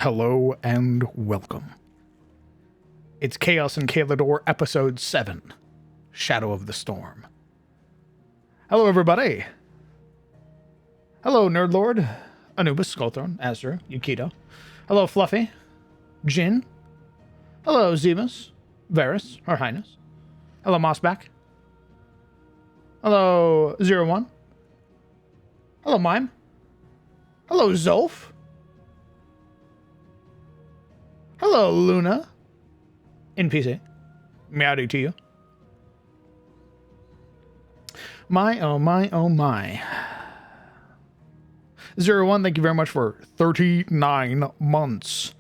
Hello and welcome. It's Chaos in Caledor, Episode 7, Shadow of the Storm. Hello, everybody. Hello, Nerdlord, Anubis, Skullthorn, Azra, Yukito. Hello, Fluffy, Jin. Hello, Zemus, Varus, Her Highness. Hello, Mossback. Hello, 01. Hello, Mime. Hello, Zolf. Hello, Luna. NPC. Meowdy to you. My, oh my, oh my. 01, thank you very much for 39 months.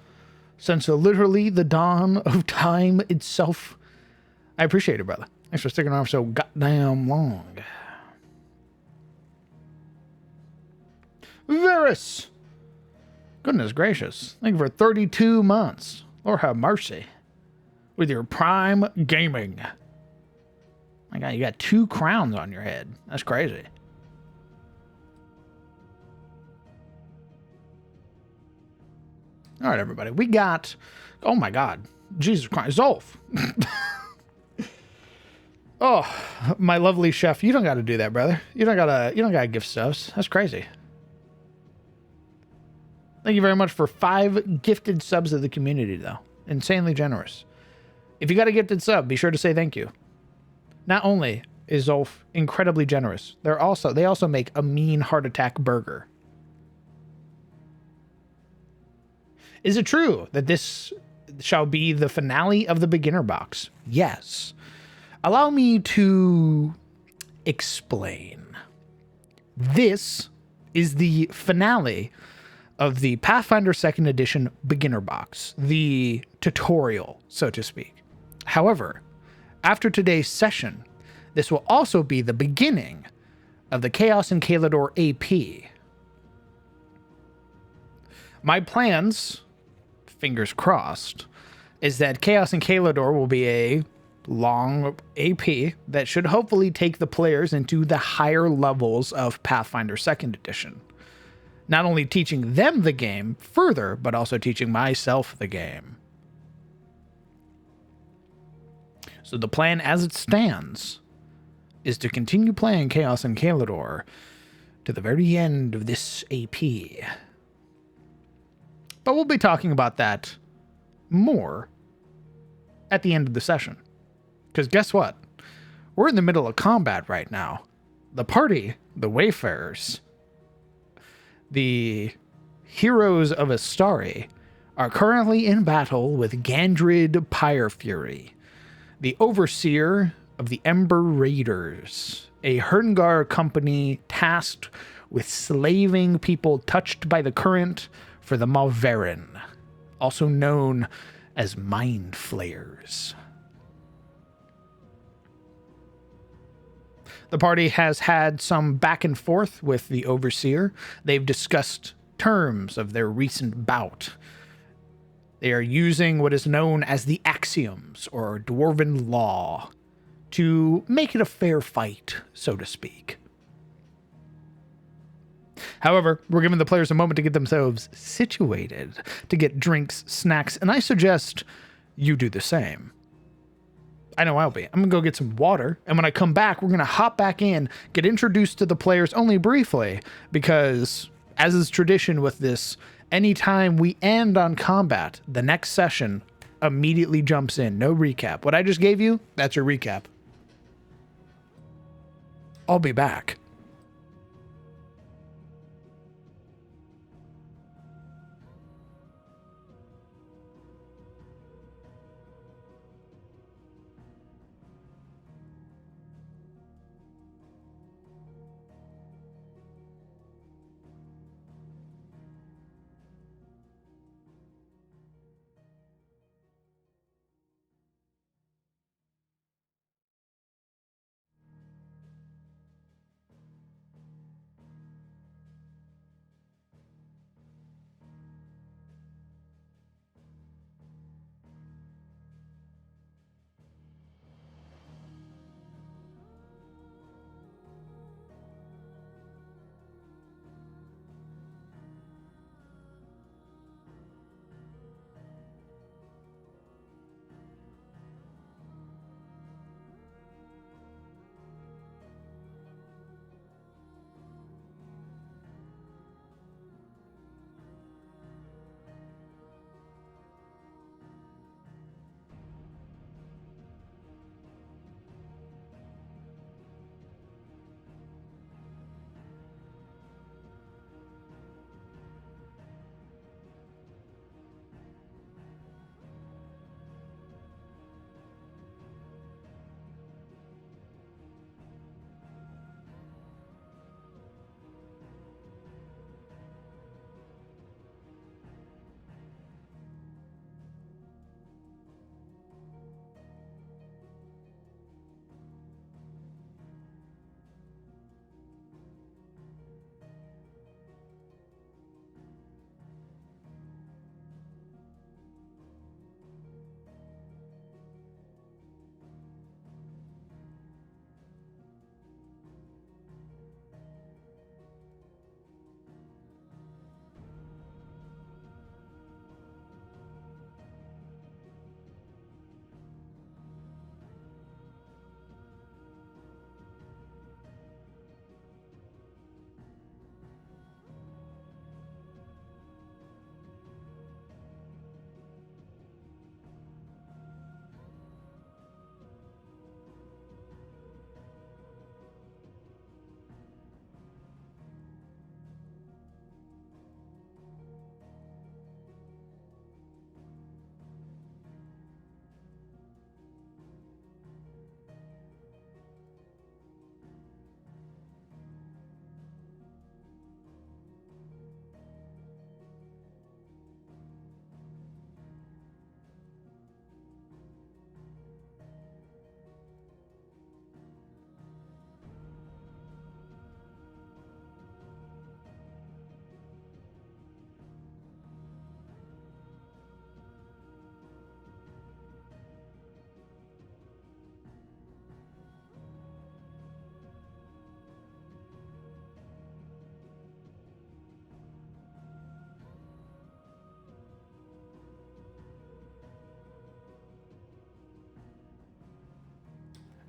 Since literally the dawn of time itself. I appreciate it, brother. Thanks for sticking around so goddamn long. Varus! Goodness gracious. Thank you for 32 months. Lord have mercy. With your Prime Gaming. My God, you got 2 crowns on your head. That's crazy. All right, everybody. We got... Oh, my God. Jesus Christ. Zolf. Oh, my lovely chef. You don't got to do that, brother. You don't got to gift subs. That's crazy. Thank you very much for 5 gifted subs of the community, though. Insanely generous. If you got a gifted sub, be sure to say thank you. Not only is Zolf incredibly generous, they also make a mean heart attack burger. Is it true that this shall be the finale of the beginner box? Yes. Allow me to explain. This is the finale of the Pathfinder 2nd Edition beginner box, the tutorial, so to speak. However, after today's session, this will also be the beginning of the Chaos in Caledor AP. My plans, fingers crossed, is that Chaos in Caledor will be a long AP that should hopefully take the players into the higher levels of Pathfinder 2nd Edition. Not only teaching them the game further, but also teaching myself the game. So the plan as it stands is to continue playing Chaos in Caledor to the very end of this AP. But we'll be talking about that more at the end of the session. Because guess what? We're in the middle of combat right now. The party, the Wayfarers, the heroes of Astari, are currently in battle with Gandrid Pyrefury, the overseer of the Ember Raiders, a Herngar company tasked with slaving people touched by the current for the Malverin, also known as Mind Flayers. The party has had some back and forth with the Overseer. They've discussed terms of their recent bout. They are using what is known as the Axioms, or Dwarven Law, to make it a fair fight, so to speak. However, we're giving the players a moment to get themselves situated, to get drinks, snacks, and I suggest you do the same. I know I'll be. I'm going to go get some water, and when I come back, we're going to hop back in, get introduced to the players only briefly, because, as is tradition with this, anytime we end on combat, the next session immediately jumps in. No recap. What I just gave you, that's your recap. I'll be back.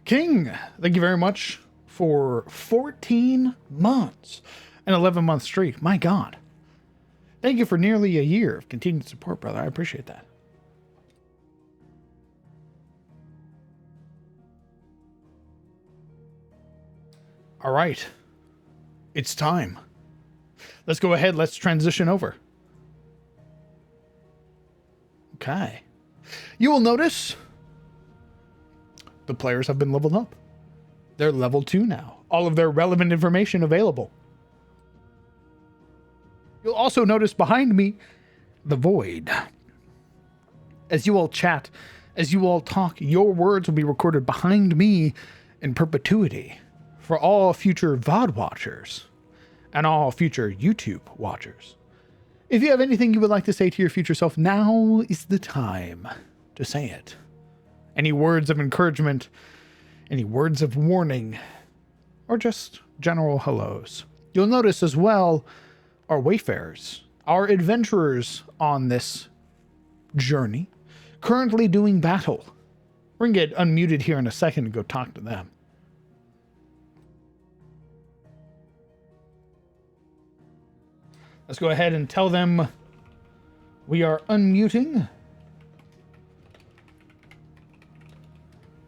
King, thank you very much for 14 months. An 11-month streak. My God. Thank you for nearly a year of continued support, brother. I appreciate that. All right. It's time. Let's go ahead. Let's transition over. Okay. You will notice the players have been leveled up. They're level 2 now. All of their relevant information available. You'll also notice behind me the void. As you all chat, as you all talk, your words will be recorded behind me in perpetuity for all future VOD watchers and all future YouTube watchers. If you have anything you would like to say to your future self, now is the time to say it. Any words of encouragement, any words of warning, or just general hellos. You'll notice as well our wayfarers, our adventurers on this journey, currently doing battle. We're going to get unmuted here in a second and go talk to them. Let's go ahead and tell them we are unmuting.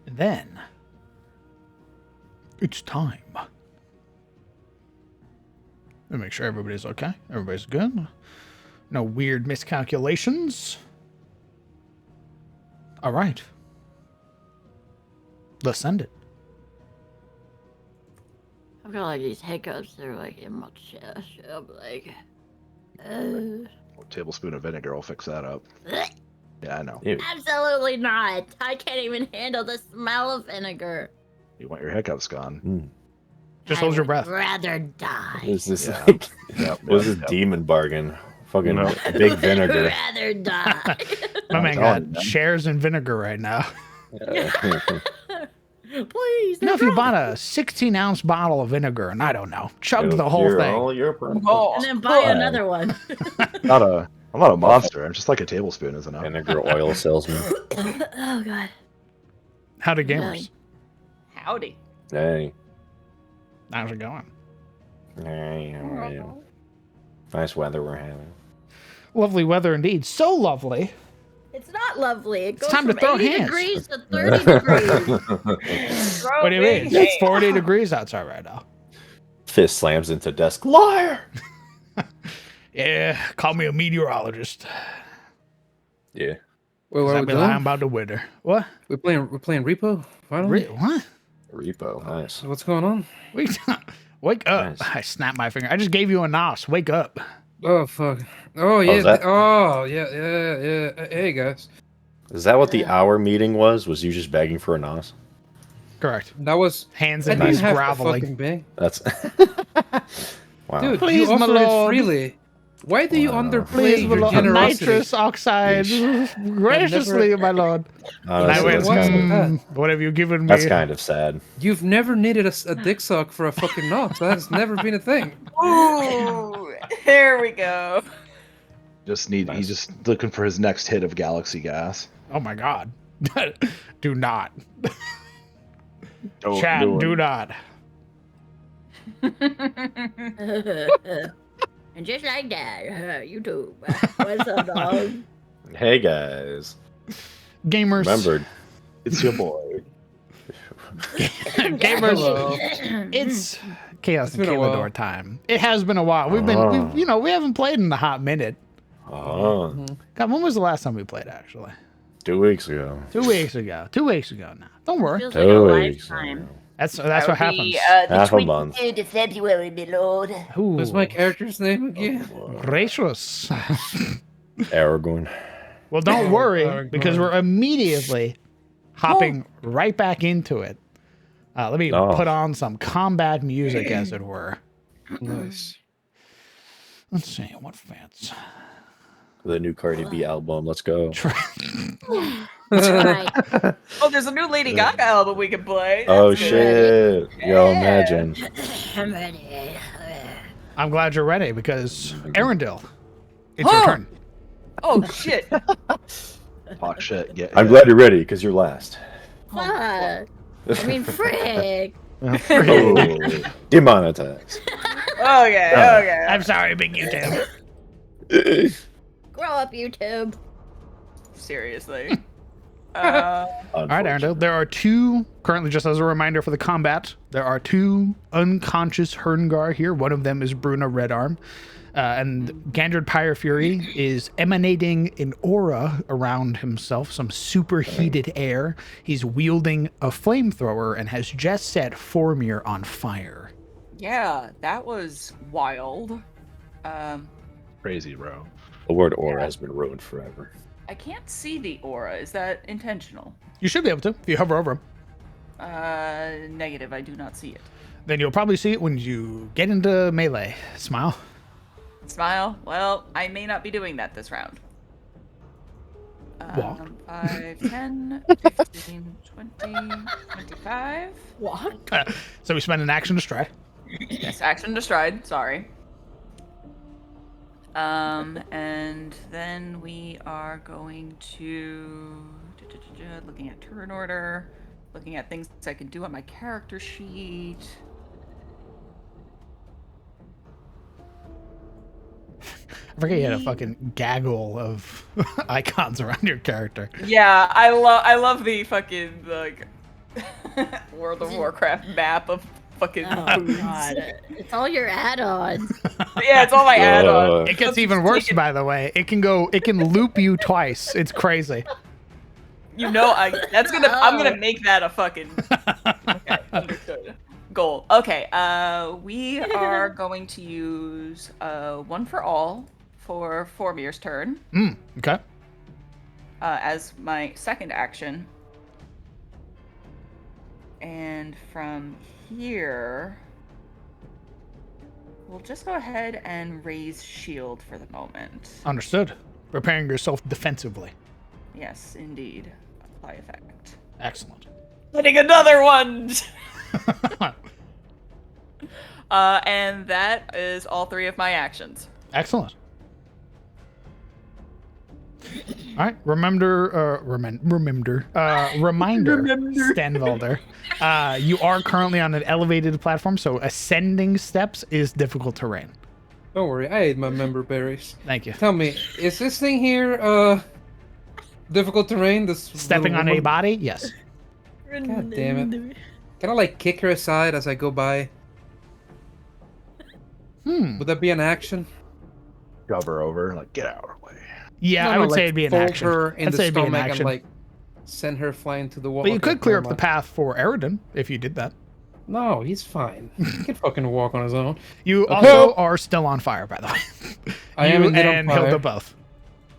And then it's time. Let me make sure everybody's okay. Everybody's good. No weird miscalculations. All right. Let's send it. I've got like these hiccups that are like in my chest. I'm like, A tablespoon of vinegar will fix that up. Yeah, I know. Ew. absolutely not. I can't even handle the smell of vinegar. You want your hiccups gone. Just I hold your would breath. rather die. Is this Yeah. like Yep, what is yep, this yep. demon bargain? Fucking No. big vinegar. I'd rather die. My man telling you, got man. shares in vinegar right now. Please. You know, if you bought a 16-ounce bottle of vinegar and I don't know, chugged the whole Cure thing. all your problems. And then buy another one. I'm not a monster. I'm just like a tablespoon, isn't it? Vinegar oil salesman. Oh god. Howdy, gamers. Howdy. Hey. How's it going? Hey, how are you? Nice weather we're having. Lovely weather indeed. So lovely. It's not lovely. It goes time to from throw 80 hands. degrees to 30 degrees. What do you mean? It's 40 degrees outside right now. Fist slams into desk. Liar! Yeah, call me a meteorologist. Yeah. Wait, what are I'd we be lying doing? about the weather. What? We're playing Repo. Finally. What? Repo. Nice. So what's going on? Wake up. Nice. I snapped my finger. I just gave you a nos. Wake up. Oh fuck. Oh yeah. is that- Yeah. Hey guys. Is that what the hour meeting was? Was you just begging for a nos? Correct. That was. Hands I and didn't knees have to groveling. fucking beg. That's wow. Dude, Please, you my offer it lord. freely. Why do you Wow. underplay Please, my your lord. generosity? Nitrous oxide. Graciously, my lord. Honestly, I went, that's, kind of, what have you given me? that's kind of sad. You've never needed a dick suck for a fucking knock. That's never been a thing. Ooh, there we go. He's Nice. just looking for his next hit of galaxy gas. Oh my god. Do not. Don't Chat, do it. do not. And just like that, YouTube. What's up, dog? Hey guys. Gamers. Remembered. It's your boy. Gamers. Hello. It's Chaos It's and been a while. Caledor time. It has been a while. We haven't played in a hot minute. Oh, God, when was the last time we played, actually? 2 weeks ago. 2 weeks ago. 2 weeks ago now. Don't worry. Feels like a 2 weeks lifetime. ago. That's That what would happens. be, the Half a month. 22nd of February, my lord. Ooh, What's my character's name again? gracious. Aragorn. Well, don't worry, Aragorn. because we're immediately hopping right back into it. Let me Oh. put on some combat music, as it were. Nice. Let's see, what fans? The new Cardi B album. Let's go. Right. Oh, there's a new Lady Gaga album we can play. Oh That's good. shit. Yo, Yeah. imagine. I'm ready. I'm glad you're ready, because Arendelle, it's your Huh. turn. Oh shit. Talk shit. Yeah. I'm glad you're ready because you're last. Fuck. I mean, frick. Oh, demonetized. Okay. I'm sorry, big YouTube. Grow up, YouTube. Seriously. All right, Arendelle. There are two, currently, just as a reminder for the combat, there are two unconscious Herngar here. One of them is Bruna Redarm. And Gandred Pyre Fury is emanating an aura around himself, some superheated air. He's wielding a flamethrower and has just set Formir on fire. Yeah, that was wild. Crazy, bro. The word aura has been ruined forever. I can't see the aura. Is that intentional? You should be able to if you hover over him. Negative. I do not see it. Then you'll probably see it when you get into melee. Smile. Smile. Well, I may not be doing that this round. Walk. 5, 10, 15, 20, 25. What? So we spend an action to strike. Yes, action to stride. Sorry. And then we are going to looking at turn order, looking at things I can do on my character sheet. I forget you had a fucking gaggle of icons around your character. Yeah, I love the fucking like World of Warcraft map of fucking Oh foods. god. It's all your add-ons. Yeah, it's all my add-ons. It gets even worse, by the way. It can loop you twice. It's crazy. You know, I'm gonna make that a fucking okay, understood. Goal. Okay, we are going to use one for all for Formir's turn Okay. as my second action. And from here, we'll just go ahead and raise shield for the moment. Understood. Preparing yourself defensively. Yes, indeed. Apply effect. Excellent. Getting another one! And that is all three of my actions. Excellent. All right. Reminder, Stanvalder. You are currently on an elevated platform, so ascending steps is difficult terrain. Don't worry, I ate my member berries. Thank you. Tell me, is this thing here difficult terrain? This Stepping little on a woman? body? Yes. God damn it. Can I like kick her aside as I go by? Would that be an action? Shove her over, like, get out of our way. Yeah, No, I no, would like, say it'd be an fold action. her in I'd the say it'd be an stomach action. and like send her flying to the wall. But you Okay, could clear never up the mind. path for Eridan if you did that. No, he's fine. He can fucking walk on his own. You Okay. also are still on fire, by the way. I am You indeed on and fire. Hilda both.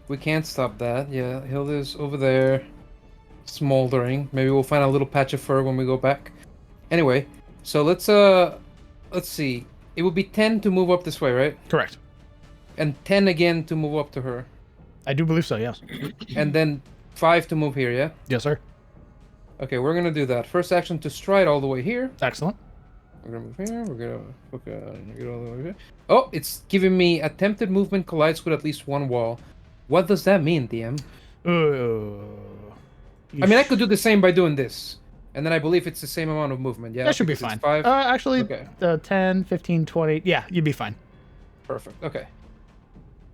We can't stop that. Yeah, Hilda's over there, smoldering. Maybe we'll find a little patch of fur when we go back. Anyway, so let's see. It would be 10 to move up this way, right? Correct. And 10 again to move up to her. I do believe so, yes. And then 5 to move here, yeah? Yes, sir. Okay, we're gonna do that. First action to stride all the way here. Excellent. We're gonna move here. We're gonna get all the way here. Oh, it's giving me attempted movement collides with at least one wall. What does that mean, DM? I mean, I could do the same by doing this. And then I believe it's the same amount of movement, yeah? That should be because fine. it's 5. Actually, Okay. 10, 15, 20. Yeah, you'd be fine. Perfect, okay.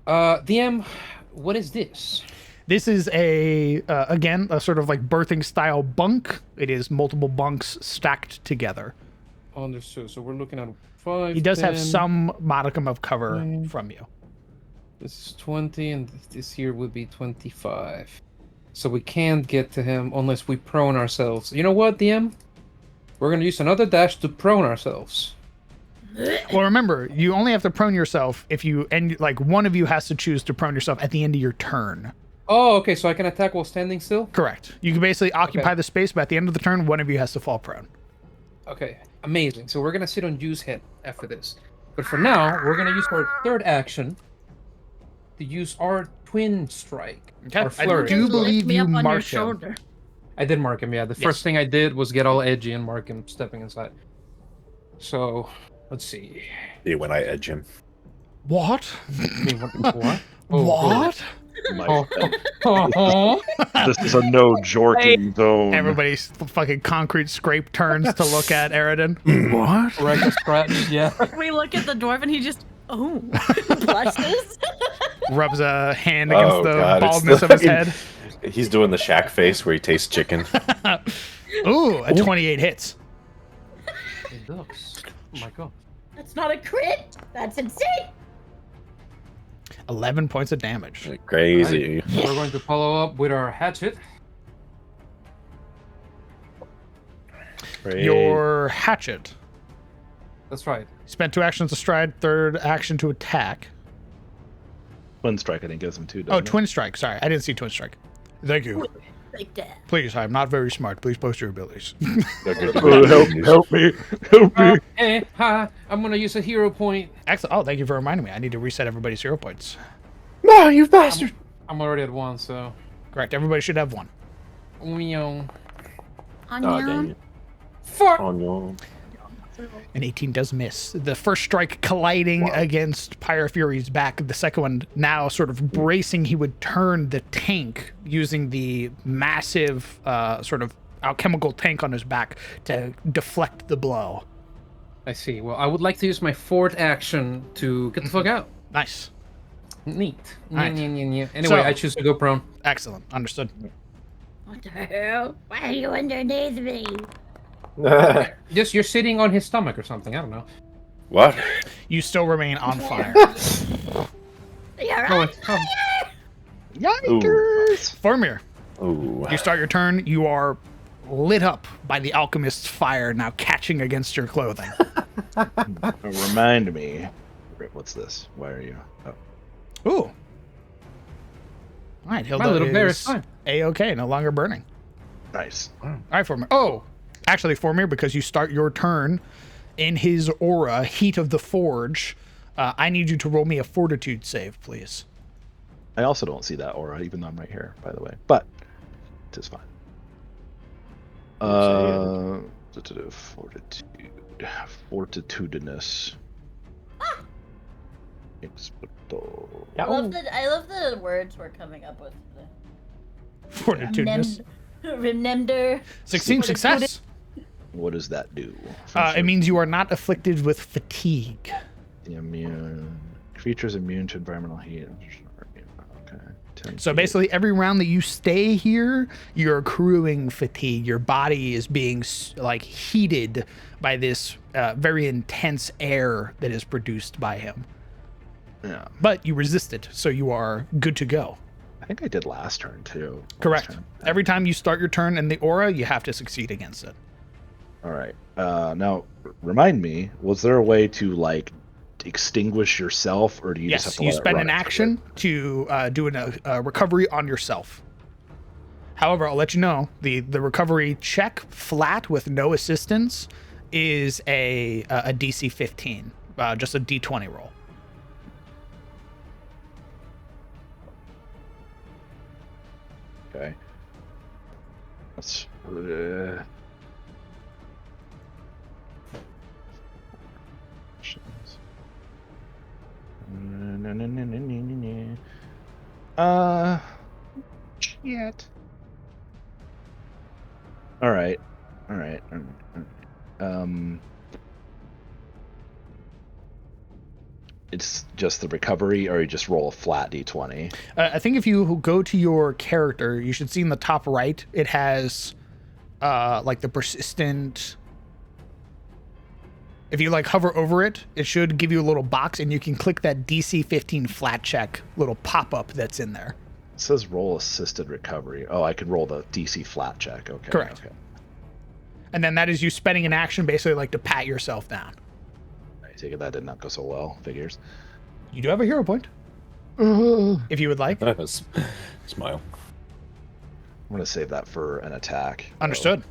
DM, what is this? This is again, a sort of like birthing style bunk. It is multiple bunks stacked together. Understood. So we're looking at 5. He does have 10, some modicum of cover Mm. from you. This is 20, and this here would be 25. So we can't get to him unless we prone ourselves. You know what, DM? We're gonna use another dash to prone ourselves. Well, remember, you only have to prone yourself if you, and like one of you has to choose to prone yourself at the end of your turn. Oh, okay, so I can attack while standing still? Correct. You can basically occupy Okay. the space, but at the end of the turn, one of you has to fall prone. Okay, amazing. So we're gonna sit on Juice Head after this. But for now, we're gonna use our third action to use our twin strike. Okay. Our I flurry. do Lift believe me you up on your marked him. shoulder. I did mark him, yeah. The first thing I did was get all edgy and mark him stepping inside. So, let's see. See when I edge him. What? What? Oh, What? My friend, Oh, this is a no jorking zone. Everybody's fucking concrete scrape turns to look at Aridin. What? right, a scratch. Yeah. We look at the dwarf and he just blushes. Rubs a hand against the God, it's baldness the of his fucking- head. He's doing the Shaq face where he tastes chicken. Ooh, a 28 hits. It looks. Oh my god. That's not a crit. That's insane. 11 points of damage. Crazy. We're going to follow up with our hatchet. Your hatchet. That's right. Spent 2 actions to stride, 3rd action to attack. Twin strike, I think, gives him 2. Oh, doesn't it? twin strike. Sorry, I didn't see twin strike. Thank you. Like that. Please, I'm not very smart. Please post your abilities. Help me! Help me! Hey, hi. I'm gonna use a hero point. Excellent. Oh, thank you for reminding me. I need to reset everybody's hero points. No, you bastard! I'm already at 1, so. Correct. Everybody should have 1. Meow. Oh, dang it. Fuck. Oh, no. An 18 does miss. The first strike colliding against Pyre Fury's back. The second one now sort of bracing. He would turn the tank using the massive sort of alchemical tank on his back to deflect the blow. I see. Well, I would like to use my 4th action to get the fuck out. Nice. Neat. Alright. Anyway, So- I choose to go prone. Excellent. Understood. What the hell? Why are you underneath me? Just you're sitting on his stomach or something. I don't know. What? You still remain on fire. You're Oh, on it's- oh. Yikers! Formir, Ooh. you start your turn. You are lit up by the alchemist's fire now catching against your clothing. Remind me. What's this? Why are you? Oh. Ooh. All right, Hilda My little bear is is fine. A-okay, no longer burning. Nice. All right, Formir. Oh, actually, Formir, because you start your turn in his aura, Heat of the Forge, I need you to roll me a Fortitude save, please. I also don't see that aura, even though I'm right here, by the way. But it is fine. Fortitudinous. Expecto. I love the words we're coming up with. Fortitudeness. Remember. 16 success. What does that do? It means you are not afflicted with fatigue. Immune. Creatures immune to environmental heat. Okay. 10 So feet. basically, every round that you stay here, you're accruing fatigue. Your body is being like heated by this very intense air that is produced by him. Yeah. But you resist it, so you are good to go. I think I did last turn too. Correct. Last turn. Every time you start your turn in the aura, you have to succeed against it. All right. Now, remind me, was there a way to like extinguish yourself, or do you just have Yes, to you let it spend run an its action to do a recovery on yourself. However, I'll let you know the recovery check flat with no assistance is a DC 15, just a D20 roll. Okay. That's. Shit. All right. All right. All right. It's just the recovery, or you just roll a flat d20. I think if you go to your character, you should see in the top right, it has like the persistent. If you like hover over it, it should give you a little box, and you can click that DC 15 flat check little pop up that's in there. It says roll assisted recovery. Oh, I could roll the DC flat check. Okay. Correct. Okay. And then that is you spending an action basically like to pat yourself down. I take it that did not go so well. Figures. You do have a hero point. If you would like. Smile. I'm gonna save that for an attack. Understood.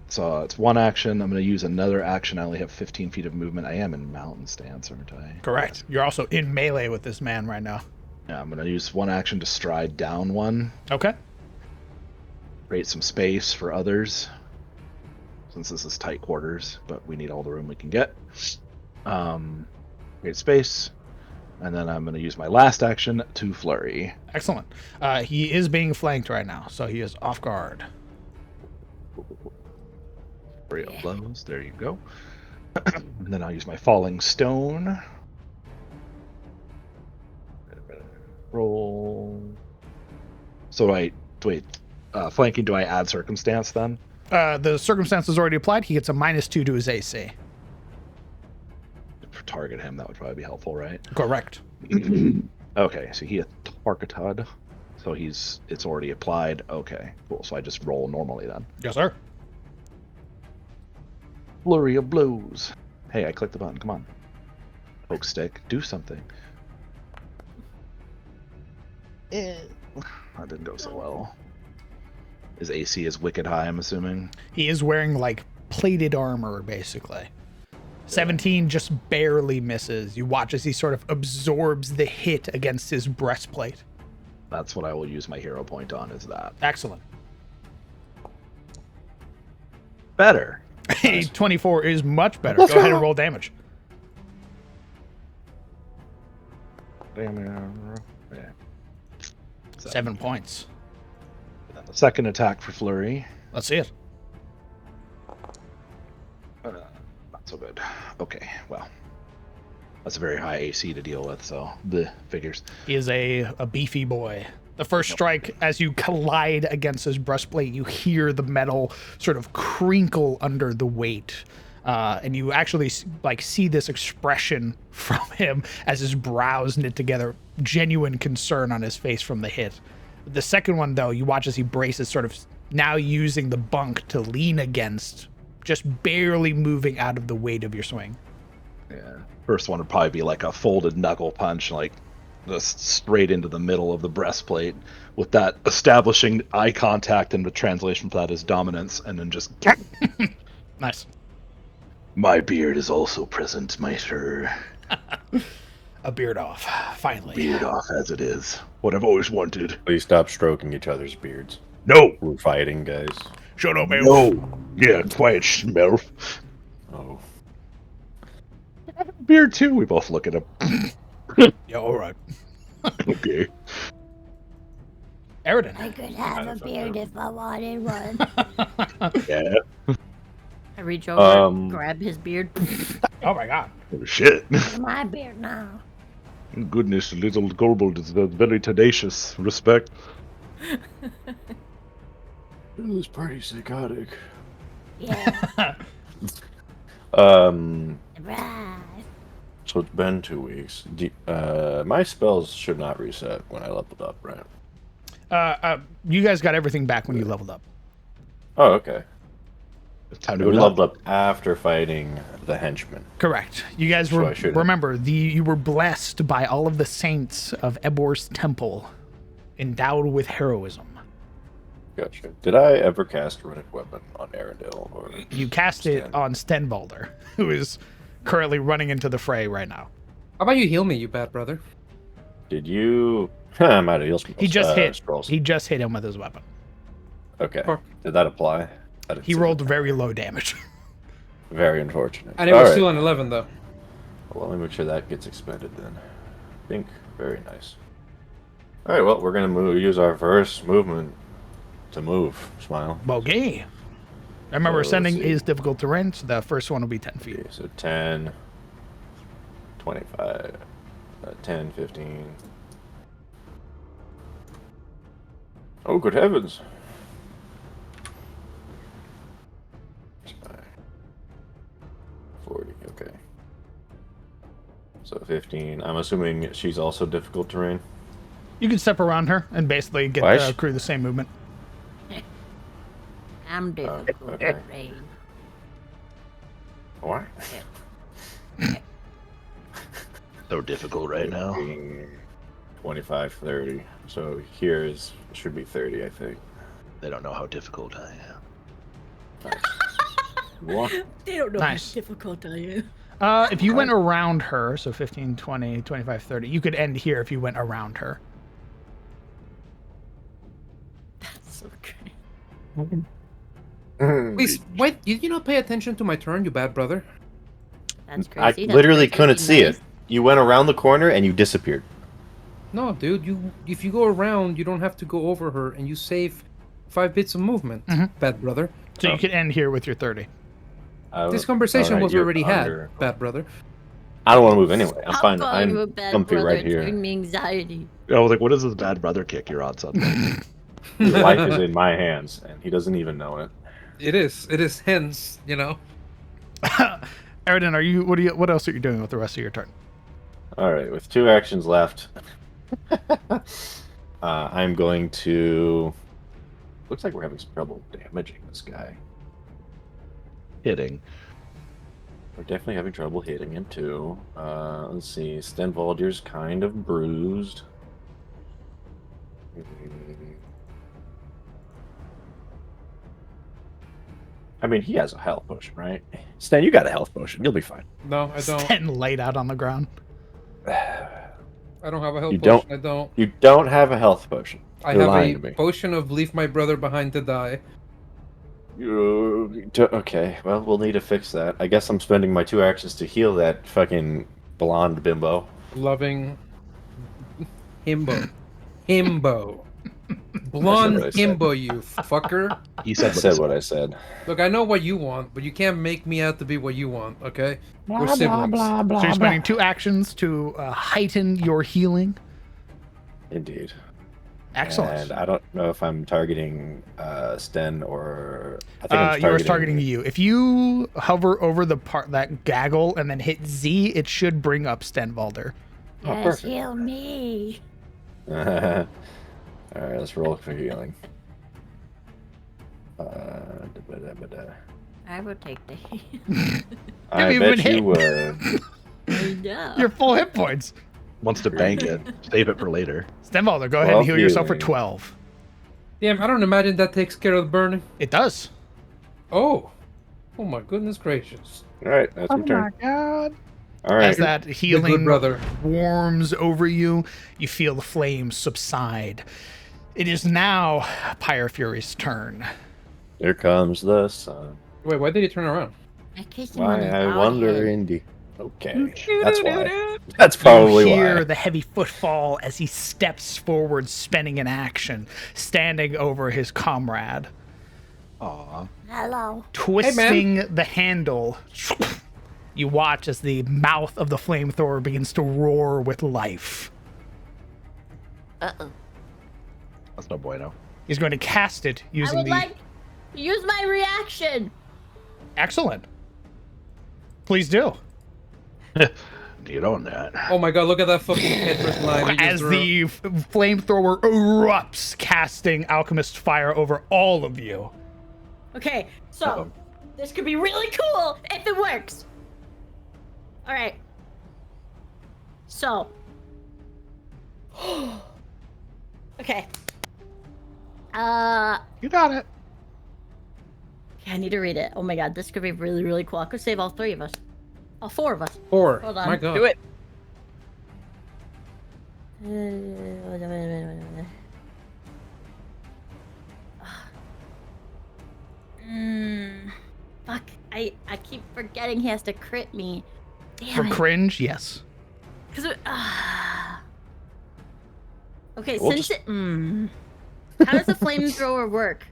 So it's one action. I'm gonna use another action. I only have 15 feet of movement. I am in mountain stance, aren't I? Correct. You're also in melee with this man right now. Yeah, I'm gonna use one action to stride down one. Okay. Create some space for others. Since this is tight quarters, but we need all the room we can get. Create space. And then I'm going to use my last action to flurry. Excellent. He is being flanked right now, so he is off guard. Flurry of blows. There you go. And then I'll use my falling stone. Roll. So flanking, do I add circumstance then? The circumstance is already applied. He gets a -2 to his AC. For target him, that would probably be helpful, right? Correct. Okay, so he targeted. So it's already applied. Okay, cool. So I just roll normally then. Yes, sir. Flurry of blows. Hey, I clicked the button. Come on. Poke stick. Do something. That didn't go so well. His AC is wicked high, I'm assuming. He is wearing like plated armor, basically. 17 just barely misses. You watch as he sort of absorbs the hit against his breastplate. That's what I will use my hero point on, is that. Excellent. Better. A 24 is much better. Go ahead and roll damage. Damn. Yeah. 7 points. Then the second attack for flurry. Let's see it. Not so good. Okay, well. That's a very high AC to deal with, so the figures. He is a beefy boy. The first strike, as you collide against his breastplate, you hear the metal sort of crinkle under the weight. And you actually see this expression from him as his brows knit together, genuine concern on his face from the hit. The second one, though, you watch as he braces, sort of now using the bunk to lean against, just barely moving out of the weight of your swing. Yeah. First one would probably be like a folded knuckle punch, like just straight into the middle of the breastplate, with that establishing eye contact, and the translation for that is dominance, and then just. Nice. My beard is also present, my sir. A beard off, finally. Beard off as it is. What I've always wanted. Please stop stroking each other's beards. No! We're fighting, guys. Shut up, man. No! Yeah, quiet, Schmelf. Oh. Beard too, we both look at him. Yeah, alright. Okay. Aridin. I could have a beard if I wanted one. Yeah. I reach over, grab his beard. Oh my god. Oh, shit. My beard now. Goodness, little Gorbald is very tenacious. Respect. It was pretty psychotic. Yeah. Right. So it's been 2 weeks. My spells should not reset when I leveled up, right? You guys got everything back when you leveled up. Oh, okay. It's time to We go leveled down. up after fighting the henchman. Correct. You guys So were I should've- remember you were blessed by all of the saints of Ebor's temple, endowed with heroism. Gotcha. Did I ever cast Runic Weapon on Arendelle? Or You cast it Sten? on Stenbalder, who is currently running into the fray right now. How about you heal me, you bad brother? Did you? I'm out of heal spells. He just hit. Scrolls. He just hit him with his weapon. Okay. Or- Did that apply? I didn't He see rolled that. very low damage. Very unfortunate. And it was Alright. still an 11, though. Well, let me make sure that gets expended then. Think. Very nice. Alright, well, we're going to use our first movement to move. Smile. Okay. Remember, let's ascending see. is difficult terrain, so the first one will be 10 feet. Okay, so 10, 25, 10, 15. Oh, good heavens. 40, okay. So 15. I'm assuming she's also difficult terrain. You can step around her and basically get Why the is- crew the same movement. I'm difficult. okay. Right? What? So difficult right now. 25, 30. So here should be 30, I think. They don't know how difficult I am. What? They don't know Nice. how difficult I am. If you went around her, so 15, 20, 25, 30, you could end here if you went around her. That's so great. Please, wait, did you not pay attention to my turn, you bad brother? That's I crazy. That's literally crazy. couldn't Be see nice. it. You went around the corner and you disappeared. No, dude. If you go around, you don't have to go over her, and you save 5 bits of movement. Bad brother. So you can end here with your 30. This conversation alright, was you're already under. had, bad brother. I don't want to move anyway. I'm fine. calling you a I'm bad comfy brother. right It's here. giving me anxiety. I was like, what is this bad brother kick you're on suddenly? Your life is in my hands, and he doesn't even know it. It is. Hence, you know. Aridin, what else are you doing with the rest of your turn? All right, with 2 actions left, I'm going to. Looks like we're having some trouble damaging this guy. Hitting. We're definitely having trouble hitting him too. Let's see. Stenvaldir's kind of bruised. I mean, he has a health potion, right? Sten, you got a health potion. You'll be fine. No, I don't. Sten laid out on the ground. I don't have a health You potion. don't- I don't. You don't have a health potion. I You're have lying a to me. potion of leave my brother behind to die. Okay, well, we'll need to fix that. I guess I'm spending my 2 actions to heal that fucking blonde bimbo. Loving himbo. Himbo. what Blonde I said. himbo, you fucker. He I said, said what I said. Look, I know what you want, but you can't make me out to be what you want, okay? We're siblings. So you're spending 2 actions to heighten your healing. Indeed. Excellent. And I don't know if I'm targeting Sten or I think I'm Yours targeting you. If you hover over the part that gaggle and then hit Z, it should bring up Stenvaldir. Oh, Yes, perfect. heal me. All right, let's roll for healing. I will take the heal. I You've been bet you hit. would. I know. You're full hit points. wants to bank it. Save it for later. Stenvaldir, go ahead and 12 heal yourself for healing. 12. Damn, I don't imagine that takes care of the burning. It does. Oh. Oh my goodness gracious. All right, that's your turn. God. All right. As that The good healing brother. warms over you, you feel the flames subside. It is now Pyre Fury's turn. Here comes the sun. Wait, why did he turn around? I kissed him on Why his I bald wonder, head. Indy. Okay, that's why. That's probably You hear why. the heavy footfall as he steps forward, spinning in action, standing over his comrade. Aw. Hello. Twisting the handle, you watch as the mouth of the flamethrower begins to roar with life. Uh-oh. That's no bueno. He's going to cast it I using would the... like to use my reaction. Excellent. Please do. Get on that. Oh my god, look at that fucking headfirst line. he just As threw. the flamethrower erupts, casting alchemist fire over all of you. Okay, so Uh-oh. this could be really cool if it works. All right. So. Okay. You got it. I need to read it. Oh my god, this could be really, really cool. I could save all 3 of us. All 4 of us. 4. Hold on. My god. Do it. Fuck. I keep forgetting he has to crit me. For Damn it. cringe, yes. Cause okay, We'll since just- how does the flamethrower work?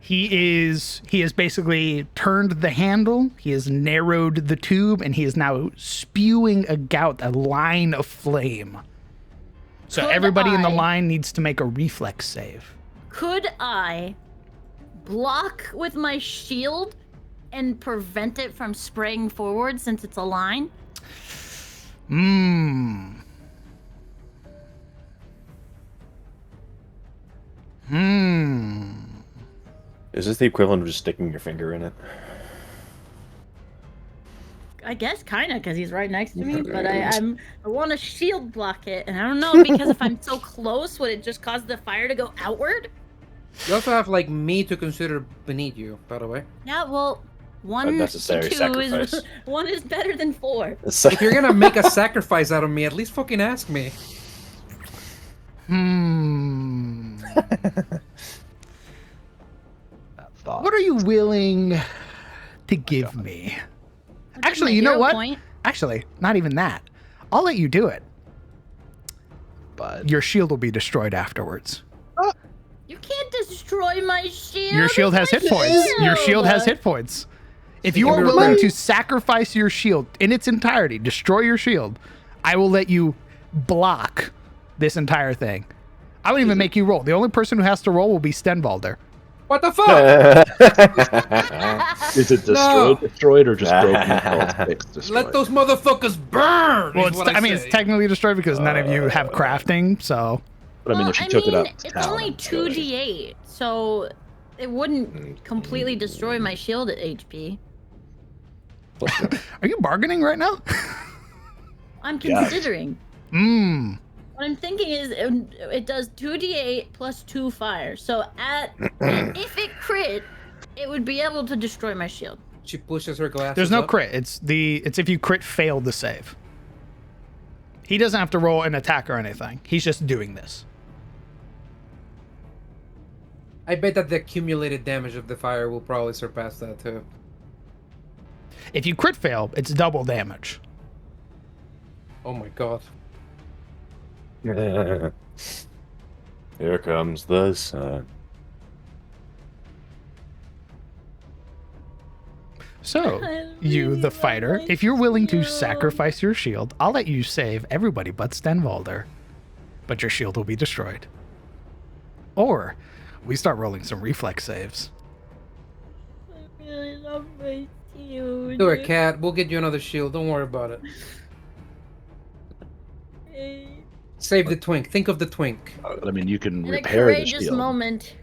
He has basically turned the handle, he has narrowed the tube, and he is now spewing a line of flame. So Could everybody in the I- line needs to make a reflex save. Could I block with my shield and prevent it from spraying forward since it's a line? Is this the equivalent of just sticking your finger in it? I guess kind of, because he's right next to me. But I want to shield block it, and I don't know because if I'm so close, would it just cause the fire to go outward? You also have like me to consider beneath you, by the way. Yeah, well, 1 to Unnecessary 2 sacrifice. is 1 is better than 4. If you're gonna make a sacrifice out of me, at least fucking ask me. That thought. What are you willing to give me? Actually, you know Hero what? point. Actually, not even that. I'll let you do it. But Your shield will be destroyed afterwards. You can't destroy my shield. Your shield has hit points. Your shield has hit points. If you are willing to sacrifice your shield in its entirety, destroy your shield, I will let you block this entire thing. I won't even make you roll. The only person who has to roll will be Stenvalder. What the fuck? is it destroyed or just broken? Destroyed? Let those motherfuckers burn. Well, it's it's technically destroyed because none of you have crafting, so. But I mean, if you took it up, it's only 2d8, so it wouldn't completely destroy my shield at HP. Are you bargaining right now? I'm considering. Mmm. What I'm thinking is it does 2d8 plus 2 fire. So if it crit, it would be able to destroy my shield. She pushes her glasses. There's no up. crit. It's if you crit failed the save. He doesn't have to roll an attack or anything. He's just doing this. I bet that the accumulated damage of the fire will probably surpass that too. If you crit fail, it's double damage. Oh my god. Here comes the sun. So, you, the fighter, if you're willing to sacrifice your shield, I'll let you save everybody but Stenvalder. But your shield will be destroyed. Or, we start rolling some reflex saves. I really love my shield. Do it, cat. We'll get you another shield. Don't worry about it. Save the twink. Think of the twink. I mean, you can In repair a the courageous shield. moment,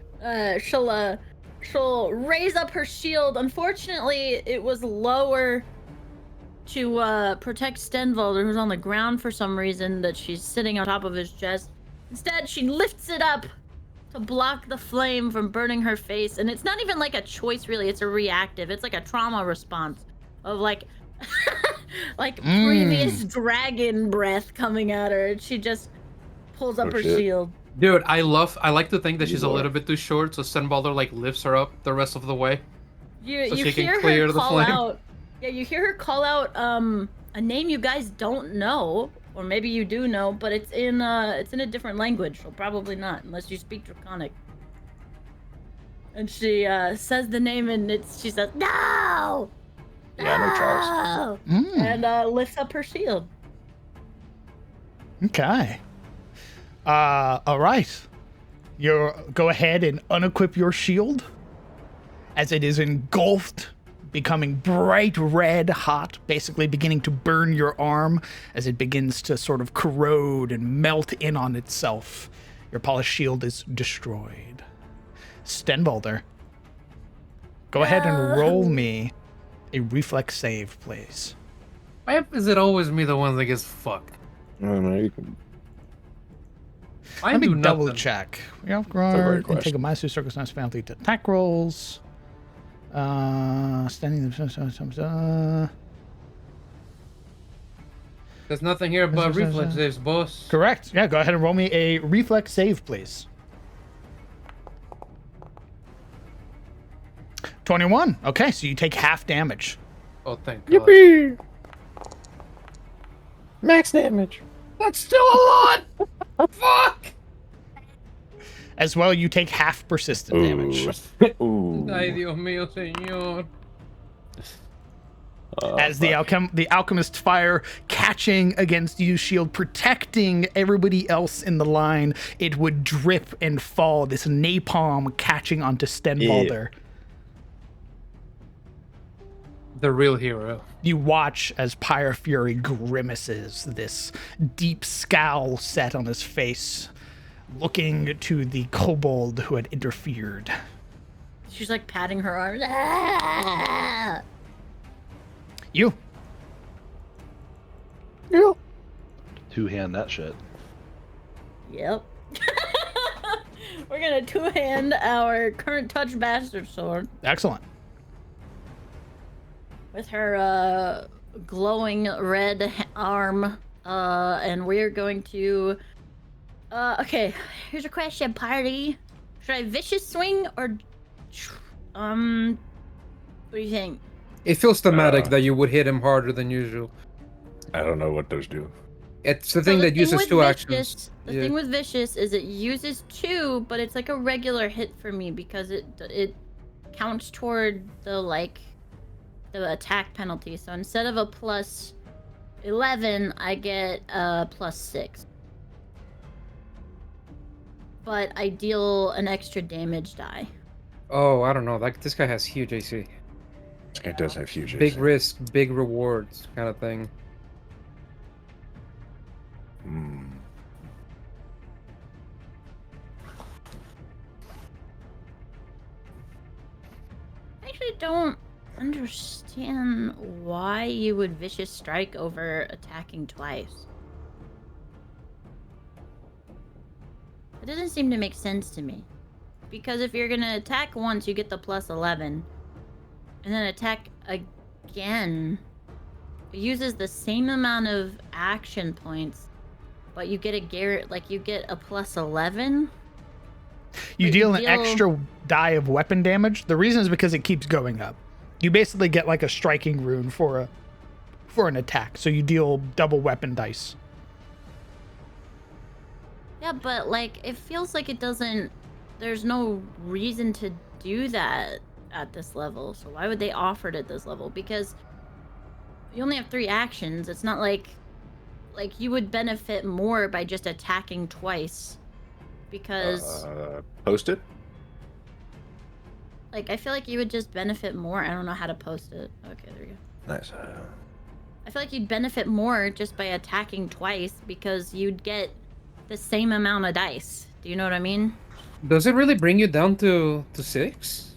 she'll raise up her shield. Unfortunately, it was lower to protect Stenvalder, who's on the ground for some reason, that she's sitting on top of his chest. Instead, she lifts it up to block the flame from burning her face. And it's not even like a choice, really. It's a reactive. It's like a trauma response of like previous dragon breath coming at her. And she just pulls up her shield. Dude, I like to think that she's a little bit too short, so Stenbalder like lifts her up the rest of the way. You she can hear clear her the call flame. out. Yeah, you hear her call out a name you guys don't know, or maybe you do know, but it's in a different language, so probably not, unless you speak Draconic. And she says the name, and she says, "No!" Yeah, no Charles. And lifts up her shield. Okay. All right. Go ahead and unequip your shield as it is engulfed, becoming bright red hot, basically beginning to burn your arm as it begins to sort of corrode and melt in on itself. Your polished shield is destroyed. Stenvalder, go ahead and roll me a reflex save, please. Why is it always me the one that gets fucked? I don't know, you can... Let me do double nothing. check. a great And take question. a minus 2 circumstance penalty to attack rolls. Standing. There's nothing here but reflexes, boss. Correct. Yeah, go ahead and roll me a reflex save, please. 21. Okay, so you take half damage. Oh, thank God. Yippee! Max damage. That's still a lot! Fuck! As well, you take half persistent damage. Ooh. Ay, Dios mío, señor. As the alchemist fire catching against you, shield protecting everybody else in the line, it would drip and fall. This napalm catching onto Stenvalder. The real hero. You watch as Pyre Fury grimaces, this deep scowl set on his face, looking to the kobold who had interfered. She's like patting her arms. Ah! You. Two-hand that shit. Yep. We're gonna two-hand our current touch bastard sword Excellent. with her glowing red arm, and we're going to. Okay, here's a question, party. Should I vicious swing or, what do you think? It feels thematic that you would hit him harder than usual. I don't know what those do. It's the So thing the that thing uses with 2 Vicious- actions. The Yeah. thing with Vicious is it uses 2, but it's like a regular hit for me because it counts toward the attack penalty. So instead of a plus 11, I get a plus 6. But I deal an extra damage die. Oh, I don't know. Like this guy has huge AC. This guy does have huge Big AC. risk, big rewards, kind of thing. Hmm. I actually don't understand why you would Vicious Strike over attacking twice. It doesn't seem to make sense to me. Because if you're gonna attack once, you get the plus 11. And then attack again. It uses the same amount of action points. But you get you get a plus 11. You But deal an extra die of weapon damage. The reason is because it keeps going up. You basically get like a striking rune for an attack. So you deal double weapon dice. Yeah, but it feels like it doesn't. There's no reason to do that at this level. So why would they offer it at this level? Because you only have 3 actions. It's not like you would benefit more by just attacking twice. Because Post it? I feel like you would just benefit more. I don't know how to post it. Okay, there you go. Nice. I feel like you'd benefit more just by attacking twice because you'd get the same amount of dice. Do you know what I mean? Does it really bring you down to 6?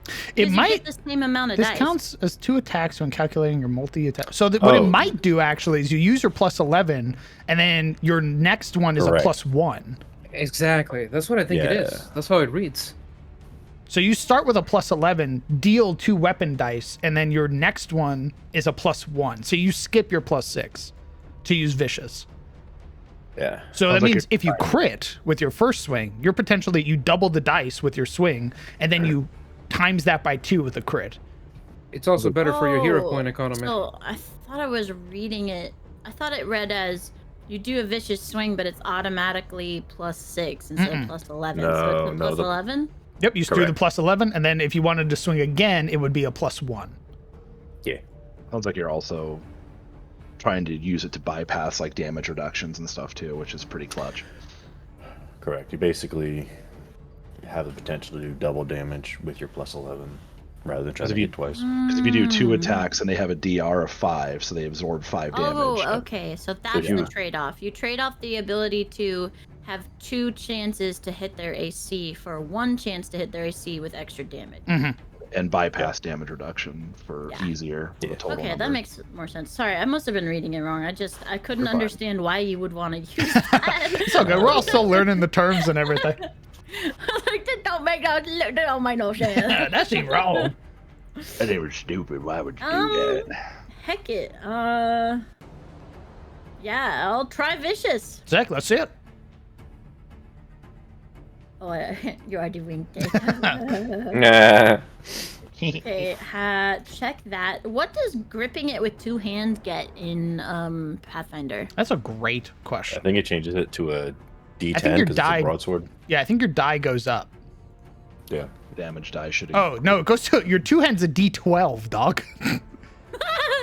It Because you might. get the same amount of This dice. counts as 2 attacks when calculating your multi-attack. So what it might do actually is you use your plus 11, and then your next one is Correct. a plus 1. Exactly. That's what I think it Yeah. is. That's how it reads. So you start with a plus 11, deal 2 weapon dice, and then your next one is a plus 1. So you skip your plus 6 to use vicious. Yeah. So that like means if you crit with your first swing, you double the dice with your swing, and then you times that by 2 with a crit. It's also better for your hero Oh, point economy. So I thought I was reading it. I thought it read as you do a vicious swing, but it's automatically plus 6 instead of plus 11. So No, it's a no, plus the- 11? Yep, you threw the Correct. plus 11, and then if you wanted to swing again, it would be a plus 1. Yeah. Sounds like you're also trying to use it to bypass damage reductions and stuff too, which is pretty clutch. Correct. You basically have the potential to do double damage with your plus 11 rather than trying Because to if you- hit twice. Because if you do 2 attacks and they have a DR of 5, so they absorb 5 damage. Oh, okay. So that's you- the trade-off. You trade off the ability to have 2 chances to hit their AC for 1 chance to hit their AC with extra damage. And bypass damage reduction for Yeah. easier for the Yeah. total Okay, number. that makes more sense. Sorry, I must have been reading it wrong. I couldn't You're fine. understand why you would want to use that. It's okay. We're all still learning the terms and everything. that don't make no sense. That seemed wrong. They were stupid. Why would you Um, do that? Heck it. Yeah, I'll try vicious. Zach, let's see it. Oh, you already winked it. Nah. Okay, check that. What does gripping it with 2 hands get in Pathfinder? That's a great I question. think it changes it to a D10 your because it's die- a broadsword. Yeah, I think your die goes up. Yeah. Damage die should. Oh, no, it goes to your 2 hands a D12, dog.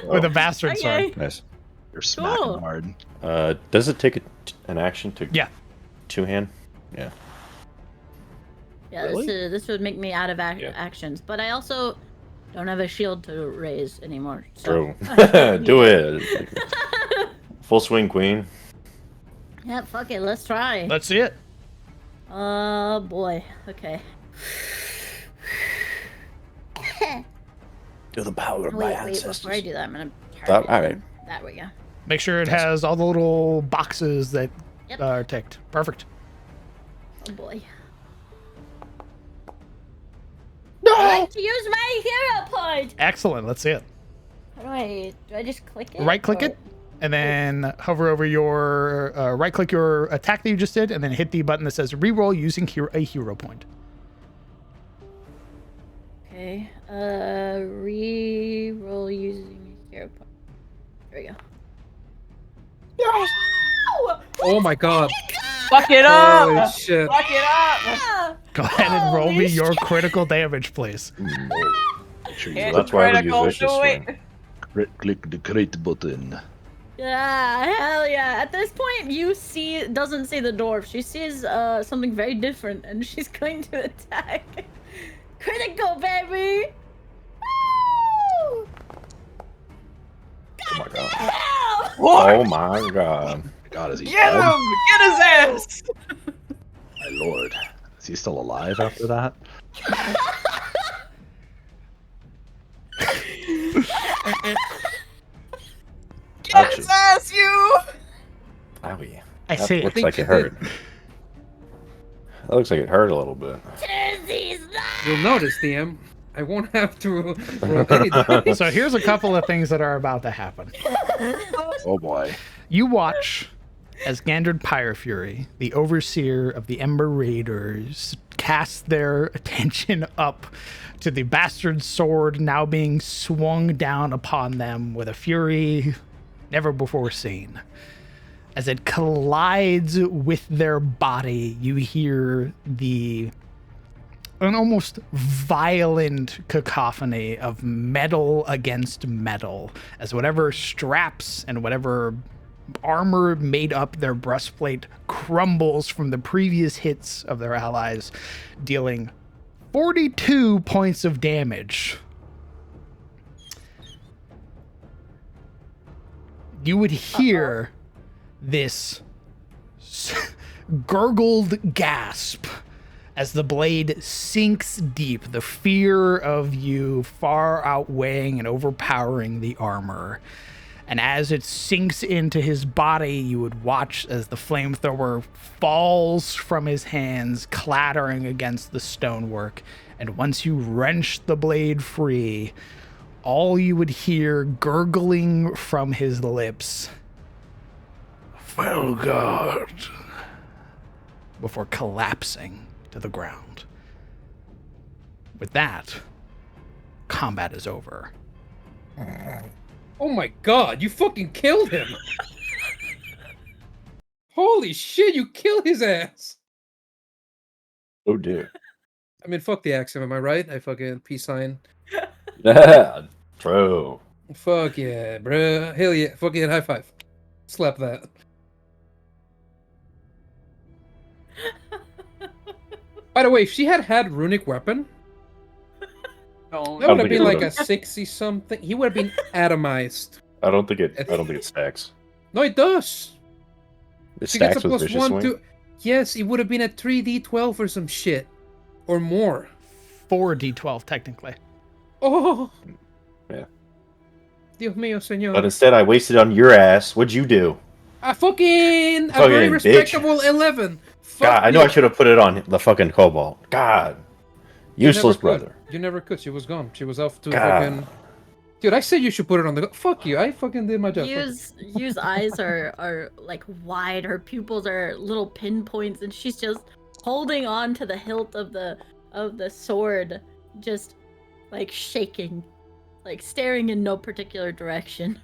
With a bastard sword. Okay. Nice. You're smacking Cool. hard. Does it take an action to Yeah. 2-hand? Yeah. Yeah, Really? this would make me out of Yeah. actions, but I also don't have a shield to raise anymore. So. True. Do it. Full swing, queen. Yeah, fuck it, let's try. Let's see it. Oh boy. Okay. To the power of my Wait, ancestors. before I do that, I'm gonna turn That- it. alright. That we go. Make sure it has all the little boxes that Yep. are ticked. Perfect. Oh boy. No! I like to use my hero point. Excellent. Let's see it. How do I just click it? Right click or- it, and then hover over your right click your attack that you just did, and then hit the button that says reroll using a hero point. Okay. Re-roll using hero point. There we go. Oh my god. Fuck it Holy up! shit. Fuck it up! Go ahead and roll me Holy your shit. critical damage, please. Make sure you Hit That's why we use critical, vicious do it. swing. click the crit button. Yeah, hell yeah. At this point, you doesn't see the dwarf. She sees something very different, and she's going to attack. Critical, baby! Woo! Oh my god. Hell! Oh my god. God, is he Get dead? him! Get his ass! My lord. Is he still alive after that? Get his ass, you! Owie. I That see. looks think like she it hurt. That looks like it hurt a little bit. You'll notice, DM, I won't have to roll any dice. So here's a couple of things that are about to happen. Oh boy. You watch as Gandred Pyrofury, the overseer of the Ember Raiders, cast their attention up to the bastard sword now being swung down upon them with a fury never before seen. As it collides with their body, you hear an almost violent cacophony of metal against metal, as whatever straps and whatever armor made up their breastplate crumbles from the previous hits of their allies, dealing 42 points of damage. You would hear this gurgled gasp as the blade sinks deep, the fear of you far outweighing and overpowering the armor. And as it sinks into his body, you would watch as the flamethrower falls from his hands, clattering against the stonework. And once you wrench the blade free, all you would hear gurgling from his lips, "Felgard," before collapsing to the ground. With that, combat is over. Oh my god, you fucking killed him! Holy shit, you killed his ass! Oh dear. I mean, fuck the accent, am I right? I fucking peace sign. Yeah. True. Fuck yeah, bruh. Hell yeah. Fuck yeah, high five. Slap that. By the way, if she had runic weapon, Don't. that would have think been it like a would've. 60 something. He would have been atomized. I don't think it stacks. No, it does. It She gets stacks a with plus vicious 1 swing. to. Yes, it would have been a 3d12 or some shit. Or more. 4d12 technically. Oh! Yeah. Dios mío, señor. But instead, I wasted on your ass. What'd you do? A very Fucking respectable 11. Fuck God, I know you. I should have put it on the fucking cobalt. God. You Useless never could. brother. You never could. She was gone. She was off to God. fucking. Dude, I said you should put it on the. Fuck you. I fucking did my job. Yu's eyes are like wide. Her pupils are little pinpoints, and she's just holding on to the hilt of the sword, just like shaking, like staring in no particular direction.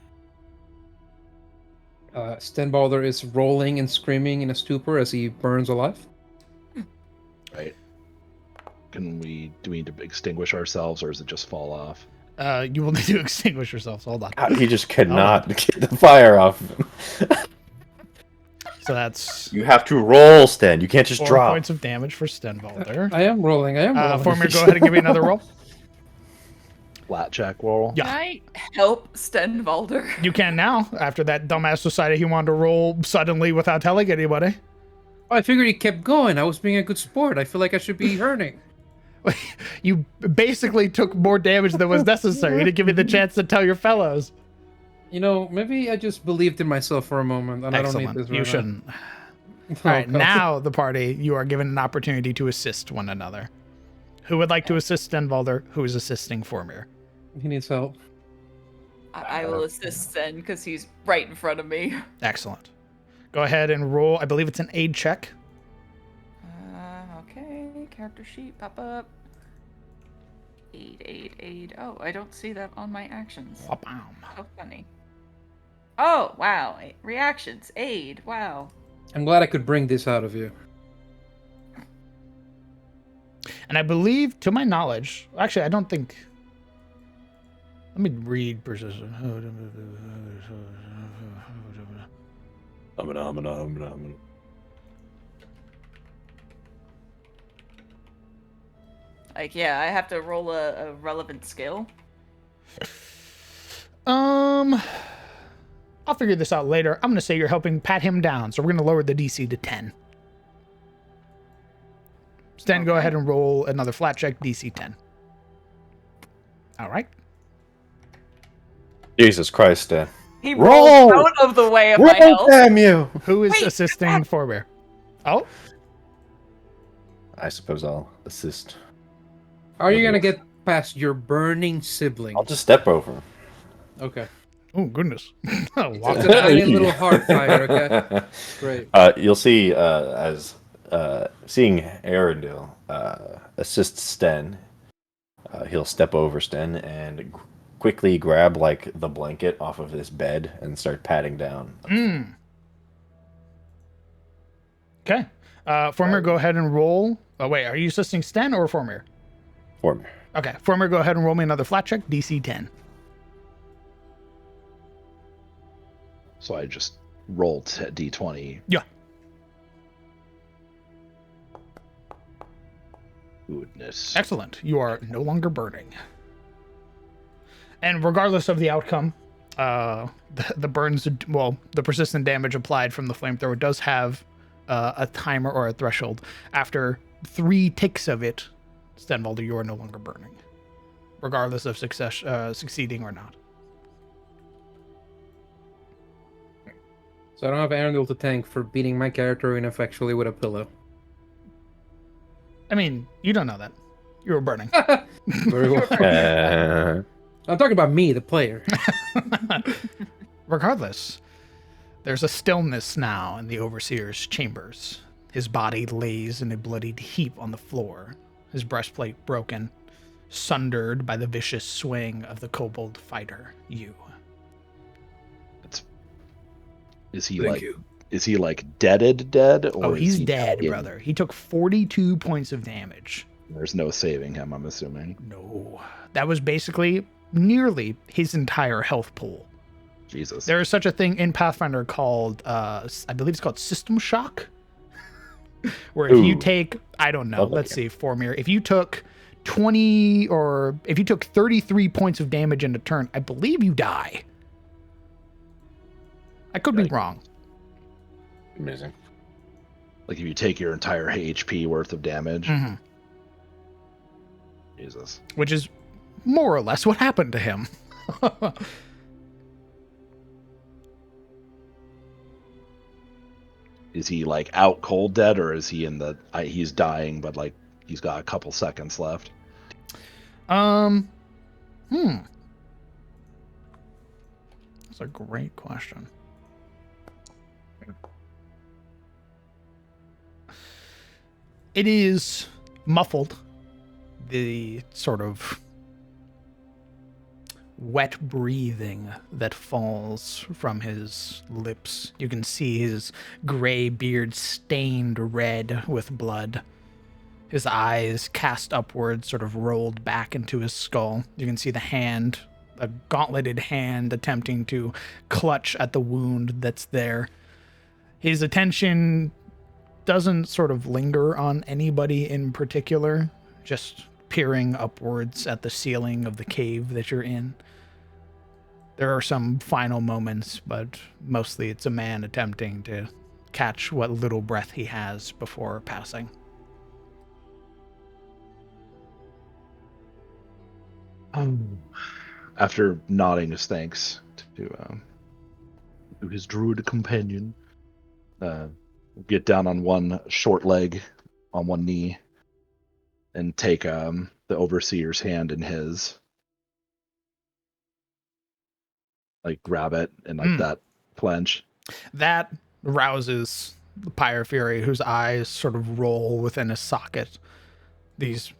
Stenbalder is rolling and screaming in a stupor as he burns alive. Right. Do we need to extinguish ourselves, or does it just fall off? You will need to extinguish yourselves. Hold on. God, he just cannot get the fire off him. So that's You have to roll, Sten. You can't just 4 drop. points of damage for Stenvalder. I am rolling. Formir, go ahead and give me another roll. Flat check roll. Yeah. Can I help Stenvalder? You can now, after that dumbass decided he wanted to roll suddenly without telling anybody. I figured he kept going. I was being a good sport. I feel like I should be hurting. You basically took more damage than was necessary to give me the chance to tell your fellows. You know, maybe I just believed in myself for a moment, and I don't Excellent. need this. You right shouldn't. now. All right, Oh, God. now the party, you are given an opportunity to assist one another. Who would like to assist Stenvalder? Who is assisting Formir? He needs help. I will assist Sten because he's right in front of me. Excellent. Go ahead and roll. I believe it's an aid check. Okay, character sheet, pop up. Aid. Oh, I don't see that on my actions. Wha-bam. How funny. Oh, wow. Reactions. Aid. Wow. I'm glad I could bring this out of you. And I believe, to my knowledge, actually, I don't think. Let me read persistent. Like, yeah, I have to roll a relevant skill. I'll figure this out later. I'm gonna say you're helping pat him down, so we're gonna lower the DC to 10. Stan, go ahead and roll another flat check, DC 10. All right. Jesus Christ, Stan. He Roll! rolled out of the way of my health. Damn you! Who is Wait, assisting Forbear? Oh, I suppose I'll assist. Are you gonna get past your burning sibling? I'll just step over him. Okay. oh goodness. Oh, wow. It's a tiny little heart fire, okay? Great. You'll see as seeing Arundel assist Sten, he'll step over Sten and quickly grab like the blanket off of his bed and start patting down. Okay. Former, go ahead and roll. Oh, wait, are you assisting Sten or Former? For me. Okay. Former, go ahead and roll me another flat check, DC 10. So I just rolled D20. Yeah. Goodness. Excellent. You are no longer burning. And regardless of the outcome, the burns, well, the persistent damage applied from the flamethrower does have a timer or a threshold. After 3 ticks of it, Stenvalder, you are no longer burning, regardless of succeeding or not. So I don't have Arundel to thank for beating my character ineffectually with a pillow. I mean, you don't know that. You were burning. Very well. I'm talking about me, the player. Regardless, there's a stillness now in the Overseer's chambers. His body lays in a bloodied heap on the floor, his breastplate broken, sundered by the vicious swing of the kobold fighter, you. Is he Thank like you. is he like dead or Oh, is he's he dead, in- brother. He took 42 points of damage. There's no saving him, I'm assuming. No. That was basically nearly his entire health pool. Jesus. There is such a thing in Pathfinder called, I believe it's called System Shock. Where if you Ooh. take, I don't know, Love that let's game. see, Formir, if you took 20 or if you took 33 points of damage in a turn, I believe you die. I could be wrong. Amazing. Like if you take your entire HP worth of damage. Hmm. Jesus. Which is more or less what happened to him. Is he like out cold dead or is he in the he's dying but like he's got a couple seconds left? That's a great question. It is muffled. The sort of wet breathing that falls from his lips. You can see his gray beard stained red with blood. His eyes cast upwards, sort of rolled back into his skull. You can see the hand, a gauntleted hand, attempting to clutch at the wound that's there. His attention doesn't sort of linger on anybody in particular, just peering upwards at the ceiling of the cave that you're in. There are some final moments, but mostly it's a man attempting to catch what little breath he has before passing. After nodding his thanks to his druid companion, get down on one short leg, on one knee, and take the overseer's hand in his. Like grab it and like that clench. That rouses the Pyre Fury, whose eyes sort of roll within his socket. These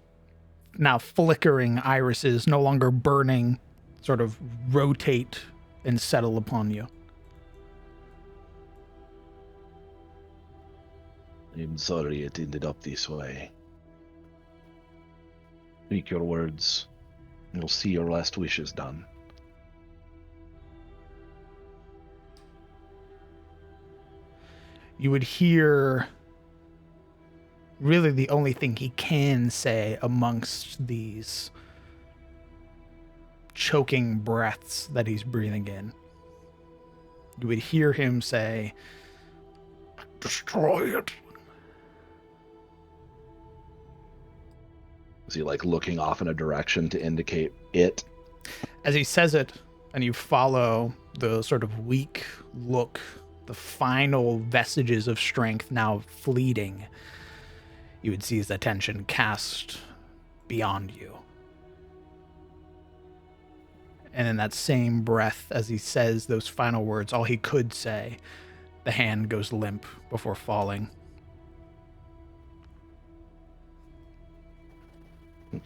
now flickering irises, no longer burning, sort of rotate and settle upon you. I'm sorry it ended up this way. Speak your words. You'll see your last wishes done. You would hear really the only thing he can say amongst these choking breaths that he's breathing in. You would hear him say, "Destroy it." Is he like looking off in a direction to indicate it? As he says it, and you follow the sort of weak look, the final vestiges of strength now fleeting, you would see his attention cast beyond you. And in that same breath, as he says those final words, all he could say, the hand goes limp before falling.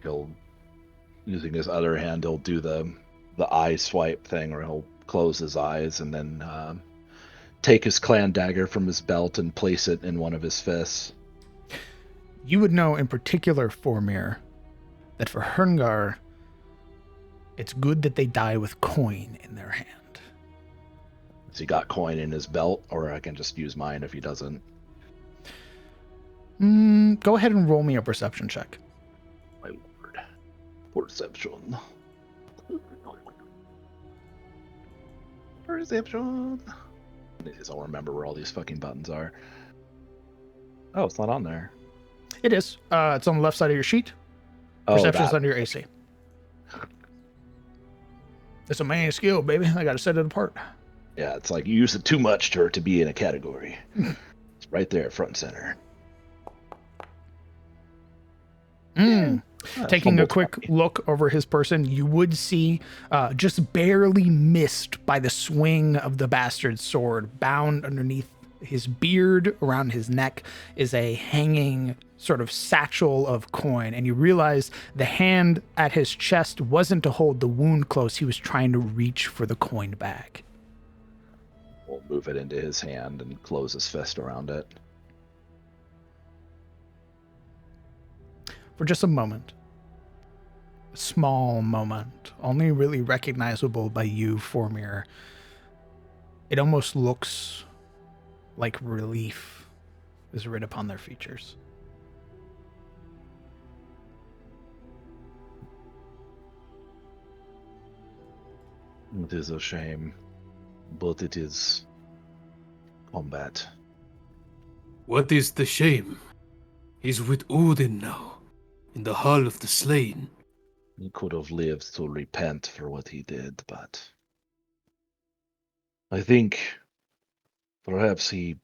He'll, using his other hand, he'll do the eye swipe thing, where he'll close his eyes and then take his clan dagger from his belt and place it in one of his fists. You would know in particular, Formir, that for Herngar, it's good that they die with coin in their hand. Has he got coin in his belt, or I can just use mine if he doesn't? Go ahead and roll me a perception check. My word. Perception. Perception. I'll remember where all these fucking buttons are. Oh, it's not on there. It is. It's on the left side of your sheet. Oh, Perception's that. under your AC. It's a main skill, baby. I gotta set it apart. Yeah, it's like you use it too much to be in a category. It's right there, front and center. Taking a quick look over his person, you would see just barely missed by the swing of the bastard's sword, bound underneath his beard around his neck is a hanging sort of satchel of coin, and you realize the hand at his chest wasn't to hold the wound close. He was trying to reach for the coin bag. We'll move it into his hand and close his fist around it. For just a moment, a small moment, only really recognizable by you, Formir, it almost looks like relief is writ upon their features. It is a shame, but it is combat. What is the shame? He's with Odin now, in the Hall of the Slain. He could have lived to repent for what he did, but I think perhaps he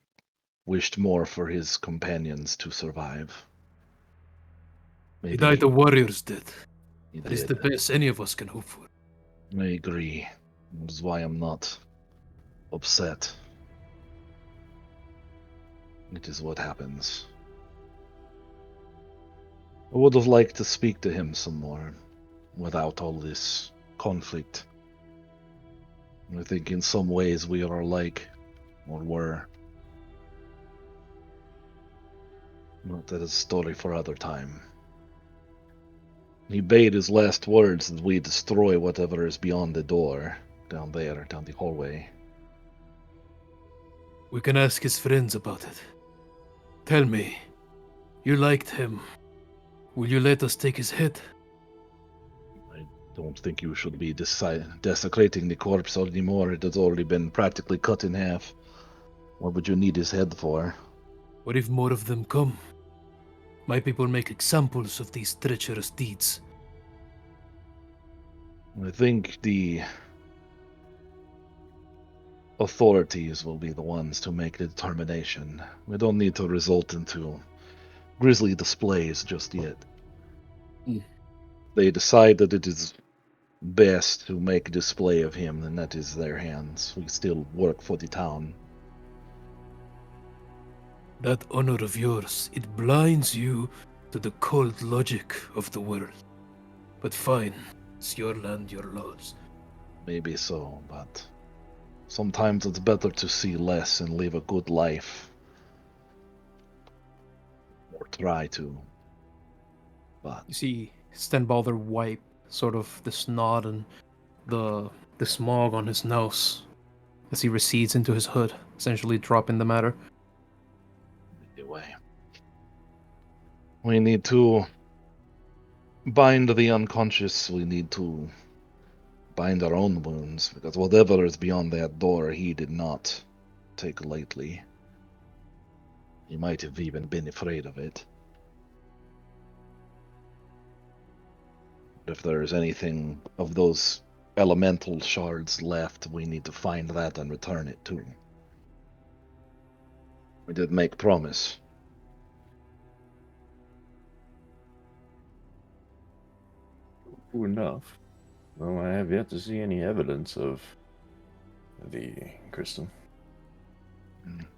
wished more for his companions to survive. He died a warrior's death. He That is did. the best any of us can hope for. I agree. That's why I'm not upset. It is what happens. I would have liked to speak to him some more, without all this conflict. I think in some ways we are alike, or were. But that is a story for other time. He bade his last words that we destroy whatever is beyond the door, down there, down the hallway. We can ask his friends about it. Tell me, you liked him. Will you let us take his head? I don't think you should be desecrating the corpse anymore. It has already been practically cut in half. What would you need his head for? What if more of them come? My people make examples of these treacherous deeds. I think the authorities will be the ones to make the determination. We don't need to result into grisly displays just yet. They decide that it is best to make a display of him, then that is their hands. We still work for the town. That honor of yours, it blinds you to the cold logic of the world. But fine, it's your land, your laws. Maybe so, but sometimes it's better to see less and live a good life. try to. But You see Stenbalder wipe sort of the snot and the smog on his nose as he recedes into his hood, essentially dropping the matter. anyway, we need to bind the unconscious. We need to bind our own wounds, because whatever is beyond that door, he did not take lightly. He might have even been afraid of it. If there is anything of those elemental shards left, we need to find that and return it to him. We did make promise. True enough. Well, I have yet to see any evidence of the crystal.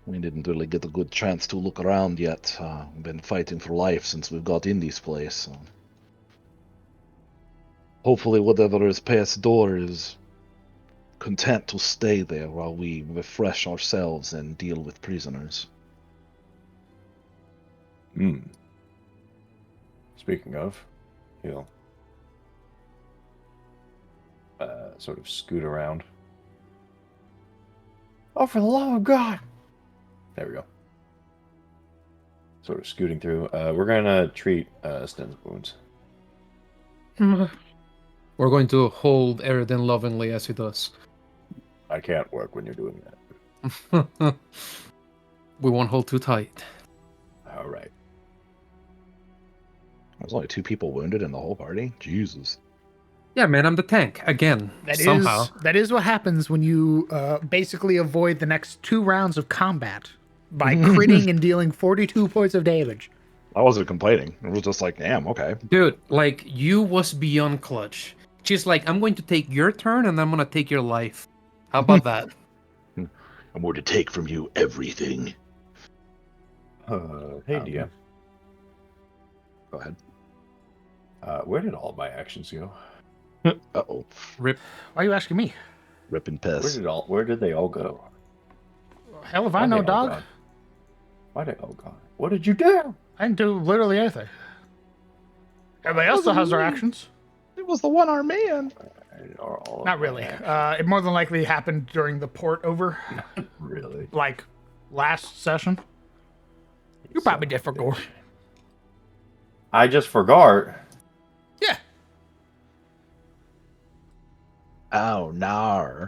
We didn't really get a good chance to look around yet. We've been fighting for life since we've got in this place. So hopefully whatever is past door is content to stay there while we refresh ourselves and deal with prisoners. Speaking of, he'll sort of scoot around. Oh, for the love of God! There we go. Sort of scooting through. We're gonna treat Sten's wounds. We're going to hold Eridan lovingly as he does. I can't work when you're doing that. We won't hold too tight. All right. There's only 2 people wounded in the whole party? Jesus. Yeah, man, I'm the tank again. Somehow. That is what happens when you basically avoid the next 2 rounds of combat by critting and dealing 42 points of damage. I wasn't complaining. It was just like, damn, okay. Dude, like, you was beyond clutch. She's like, I'm going to take your turn and I'm going to take your life. How about that? I'm going to take from you everything. Hey, DM. Go ahead. Where did all my actions go? Uh-oh. Rip. Why are you asking me? Rip and piss. Where did they all go? Hell if I know, dog. Why they all gone? What did you do? I didn't do literally anything. Everybody else still has their actions. It was the one-armed man. Not really. It more than likely happened during the port over. Really? Like, last session. You probably did for Gore. I just forgot. Yeah. Oh, no.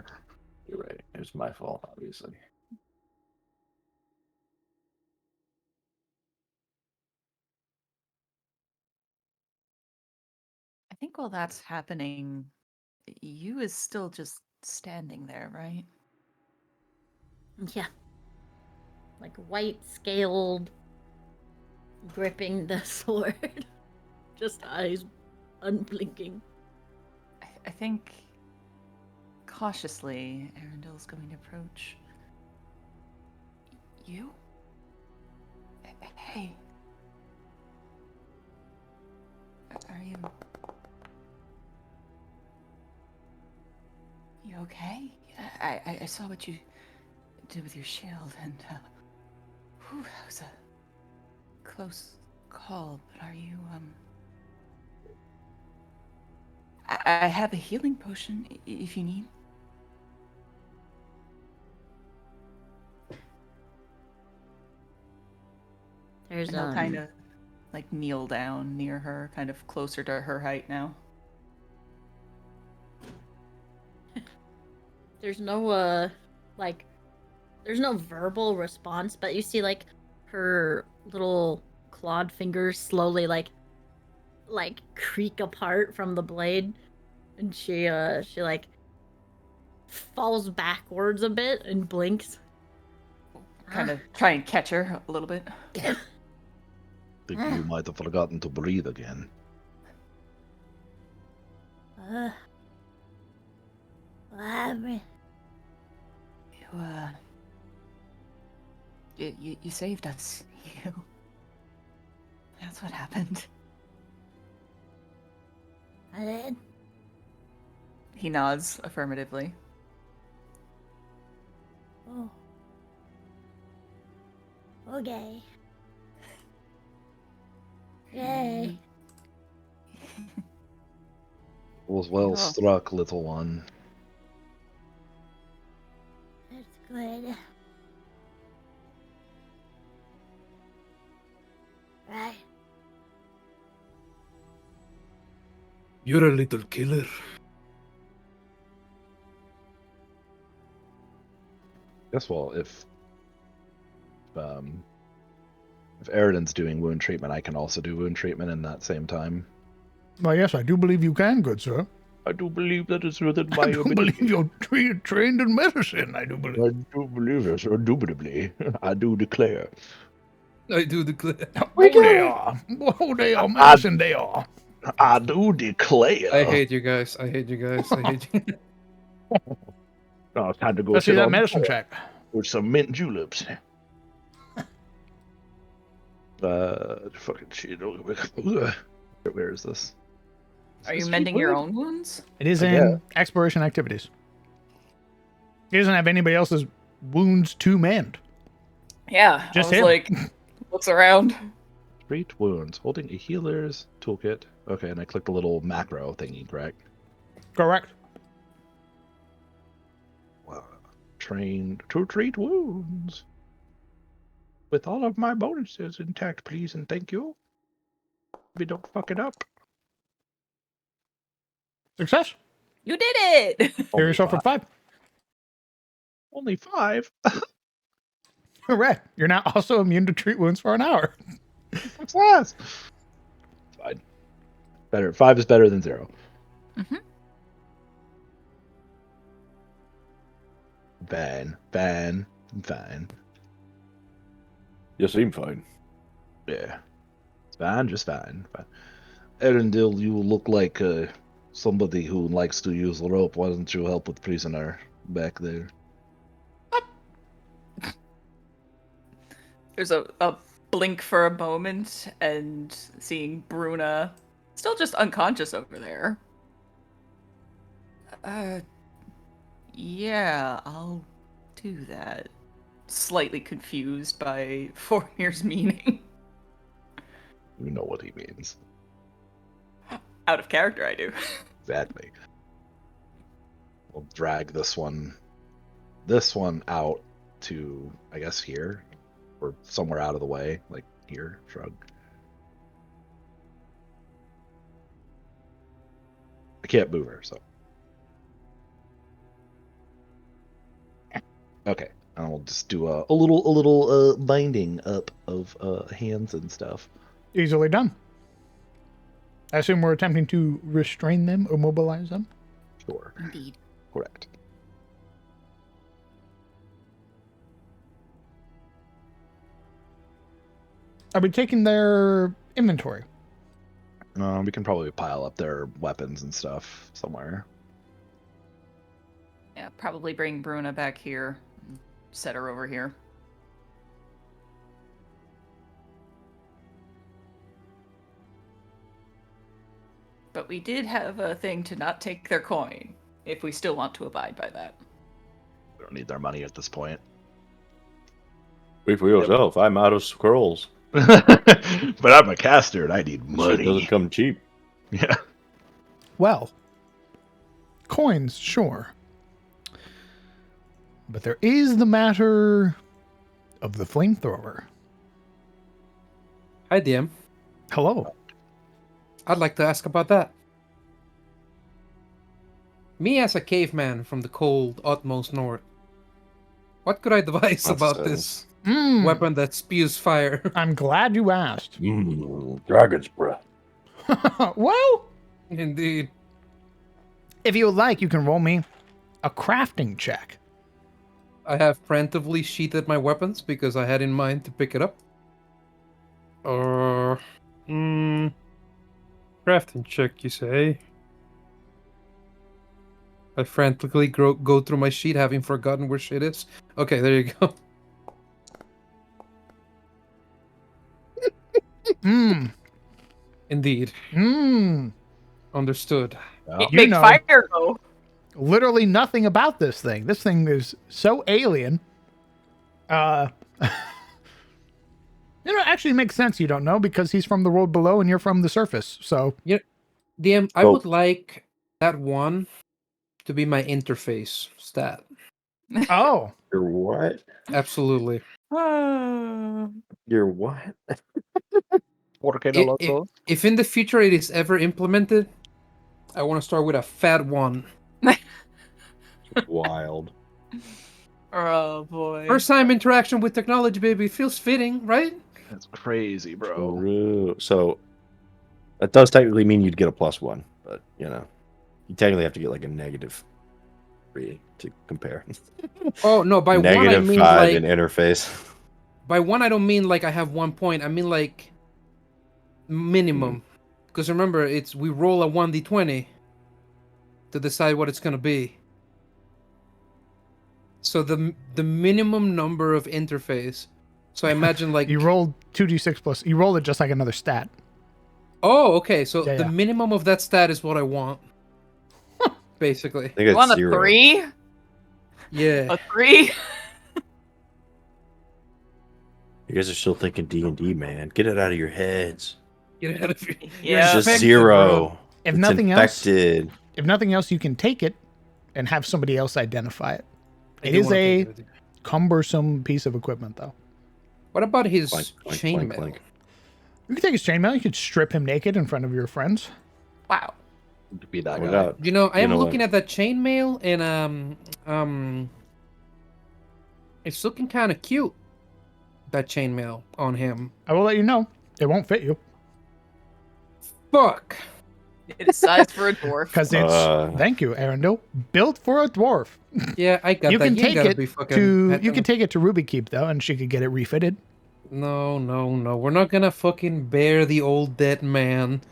You're right. It was my fault, obviously. I think while that's happening, you is still just standing there, right? Yeah. Like white scaled, gripping the sword. Just eyes unblinking. I think cautiously, Arundel's going to approach you. Hey. Are you okay? I saw what you did with your shield, and whew, that was a close call. But are you I have a healing potion if you need. There's And he'll kind of like kneel down near her, kind of closer to her height now. There's no there's no verbal response, but you see like her little clawed fingers slowly like creak apart from the blade, and she like falls backwards a bit and blinks. Kind of try and catch her a little bit. Think you might have forgotten to breathe again. What happened? You saved us. That's what happened. I did. He nods affirmatively. Oh. Okay. Yay. Was well Oh. struck, little one. That's good. Right. You're a little killer. Guess well, if Eridan's doing wound treatment, I can also do wound treatment in that same time. Well, yes, I do believe you can, good sir. I do believe that is within my I do believe you're trained in medicine, I do believe. I do believe it, indubitably. I do declare. I do declare. They are. Oh, they are medicine, they are. I do declare. I hate you guys. I hate you guys. I hate you. Oh, it's time to go Let's see sit that on medicine the check. with some mint juleps. Fucking shit. Where is this? Are you mending your own wounds? It is I in exploration activities. He doesn't have anybody else's wounds to mend. Yeah. Just I was him. like, looks around. Treat wounds. Holding a healer's toolkit. Okay, and I clicked the little macro thingy, correct? Correct. Trained to treat wounds. With all of my bonuses intact, please and thank you. We don't fuck it up. Success. You did it. Heal yourself at 5. Only 5? Correct. You're now also immune to treat wounds for an hour. Success! Fine. Better. 5 is better than 0. Mhm. Fine. You seem fine. Yeah. It's fine, just fine. Erendil, you look like somebody who likes to use the rope. Why don't you help with prisoner back there? There's a blink for a moment, and seeing Bruna still just unconscious over there. Yeah, I'll do that. Slightly confused by Formir's meaning. You know what he means. Out of character, I do. Exactly. We'll drag this one out to, I guess, here. Or somewhere out of the way. Like here, shrug. I can't move her, so. Okay. And we'll just do a little binding up of hands and stuff. Easily done. I assume we're attempting to restrain them or mobilize them. Sure. Indeed. Correct. Are we taking their inventory? We can probably pile up their weapons and stuff somewhere. Yeah, probably bring Bruna back here. And set her over here. But we did have a thing to not take their coin, if we still want to abide by that. We don't need their money at this point. Wait for yourself. I'm out of scrolls. But I'm a caster and I need Shit money. doesn't come cheap. Yeah. Well, coins, sure. But there is the matter of the flamethrower. Hi, DM. Hello. I'd like to ask about that. Me as a caveman from the cold, utmost north, what could I devise about this weapon that spews fire? I'm glad you asked. Dragon's breath. Well, Indeed. if you would like, you can roll me a crafting check. I have preemptively sheathed my weapons because I had in mind to pick it up. Crafting check, you say? I frantically go through my sheet, having forgotten where shit is. Okay, there you go. Indeed. Understood. It You make know. fire go. Literally nothing about this thing. This thing is so alien. It actually makes sense you don't know because he's from the world below and you're from the surface. So DM, I Well- would like that one to be my interface stat. oh, You're what? Absolutely. You're what? ¿Por qué I- no i- lo if in the future it is ever implemented, I want to start with a fat one. Wild. Oh boy. First time interaction with technology, baby. It feels fitting, right? That's crazy, bro. True. So that does technically mean you'd get a +1, but you technically have to get like a -3 to compare. Oh no, by one I -5 mean like in interface. by one I don't mean like I have 1 point. I mean like minimum. Because remember, we roll a 1d20 to decide what it's gonna be. So the minimum number of interface. So I imagine like you rolled 2d6 plus. You rolled it just like another stat. oh, okay. So Yeah, the yeah. minimum of that stat is what I want. Basically. I think You it's want a 0. 3? Yeah. A 3? You guys are still thinking D&D, man. Get it out of your heads. Get out of here. Yeah. It's just infected, 0. If It's nothing else, infected. if nothing else, you can take it and have somebody else identify it. I It do is wanna a take it with you. cumbersome piece of equipment, though. What about his Clank, clank, chainmail? clank, clank. You could take his chainmail. You could strip him naked in front of your friends. Wow. To be that Oh, guy. God. You know, I You am know looking what? at that chainmail and it's looking kind of cute. That chainmail on him. I will let you know. It won't fit you Fuck. It is sized for a dwarf. because it's. Thank you, Arundel. Built for a dwarf. Yeah, I got You that. can ain't take gotta it be fucking to. petting You can him. take it to Ruby Keep though, and she could get it refitted. No. We're not gonna fucking bear the old dead man.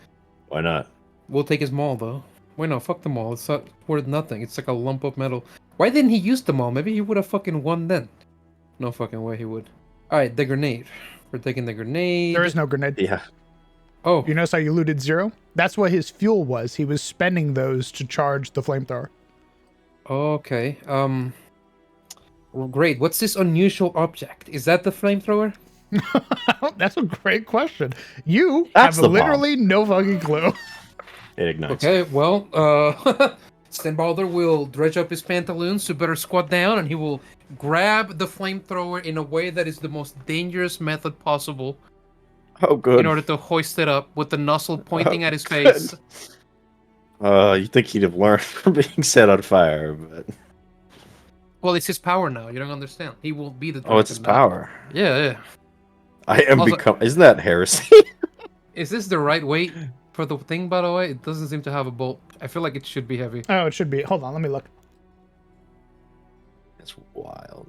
Why not? We'll take his maul though. Wait, no, fuck the maul. It's not worth nothing. It's like a lump of metal. Why didn't he use the maul? Maybe he would have fucking won then. No fucking way he would. All right, the grenade. We're taking the grenade. There is no grenade. Yeah. Oh, You notice how you looted 0? That's what his fuel was. He was spending those to charge the flamethrower. okay. Well, great. What's this unusual object? Is that the flamethrower? That's a great question. You That's have the bomb. literally no fucking clue. It ignites. Okay, well, Stenbalder will dredge up his pantaloons to better squat down, and he will grab the flamethrower in a way that is the most dangerous method possible Oh, good. in order to hoist it up with the nozzle pointing Oh, at his good. face. You think he'd have learned from being set on fire, but... Well, it's his power now. You don't understand. He will be the. Oh, it's his dragon now. power. Yeah. I am Also- become... Isn't that heresy? Is this the right weight for the thing? By the way, it doesn't seem to have a bolt. I feel like it should be heavy. Oh, it should be. Hold on, let me look. That's wild.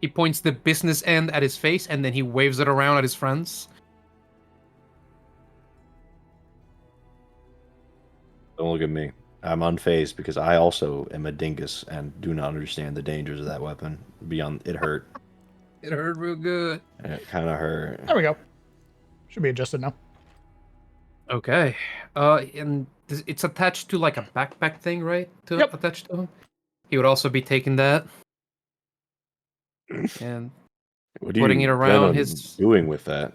He points the business end at his face, and then he waves it around at his friends. Don't look at me. I'm unfazed because I also am a dingus and do not understand the dangers of that weapon. Beyond it hurt. It hurt real good. It kind of hurt. There we go. Should be adjusted now. Okay. And it's attached to like a backpack thing, right? To Yep. attach to him. He would also be taking that and What are putting you it around plan on his- doing with that?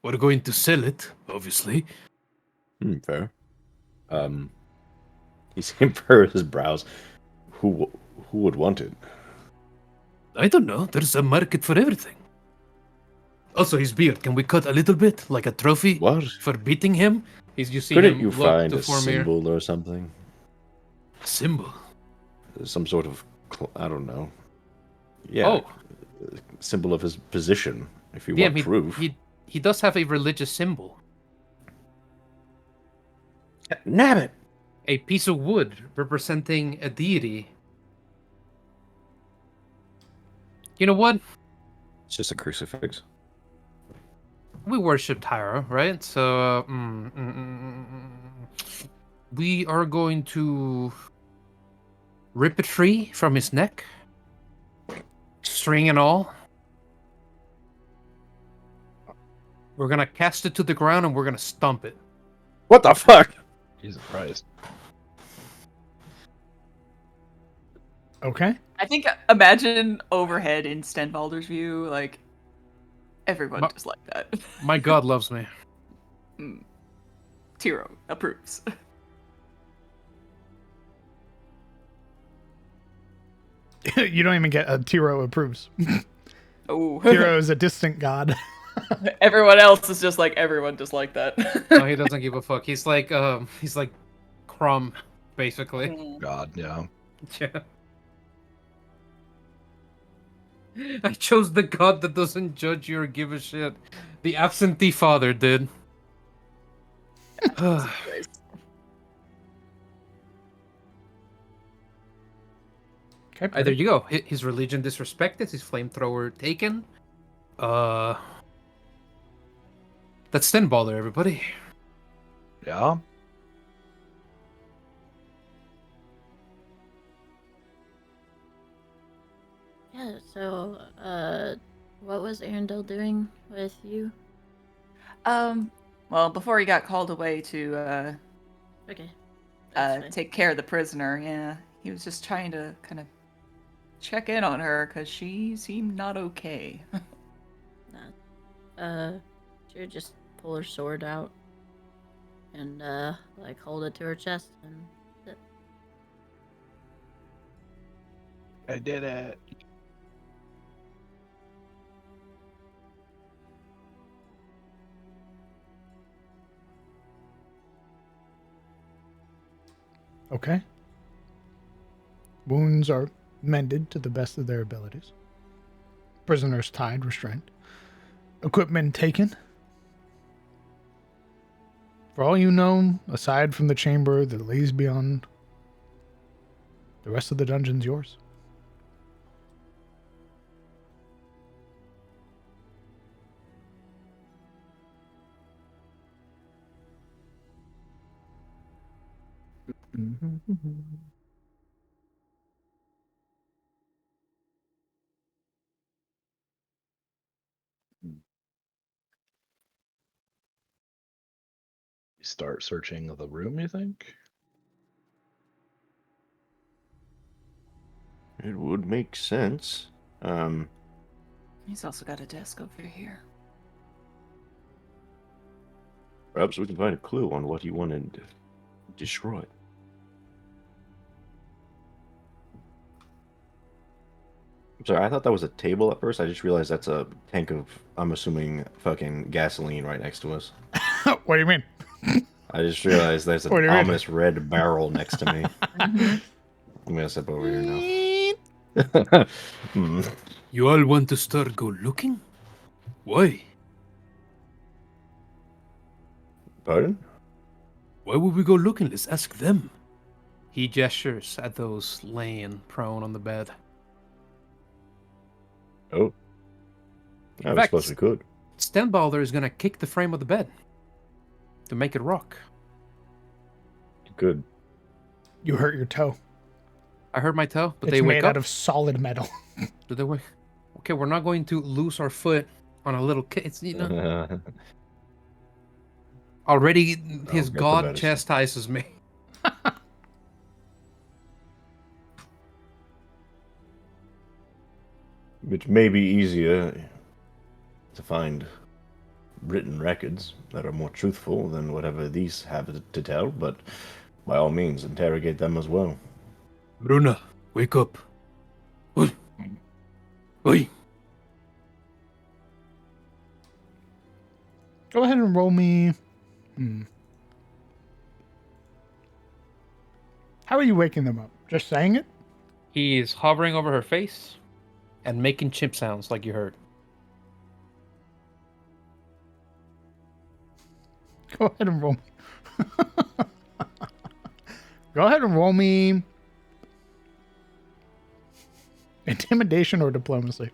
We're going to sell it, obviously. Fair. He's furrowed his brows. Who would want it? I don't know. There's a market for everything. Also, his beard. Can we cut a little bit, like a trophy What? for beating him? he's you see Couldn't him you look find to a form here. symbol or something? A symbol. Some sort of, I don't know. Yeah. Oh, Symbol of his position, if you yeah, want proof. he does have a religious symbol. Nabbit! A piece of wood representing a deity. You know what? It's just a crucifix. We worship Tyra, right? So, we are going to rip it free from his neck, string and all. We're gonna cast it to the ground and we're gonna stomp it. What the fuck? Jesus Christ. Okay. I think imagine overhead in Stenvalder's view, like everyone Ma- just like that. My god loves me. Tiro approves. You don't even get a Tiro approves. Oh, Tiro is a distant god. everyone else is just like everyone just like that. No, he doesn't give a fuck. He's like Crumb, basically. Mm. God, yeah. Yeah. I chose the god that doesn't judge you or give a shit. The absentee father did. Okay, There you go. His religion disrespected, his flamethrower taken. That's Stenbalder, everybody. Yeah. Yeah, so, what was Arendelle doing with you? Well, before he got called away to Okay. That's fine. take care of the prisoner, yeah, he was just trying to kind of check in on her because she seemed not okay. She would just pull her sword out and, like, hold it to her chest and sit. I did it. Okay. Wounds are mended to the best of their abilities. Prisoners tied, restrained. Equipment taken. For all you know, aside from the chamber that lays beyond, the rest of the dungeon's yours. Start searching the room, you think? It would make sense. He's also got a desk over here. Perhaps we can find a clue on what he wanted destroyed. I'm sorry, I thought that was a table at first. I just realized that's a tank of, I'm assuming, fucking gasoline right next to us. What do you mean? I just realized there's What do an you mean? ominous red barrel next to me. Mhm. I'm gonna step over here now. Hmm. You all want to start go looking? Why? Pardon? Why would we go looking? Let's ask them. He gestures at those laying prone on the bed. Oh. I fact, suppose we could. Stenbalder is gonna kick the frame of the bed to make it rock. Good. You hurt your toe. I hurt my toe, but It's they wake made up. out of solid metal. Do they wake? Okay, we're not going to lose our foot on a little kid. It's, you know, already his get the god medicine. chastises me. Which may be easier to find written records that are more truthful than whatever these have to tell, but by all means, interrogate them as well. Bruna, wake up. Oi. Oi. Go ahead and roll me. How are you waking them up? Just saying it? He's hovering over her face and making chip sounds like you heard. Go ahead and roll me. Go ahead and roll me intimidation or diplomacy.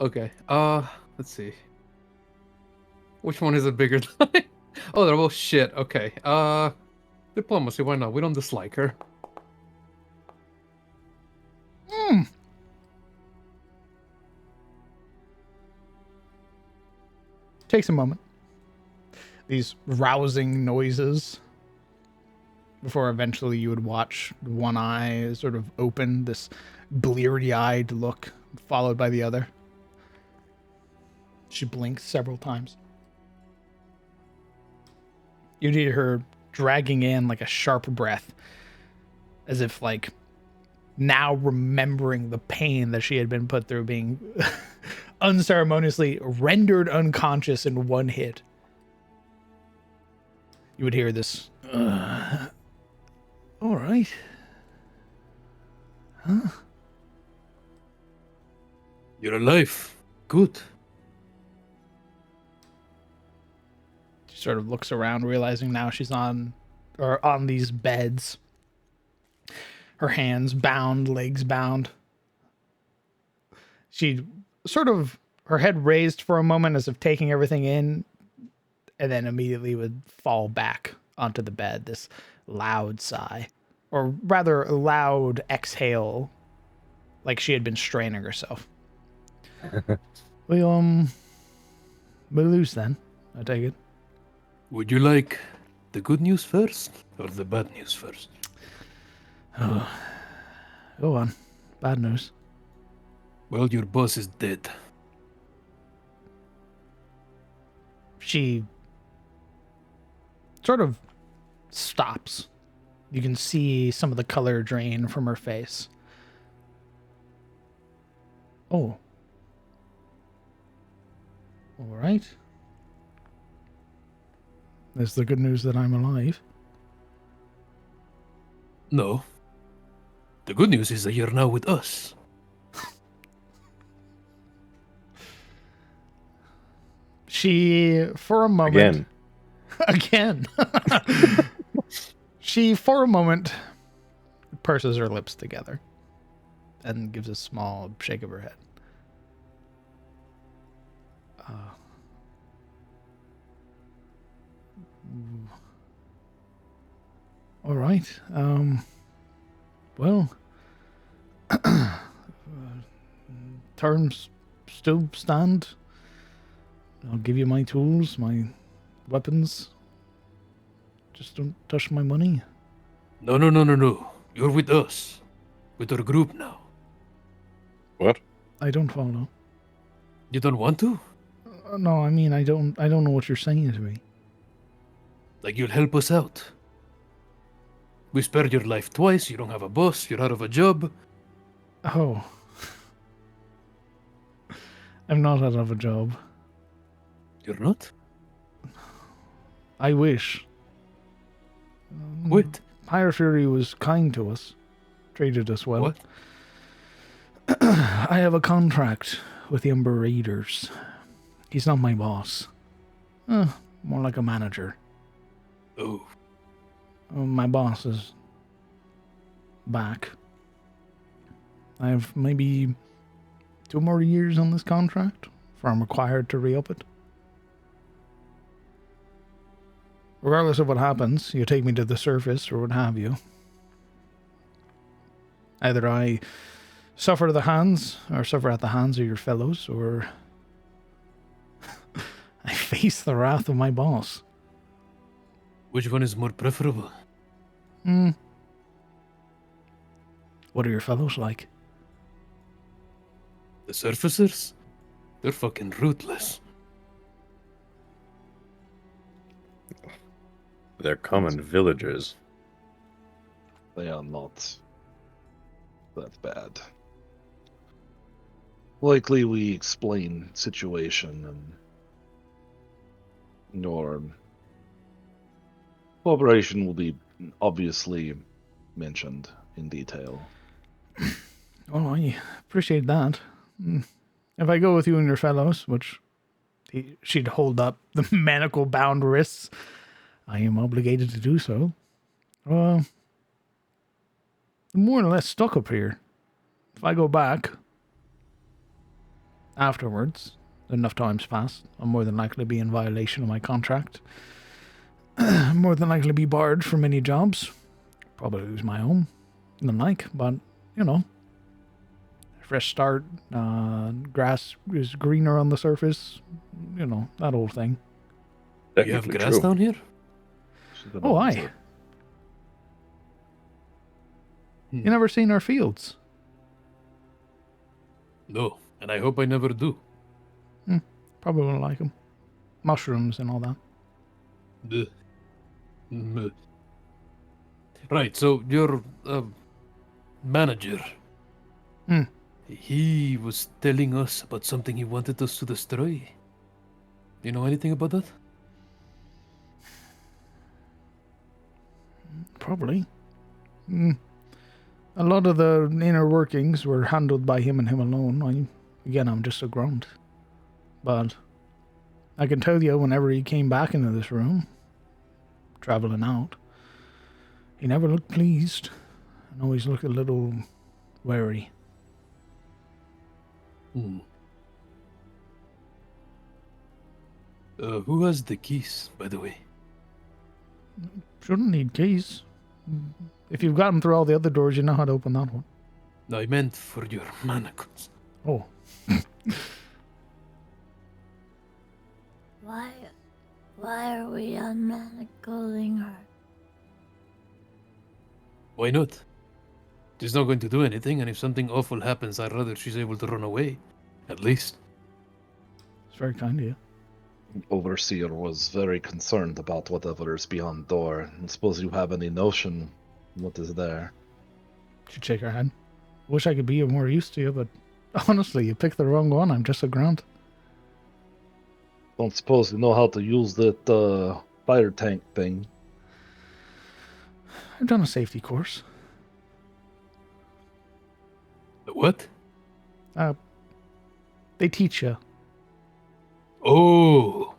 Okay. Let's see. Which one is a bigger die? Oh, they're both shit. Okay. Diplomacy, why not? We don't dislike her. Takes a moment. These rousing noises before eventually you would watch one eye sort of open, this bleary-eyed look, followed by the other. She blinks several times. You'd hear her dragging in like a sharp breath, as if like now remembering the pain that she had been put through, being unceremoniously rendered unconscious in one hit. You would hear this, all right. Huh? You're alive. Good. She sort of looks around, realizing now she's on these beds. Her hands bound, legs bound. She sort of, her head raised for a moment as if taking everything in, and then immediately would fall back onto the bed, this loud sigh, or rather a loud exhale, like she had been straining herself. We lose then, I take it. Would you like the good news first or the bad news first? Oh, go on. Bad news. Well, your boss is dead. She sort of stops. You can see some of the color drain from her face. Oh. All right. That's the good news that I'm alive. No. The good news is that you're now with us. She, for a moment... Again. She, for a moment, purses her lips together and gives a small shake of her head. All right. Well, terms still stand. I'll give you my tools, my weapons. Just don't touch my money. No. You're with us. With our group now. What? I don't follow. You don't want to? No, I mean I don't know what you're saying to me. Like you'll help us out. We spared your life twice, you don't have a boss, you're out of a job. Oh. I'm not out of a job. You're not? I wish. Quit. Higher Fury was kind to us. Treated us well. What? I have a contract with the Umber Raiders. He's not my boss. More like a manager. Oh. My boss is back. I have maybe 2 more years on this contract before I'm required to re-up it. Regardless of what happens, you take me to the surface or what have you. Either I suffer at the hands of your fellows, or I face the wrath of my boss. Which one is more preferable? What are your fellows like? The surfacers? They're fucking ruthless. They're common villagers. They are not that bad. Likely we explain situation and your cooperation will be obviously mentioned in detail. Oh, I appreciate that. If I go with you and your fellows, which she'd hold up the manacle-bound wrists, I am obligated to do so. I'm more or less stuck up here. If I go back afterwards, enough time's passed, I'm more than likely to be in violation of my contract. More than likely to be barred from any jobs. Probably lose my home and the like, but, you know, fresh start, grass is greener on the surface, you know, that old thing. You have grass down here? Oh, aye. You never seen our fields? No, and I hope I never do. Probably won't like them. Mushrooms and all that. Ugh. Right, so your manager. Hmm. He was telling us about something he wanted us to destroy. Do you know anything about that? Probably. A lot of the inner workings were handled by him and him alone. I'm just a grunt. But I can tell you, whenever he came back into this room, traveling out, he never looked pleased and always looked a little wary. Who has the keys, by the way? Shouldn't need keys. If you've gotten through all the other doors, you know how to open that one. No, I meant for your manacles. Oh. Why are we unmanacling her? Why not? She's not going to do anything, and if something awful happens, I'd rather she's able to run away. At least. It's very kind of you. Overseer was very concerned about whatever is beyond door. I suppose you have any notion what is there? She'd shake her head. Wish I could be of more use to you, but honestly, you picked the wrong one. I'm just a grunt. Don't suppose you know how to use that fire tank thing. I've done a safety course. What? They teach you. Oh,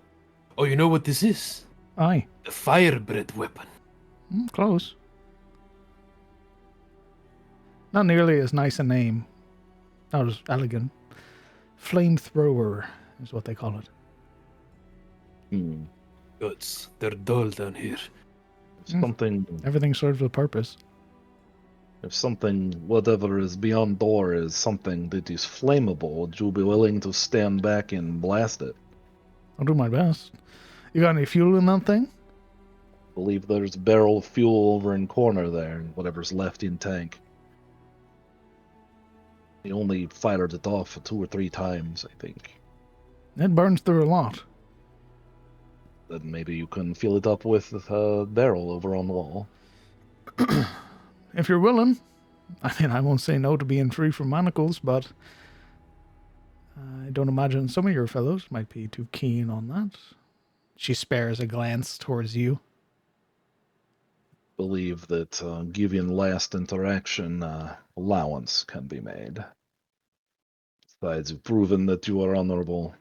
you know what this is? Aye. The fire breath weapon. Close. Not nearly as nice a name. Not as elegant. Flamethrower is what they call it. Gods, they're dull down here. Everything serves a purpose. If something, whatever is beyond door, is something that is flammable, would you be willing to stand back and blast it? I'll do my best. You got any fuel in that thing? I believe there's a barrel of fuel over in corner there, and whatever's left in tank. He only fired it off 2 or 3 times, I think. It burns through a lot. Then maybe you can fill it up with a barrel over on the wall. If you're willing. I mean, I won't say no to being free from manacles, but I don't imagine some of your fellows might be too keen on that. She spares a glance towards you. Believe that given last interaction, allowance can be made. Besides, you've proven that you are honorable.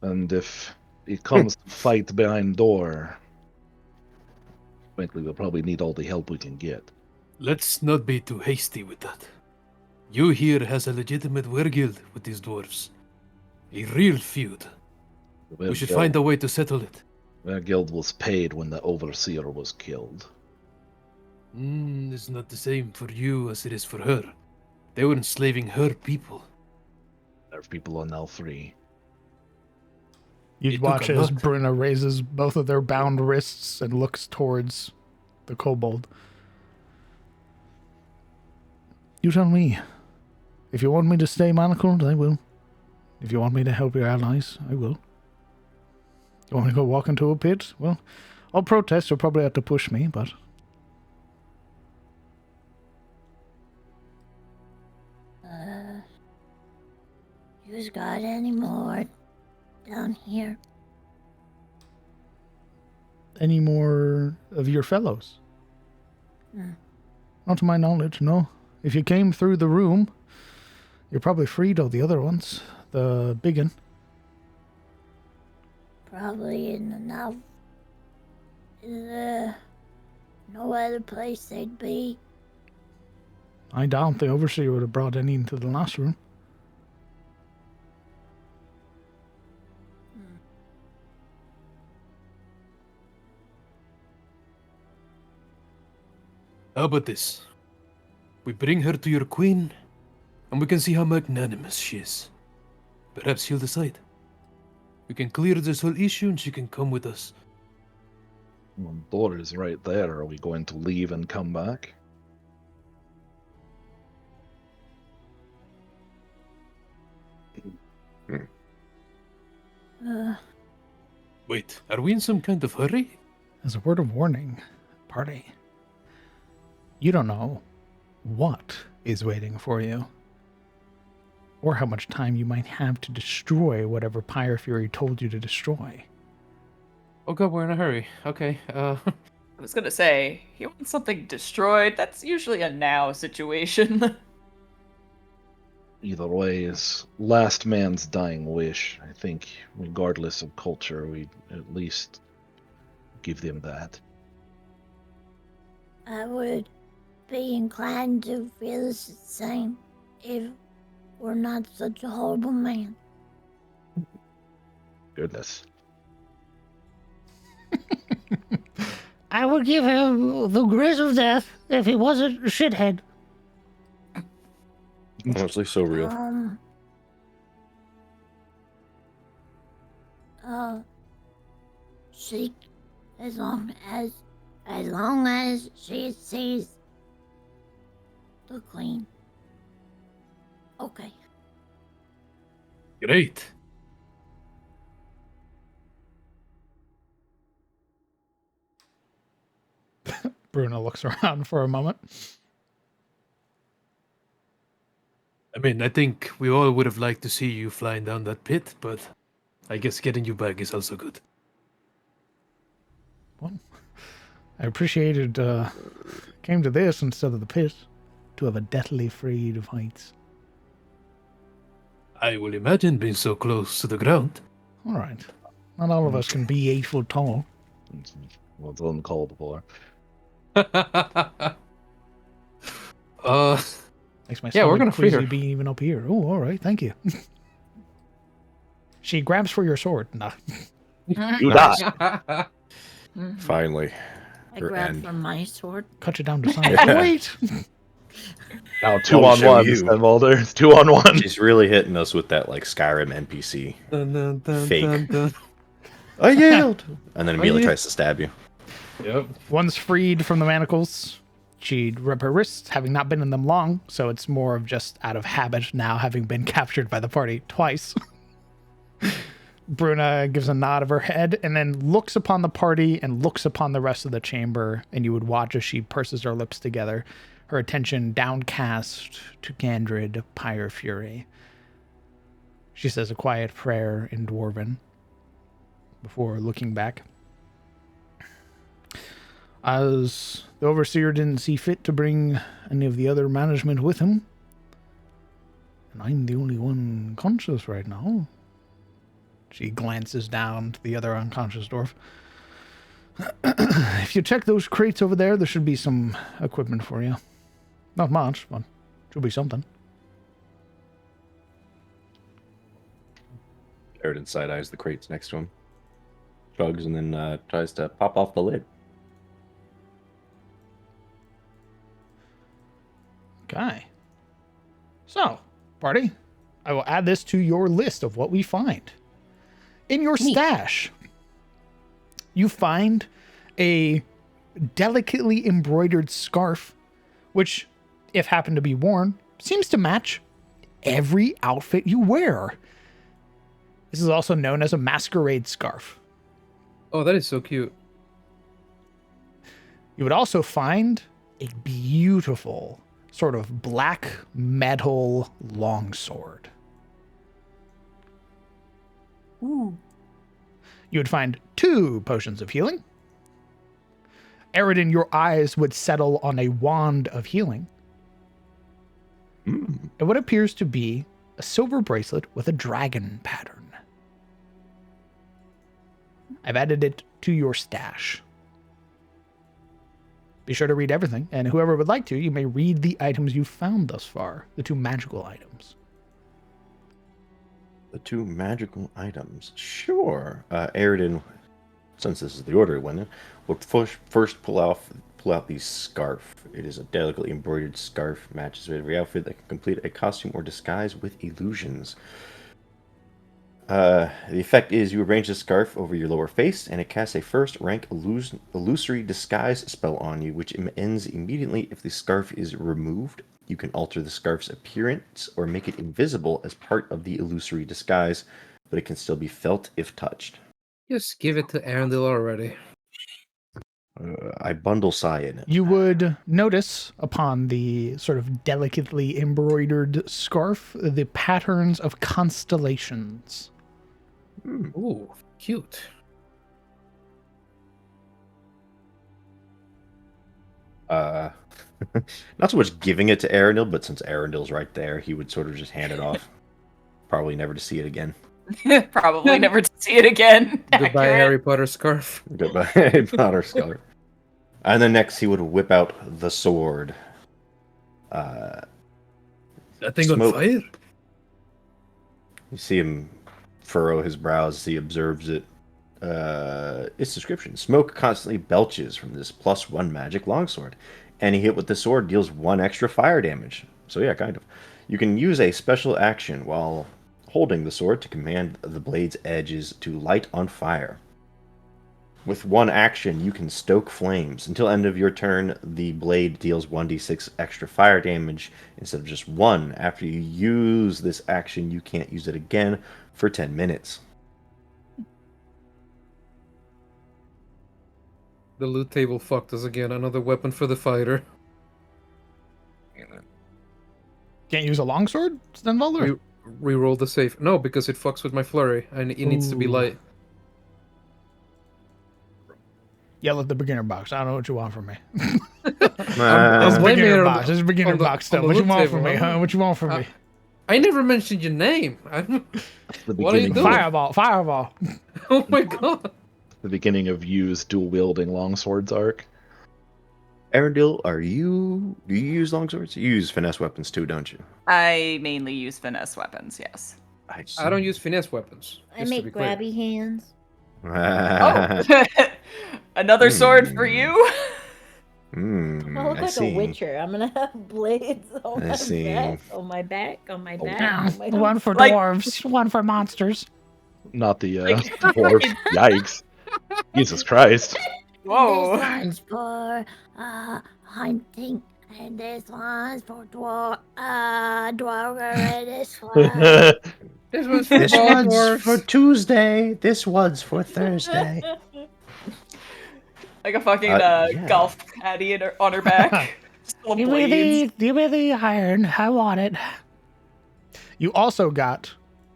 And if it comes to fight behind door, frankly, we'll probably need all the help we can get. Let's not be too hasty with that. You here has a legitimate wergild with these dwarves. A real feud. We should find a way to settle it. Their guild was paid when the Overseer was killed. It's not the same for you as it is for her. They were enslaving her people. Their people are now free. You watch as Bruna raises both of their bound wrists and looks towards the kobold. You tell me. If you want me to stay manacled, I will. If you want me to help your allies, I will. You want me to go walk into a pit? Well, I'll protest. You'll probably have to push me, but... You got any more down here? Any more of your fellows? Not to my knowledge, no. If you came through the room, you probably freed all the other ones. The biggin. Probably in the now. Is there no other place they'd be? I doubt the Overseer would have brought any into the last room. How about this? We bring her to your queen, and we can see how magnanimous she is. Perhaps she'll decide. We can clear this whole issue and she can come with us. Well, door is right there. Are we going to leave and come back? Wait, are we in some kind of hurry? As a word of warning, party, you don't know what is waiting for you, or how much time you might have to destroy whatever Pyre Fury told you to destroy. Oh god, we're in a hurry. Okay. I was gonna say, he wants something destroyed. That's usually a now situation. Either way is last man's dying wish. I think, regardless of culture, we at least give them that. I would be inclined to feel the same if we're not such a horrible man. Goodness. I would give him the grace of death if he wasn't a shithead. Honestly, so real. She, as long as she sees the queen. Okay. Great. Bruno looks around for a moment. I mean, I think we all would have liked to see you flying down that pit, but I guess getting you back is also good. Well, I appreciated came to this instead of the pit to have a deathly afraid of heights. I will imagine being so close to the ground. All right. Not all of us can be 8 foot tall. It's what's uncalled for. Makes my Yeah, we're stomach gonna free her. queasy being even up here. Oh, all right. Thank you. She grabs for your sword. Nah. You die. Finally. I Her grabbed end. from my sword. Cut you down to size. Wait. Now 2 I'll on show 1, you. Stenwalder. It's 2 on 1. She's really hitting us with that like Skyrim NPC. Dun, dun, dun, Fake. dun, dun. I yield. And then immediately yield. tries to stab you. Yep. One's freed from the manacles. She'd rub her wrists, having not been in them long, so it's more of just out of habit now, having been captured by the party twice. Bruna gives a nod of her head and then looks upon the party and looks upon the rest of the chamber, and you would watch as she purses her lips together, her attention downcast to Gandrid Pyre Fury. She says a quiet prayer in Dwarven before looking back. As the Overseer didn't see fit to bring any of the other management with him, and I'm the only one conscious right now. She glances down to the other unconscious dwarf. If you check those crates over there, there should be some equipment for you. Not much, but should be something. Aridin side eyes the crates next to him. Shrugs and then tries to pop off the lid. Okay. So, party, I will add this to your list of what we find. In your stash, you find a delicately embroidered scarf, which, if happened to be worn, seems to match every outfit you wear. This is also known as a masquerade scarf. Oh, that is so cute. You would also find a beautiful sort of black metal longsword. Ooh. You would find 2 potions of healing. Aridin, your eyes would settle on a wand of healing. And what appears to be a silver bracelet with a dragon pattern. I've added it to your stash. Be sure to read everything, and whoever would like to, you may read the items you've found thus far, the 2 magical items. The 2 magical items. Sure. Aridin, since this is the order it went in, will first pull out the scarf. It is a delicately embroidered scarf, matches with every outfit that can complete a costume or disguise with illusions. The effect is you arrange the scarf over your lower face, and it casts a first-rank illusory disguise spell on you, which ends immediately if the scarf is removed You can alter the scarf's appearance or make it invisible as part of the illusory disguise, but it can still be felt if touched. Just give it to Arendelle already. I bundle Sai in it. You would notice upon the sort of delicately embroidered scarf the patterns of constellations. Ooh, cute. Not so much giving it to Arendelle, but since Arendelle's right there, he would sort of just hand it off. Probably never to see it again. Probably never to see it again. Goodbye, Accurate. Harry Potter scarf. Goodbye, Harry Potter scarf. And then next, he would whip out the sword. That thing on Smoke. fire? You see him furrow his brows as he observes it. Its description: smoke constantly belches from this +1 magic longsword. Any hit with the sword deals 1 extra fire damage. So yeah, kind of. You can use a special action while holding the sword to command the blade's edges to light on fire. With 1 action, you can stoke flames. Until end of your turn, the blade deals 1d6 extra fire damage instead of just 1. After you use this action, you can't use it again for 10 minutes. The loot table fucked us again. Another weapon for the fighter. Can't use a longsword, Stenvalder? Reroll the save. No, because it fucks with my flurry, and it needs to be Ooh. light. Yell at the beginner box. I don't know what you want from me. I'm This blaming it beginner on box. the- This beginner on the- box on stuff. the What you loot want table, from me, huh? huh? What you want from me? I never mentioned your name. The What are you beginning, doing? Fireball. Fireball. Oh my god. the beginning of Yu's dual wielding longswords arc. Arendelle, do you use longswords? You use finesse weapons too, don't you? I mainly use finesse weapons, yes. I don't use finesse weapons. I just to make be clear. grabby hands. Oh, another sword for you? I look I like see. a witcher. I'm gonna have blades on I my see. back, on my back, on my back. Yeah, on my one for Like- dwarves, one for monsters. Not the Like- dwarf. Yikes. Jesus Christ. Whoa. This one's for hunting, and this one's for dwarf, and this one. This was for This ball one's dwarfs. for Tuesday. This one's for Thursday. Like a fucking Yeah. golf caddy on her back. Just full of Give me blades. the iron. I want it. You also got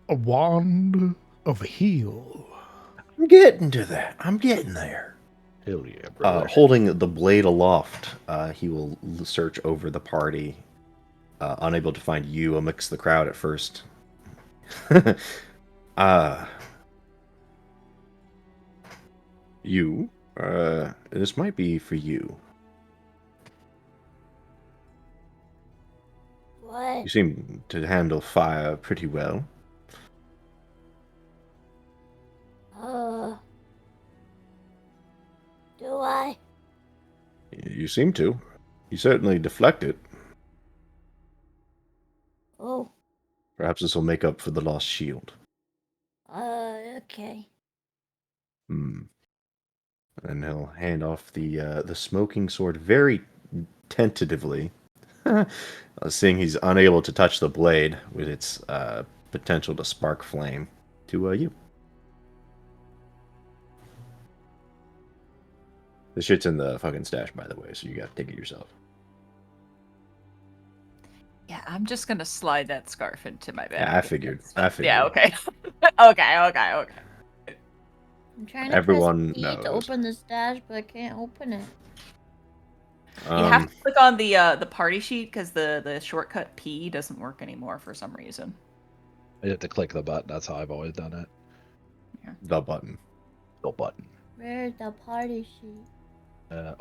a wand of heal. I'm getting to that. I'm getting there. Hell yeah, brother. Holding the blade aloft, he will search over the party, unable to find you amidst the crowd at first. You, this might be for you. What? You seem to handle fire pretty well. Do I? You seem to. You certainly deflect it. Oh, Perhaps this will make up for the lost shield. okay. Hmm. And he'll hand off the smoking sword very tentatively, seeing he's unable to touch the blade with its potential to spark flame to you. This shit's in the fucking stash, by the way, so you gotta take it yourself. Yeah, I'm just gonna slide that scarf into my bag. Yeah, I figured. Yeah, okay. okay. I'm trying to Everyone press E to knows. open the stash, but I can't open it. You have to click on the party sheet because the shortcut P doesn't work anymore for some reason. You have to click the button. That's how I've always done it. The button. The button. Where's the party sheet?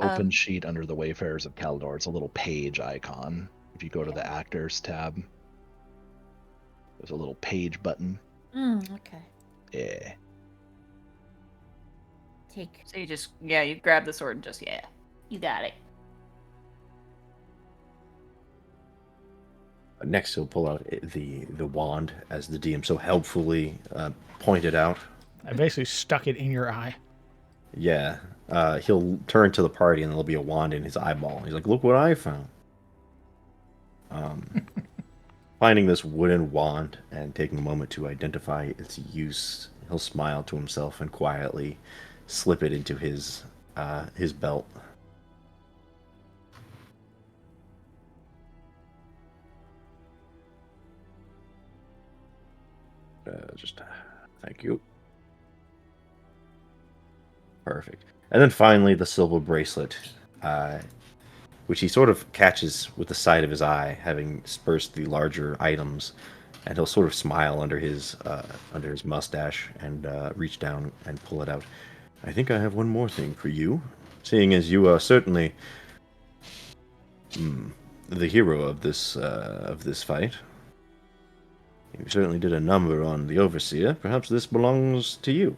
Open sheet under the Wayfarers of Caledor. It's a little page icon. If you go to the Actors tab, there's a little page button. Okay. Yeah. Take. So you grab the sword and just you got it. Next, he'll pull out the wand, as the DM so helpfully pointed out. I basically stuck it in your eye. Yeah. He'll turn to the party, and there'll be a wand in his eyeball. He's like, "Look what I found." Finding this wooden wand and taking a moment to identify its use, he'll smile to himself and quietly slip it into his belt. Thank you. Perfect. And then finally, the silver bracelet, which he sort of catches with the side of his eye, having dispersed the larger items, and he'll sort of smile under his mustache and reach down and pull it out. I think I have one more thing for you, seeing as you are certainly the hero of this fight. You certainly did a number on the Overseer. Perhaps this belongs to you.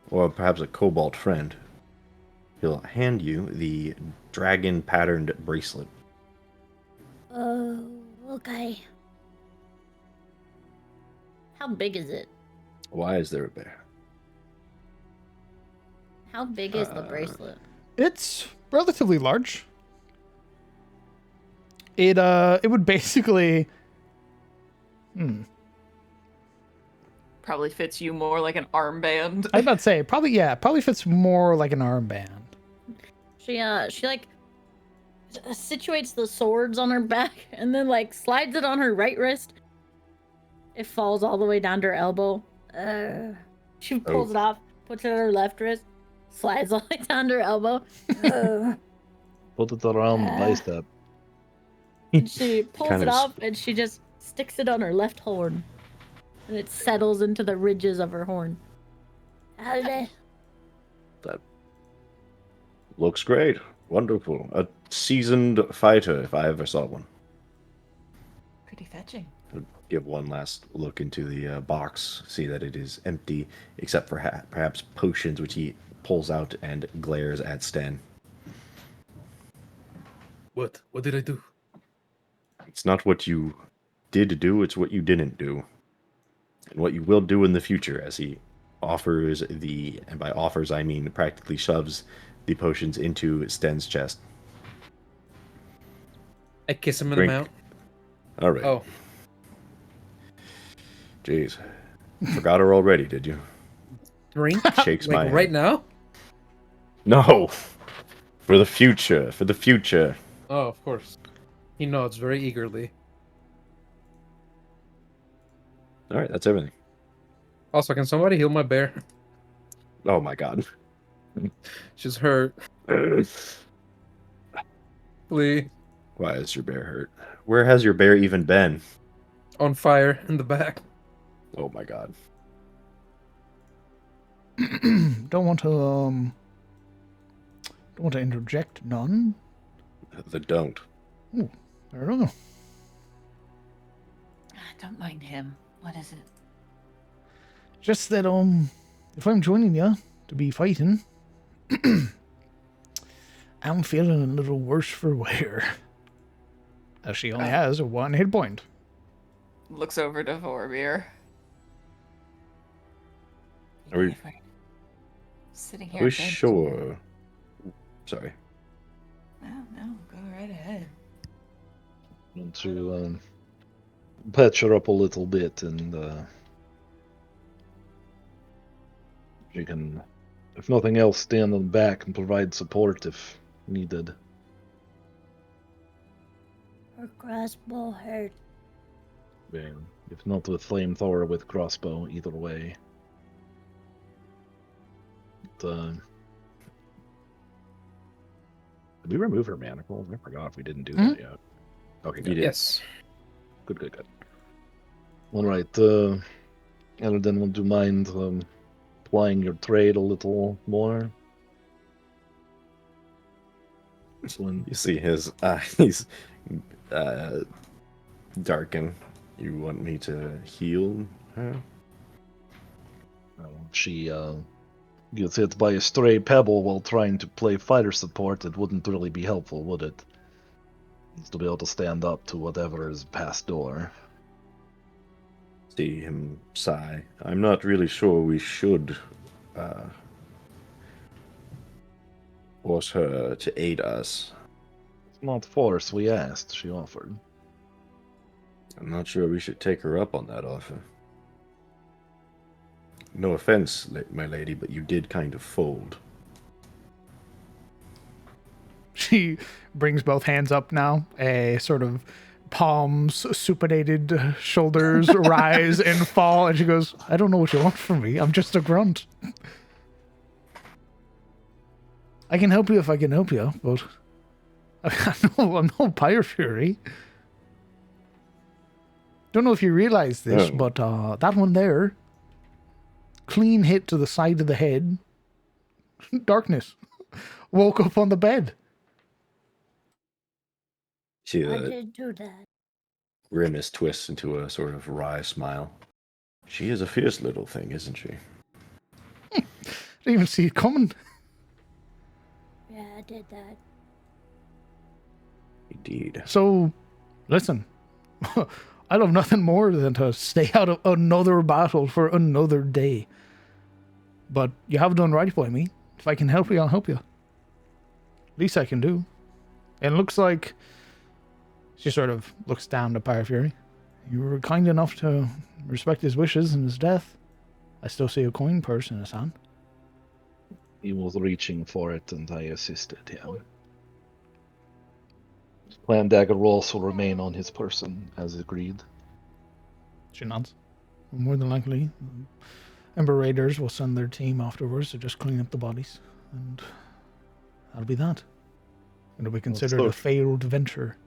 Or perhaps a Cobalt friend. He'll hand you the dragon-patterned bracelet. Oh, okay. How big is it? Why is there a bear? How big is the bracelet? It's relatively large. It would basically Probably fits you more like an armband. I was about to say probably fits more like an armband. She like situates the swords on her back and then like slides it on her right wrist. It falls all the way down to her elbow. She pulls it off, puts it on her left wrist, slides all the way down to her elbow. Put it around the bicep. And she pulls Kind it of off and she just sticks it on her left horn. And it settles into the ridges of her horn. How did it? That looks great. Wonderful. A seasoned fighter, if I ever saw one. Pretty fetching. Give one last look into the box, see that it is empty, except for perhaps potions, which he pulls out and glares at Sten. What? What did I do? It's not what you did do, it's what you didn't do. And what you will do in the future, as he offers and by offers I mean practically shoves the potions into Sten's chest. I kiss him in Drink. the mouth. All right. Oh, Jeez. Forgot her already, did you? drink? Shakes my Like hand. right now? No! For the future. For the future. Oh, of course. He nods very eagerly. All right, that's everything. Also, can somebody heal my bear? Oh my god. She's hurt. Please. Why is your bear hurt? Where has your bear even been? On fire in the back. Oh my god. Don't want to interject none. Don't. I don't know. Don't mind him. What is it? Just that if I'm joining you to be fighting, I'm feeling a little worse for wear. As she only has a 1 hit point. Looks over to Vorbeer. Are we- Sitting here. Are we dead? sure? Sorry. No, go right ahead. Want to patch her up a little bit, and she can, if nothing else, stand on the back and provide support if needed. Her crossbow hurt. Yeah, if not with flamethrower, with crossbow, either way. Did we remove her manacles? I forgot if we didn't do that yet. Okay, good. Yes. Good. All right. Eldon, would you mind plying your trade a little more? You see his eyes darken. You want me to heal her? She gets hit by a stray pebble while trying to play fighter support. It wouldn't really be helpful, would it? Needs to be able to stand up to whatever is past door. See him sigh. I'm not really sure we should force her to aid us. Not force, we asked. She offered. I'm not sure we should take her up on that offer. No offense, my lady, but you did kind of fold. She brings both hands up now, a sort of palms, supinated shoulders rise and fall, and she goes, I don't know what you want from me. I'm just a grunt. I can help you if I can help you, but I'm no Pyre Fury. Don't know if you realize this, but that one there, clean hit to the side of the head, darkness, woke up on the bed. She I did do that. grimace twists into a sort of wry smile. She is a fierce little thing, isn't she? Didn't even see it coming. Yeah, I did that. Indeed. So, listen, I love nothing more than to stay out of another battle for another day. But you have done right by me. If I can help you, I'll help you. Least I can do. And it looks like she sort of looks down to Pyre Fury. You were kind enough to respect his wishes and his death. I still see a coin purse in his hand. He was reaching for it, and I assisted him. Clan dagger will also remain on his person, as agreed. She nods. More than likely, Ember Raiders will send their team afterwards to just clean up the bodies. And that'll be that. It'll be considered a failed venture.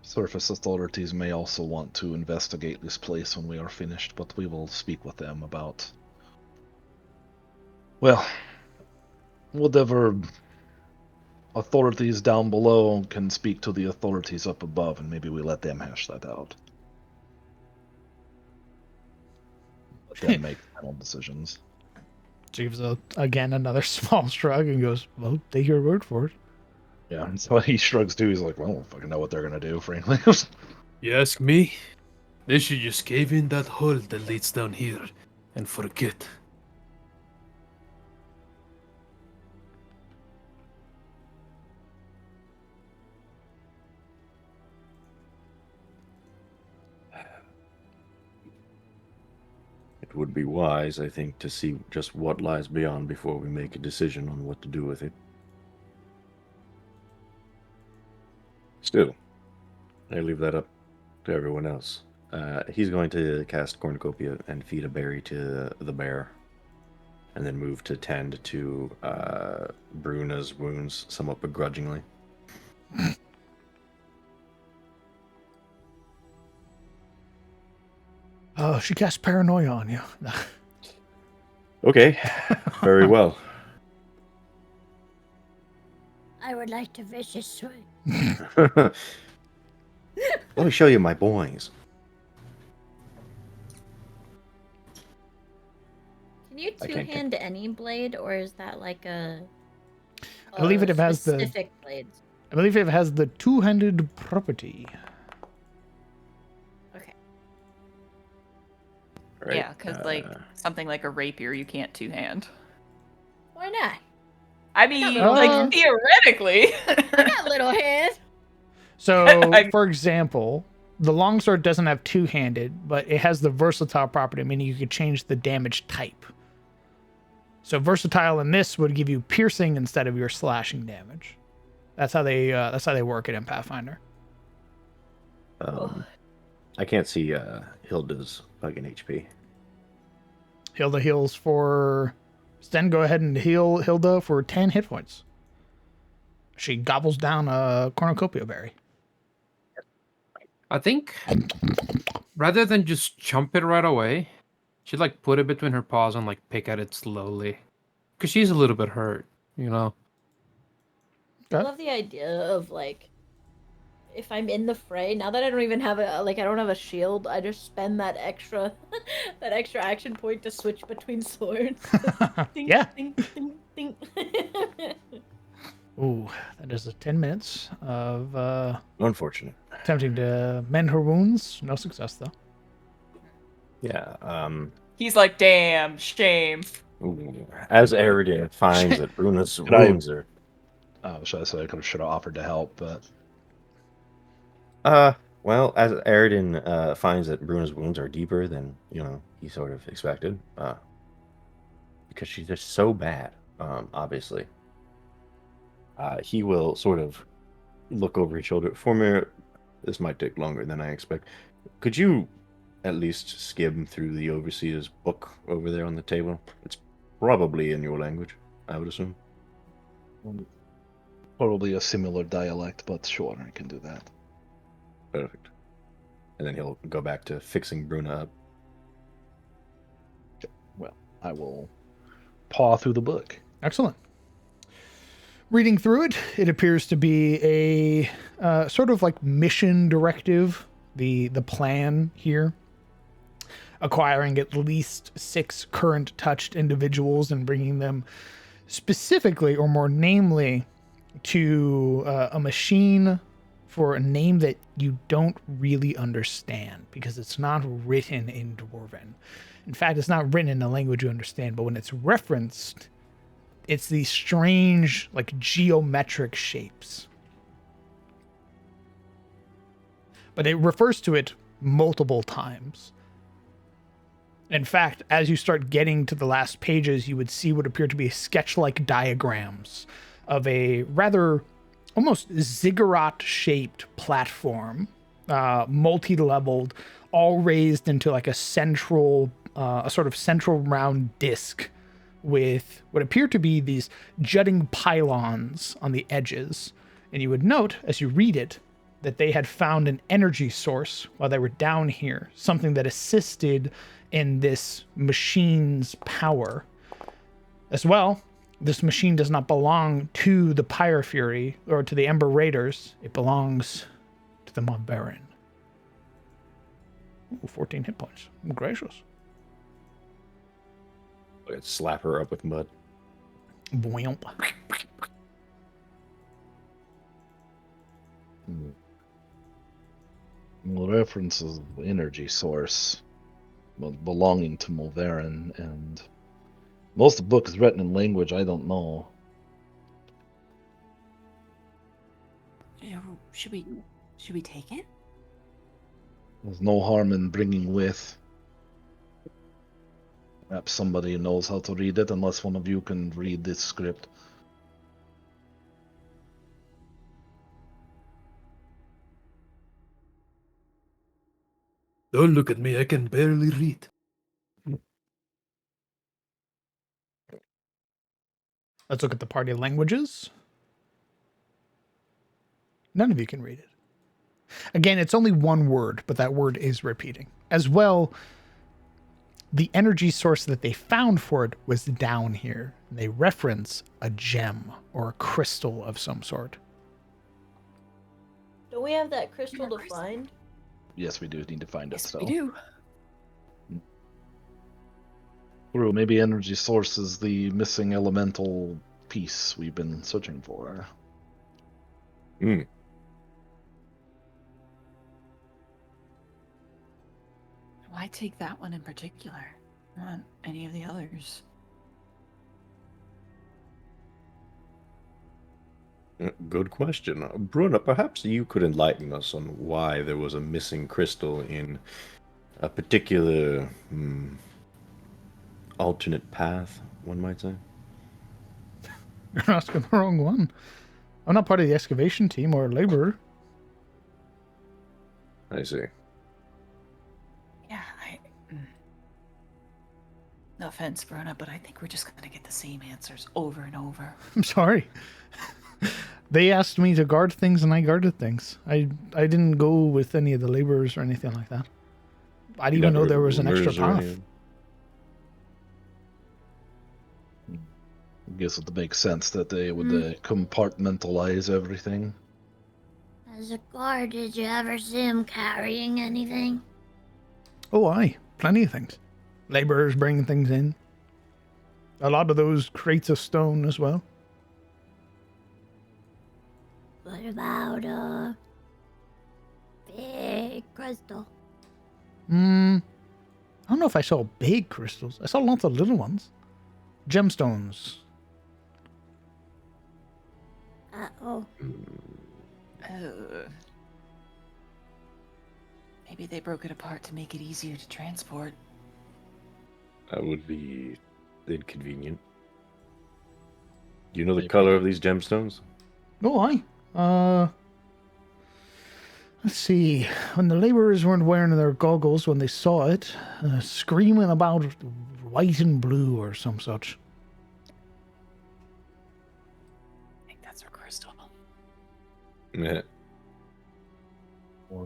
Surface authorities may also want to investigate this place when we are finished, but we will speak with them about... Well, whatever authorities down below can speak to the authorities up above, and maybe we let them hash that out. Let them make final decisions. She gives again another small shrug and goes, well, take your word for it. Yeah, and so he shrugs too. He's like, well, I don't fucking know what they're gonna do, frankly. You ask me? They should just cave in that hole that leads down here and forget. It would be wise, I think, to see just what lies beyond before we make a decision on what to do with it. Still, I leave that up to everyone else. He's going to cast Cornucopia and feed a berry to the bear, and then move to tend to Bruna's wounds somewhat begrudgingly. She casts paranoia on you. Okay, very well. I would like to visit Sway. Let me show you my boys. Can you I can't two-hand any blade, or is that like a I believe it has specific blades? I believe it has the two-handed property. Okay. Right, Yeah, because like something like a rapier, you can't two-hand. Why not? I mean, Uh, like theoretically. I got little hands. So, for example, the longsword doesn't have two-handed, but it has the versatile property, meaning you could change the damage type. So versatile in this would give you piercing instead of your slashing damage. That's how they work it in Pathfinder. I can't see Hilda's fucking HP. Hilda heals for... Sten, go ahead and heal Hilda for 10 hit points. She gobbles down a cornucopia berry. I think rather than just chomp it right away, she'd like put it between her paws and like pick at it slowly. Because she's a little bit hurt, you know? I Okay. love the idea of like, if I'm in the fray, now that I don't even have I don't have a shield, I just spend that extra action point to switch between swords. Ding, Yeah. Ding, ding, ding. Ooh, that is 10 minutes of Unfortunate. attempting to mend her wounds. No success, though. Yeah. He's like, damn, shame. As Eridan finds that Bruna's I- wounds are... should have offered to help, but Well, as Aridin finds that Bruna's wounds are deeper than, he sort of expected, because she's just so bad, obviously, he will sort of look over his shoulder. Former, this might take longer than I expect. Could you at least skim through the Overseer's book over there on the table? It's probably in your language, I would assume. Probably a similar dialect, but sure, I can do that. Perfect. And then he'll go back to fixing Bruna up. Well, I will paw through the book. Excellent. Reading through it, it appears to be a sort of like mission directive, the plan here. Acquiring at least 6 current touched individuals and bringing them specifically, or more namely, to a machine for a name that you don't really understand because it's not written in Dwarven. In fact, it's not written in a language you understand, but when it's referenced, it's these strange, like, geometric shapes. But it refers to it multiple times. In fact, as you start getting to the last pages, you would see what appear to be sketch-like diagrams of a rather almost ziggurat-shaped platform, multi-leveled, all raised into like a central, a sort of central round disc with what appear to be these jutting pylons on the edges. And you would note, as you read it, that they had found an energy source while they were down here, something that assisted in this machine's power. As well, this machine does not belong to the Pyre Fury or to the Ember Raiders. It belongs to the Mob Baron. Ooh, 14 hit points. Gracious. I'd slap her up with mud. Boing. Well, references energy source belonging to Mulverin, and most of the book is written in language I don't know. Should we take it? There's no harm in bringing with. Perhaps somebody knows how to read it, unless one of you can read this script. Don't look at me, I can barely read. Let's look at the party languages. None of you can read it. Again, it's only one word, but that word is repeating. As well, the energy source that they found for it was down here. They reference a gem or a crystal of some sort. Don't we have that crystal to find? Yes, we do need to find it. Yes, So we do. maybe energy source is the missing elemental piece we've been searching for. Why take that one in particular? Not any of the others. Good question. Bruna, perhaps you could enlighten us on why there was a missing crystal in a particular alternate path, one might say. You're asking the wrong one. I'm not part of the excavation team or a laborer. I see. Yeah, no offense, Bruna, but I think we're just gonna get the same answers over and over. I'm sorry. They asked me to guard things and I guarded things. I didn't go with any of the laborers or anything like that. I didn't even know there was an extra path. I guess it would make sense that they would compartmentalize everything. As a guard, did you ever see him carrying anything? Oh, aye. Plenty of things. Laborers bringing things in. A lot of those crates of stone as well. What about a big crystal? I don't know if I saw big crystals. I saw lots of little ones. Gemstones. Uh-oh. Maybe they broke it apart to make it easier to transport. That would be inconvenient. Do you know the Maybe. color of these gemstones? Oh, aye. Let's see. When the laborers weren't wearing their goggles when they saw it, screaming about white and blue or some such. I think that's her crystal. Yeah. Or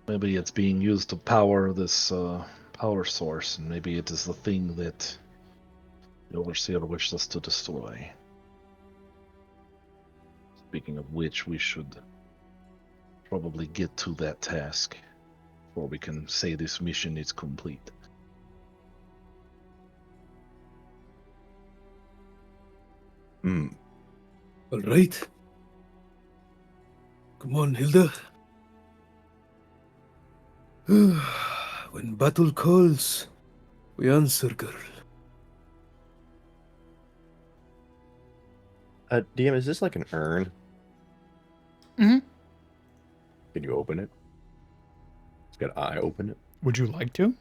maybe it's being used to power this power source, and maybe it is the thing that the Overseer wished us to destroy. Speaking of which, we should probably get to that task before we can say this mission is complete. Hmm. All right. Come on, Hilda. When battle calls, we answer, girl. DM, is this like an urn? Mm-hmm. Can you open it? It's got an eye. Open it. Would you like to?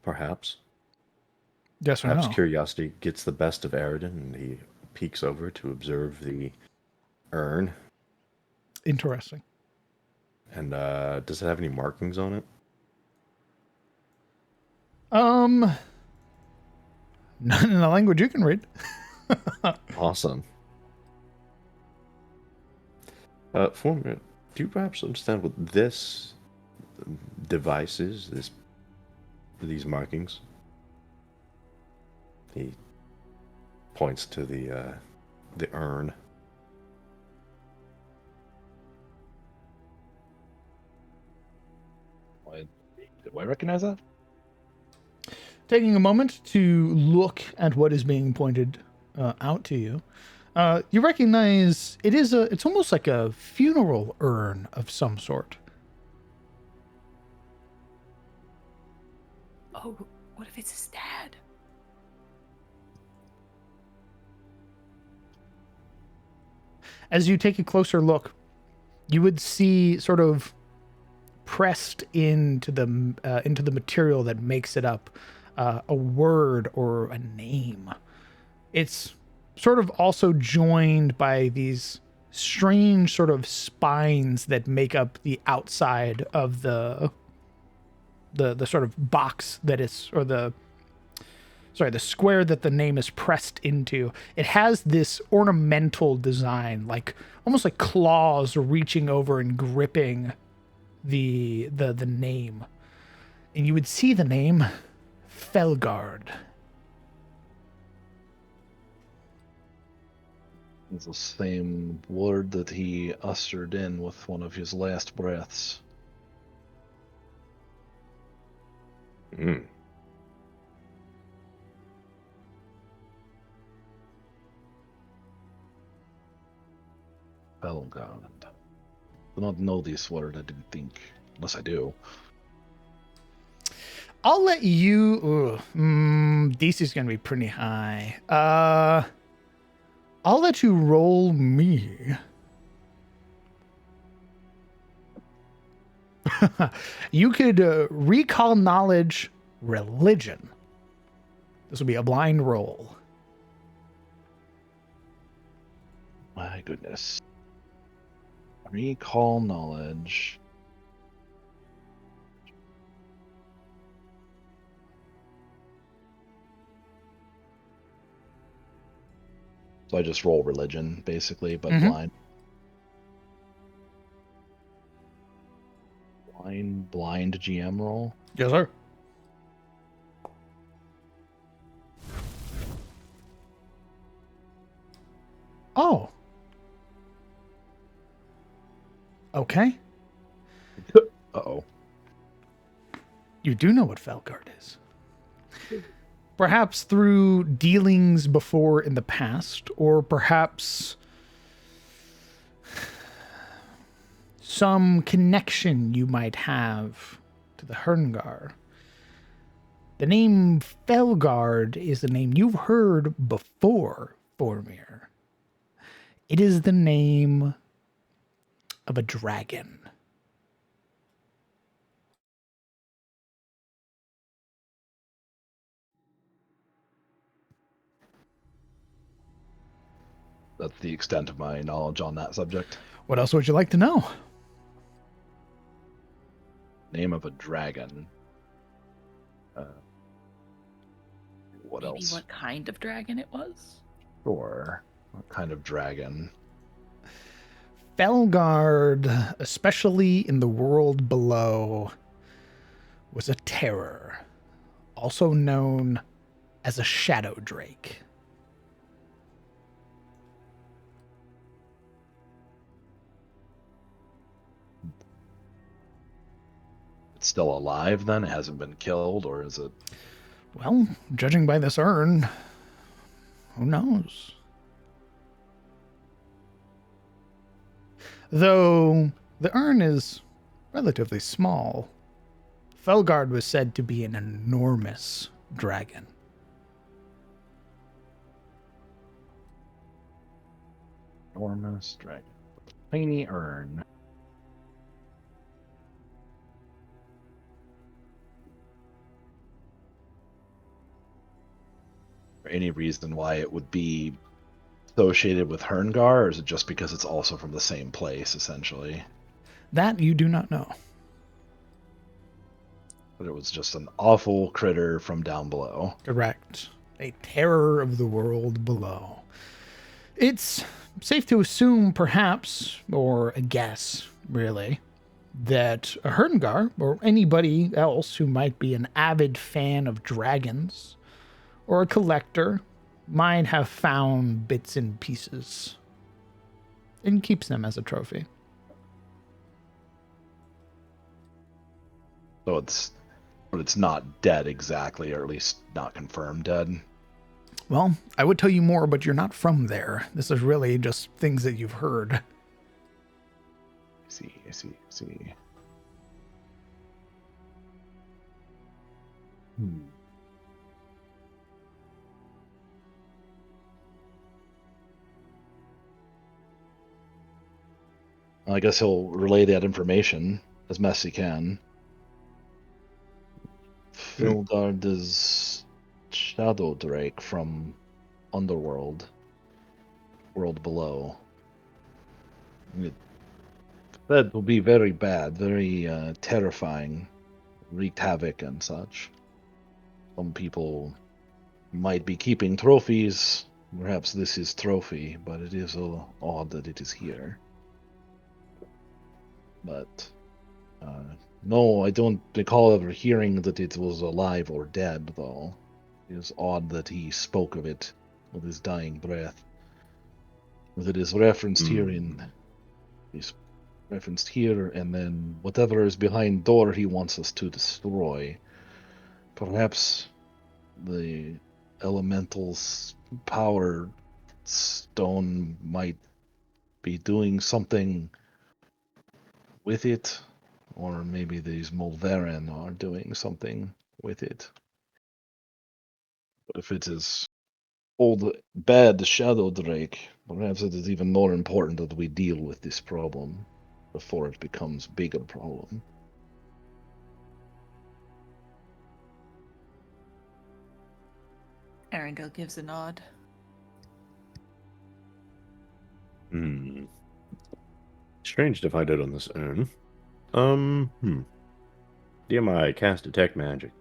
Perhaps. Yes or Perhaps no? curiosity gets the best of Aridin, and he peeks over to observe the urn. Interesting. And does it have any markings on it? Not in a language you can read. Awesome. Do you perhaps understand what this device is? These markings? He points to the urn. Do I recognize that? Taking a moment to look at what is being pointed out to you, you recognize it's almost like a funeral urn of some sort. Oh, what if it's his dad? As you take a closer look, you would see sort of pressed into the material that makes it up a word or a name. It's sort of also joined by these strange sort of spines that make up the outside of the sort of box that is, or the square that the name is pressed into. It has this ornamental design, like almost like claws reaching over and gripping the name. And you would see the name Felgard. It's the same word that he ushered in with one of his last breaths. Hmm. Felgard. I do not know this word, I didn't think. Unless I do. I'll let you. DC's gonna be pretty high. I'll let you roll me. You could recall knowledge, religion. This will be a blind roll. My goodness. Recall knowledge. So I just roll religion, basically, but blind. Blind GM roll. Yes, sir. Oh. Okay. Uh-oh. You do know what Felgard is. Perhaps through dealings before in the past, or perhaps some connection you might have to the Herngar. The name Felgard is the name you've heard before, Boromir. It is the name of a dragon. That's the extent of my knowledge on that subject. What else would you like to know? Name of a dragon. What Maybe else? what kind of dragon it was? Sure. What kind of dragon? Felgard, especially in the world below, was a terror, also known as a shadow drake. It's still alive then? It hasn't been killed, or is it? Well, judging by this urn, who knows? Though the urn is relatively small, Felgard was said to be an enormous dragon. Enormous dragon. Tiny urn. Any reason why it would be associated with Herngar, or is it just because it's also from the same place, essentially? That you do not know. But it was just an awful critter from down below. Correct. A terror of the world below. It's safe to assume, perhaps, or a guess, really, that a Herngar, or anybody else who might be an avid fan of dragons, or a collector, might have found bits and pieces and keeps them as a trophy. So but it's not dead exactly, or at least not confirmed dead. Well, I would tell you more, but you're not from there. This is really just things that you've heard. I see. I guess he'll relay that information as best he can. Filgard is Shadow Drake from Underworld, world below. That will be very bad, very terrifying, wreaked havoc and such. Some people might be keeping trophies. Perhaps this is trophy, but it is odd that it is here. But no, I don't recall ever hearing that it was alive or dead, though. It is odd that he spoke of it with his dying breath. That it is referenced here he's referenced here, and then whatever is behind door he wants us to destroy. Perhaps the elemental's power stone might be doing something with it, or maybe these Mulverin are doing something with it. But if it is old bad Shadow Drake, perhaps it is even more important that we deal with this problem before it becomes a bigger problem. Erangel gives a nod. Strange to find out on this urn. DM I cast Detect Magic.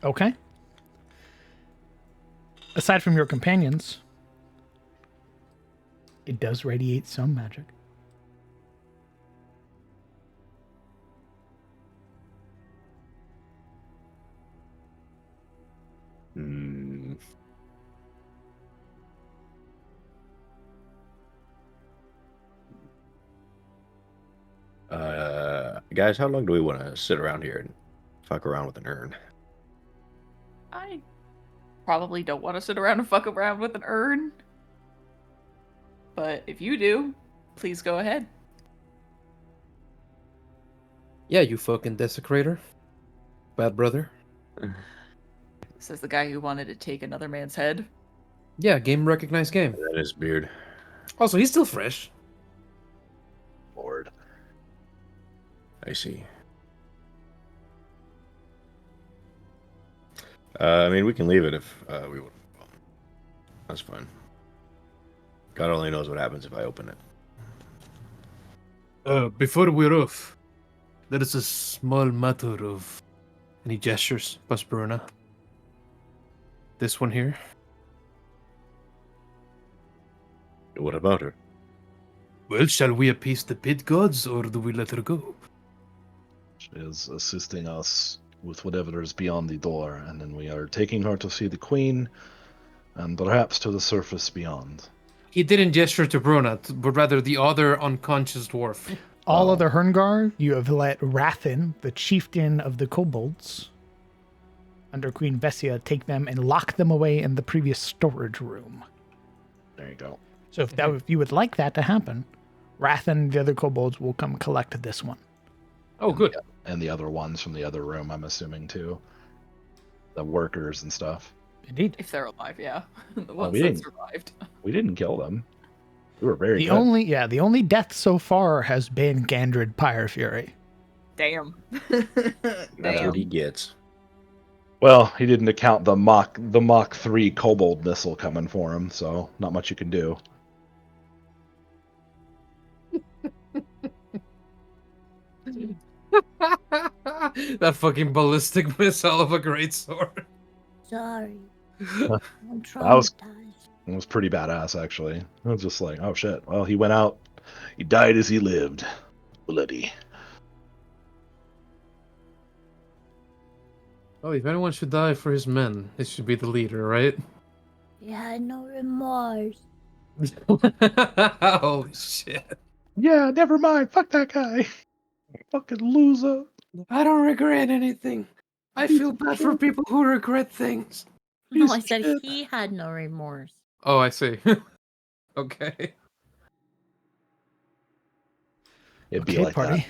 Okay. Aside from your companions, it does radiate some magic. Guys, how long do we want to sit around here and fuck around with an urn? I probably don't want to sit around and fuck around with an urn. But if you do, please go ahead. Yeah, you fucking desecrator. Bad brother. Says the guy who wanted to take another man's head. Yeah, game recognized game. That is beard. Also, he's still fresh. Lord. I see. I mean, we can leave it if we want. That's fine. God only knows what happens if I open it. Before we're off, there is a small matter of... And he gestures past Bruna. This one here. What about her? Well, shall we appease the pit gods, or do we let her go? She is assisting us with whatever is beyond the door, and then we are taking her to see the queen, and perhaps to the surface beyond. He didn't gesture to Bruna, but rather the other unconscious dwarf. All other Herngar, you have let Rathin, the chieftain of the kobolds, under Queen Vessia, take them and lock them away in the previous storage room. There you go. So if you would like that to happen, Rathin and the other kobolds will come collect this one. Oh, good. And the other ones from the other room, I'm assuming, too. The workers and stuff. Indeed. If they're alive, yeah. The ones we that didn't- survived. We didn't kill them. We were very The good. only death so far has been Gandrid Pyre Fury. Damn. That's Damn. what he gets. Well, he didn't account the Mach 3 kobold missile coming for him, so not much you can do. That fucking ballistic missile of a great sword. Sorry. That I'm traumatized. It was pretty badass, actually. I was just like, oh shit. Well, he went out. He died as he lived. Bloody. Oh, if anyone should die for his men, it should be the leader, right? He had no remorse. Holy shit. Yeah, never mind. Fuck that guy. Fucking loser. I don't regret anything. I feel bad for people who regret things. No, I said he had no remorse. Oh, I see. Okay. It'd be Okay, like party. that.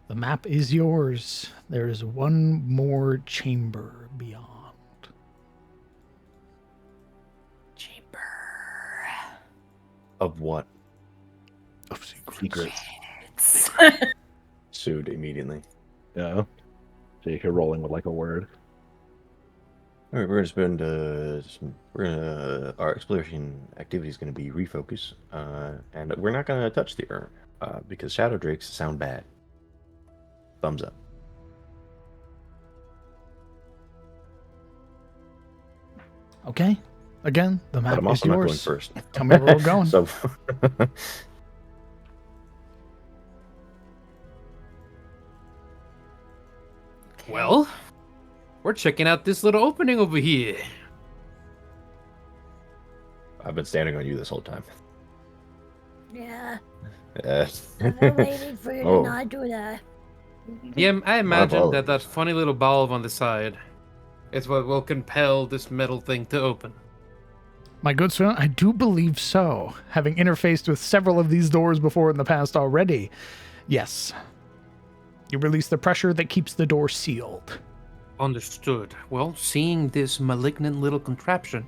The map is yours. There is one more chamber beyond. Chamber. Of what? Of secrets. Secrets. Sued immediately. Yeah. Jake, you're rolling with like a word. All right, we're gonna spend our exploration activity is gonna be refocus, and we're not gonna touch the urn because shadow drakes sound bad. Thumbs up. Okay. Again, the But map I'm is also not going yours. first. Tell me where we're going. So, Well, we're checking out this little opening over here. I've been standing on you this whole time. Yeah, Uh, I've been waiting for you Oh. to not do that. Yeah, I imagine that apologies. funny little valve on the side is what will compel this metal thing to open. My good sir, I do believe so. Having interfaced with several of these doors before in the past already. Yes. You release the pressure that keeps the door sealed. Understood. Well, seeing this malignant little contraption,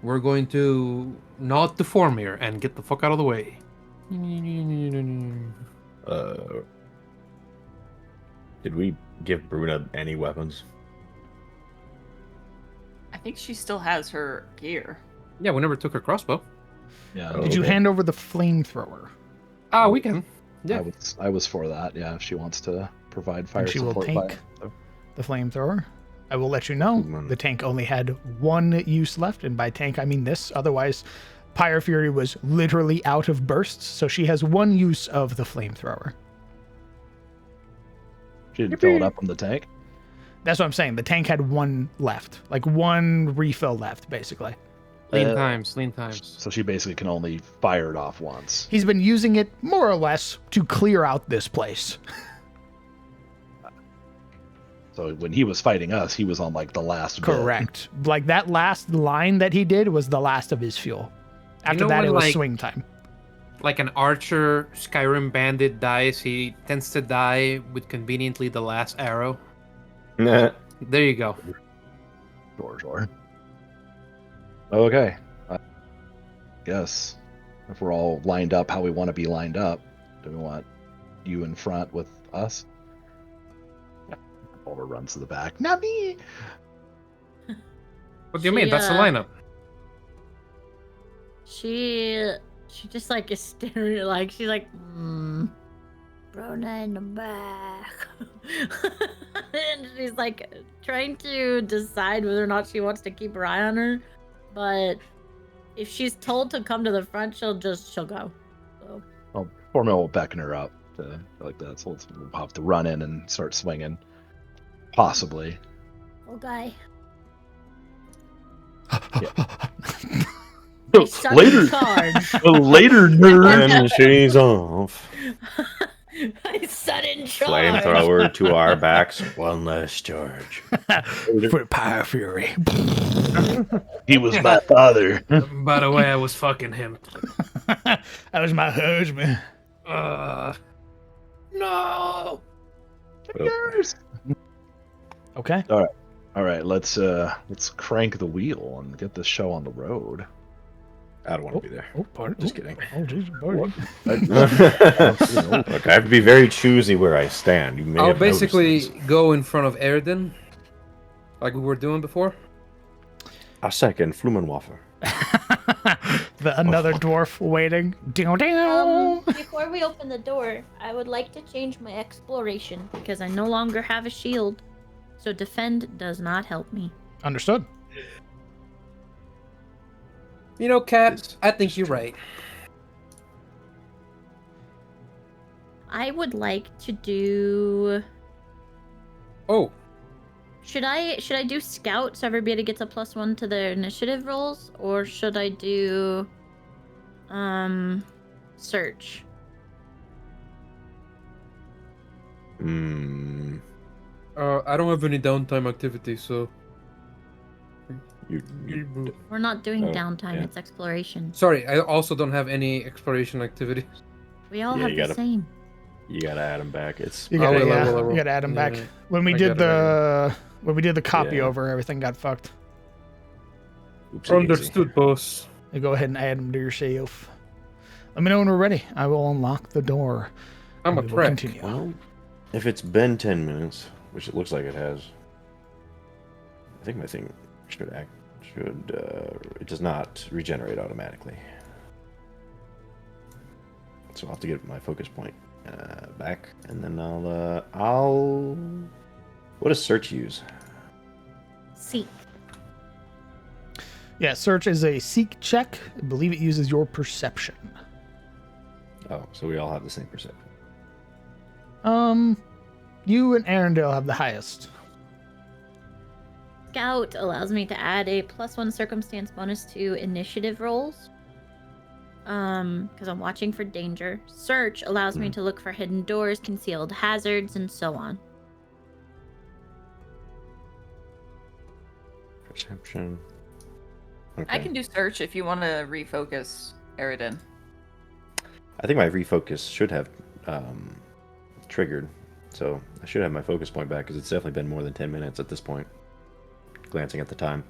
we're going to nod to Formir and get the fuck out of the way. Did we give Bruna any weapons? I think she still has her gear. Yeah, we never took her crossbow. Yeah. Oh. Did you Okay. hand over the flamethrower? Ah, we can. Yeah. I was for that. Yeah, if she wants to provide fire And she will support. take the flamethrower. I will let you know Mm. the tank only had one use left, and by tank I mean this. Otherwise, Pyre Fury was literally out of bursts, so she has one use of the flamethrower. She didn't fill it up on the tank. That's what I'm saying. The tank had one left, like one refill left, basically. Lean Uh, times, lean times. So she basically can only fire it off once. He's been using it more or less to clear out this place. So when he was fighting us, he was on like the last bit. Correct. Like that last line that he did was the last of his fuel. After know that, when, it was like- swing time. Like an archer Skyrim bandit dies, he tends to die with conveniently the last arrow. Nah. There you go. Sure. Okay. I guess if we're all lined up how we want to be lined up, do we want you in front with us? Yeah. Bulber runs to the back. Not me. What do you mean? She, That's the uh, lineup. She just like is staring, like she's like, Brona in the back. and she's like trying to decide whether or not she wants to keep her eye on her, but if she's told to come to the front, she'll go. So Well, Formula will beckon her up like that, so we'll have to run in and start swinging. Possibly. Okay. I suck Later. charge. Later, nerd. And she's off. I sudden charge. Flamethrower to our backs. One less charge. For power fury. He was my father. By the way, I was fucking him. That was my husband. No. Okay. All right, let's crank the wheel and get this show on the road. I don't want to be there. Oh, pardon. Just kidding. Oh, Jesus, pardon. Look, I have to be very choosy where I stand. You may I'll have noticed basically this. go in front of Erden, like we were doing before. A second, Flumenwaffer. Another dwarf waiting. Ding, ding. Before we open the door, I would like to change my exploration because I no longer have a shield. So defend does not help me. Understood. You know, Kat, I think you're right. I would like to do. Oh, Should I do scout so everybody gets a +1 to their initiative rolls, or should I do search? I don't have any downtime activity, so. We're not doing Oh, downtime, yeah. it's exploration. Sorry, I also don't have any exploration activity. We all Yeah, have you the gotta- same. You gotta add him back. It's You gotta, I will, I yeah, will, I will. you gotta add them back. Yeah, When we I did got the copy Yeah. over, everything got fucked. oopsie-daisy. Understood, boss. You go ahead and add them to yourself. Let me know when we're ready. I will unlock the door. I'm a and we will prick. continue. Well, if it's been 10 minutes, which it looks like it has, I think my thing should it does not regenerate automatically. So I'll have to get my focus point back, and then I'll. What does search use? Seek. Yeah, search is a seek check. I believe it uses your perception. Oh, so we all have the same perception. You and Arendelle have the highest. Scout allows me to add a +1 circumstance bonus to initiative rolls. Because I'm watching for danger. Search allows me to look for hidden doors, concealed hazards, and so on. Perception. Okay. I can do search if you want to refocus Eridan. I think my refocus should have triggered, so I should have my focus point back because it's definitely been more than 10 minutes at this point. Glancing at the time,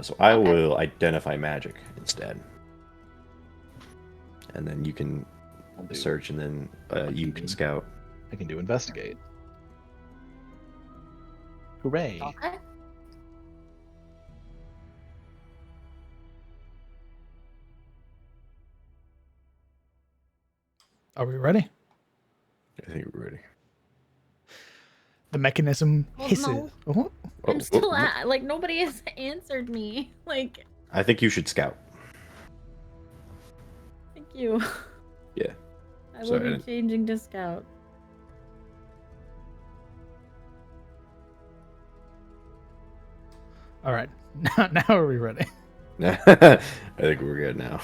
so I will identify magic instead, and then you can search, and then you can scout. I can do investigate. Hooray! Okay. Are we ready? I think we're ready. The mechanism Well, hisses. no. Oh, I'm still like nobody has answered me. Like, I think you should scout. thank you. Yeah. I will Sorry, I be didn't- changing to scout. all right. Now are we ready? I think we're good now.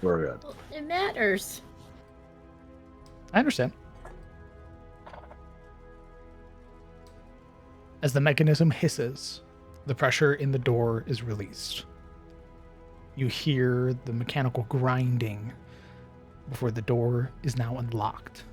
We're good. Well, it matters. I understand. As the mechanism hisses, the pressure in the door is released. You hear the mechanical grinding before the door is now unlocked.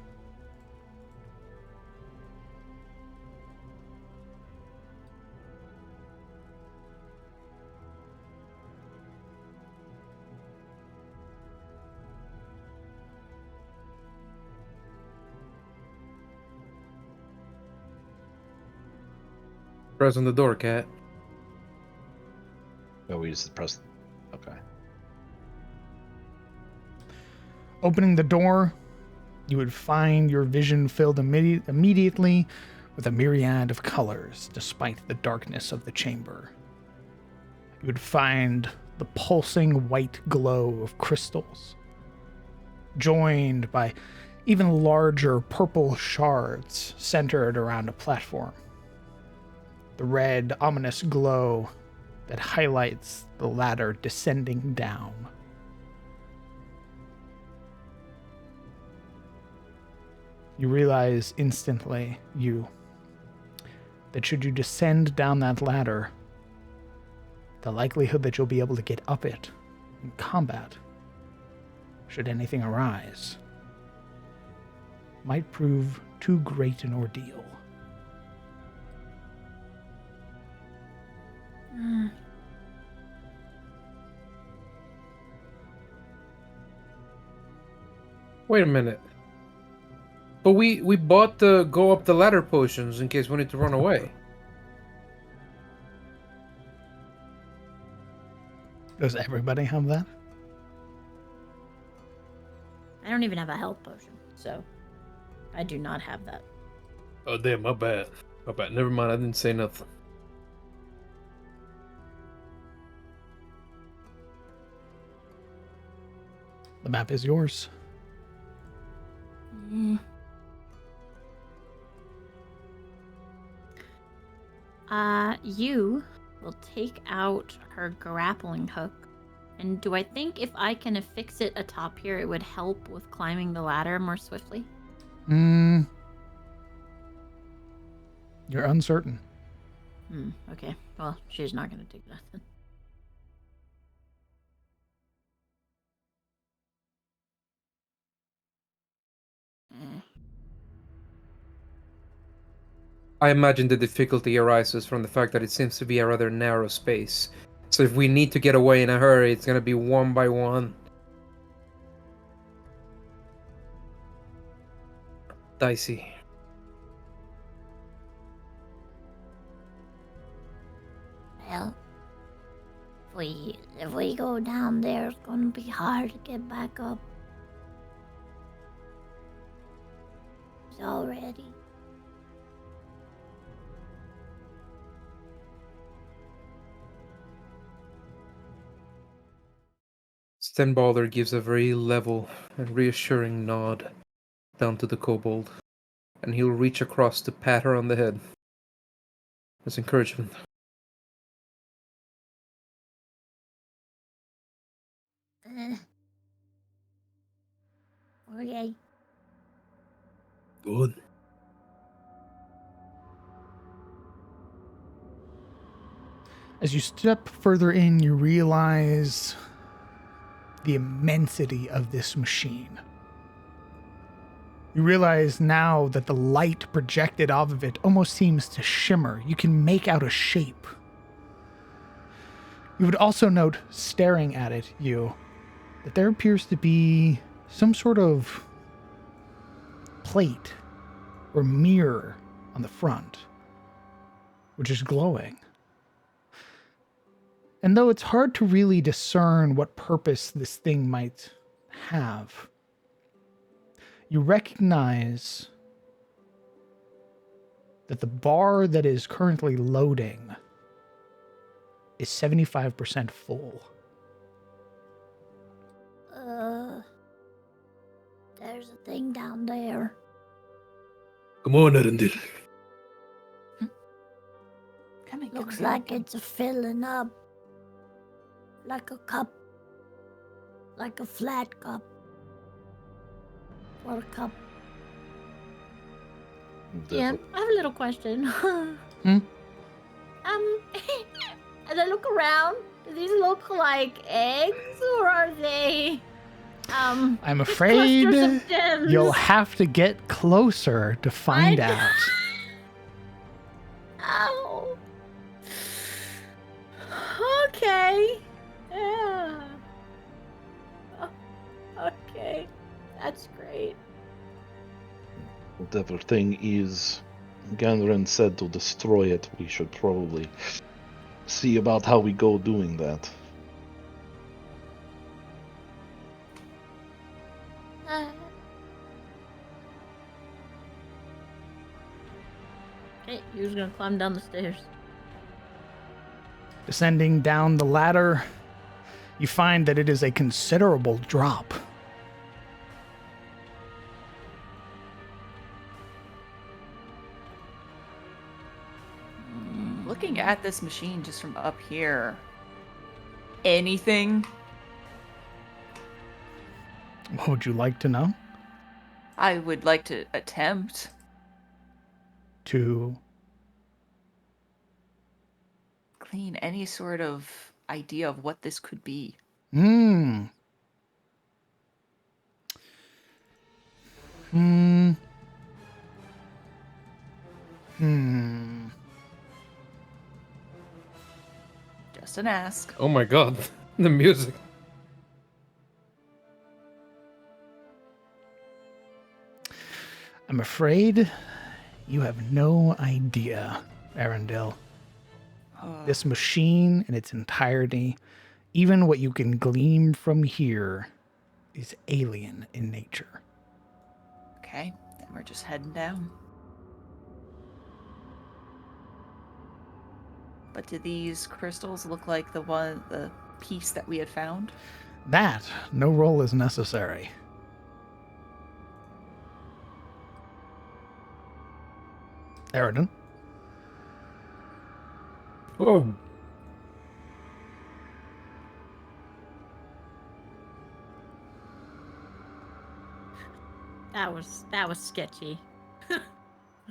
Press on the door, Cat. Oh, we just press. Okay. Opening the door, you would find your vision filled immediately with a myriad of colors, despite the darkness of the chamber. You would find the pulsing white glow of crystals, joined by even larger purple shards centered around a platform. The red, ominous glow that highlights the ladder descending down. You realize instantly, that should you descend down that ladder, the likelihood that you'll be able to get up it in combat, should anything arise, might prove too great an ordeal. Wait a minute. But we bought the go up the ladder potions in case we need to run away. Does everybody have that? I don't even have a health potion, so I do not have that. Oh damn, my bad. My bad. Never mind. I didn't say nothing. The map is yours. You will take out her grappling hook. And do I think if I can affix it atop here, it would help with climbing the ladder more swiftly? You're uncertain. Okay. Well, she's not going to take that then. I imagine the difficulty arises from the fact that it seems to be a rather narrow space. So if we need to get away in a hurry, it's gonna be one by one. Dicey. Well, if we go down there, it's gonna be hard to get back up. It's already. Stenbalder gives a very level and reassuring nod down to the kobold, and he'll reach across to pat her on the head as encouragement. Okay. Good. As you step further in, you realize the immensity of this machine. You realize now that the light projected off of it almost seems to shimmer. You can make out a shape. You would also note, staring at it, that there appears to be some sort of plate or mirror on the front, which is glowing. And though it's hard to really discern what purpose this thing might have, you recognize that the bar that is currently loading is 75% full. There's a thing down there. Come on, Erendil. Looks like it's a filling up. Like a cup. Like a flat cup. Or a cup. Yeah, I have a little question. As I look around, do these look like eggs or are they I'm afraid clusters of gems? you'll have to get closer to find out. Ow. Okay. Yeah. Oh, okay. That's great. Whatever thing is, Ganren said to destroy it. We should probably see about how we go doing that. Hey, you was gonna climb down the stairs. Descending down the ladder, you find that it is a considerable drop. Looking at this machine just from up here, anything? What would you like to know? I would like to attempt. To Clean any sort of idea of what this could be. Hmm. Hmm. Hmm. Just an ask. Oh my god, the music. I'm afraid you have no idea, Arundel. This machine in its entirety, even what you can glean from here, is alien in nature. Okay, then we're just heading down. But do these crystals look like the piece that we had found? That, no roll is necessary. Aridon? Oh. That was sketchy.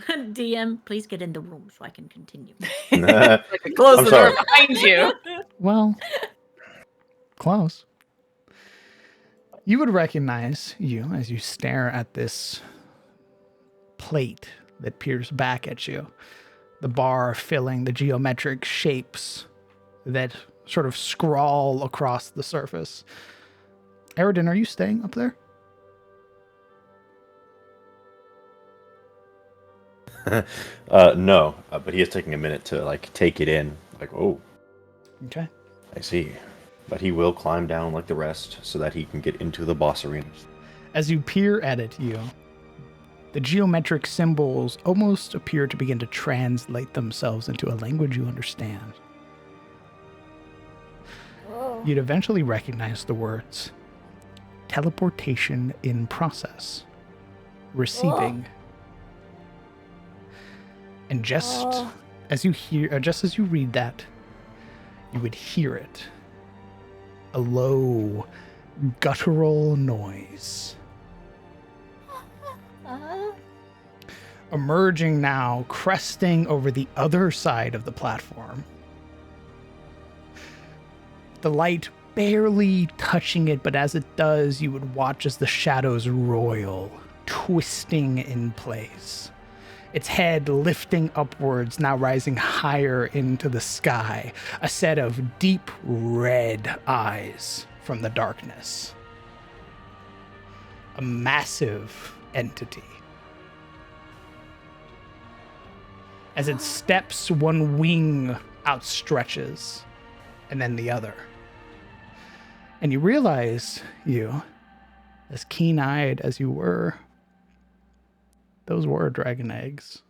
DM, please get in the room so I can continue. Close I'm the sorry. door behind you. Well, close. You would recognize you as you stare at this plate that peers back at you. The bar filling the geometric shapes that sort of scrawl across the surface. Aridon, are you staying up there? No, but he is taking a minute to like take it in. Like, oh, Okay. I see. But he will climb down like the rest so that he can get into the boss arena. As you peer at it, the geometric symbols almost appear to begin to translate themselves into a language you understand. Oh. You'd eventually recognize the words teleportation in process, receiving. And just Oh. as you read that, you would hear it. A low, guttural noise. Emerging now, cresting over the other side of the platform. The light barely touching it, but as it does, you would watch as the shadows roil, twisting in place. Its head lifting upwards, now rising higher into the sky, a set of deep red eyes from the darkness. A massive entity. As it steps, one wing outstretches, and then the other. And you realize, as keen-eyed as you were, those were dragon eggs.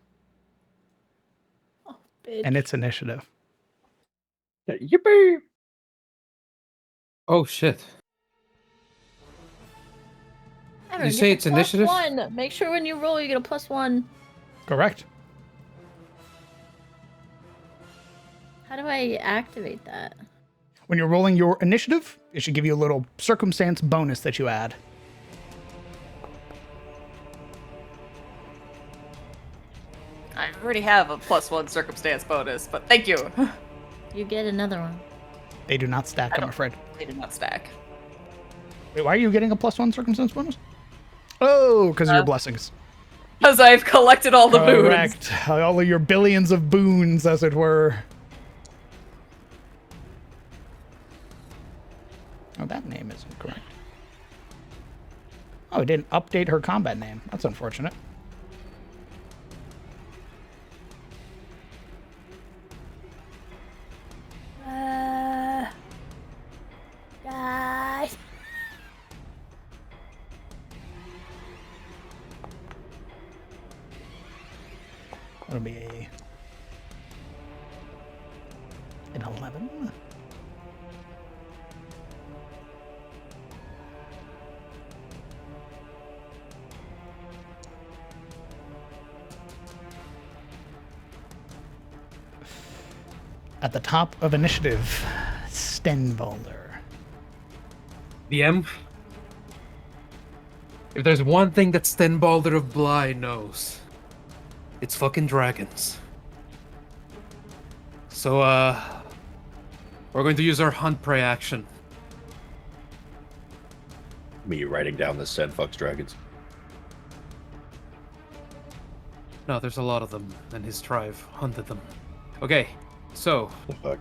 Bitch. And its initiative. Yippee! Oh shit. I don't You get say a it's initiative? +1. Make sure when you roll, you get a +1. Correct. How do I activate that? When you're rolling your initiative, it should give you a little circumstance bonus that you add. I already have a +1 circumstance bonus, but thank you. You get another one. They do not stack, I'm afraid. They did not stack. Wait, why are you getting a +1 circumstance bonus? Oh, because of your blessings. Because I've collected all the boons. Correct. All of your billions of boons, as it were. Oh, that name isn't correct. Oh, it didn't update her combat name. That's unfortunate. Guys. That'll be a At the top of initiative, Stenvalder. DM, if there's one thing that Stenbalder of Bly knows, it's fucking dragons. So, we're going to use our hunt prey action. Me writing down the Sen fucks dragons. No, there's a lot of them, and his tribe hunted them. Okay, so The fuck?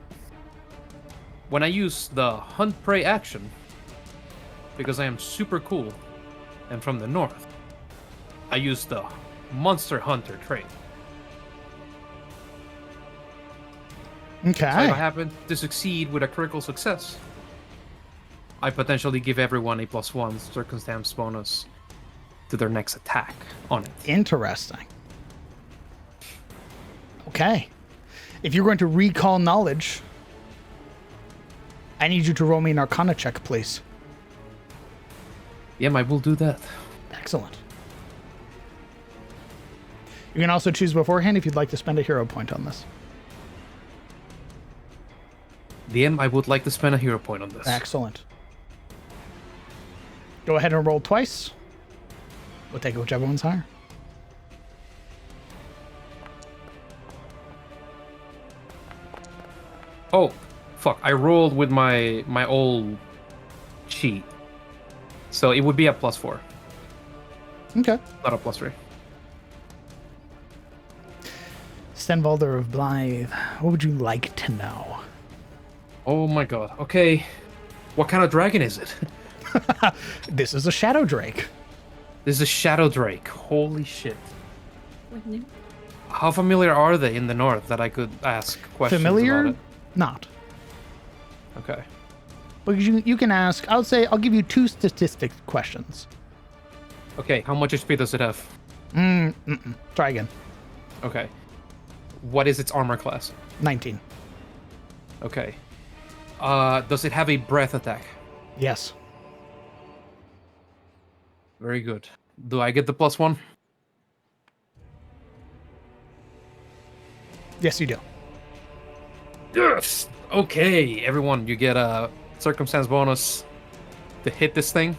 when I use the hunt prey action, because I am super cool and from the north, I use the monster hunter trait. Okay. So if I happen to succeed with a critical success, I potentially give everyone a +1 circumstance bonus to their next attack on it. Interesting. Okay. If you're going to recall knowledge, I need you to roll me an Arcana check, please. Yeah, I will do that. Excellent. You can also choose beforehand if you'd like to spend a hero point on this. DM, I would like to spend a hero point on this. Excellent. Go ahead and roll twice. We'll take whichever one's higher. Oh, fuck! I rolled with my old sheet, so it would be a +4, Okay. not a +3. Stenvalder of Blythe, what would you like to know? Oh my god. Okay, what kind of dragon is it? This is a Shadow Drake. This is a shadow drake. Holy shit! Whitney. How familiar are they in the north that I could ask questions Familiar? about it? Not. Okay. But you can ask, I would say, I'll give you 2 statistic questions. Okay, how much HP does it have? Try again. Okay. What is its armor class? 19. Okay. Does it have a breath attack? Yes. Very good. Do I get the +1? Yes, you do. Yes! Okay, everyone, you get a circumstance bonus to hit this thing.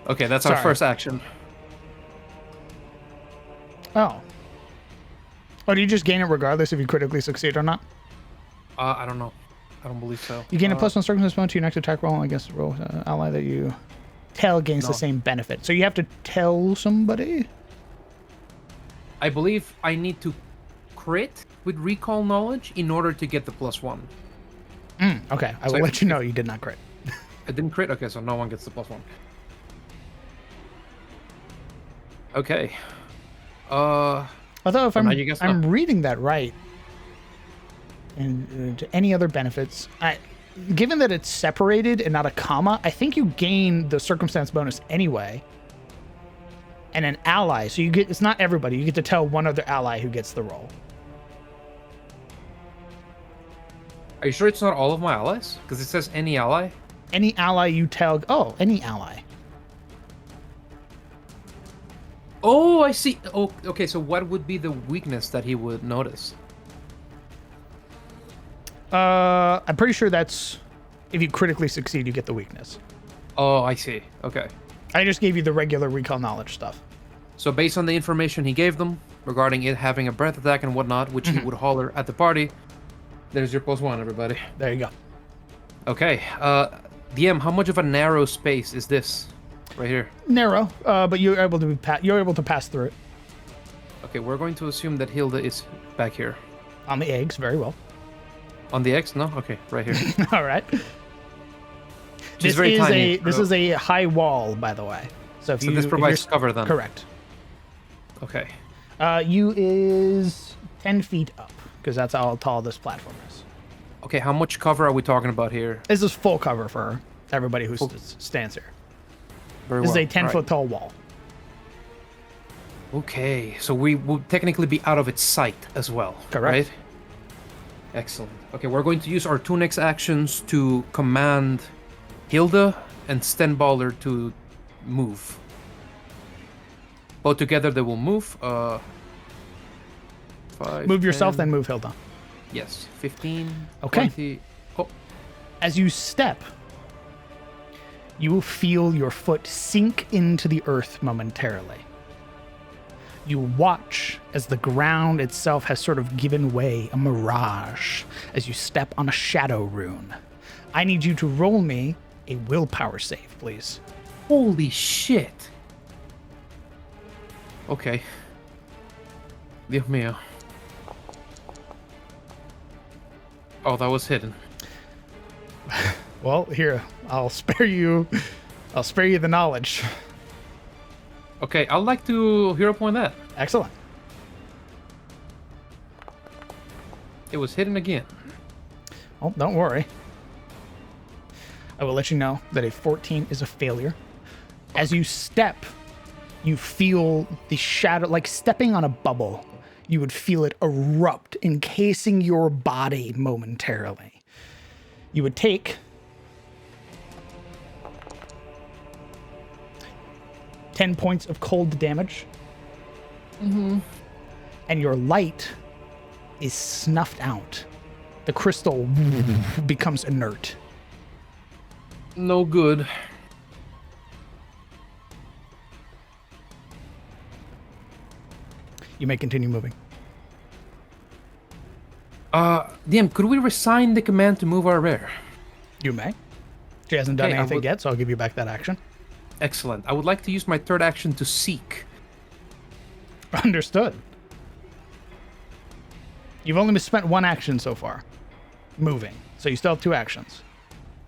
Okay, that's our Sorry. first action. Oh. Oh, do you just gain it regardless if you critically succeed or not? I don't know. I don't believe so. You gain a +1 circumstance bonus to your next attack roll against roll ally that you tell gains the No. same benefit. So you have to tell somebody? I believe I need to crit with recall knowledge in order to get the +1. Okay, I So will if- let you know you did not crit. I didn't crit? Okay, so no one gets the +1. Okay. Although if now you guess I'm up. reading that right, and to any other benefits, given that it's separated and not a comma, I think you gain the circumstance bonus anyway. And an ally, so you get, it's not everybody. You get to tell one other ally who gets the roll. Are you sure it's not all of my allies? Because it says any ally. Any ally you tell, any ally. Oh, I see. Oh, okay. So what would be the weakness that he would notice? I'm pretty sure that's if you critically succeed, you get the weakness. Oh, I see. Okay. I just gave you the regular recall knowledge stuff. So based on the information he gave them regarding it having a breath attack and whatnot, which he would holler at the party, there's your +1, everybody. There you go. Okay. DM, how much of a narrow space is this right here? Narrow, but you're able to pass through it Okay, we're going to assume that Hilda is back here. on the eggs. Very well. On the X? No? Okay, right here. All right. She's very tiny. This is a high wall, by the way. So if So this provides cover then. Correct. Okay. You is 10 feet up because that's how tall this platform is. Okay, how much cover are we talking about here? This is full cover for everybody who Full- stands here. Very This is well. a 10 All foot right. tall wall. Okay, so we will technically be out of its sight as well. Correct. Right? Excellent. Okay, we're going to use our 2 next actions to command Hilda and Stenballer to move. Both together they will move. 5, Move yourself, 10. then move Hilda. Yes, 15. Okay. 20. Oh, As you step, you will feel your foot sink into the earth momentarily. You watch as the ground itself has sort of given way, a mirage, as you step on a shadow rune. I need you to roll me a willpower save, please. holy shit. Okay. Dios mío. Oh, that was hidden. Well, here, I'll spare you the knowledge. Okay, I'd like to hero point that. Excellent. It was hidden again. Oh, don't worry. I will let you know that a 14 is a failure. As you step, you feel the shadow, like stepping on a bubble. You would feel it erupt, encasing your body momentarily. You would take 10 points of cold damage. Mm-hmm. And your light is snuffed out. The crystal becomes inert. No good. You may continue moving. DM, could we resign the command to move our rear? You may. She hasn't done Okay, I anything would- yet, so I'll give you back that action. Excellent. I would like to use my third action to seek. Understood. You've only spent one action so far. Moving. So you still have 2 actions.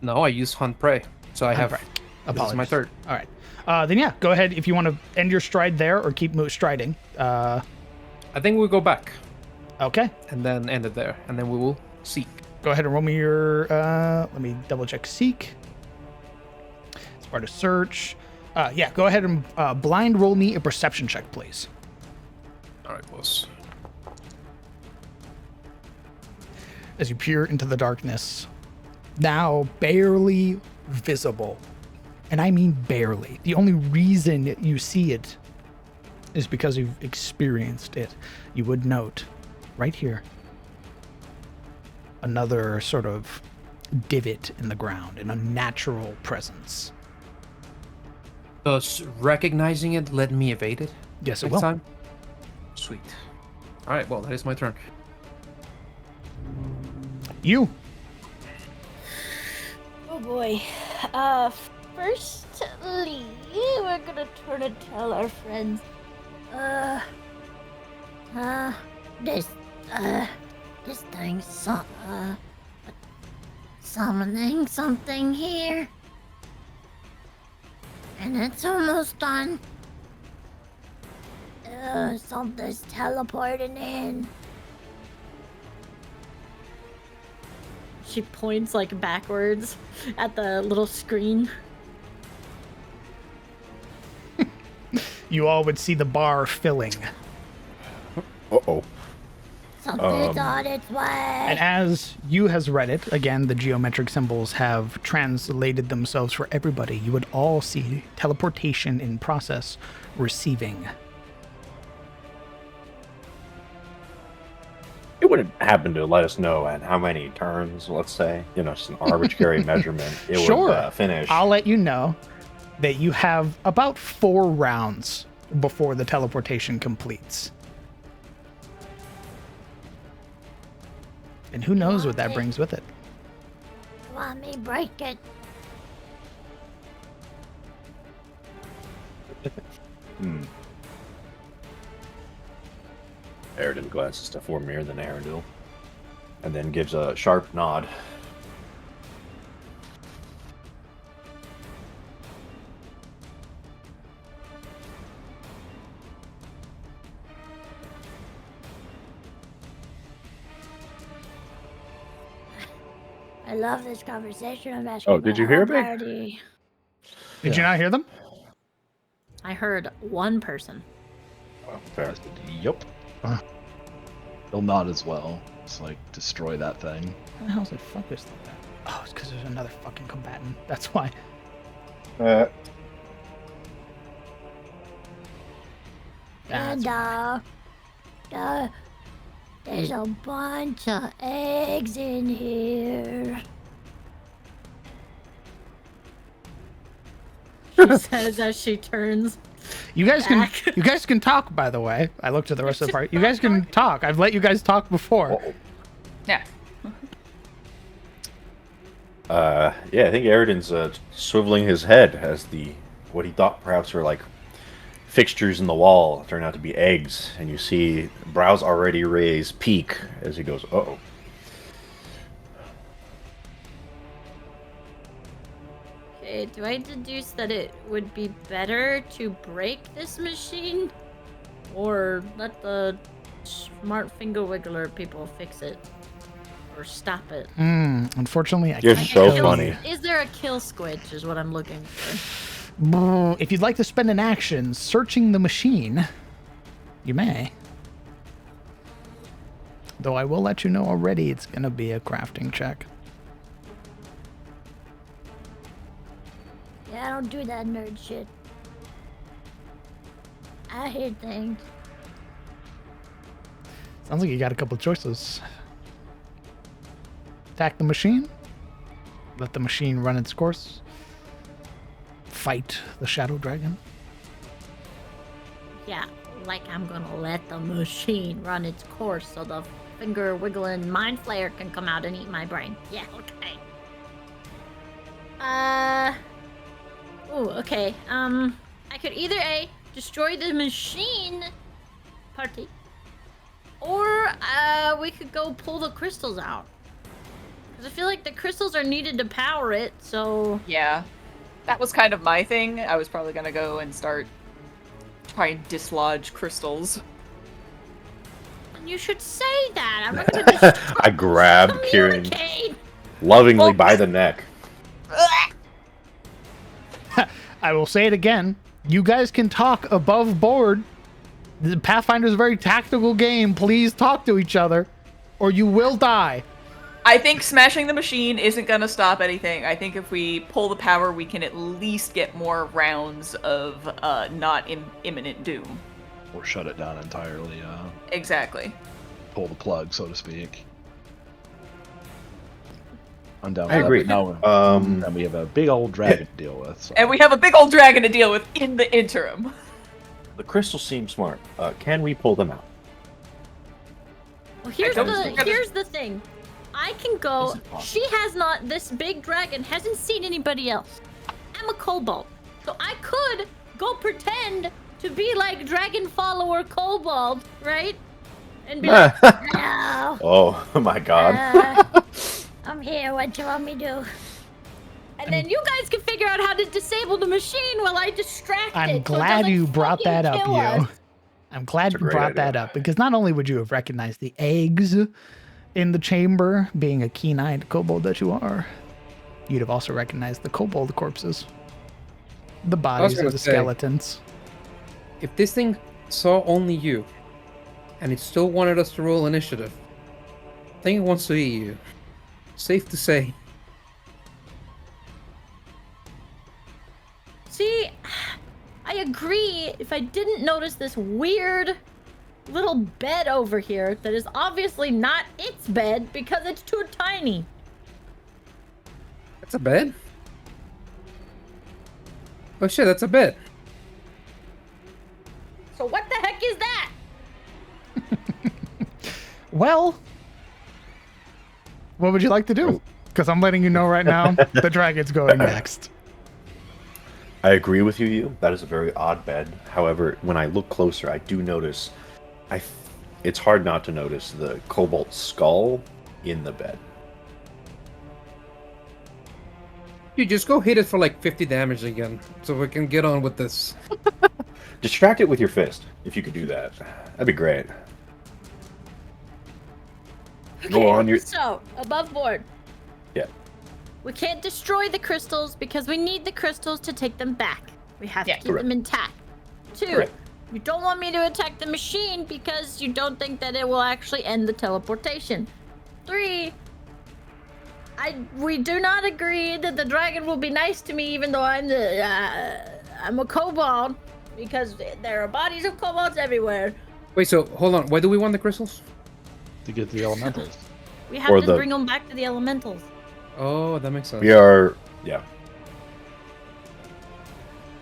No, I use hunt prey. So I have. Right. This is Apologies. my third. All right. Then yeah, go ahead if you want to end your stride there or keep striding. I think we'll go back Okay. and then end it there, and then we will seek. Go ahead and roll me your. Let me double check seek. It's part of search. Yeah, go ahead and blind roll me a perception check, please. All right, boss. As you peer into the darkness, now barely visible. And I mean barely. The only reason you see it is because you've experienced it. You would note right here another sort of divot in the ground, an unnatural presence. Does recognizing it let me evade it Yes, it next will. time? Sweet. All right, well, that is my turn. You. Oh boy. Firstly, we're gonna turn and tell our friends. This thing's summoning something here. And it's almost done. Something's teleporting in. She points like backwards at the little screen. You all would see the bar filling. Uh-oh. Something's on its way. And as you has read it, again, the geometric symbols have translated themselves for everybody. You would all see teleportation in process receiving. It would happen to let us know at how many turns, let's say, just an arbitrary measurement. It Sure. would finish. I'll let you know that you have about 4 rounds before the teleportation completes. And who knows what that brings with it. Want me break it? Aridin glances to Formir, then Arendil, and then gives a sharp nod. I love this conversation. I'm asking. Oh, did you hear me? me? Did you not hear them? I heard one person. Fair. Yup. He'll nod as well. It's like, destroy that thing. How the hell's it focused like that? Oh, it's because there's another fucking combatant. That's why. And That's the There's a bunch of eggs in here. She says as she turns. You guys Back. can talk, by the way. I looked at the rest of the party. You guys can talk. I've let you guys talk before. Yeah. Yeah, I think Eridan's swiveling his head as what he thought perhaps were like fixtures in the wall turn out to be eggs, and you see brows already raised peak as he goes, "Uh-oh." Okay, do I deduce that it would be better to break this machine? Or let the smart finger wiggler people fix it? Or stop it? Unfortunately, I You're can't. so Kill- funny. Is there a kill squidge is what I'm looking for. If you'd like to spend an action searching the machine, you may. Though I will let you know already it's going to be a crafting check. Yeah, I don't do that nerd shit. I hear things. Sounds like you got a couple choices. Attack the machine. Let the machine run its course. Fight the shadow dragon. Yeah, like I'm gonna let the machine run its course so the finger wiggling mind flayer can come out and eat my brain. Yeah, okay. Ooh, okay. I could either A, destroy the machine party, or we could go pull the crystals out. Because I feel like the crystals are needed to power it, so... Yeah. That was kind of my thing. I was probably gonna go and try and dislodge crystals. You should say that. I'm not gonna just I grab Kieran communicate. lovingly by the neck. I will say it again. You guys can talk above board. The Pathfinder's a very tactical game. Please talk to each other, or you will die. I think smashing the machine isn't gonna stop anything. I think if we pull the power, we can at least get more rounds of not imminent doom. Or shut it down entirely. Exactly. Pull the plug, so to speak. I'm down. I with agree. that. Now, and we have a big old dragon to deal with. So. And we have a big old dragon to deal with in the interim. The crystals seem smart. Can we pull them out? Well, here's don't think here's the thing. I can go. Is it possible? She has not. This big dragon hasn't seen anybody else. I'm a kobold, so I could go pretend to be like dragon follower kobold, right? And be like, No. Oh my god. I'm here. What you want me to do? and then you guys can figure out how to disable the machine while I distract it. I'm so it glad doesn't you brought fucking that up, kill you. us. I'm glad you a great brought that idea. up, because not only would you have recognized the eggs in the chamber, being a keen-eyed kobold that you are, you'd have also recognized the kobold corpses. The bodies gonna of the say- skeletons. If this thing saw only you, and it still wanted us to roll initiative, I think it wants to eat you. Safe to say. See, I agree if I didn't notice this weird little bed over here that is obviously not its bed because it's too tiny. That's a bed? Oh shit, that's a bed. So what the heck is that? Well, what would you like to do? Because I'm letting you know right now, the dragon's going next. I agree with you. That is a very odd bed. However, when I look closer, I do notice. It's hard not to notice the cobalt skull in the bed. You just go hit it for like 50 damage again, so we can get on with this. Distract it with your fist, if you could do that. That'd be great. Go on, your. So, above board. Yeah. We can't destroy the crystals because we need the crystals to take them back. We have Yeah, to keep them intact. 2, Correct. you don't want me to attack the machine because you don't think that it will actually end the teleportation. 3, we do not agree that the dragon will be nice to me even though I'm a kobold because there are bodies of kobolds everywhere. Wait, so hold on. Why do we want the crystals? to get the elementals. We have Or to the- bring them back to the elementals. Oh, that makes sense. We are, yeah.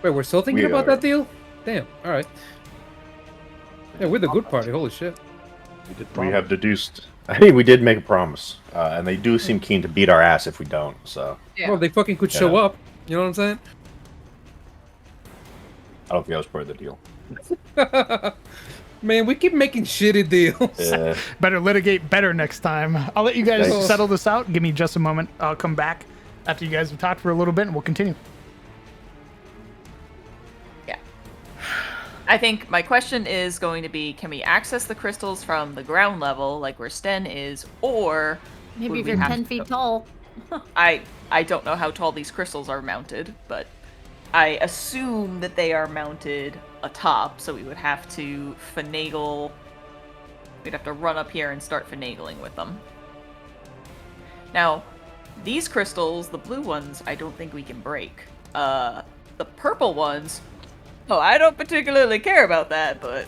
Wait, we're still thinking We about are. that deal? Damn. All right. Yeah, we're the good party. Holy shit. We did We promise. have deduced. I think we did make a promise, and they do seem keen to beat our ass if we don't. So Yeah. Well, they fucking could show Yeah. up. You know what I'm saying? I don't think that was part of the deal. Man, we keep making shitty deals. Yeah. Better litigate better next time. I'll let you guys Thanks. settle this out. Give me just a moment. I'll come back after you guys have talked for a little bit, and we'll continue. I think my question is going to be, can we access the crystals from the ground level, like where Sten is, or Maybe would if we you're have 10 to- feet tall. I don't know how tall these crystals are mounted, but I assume that they are mounted atop, so we would have to finagle. We'd have to run up here and start finagling with them. Now, these crystals, the blue ones, I don't think we can break. The purple ones, oh, I don't particularly care about that, but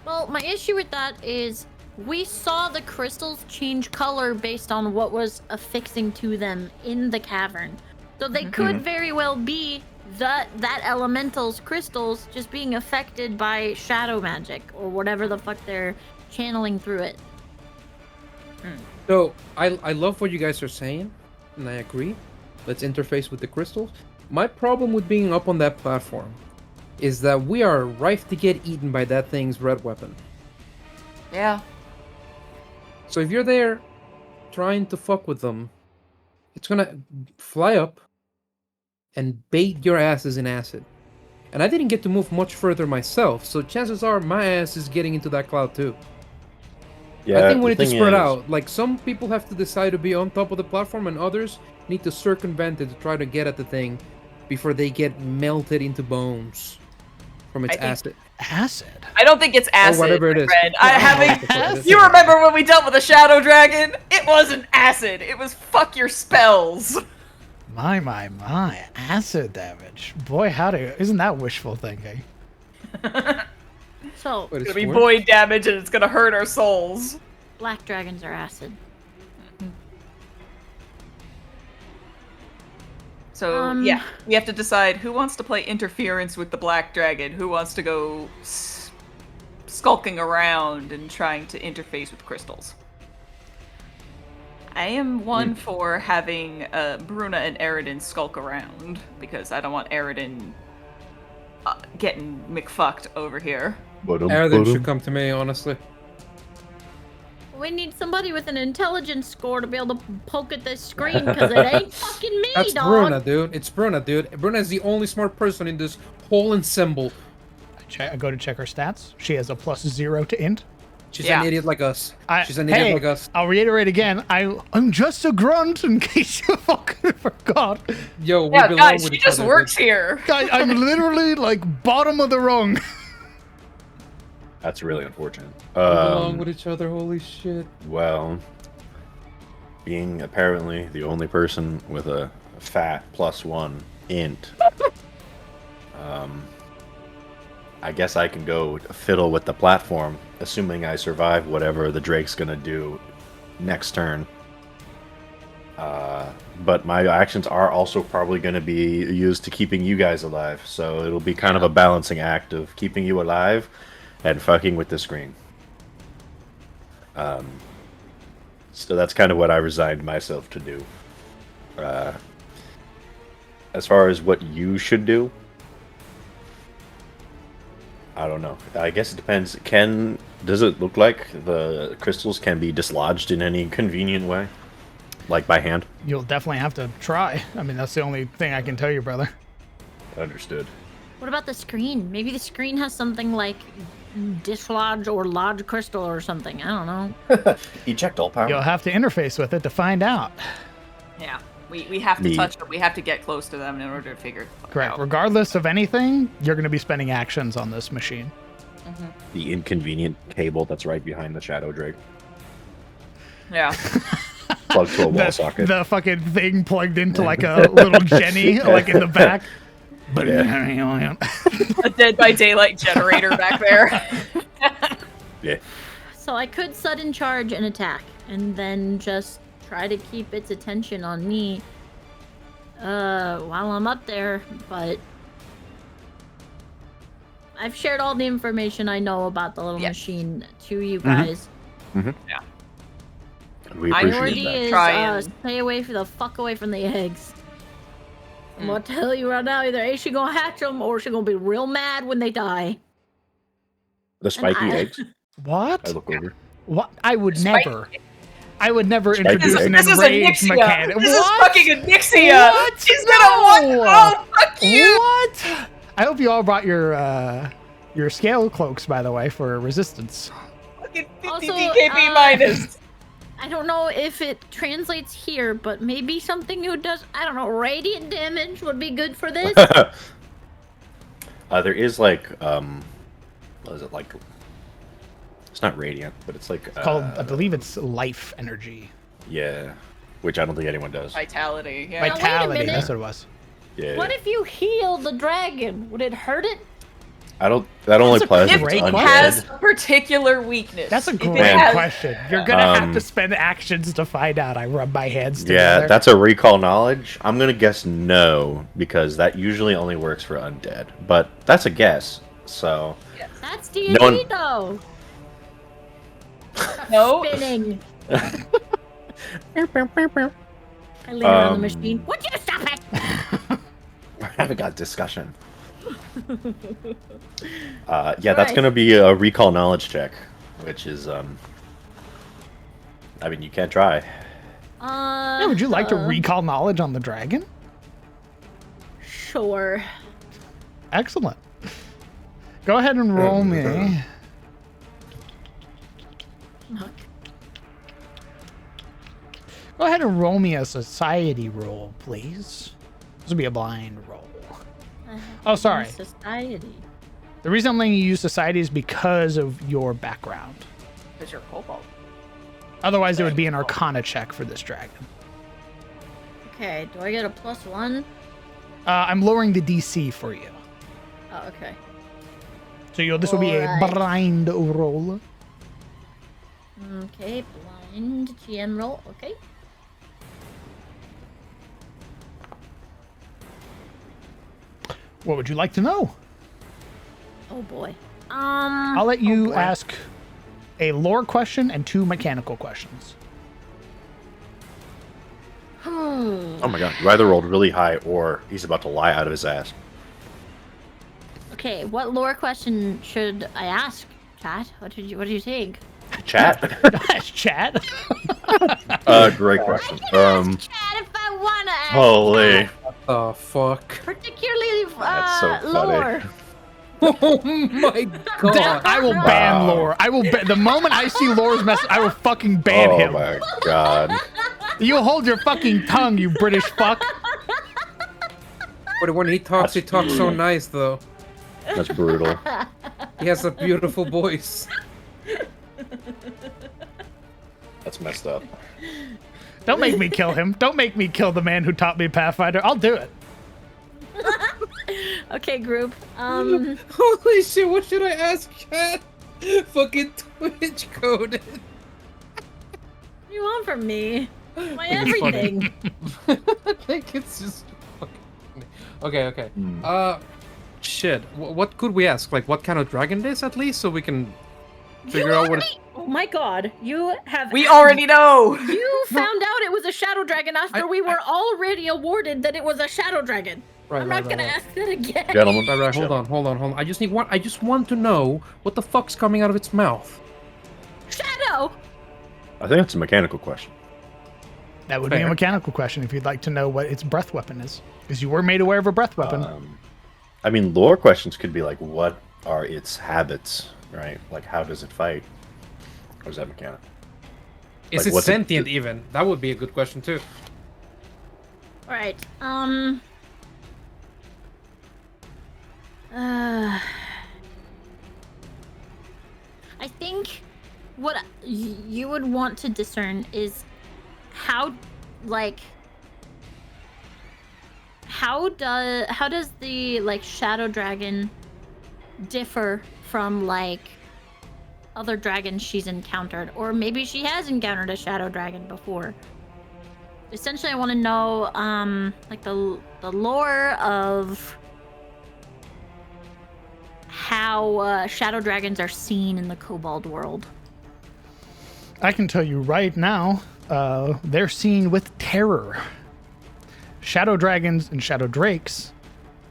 Well, my issue with that is we saw the crystals change color based on what was affixing to them in the cavern. So they could very well be that elemental's crystals just being affected by shadow magic or whatever the fuck they're channeling through it. So I love what you guys are saying, and I agree. Let's interface with the crystals. My problem with being up on that platform is that we are rife to get eaten by that thing's red weapon. yeah. So if you're there trying to fuck with them, it's gonna fly up and bait your asses in acid. And I didn't get to move much further myself, so chances are my ass is getting into that cloud too. Yeah. I think we the need to thing spread is- out. Like, some people have to decide to be on top of the platform, and others need to circumvent it to try to get at the thing before they get melted into bones from its I think- acid. Acid. I don't think it's acid, whatever it my is. friend. Yeah, I I don't know having. what the fuck it is. You remember when we dealt with a shadow dragon? It wasn't acid. It was fuck your spells. My. Acid damage. Boy, howdy. Isn't that wishful thinking? So, Wait, It's it's gonna be worse? void damage and it's gonna hurt our souls. black dragons are acid. So yeah, we have to decide who wants to play interference with the black dragon, who wants to go skulking around and trying to interface with crystals. I am one for having Bruna and Eridan skulk around because I don't want Eridan getting McFucked over here. Eridan should come to me, honestly. We need somebody with an intelligence score to be able to poke at this screen because it ain't fucking me, That's dog. Bruna, dude. It's Bruna, dude. Bruna is the only smart person in this whole ensemble. I go to check her stats. She has a +0 to int. She's Yeah. an idiot like us. I- She's an idiot hey, like us. I'll reiterate again. I'm just a grunt in case you fucking forgot. Yo, we Yeah, belong guys, with she each just other, works dude. here. I'm literally like bottom of the rung. That's really unfortunate. We belong with each other. Holy shit. Well, being apparently the only person with a fat +1 int, I guess I can go fiddle with the platform, assuming I survive whatever the Drake's gonna do next turn. But my actions are also probably going to be used to keeping you guys alive, so it'll be kind of a balancing act of keeping you alive and fucking with the screen. So that's kind of what I resigned myself to do. As far as what you should do, I don't know. I guess it depends. Does it look like the crystals can be dislodged in any convenient way? Like by hand? You'll definitely have to try. I mean, that's the only thing I can tell you, brother. Understood. What about the screen? Maybe the screen has something like dislodge or lodge crystal or something. I don't know. Eject all power. You'll have to interface with it to find out. Yeah, we have to Me. touch them. We have to get close to them in order to figure it Correct. out. Regardless of anything, you're going to be spending actions on this machine. The inconvenient cable that's right behind the Shadow Drake. Yeah. Plugged to a wall The, socket. the fucking thing plugged into like a little Jenny, like in the back. But A Dead by Daylight generator back there. Yeah. So I could sudden charge and attack, and then just try to keep its attention on me while I'm up there, but I've shared all the information I know about the little machine to you guys. We I appreciate Priority that. is Try and- stay away the fuck away from the eggs. I'm gonna tell you right now, either A, she gonna hatch them, or she gonna be real mad when they die. The spiky I- eggs. What? I look over. What? I would Spike- never. I would never Spiky introduce eggs. an This is enraged Anixia. mechanic. This is What? fucking Anixia. What? She's gonna want. No. Oh, fuck you. What? I hope you all brought your scale cloaks, by the way, for resistance. Fucking 50 Also, DKP minus. I don't know if it translates here, but maybe something who does, I don't know, radiant damage would be good for this. There is like, what is it like? It's not radiant, but it's like Called, I believe it's life energy. yeah, which I don't think anyone does. Vitality. Yeah. Wait a Vitality, minute. that's what it was. Yeah, What if you heal the dragon? Would it hurt it? I don't. That only That's a applies if If it's great it question. has undead. a particular weakness. That's a If it great has- question. You're gonna have to Um, spend actions to find out. I rub my hands Yeah, together. that's a recall knowledge. I'm gonna guess no because that usually only works for undead. But that's a guess. So That's D&D No one- though. No. Spinning. I lean around the machine. Would you stop it? I haven't got discussion. Yeah, that's Right. gonna be a recall knowledge check, which is I mean, you can't try. Yeah, would you like to recall knowledge on the dragon? Sure. Excellent. Go ahead and roll me. Go ahead and roll me a society roll, please. This will be a blind roll. Oh, sorry. Society. The reason I'm letting you use society is because of your background. Because you're kobold. Otherwise, it would be an arcana check for this dragon. Okay, do I get a +1? I'm lowering the DC for you. Oh, okay. So this will be a Alright. blind roll. Okay, blind GM roll. Okay. What would you like to know? Oh boy. I'll let you ask a lore question and 2 mechanical questions. Oh my god, you either rolled really high or he's about to lie out of his ass. Okay, what lore question should I ask, chat? What do you think? Chat? Chat. Great question. Chat, if I wanna ask. Holy. chat, The fuck? particularly That's so funny. lore. Oh my god. I will ban lore. I will. The moment I see lore's message, I will fucking ban Oh him. my god. You hold your fucking tongue, you British fuck. But when he talks so nice though. That's brutal. He has a beautiful voice. That's messed up. Don't make me kill him. Don't make me kill the man who taught me Pathfinder. I'll do it. Okay, group. Holy shit, what should I ask, chat? Fucking Twitch coded. What do you want from me? My It's funny. everything. I think it's just fucking funny. Okay. Shit. What could we ask? Like, what kind of dragon it is, at least, so we can figure out what. Oh my god, you have. We already know. You found out it was a shadow dragon after we were already awarded that it was a shadow dragon. Right, I'm not gonna ask that again. Gentlemen. Right. Hold on. I just want to know what the fuck's coming out of its mouth. Shadow. I think it's a mechanical question. That would be a Fair. mechanical question if you'd like to know what its breath weapon is, because you were made aware of a breath weapon. I mean, lore questions could be like, what are its habits, right? Like, how does it fight? Or is that mechanical? Is Like, it what's it- sentient even? That would be a good question too. All right. I think what you would want to discern is how, like, how does the like shadow dragon differ from like other dragons she's encountered, or maybe she has encountered a shadow dragon before. Essentially, I want to know, like the lore of how shadow dragons are seen in the kobold world. I can tell you right now, they're seen with terror. Shadow dragons and shadow drakes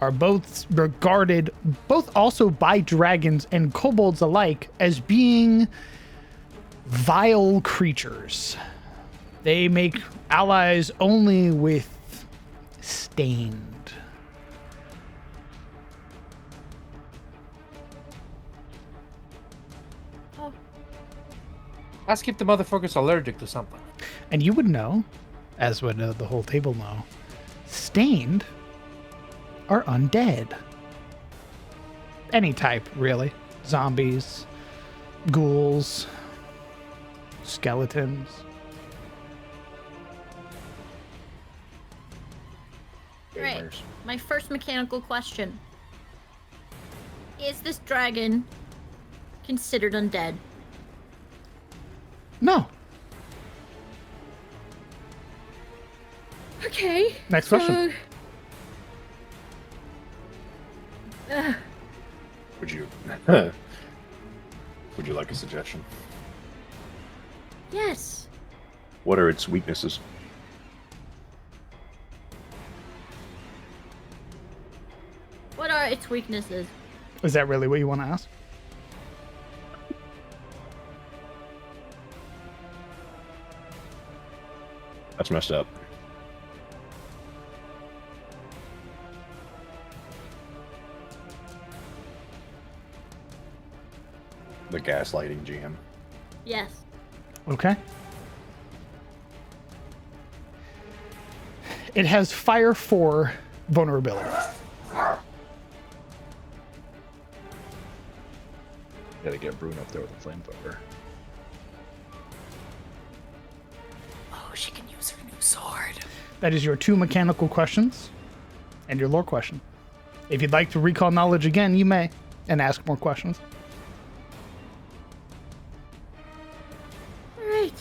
are both regarded, both also by dragons and kobolds alike, as being vile creatures. They make allies only with stained. Oh, Ask if the motherfucker's allergic to something. And you would know, as would the whole table know, stained are undead. Any type, really. Zombies, ghouls, skeletons. right. Gamers. My first mechanical question. Is this dragon considered undead? No. Okay. Next question. Would you would you like a suggestion? Yes. What are its weaknesses? What are its weaknesses? Is that really what you want to ask? That's messed up. The gaslighting GM. Yes. Okay. It has fire 4 vulnerability. Gotta get Brune up there with a flamethrower. Oh, she can use her new sword. That is your 2 mechanical questions and your lore question. If you'd like to recall knowledge again, you may, and ask more questions. Alright.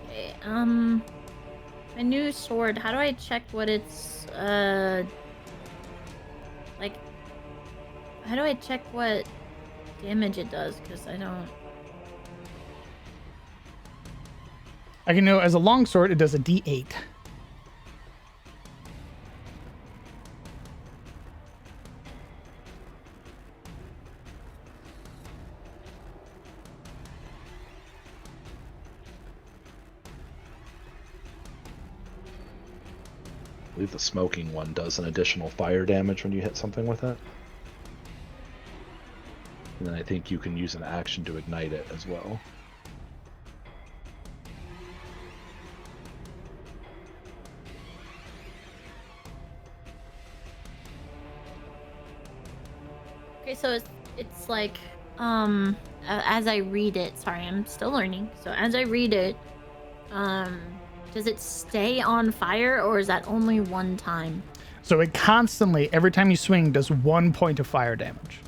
Okay, my new sword, how do I check what it's, like, how do I check what damage it does? Because I don't... I can know as a longsword, it does a D8. I believe the smoking one does an additional fire damage when you hit something with it. And then I think you can use an action to ignite it as well. Okay, so it's like, as I read it, sorry, I'm still learning. So as I read it, does it stay on fire, or is that only one time? So it constantly, every time you swing, does 1 point of fire damage.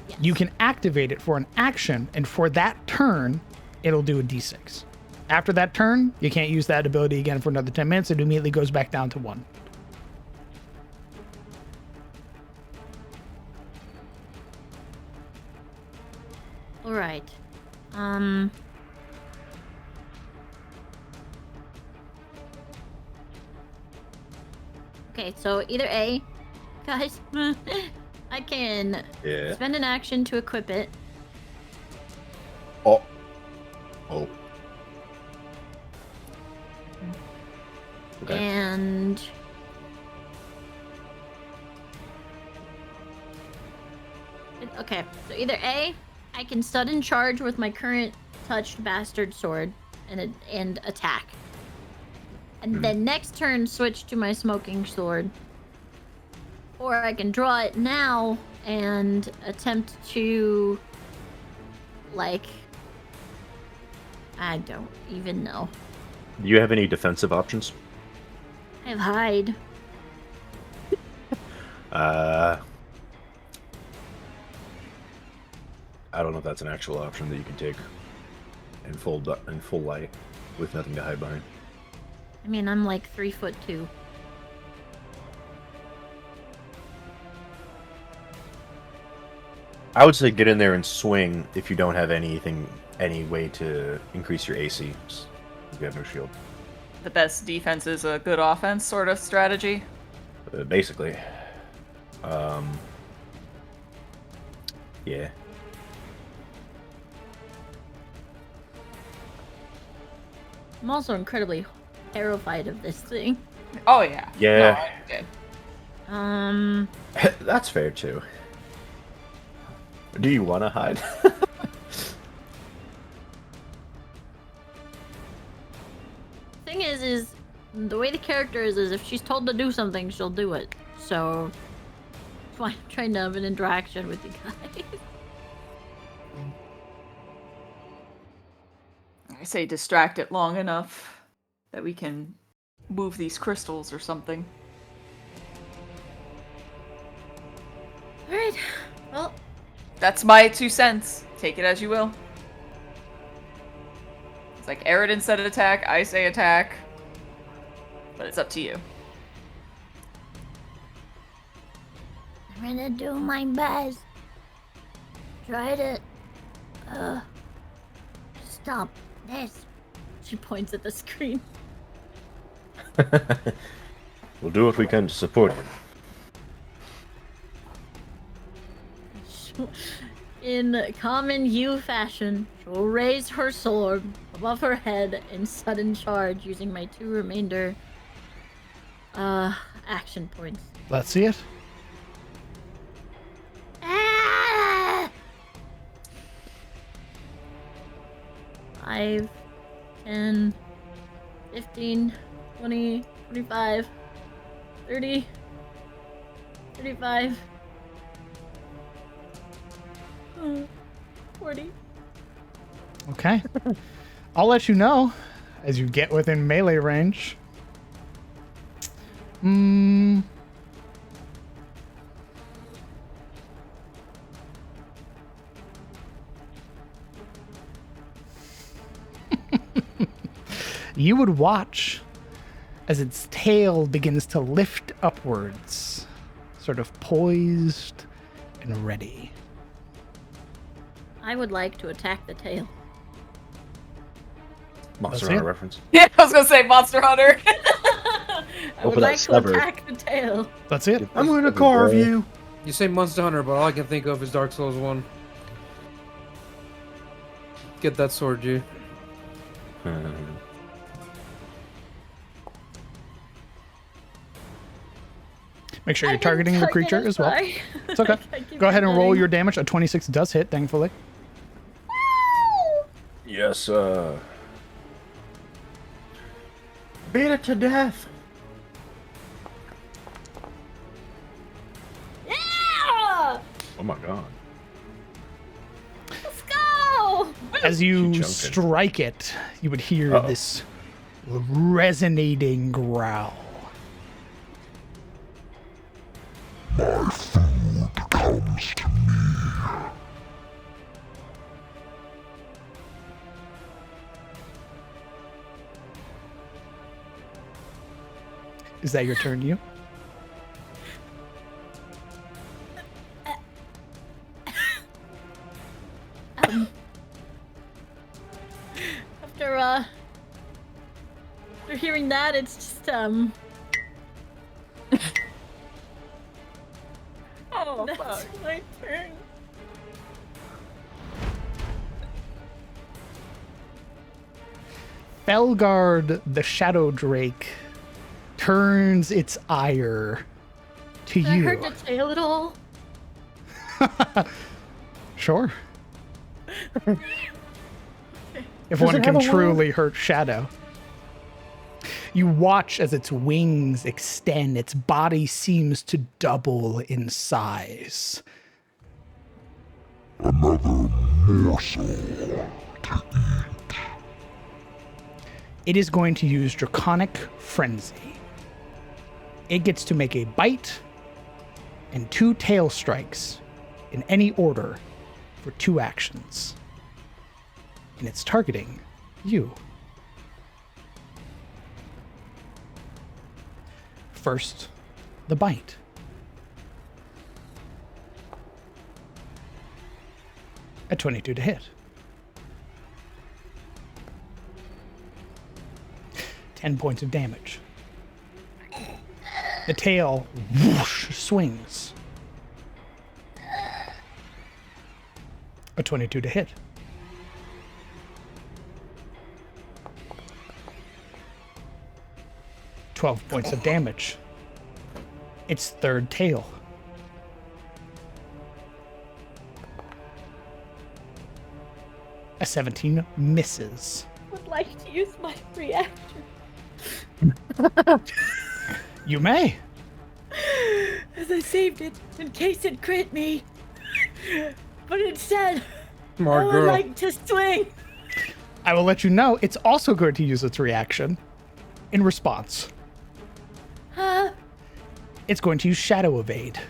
Yes. You can activate it for an action, and for that turn, it'll do a D6. After that turn, you can't use that ability again for another 10 minutes. It immediately goes back down to 1. All right. Okay, so either A, guys, I can Yeah. spend an action to equip it. Oh. Oh. Okay. And okay, so either A, I can sudden charge with my current touched bastard sword and attack. And then next turn switch to my smoking sword. Or I can draw it now and attempt to like I don't even know. Do you have any defensive options? I have hide. I don't know if that's an actual option that you can take in full light with nothing to hide behind. I mean, I'm like 3'2". I would say get in there and swing if you don't have any way to increase your AC. You have no shield. The best defense is a good offense sort of strategy. Basically. Yeah. I'm also incredibly terrified of this thing. Oh yeah. Yeah. No, I did. That's fair too. Do you want to hide? Thing is the way the character is if she's told to do something, she'll do it. So that's why I'm trying to have an interaction with you guys. I say distract it long enough that we can move these crystals or something. Alright. Well, That's my 2 cents. Take it as you will. It's like Eridan said attack, I say attack. But it's up to you. I'm gonna do my best. Try to stop this. she points at the screen. We'll do what we can to support you. In common you fashion, she'll raise her sword above her head in sudden charge using my 2 remainder action points. Let's see it. Ah! 5, 10, 15, 20, 25, 30, 35, 40. Okay. I'll let you know as you get within melee range. You would watch as its tail begins to lift upwards, sort of poised and ready. I would like to attack the tail. Monster That's Hunter it? reference. Yeah, I was gonna say Monster Hunter. I Go would for that like to stubber. attack the tail. That's it. I'm gonna Every carve day. you. You say Monster Hunter, but all I can think of is Dark Souls 1. Get that sword, G. Make sure I you're didn't targeting the target creature it, as well. sorry. It's okay. I keep Go ahead and roll forgetting. your damage. A 26 does hit, thankfully. Yes, beat it to death. Yeah! Oh my god. Let's go! As you She jumped in. strike it, you would hear Uh-oh. this resonating growl. Is that your turn, you? After hearing that, it's just Oh, that's fuck. my turn. Felgard, the Shadow Drake, turns its ire to Did I you. hurt the tail at all? Sure. If one can truly hurt Shadow. You watch as its wings extend, its body seems to double in size. It is going to use Draconic Frenzy. It gets to make a bite and 2 tail strikes in any order for 2 actions. And it's targeting you. First, the bite. A 22 to hit. 10 points of damage. The tail whoosh, swings. A 22 to hit. $12 points of damage. Its third tail. A 17 misses. Would like to use my reaction. You may. As I saved it in case it crit me. But instead, Smart I would girl. like to swing. I will let you know it's also going to use its reaction in response. Huh? It's going to use Shadow Evade.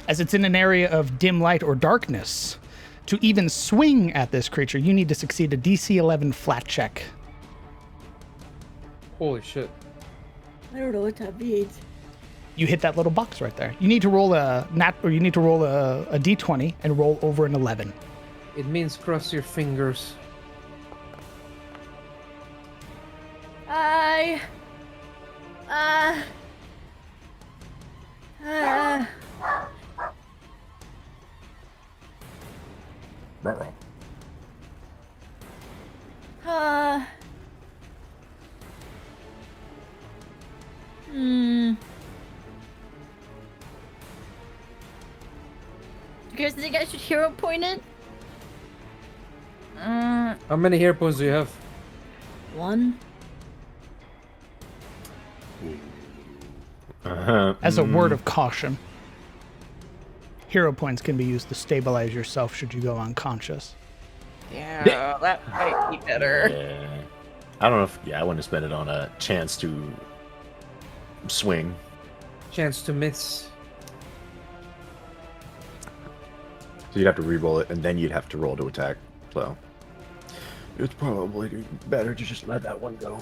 As it's in an area of dim light or darkness, to even swing at this creature, you need to succeed a DC 11 flat check. Holy shit. I don't know what that means. You hit that little box right there. You need to roll a d20 and roll over an 11. It means cross your fingers. You guys think I should hero point it? How many hero points do you have? 1. As a word of caution, hero points can be used to stabilize yourself should you go unconscious. Yeah, that might be better. Yeah. I don't know if I want to spend it on a chance to swing. Chance to miss. So you'd have to re-roll it, and then you'd have to roll to attack. So it's probably better to just let that one go.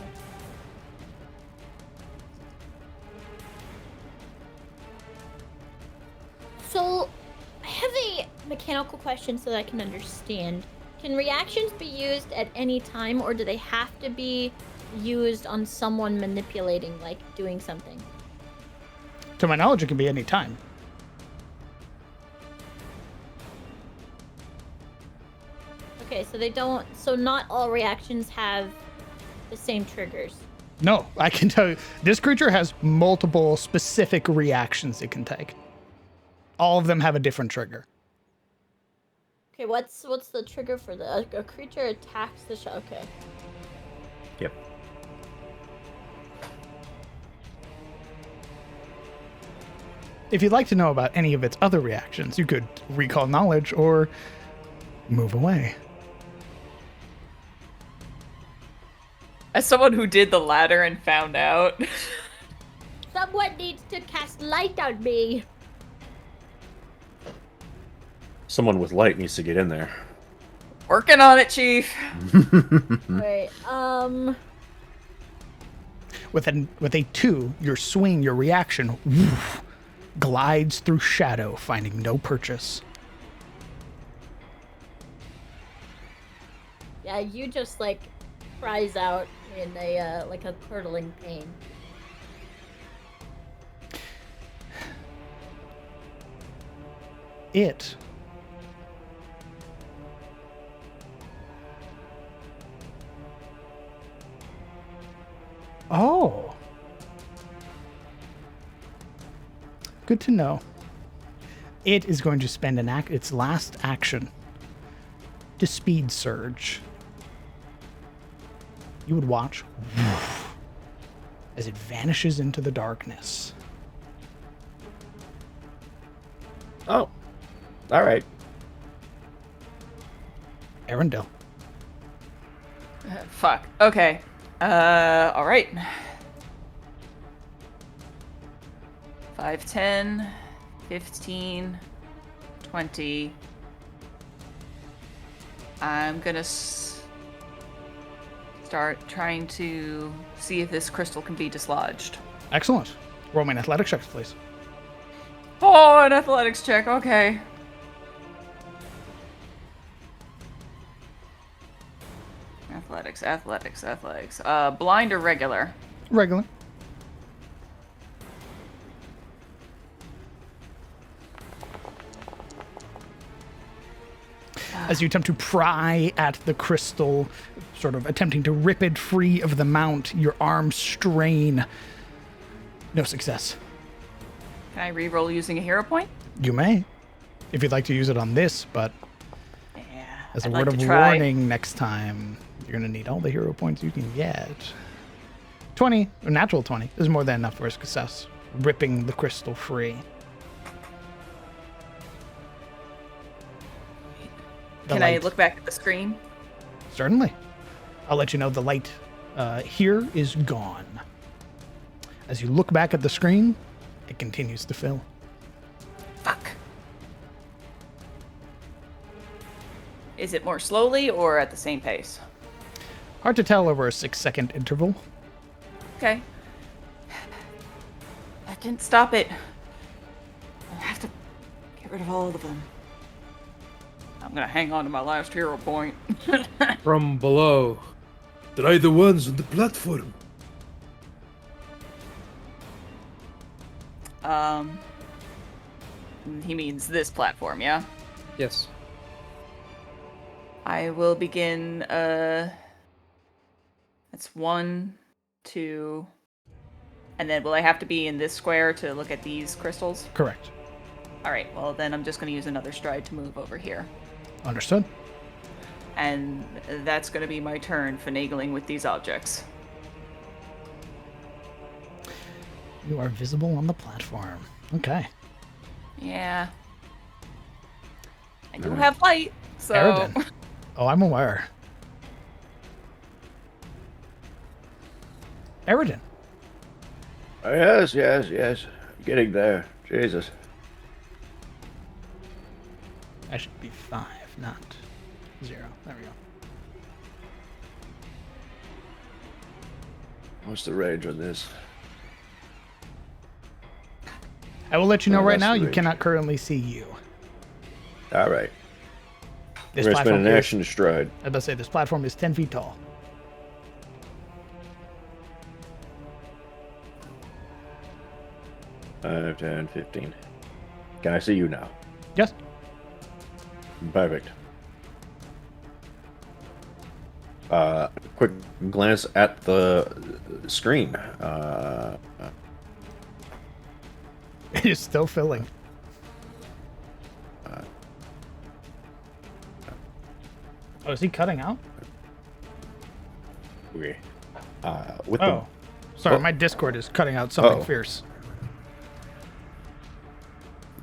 So, I have a mechanical question so that I can understand. Can reactions be used at any time, or do they have to be used on someone manipulating, like doing something? To my knowledge, it can be any time. Okay, so they don't. So, not all reactions have the same triggers. No, I can tell you, this creature has multiple specific reactions it can take. All of them have a different trigger. Okay, what's the trigger for the a creature attacks the shell? Okay. Yep. If you'd like to know about any of its other reactions, you could recall knowledge or move away. As someone who did the latter and found out. Someone needs to cast light on me. Someone with light needs to get in there. Working on it, Chief. Wait, With a 2, your swing, your reaction, woof, glides through shadow, finding no purchase. Yeah, you just like cries out in a like a curdling pain. It Oh. Good to know. It is going to spend its last action to speed surge. You would watch as it vanishes into the darkness. Oh. All right. Arendelle. Fuck. Okay. All right. 5, 10, 15, 20. I'm gonna start trying to see if this crystal can be dislodged. Excellent. Roll me an athletics check, please. Oh, an athletics check. Okay. Athletics. Blind or regular? Regular. As you attempt to pry at the crystal, sort of attempting to rip it free of the mount, your arms strain. No success. Can I re-roll using a hero point? You may, if you'd like to use it on this, but Yeah. as a I'd word like of to try. warning next time, you're going to need all the hero points you can get. 20, a natural 20, is more than enough for a success. Ripping the crystal free. The Can I light- look back at the screen? Certainly. I'll let you know the light here is gone. As you look back at the screen, it continues to fill. Fuck. Is it more slowly or at the same pace? Hard to tell over a 6-second interval. Okay. That didn't stop it. I have to get rid of all of them. I'm gonna hang on to my last hero point. From below. Try the ones on the platform. He means this platform, yeah? Yes. I will begin, that's 1, 2, and then will I have to be in this square to look at these crystals? Correct. Alright, well then I'm just gonna use another stride to move over here. Understood. And that's gonna be my turn finagling with these objects. You are visible on the platform. Okay. Yeah. I do have light, so... Aridin. Oh, I'm aware. Aridin. Oh, yes. Getting there. Jesus. I should be 5, not 0. There we go. What's the range on this? I will let you know Oh, right that's now, the you range. cannot currently see you. All right. This We're gonna spend platform an is, action to stride. I was about to say, this platform is 10 feet tall. Five, 10, 15. Can I see you now? Yes. Perfect. Quick glance at the screen. It is still filling. Oh, is he cutting out? Okay. With Oh. Sorry, Oh. my Discord is cutting out something Oh. fierce.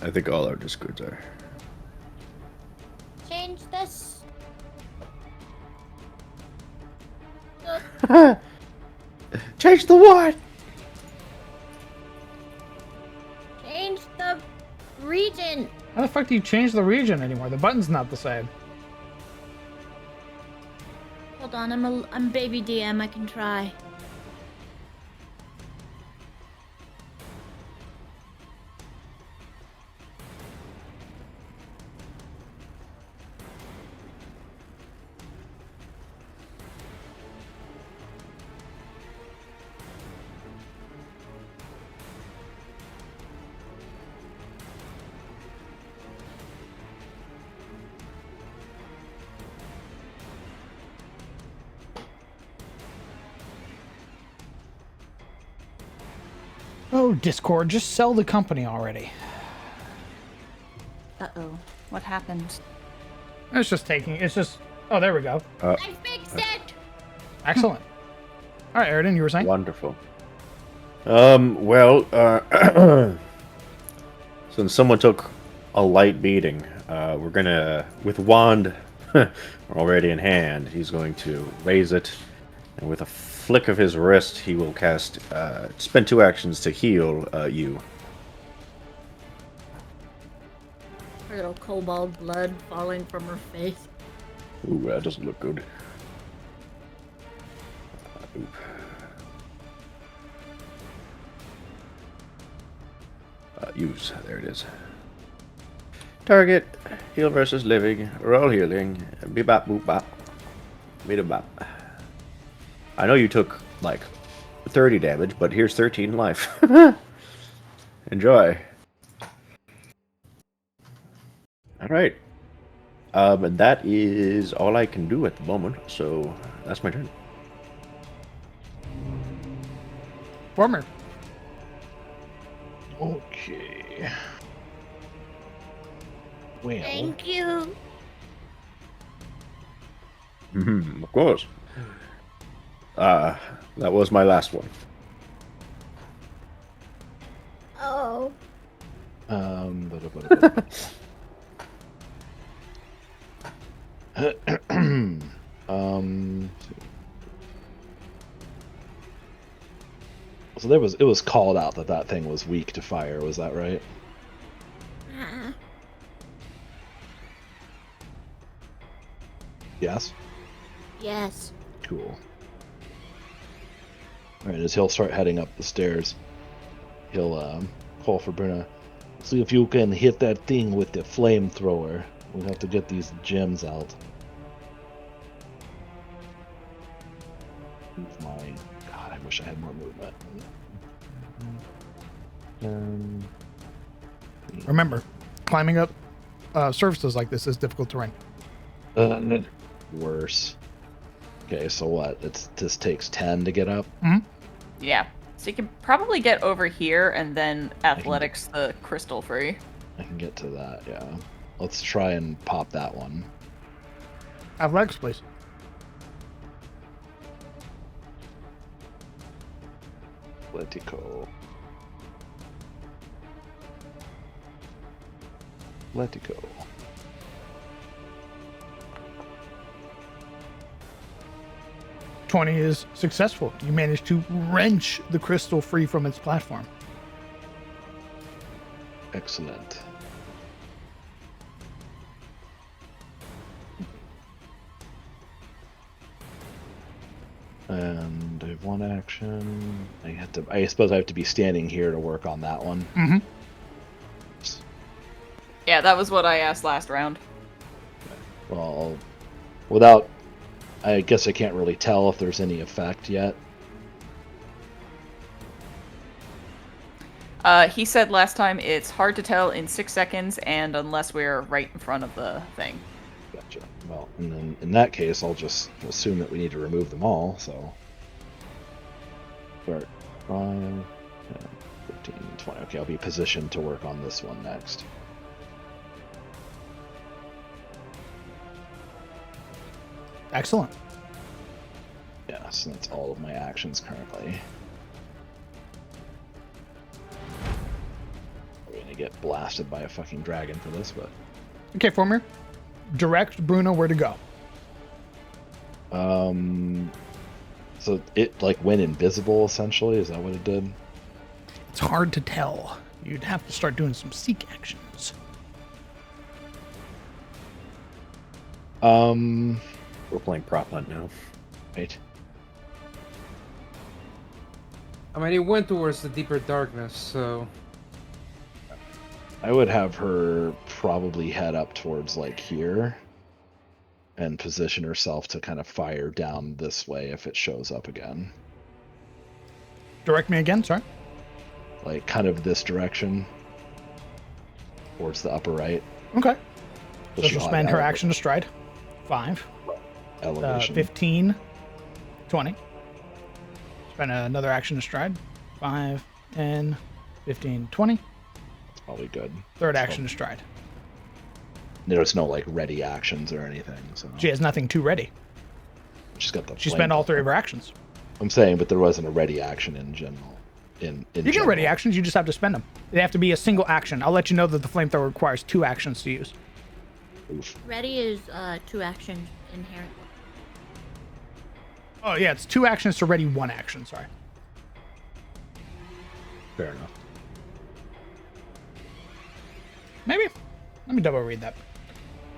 I think all our discords are. Change this. Change the what? Change the region. How the fuck do you change the region anymore? The button's not the same. Hold on, I'm baby DM. I can try. Oh, Discord, just sell the company already. Uh-oh. What happened? It's just taking, it's just, oh, there we go. I fixed it. Excellent. All right, Aridin, you were saying? Wonderful. Well, since someone took a light beating, we're gonna, with wand already in hand, he's going to raise it, and with a flick of his wrist, he will cast. Spend 2 actions to heal you. Her little cobalt blood falling from her face. Ooh, that doesn't look good. Oop. Use. There it is. Target. Heal versus living. Roll healing. Bebop boop bop. Beat a bop. I know you took like 30 damage, but here's 13 life. Enjoy. Alright. And that is all I can do at the moment, so that's my turn. Former. Okay. Well, Thank you. Of course. That was my last one. Oh. So it was called out that thing was weak to fire. Was that right? Yes. Yes. Cool. All right, as he'll start heading up the stairs, he'll call for Bruna. See if you can hit that thing with the flamethrower. We have to get these gems out. My God, I wish I had more movement. Remember, climbing up surfaces like this is difficult terrain. Worse. Okay, so what? This takes 10 to get up. Yeah. So you can probably get over here and then athletics the crystal free. I can get to that. Yeah. Let's try and pop that one. Athletics, please. Letico. Letico. .20 is successful. You managed to wrench the crystal free from its platform. Excellent. And I have one action. I suppose I have to be standing here to work on that one. Mm-hmm. Yeah, that was what I asked last round. Well, without, I guess I can't really tell if there's any effect yet. He said last time it's hard to tell in 6 seconds and unless we're right in front of the thing. Gotcha. Well, and then in that case, I'll just assume that we need to remove them all, so. Start 5, 10, 15, 20. Okay, I'll be positioned to work on this one next. Excellent. Yes, that's all of my actions currently. We're gonna get blasted by a fucking dragon for this, but. Okay, Former. Direct Bruno where to go. So it like went invisible essentially. Is that what it did? It's hard to tell. You'd have to start doing some seek actions. We're playing prop hunt now. Right. I mean, it went towards the deeper darkness, so I would have her probably head up towards like here and position herself to kind of fire down this way if it shows up again. Direct me again, sorry. Like kind of this direction towards the upper right. Okay. So So she'll spend her action to stride. 5. Elevation. 15. 20. Spend another action to stride. 5, 10, 15, 20. That's probably good. Third So action to stride. there's no like ready actions or anything. So She has nothing too ready. she's got the. She spent all 3 of her actions. I'm saying, but there wasn't a ready action in general. In You can general. ready actions, you just have to spend them. They have to be a single action. I'll let you know that the flamethrower requires 2 actions to use. Ready is 2 actions inherently. Oh yeah, it's 2 actions to ready 1 action. Sorry. Fair enough. Maybe. Let me double read that.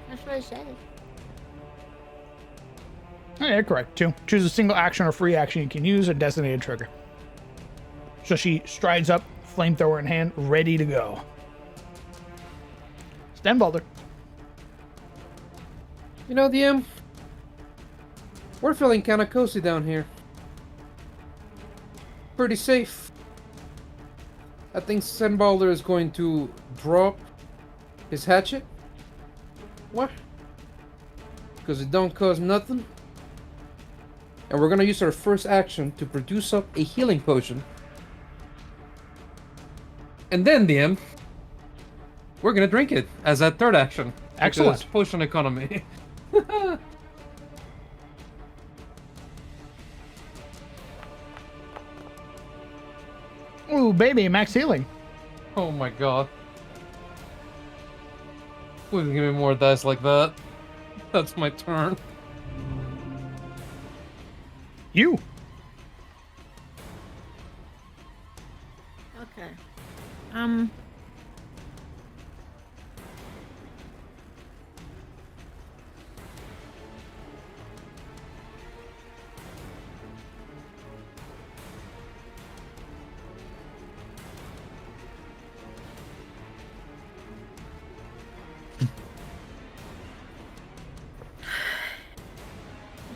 That's what it says. Oh, yeah, correct. 2. Choose a single action or free action you can use a designated trigger. So she strides up, flamethrower in hand, ready to go. Stenbalder. You know, DM, we're feeling kind of cozy down here. Pretty safe. I think Stenbalder is going to drop his hatchet. What? Because it don't cost nothing. And we're gonna use our first action to produce up a healing potion. And then, DM, we're gonna drink it as that third action. Excellent. Because potion economy. Ooh, baby, max healing. Oh my god. Please give me more dice like that. That's my turn. You. Okay.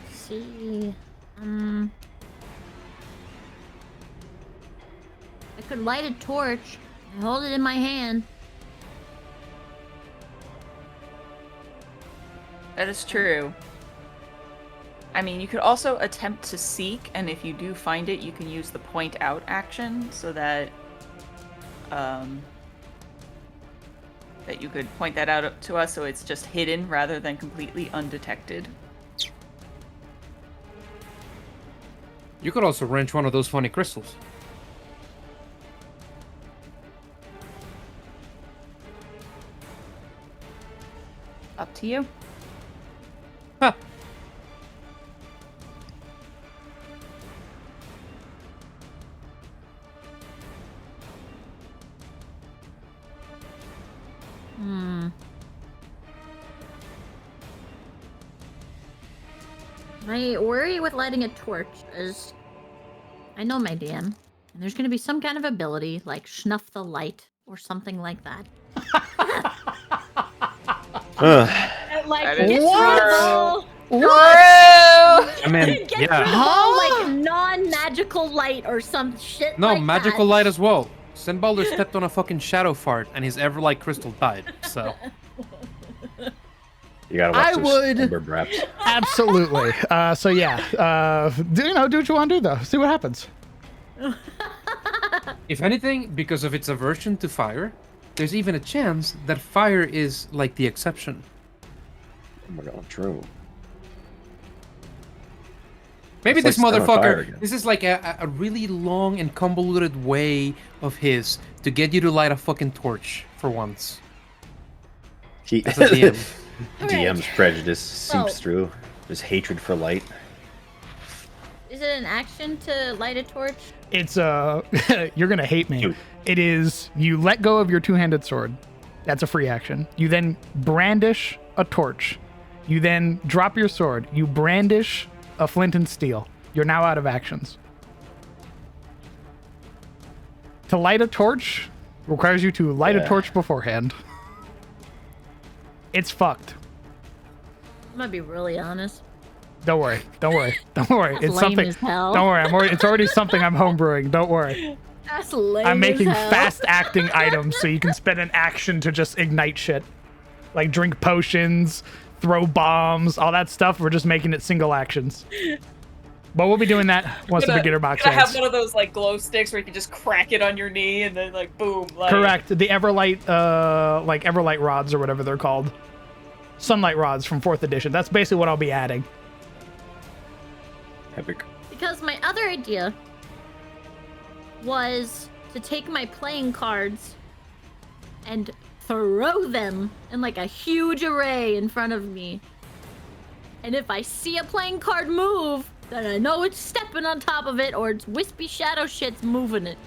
Let's see. I could light a torch. I hold it in my hand. That is true. I mean, you could also attempt to seek, and if you do find it, you can use the point out action so that that you could point that out to us so it's just hidden rather than completely undetected. You could also wrench one of those funny crystals. Up to you. Huh. My worry with lighting a torch is I know my DM, and there's going to be some kind of ability like snuff the light or something like that. Like, That is disruptable. I mean, Get yeah. rid of all like non-magical light or some shit. No, like magical that. light as well. Stenbalder stepped on a fucking shadow fart, and his Everlight crystal died. So You gotta watch I those would- Ember Braps. Absolutely. So yeah, do what you want to do though. See what happens. if anything, because of its aversion to fire, there's even a chance that fire is like the exception. Oh my god, true. Maybe It's this like Stone of Fire motherfucker, again. this is like a really long and convoluted way of his to get you to light a fucking torch for once. He, That's a DM. DM's prejudice seeps So- through. His hatred for light. Is it an action to light a torch? It's you're gonna hate me. Dude. It is you let go of your two-handed sword. That's a free action. You then brandish a torch. You then drop your sword. You brandish a flint and steel. You're now out of actions. To light a torch requires you to light a Yeah. torch beforehand. It's fucked. I'm gonna be really honest. Don't worry. Don't worry. Don't worry. That's It's lame something. as hell. Don't worry. It's already something I'm homebrewing. Don't worry. That's lame. I'm making as hell. fast acting items so you can spend an action to just ignite shit. Like drink potions, throw bombs, all that stuff. We're just making it single actions. But we'll be doing that once the beginner box Gonna have ends. one of those like glow sticks where you can just crack it on your knee and then like boom. Like, Correct. The Everlight, like Everlight rods or whatever they're called. Sunlight rods from 4th edition. That's basically what I'll be adding. Epic. Because my other idea was to take my playing cards and throw them in like a huge array in front of me. And if I see a playing card move, then I know it's stepping on top of it or it's wispy shadow shit's moving it.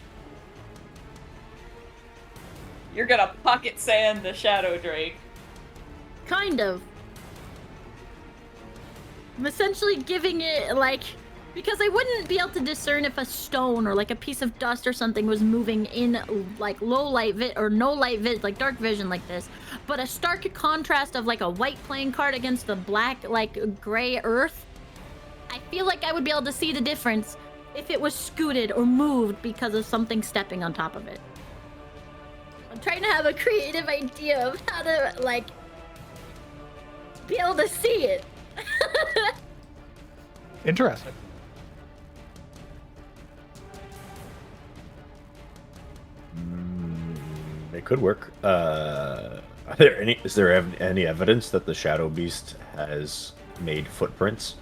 You're gonna pocket sand the Shadow Drake. Kind of. I'm essentially giving it like, because I wouldn't be able to discern if a stone or like a piece of dust or something was moving in like low light or no light like dark vision like this, but a stark contrast of like a white playing card against the black like gray earth. I feel like I would be able to see the difference if it was scooted or moved because of something stepping on top of it. I'm trying to have a creative idea of how to like be able to see it. Interesting. It could work. Is there any evidence that the Shadow Beast has made footprints?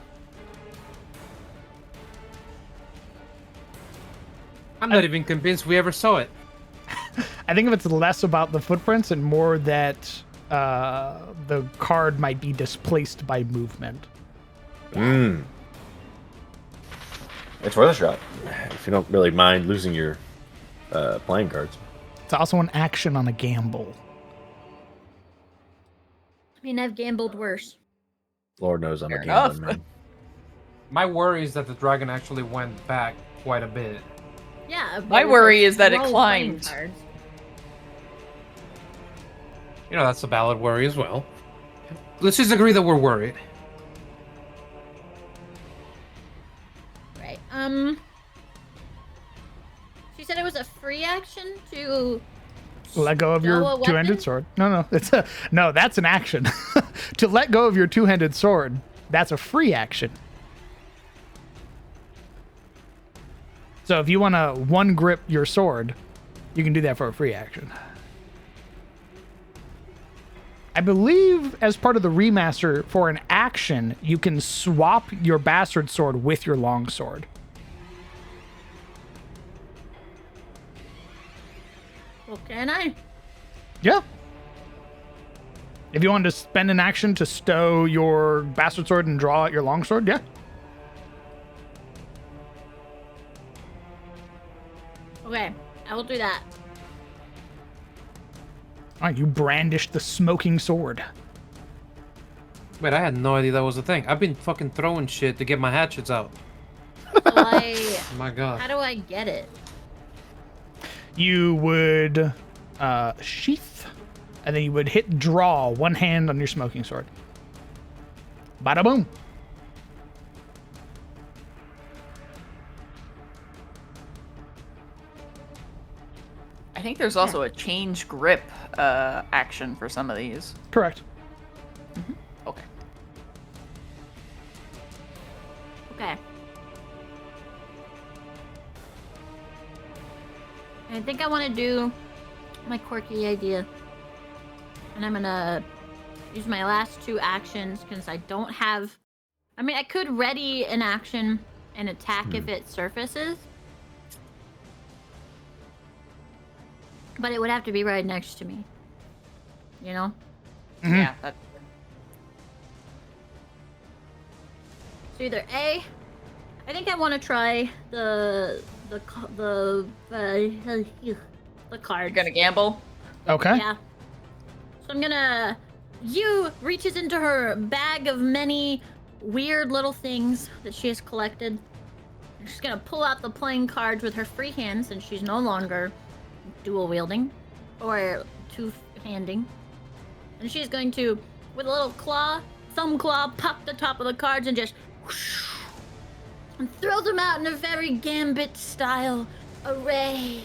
I'm not even convinced we ever saw it. I think if it's less about the footprints and more that the card might be displaced by movement. It's worth a shot. If you don't really mind losing your playing cards. It's also an action on a gamble. I mean, I've gambled worse. Lord knows I'm Fair a gambling enough. man. My worry is that the dragon actually went back quite a bit. Yeah. but My with, worry like, is that it roll playing climbed. cards. You know, that's a valid worry as well. Let's just agree that we're worried. Right. She said it was a free action to Let go of stow a your weapon? two-handed sword. No, that's an action. To let go of your two-handed sword, that's a free action. So if you want to one grip your sword, you can do that for a free action. I believe as part of the remaster, for an action, you can swap your bastard sword with your long sword. Well, can I? Yeah. If you wanted to spend an action to stow your bastard sword and draw out your longsword, yeah. Okay, I will do that. All right, you brandish the smoking sword. Wait, I had no idea that was a thing. I've been fucking throwing shit to get my hatchets out. So Oh my god. how do I get it? You would sheath, and then you would hit draw one hand on your smoking sword. Bada boom. I think there's also a change grip action for some of these. Correct. Okay. Okay. I think I want to do my quirky idea. And I'm gonna use my last two actions because I don't have... I mean, I could ready an action and attack if it surfaces. But it would have to be right next to me. You know? Yeah. That, So either A, I think I want to try the cards. you're gonna gamble. Okay. Yeah. So I'm gonna. Yu reaches into her bag of many weird little things that she has collected. And she's gonna pull out the playing cards with her free hand since she's no longer dual wielding or two-handing. And she's going to, with a little claw, thumb claw, pop the top of the cards and just whoosh, and throw them out in a very gambit style array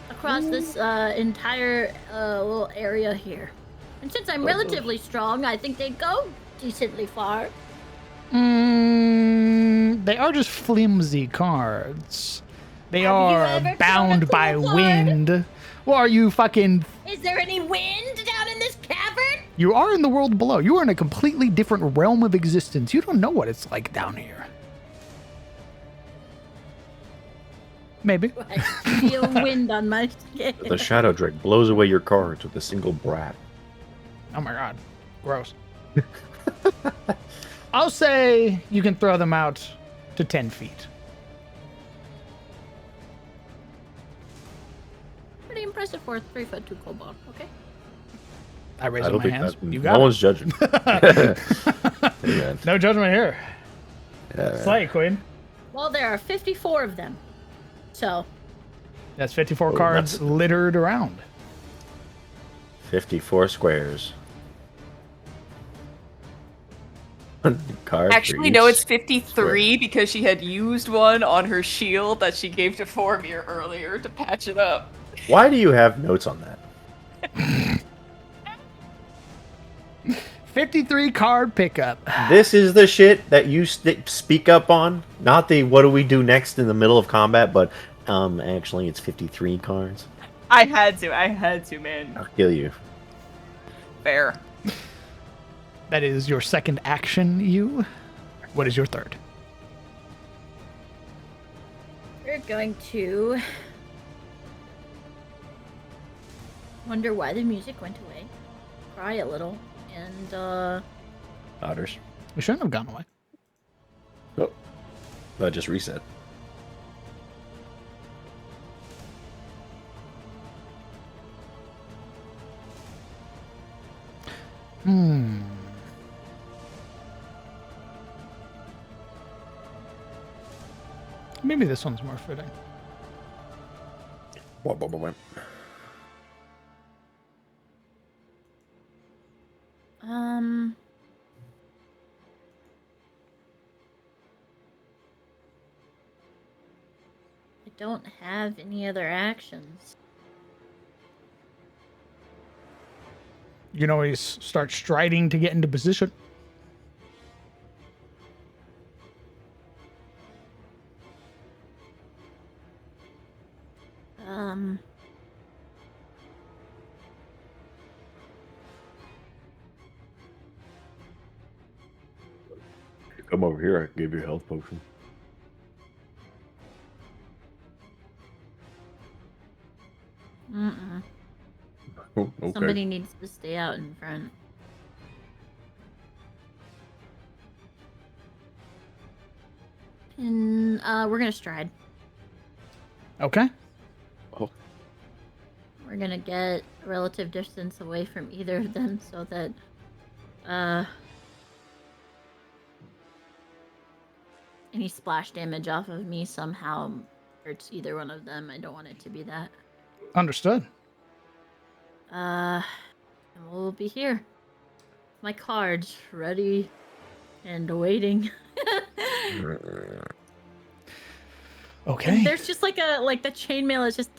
across this entire little area here. And since I'm relatively strong, I think they go decently far. They are just flimsy cards. They Have you are ever thrown a bound cool by card? wind. Well, are you fucking... Is there any wind down in this cavern? You are in the world below. You are in a completely different realm of existence. You don't know what it's like down here. Maybe. I feel wind on my skin. The Shadow Drake blows away your cards with a single brat. Oh my god. Gross. I'll say you can throw them out to 10 feet. Pretty impressive for a 3'2" kobold. Okay. I raise I up don't my think hands. that You no got one's it. judging. Hey, man. No judgment here. Yeah. Slay, Queen. Well, there are 54 of them. So, That's 54 Oh, cards that's- littered around. 54 squares. Card for Actually, no, each it's 53 square. because she had used one on her shield that she gave to Formir earlier to patch it up. Why do you have notes on that? 53 card pickup. This is the shit that you speak up on, not the what do we do next in the middle of combat, but actually it's 53 cards. I had to, man. I'll kill you. Fair. That is your second action, you. What is your third? we're going to wonder why the music went away, cry a little, and Otters. We shouldn't have gone away. Oh, that just reset. Maybe this one's more fitting. I don't have any other actions. You can always start striding to get into position. Come over here, I can give you a health potion. Mm-mm. Oh, okay. Somebody needs to stay out in front. And we're gonna stride. Okay. We're gonna get a relative distance away from either of them so that any splash damage off of me somehow hurts either one of them. I don't want it to be that. Understood. And we'll be here. My cards ready and waiting. Okay. And there's just like the chainmail is just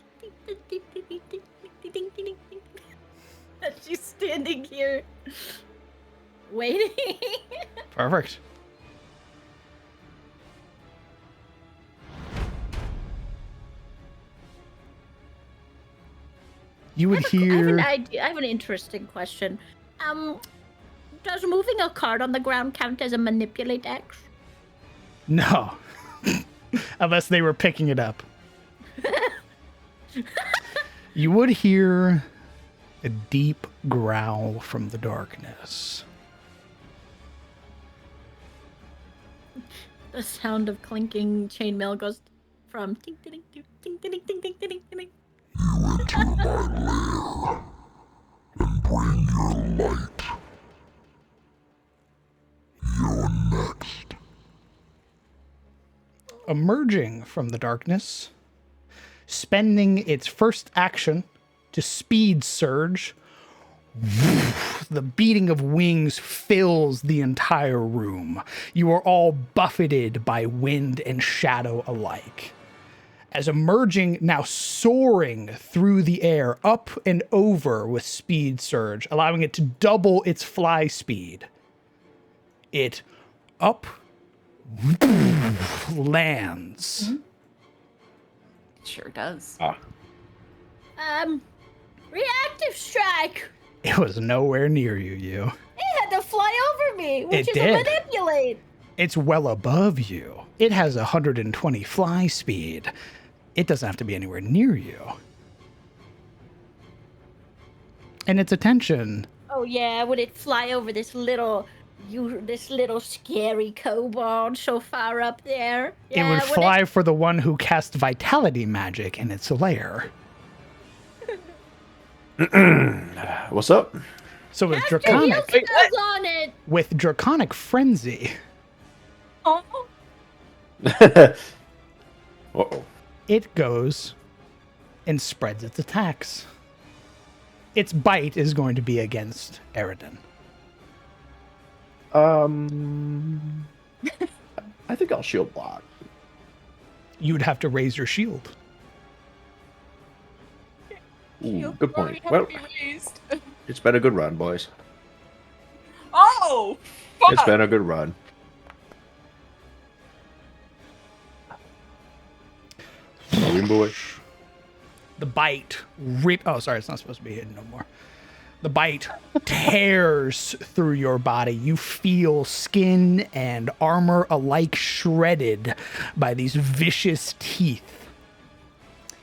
and she's standing here waiting. Perfect. You would I have hear. an idea. I have an interesting question. Does moving a card on the ground count as a manipulate action? No. Unless they were picking it up. You would hear a deep growl from the darkness. The sound of clinking chainmail goes from ting ting ting ting ting ting ting ting ting. Emerging from the darkness, spending its first action to speed surge, the beating of wings fills the entire room. You are all buffeted by wind and shadow alike. As emerging, now soaring through the air, up and over with speed surge, allowing it to double its fly speed. It up lands. It sure does. Reactive strike. It was nowhere near you. It had to fly over me, which It is a did. manipulate. It's well above you. It has 120 fly speed. it doesn't have to be anywhere near you. And its attention. Oh yeah, would it fly over this little scary kobold so far up there? It would fly for the one who cast vitality magic in its lair. What's up? So with Cast your draconic, heal spells on it. with draconic frenzy, Oh. Uh-oh. it goes and spreads its attacks. Its bite is going to be against Eridan. I think I'll shield block. You would have to raise your shield. Ooh, good point. Well, it's been a good run, boys. Oh! It's Fuck! been a good run. Marine boy. The bite oh, sorry, it's not supposed to be hidden no more. The bite tears through your body. You feel skin and armor alike shredded by these vicious teeth.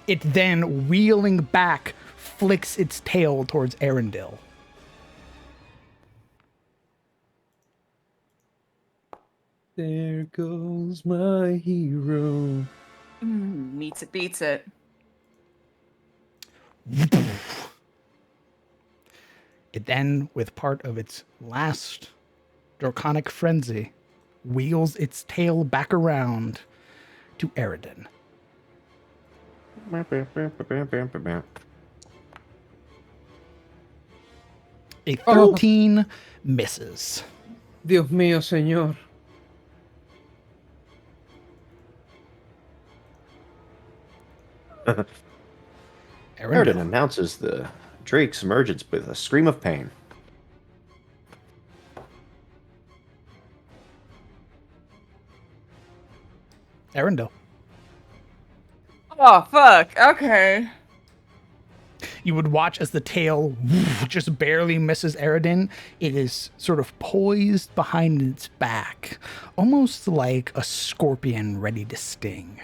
It then, wheeling back, flicks its tail towards Arundel. There goes my hero. Meets it, beats it. It then, with part of its last draconic frenzy, wheels its tail back around to Eridan. A 13 misses. Dios mío, señor. Eridan announces the Drake's emergence with a scream of pain. Arundel. Oh, fuck. Okay. You would watch as the tail just barely misses Eridan. It is sort of poised behind its back, almost like a scorpion ready to sting.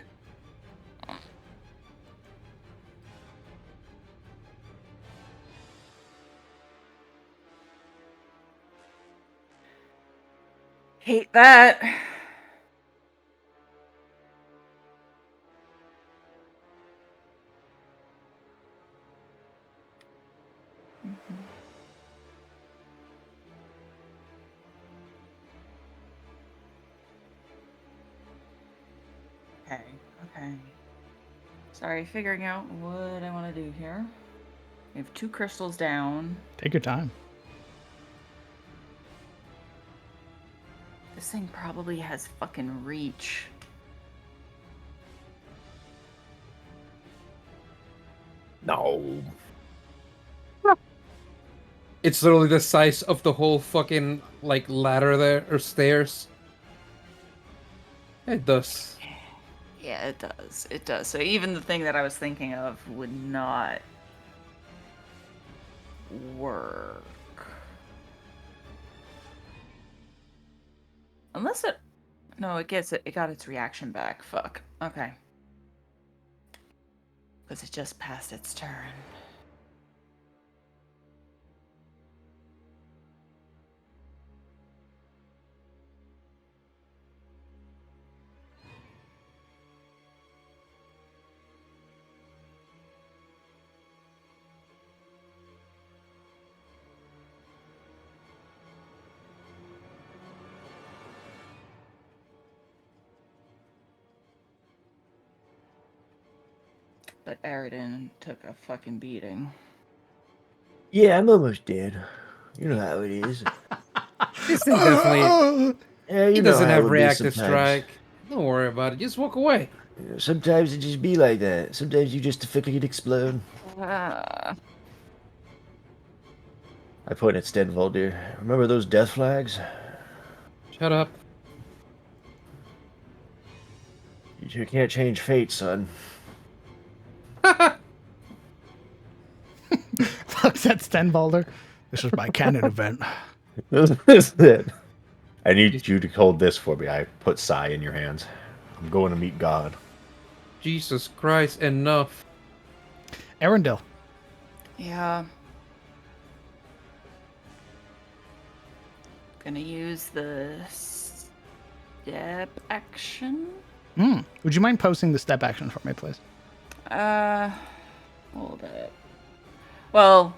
Hate that. Okay. Sorry, figuring out what I want to do here. We have 2 crystals down. Take your time. This thing probably has fucking reach. No. It's literally the size of the whole fucking like ladder there or stairs. It does. Yeah, it does. It does. So even the thing that I was thinking of would not work. Unless it... No, it gets it. It got its reaction back. Fuck. Okay. Because it just passed its turn. But Eridan took a fucking beating. Yeah, I'm almost dead. You know how it is. This thing definitely. Yeah, you He know doesn't how it have be reactive sometimes. strike. Don't worry about it. Just walk away. You know, sometimes it just be like that. Sometimes you just fucking explode. Ah. I point at Stenvold here. Remember those death flags? Shut up. You can't change fate, son. Looks at Stenbalder. This is my canon event. This is it. I need you to hold this for me. I put Sai in your hands. I'm going to meet God. Jesus Christ, enough. Arundel. Yeah. Gonna use the step action. Would you mind posting the step action for me, please? Hold it. Well,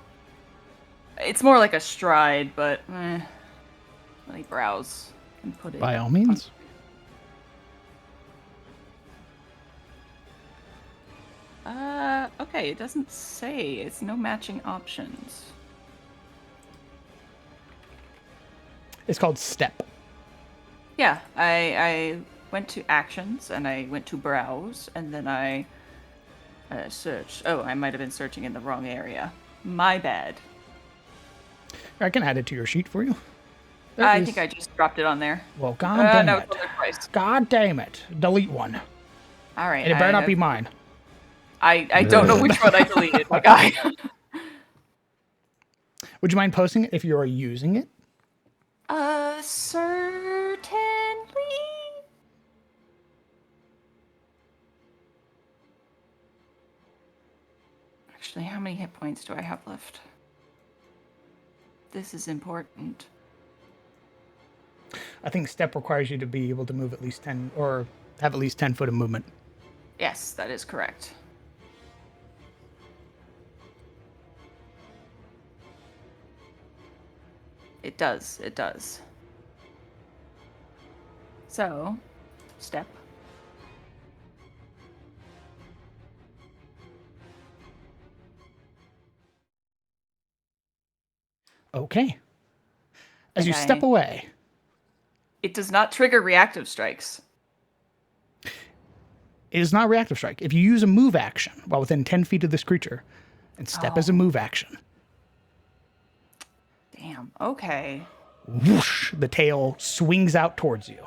it's more like a stride, but let me browse and put it. By all means. Okay, it doesn't say. It's no matching options. It's called step. Yeah, I went to actions and I went to browse and then I searched. Oh, I might have been searching in the wrong area. My bad. I can add it to your sheet for you. I think I just dropped it on there. Well, god damn no, it. it's on there twice. God damn it. Delete one. All right. And it better not be mine. I don't know which one I deleted. My guy. Would you mind posting it if you are using it? Certainly. Actually, how many hit points do I have left? This is important. I think step requires you to be able to move at least 10 or have at least 10 foot of movement. Yes, that is correct. It does. It does. So, step. Okay. As you Okay. step away, It does not trigger reactive strikes. it is not a reactive strike. If you use a move action while within 10 feet of this creature, and step as a move action, Damn. Okay. whoosh, the tail swings out towards you.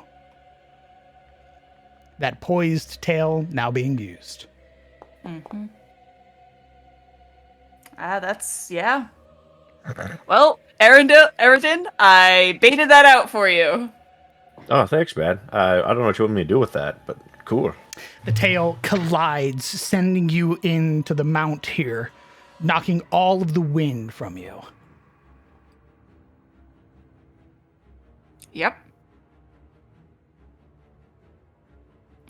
That poised tail now being used. Mm-hmm. That's, yeah. Well, Erendon, I baited that out for you. Oh, thanks, man. I don't know what you want me to do with that, but cool. The tail collides, sending you into the mount here, knocking all of the wind from you. Yep.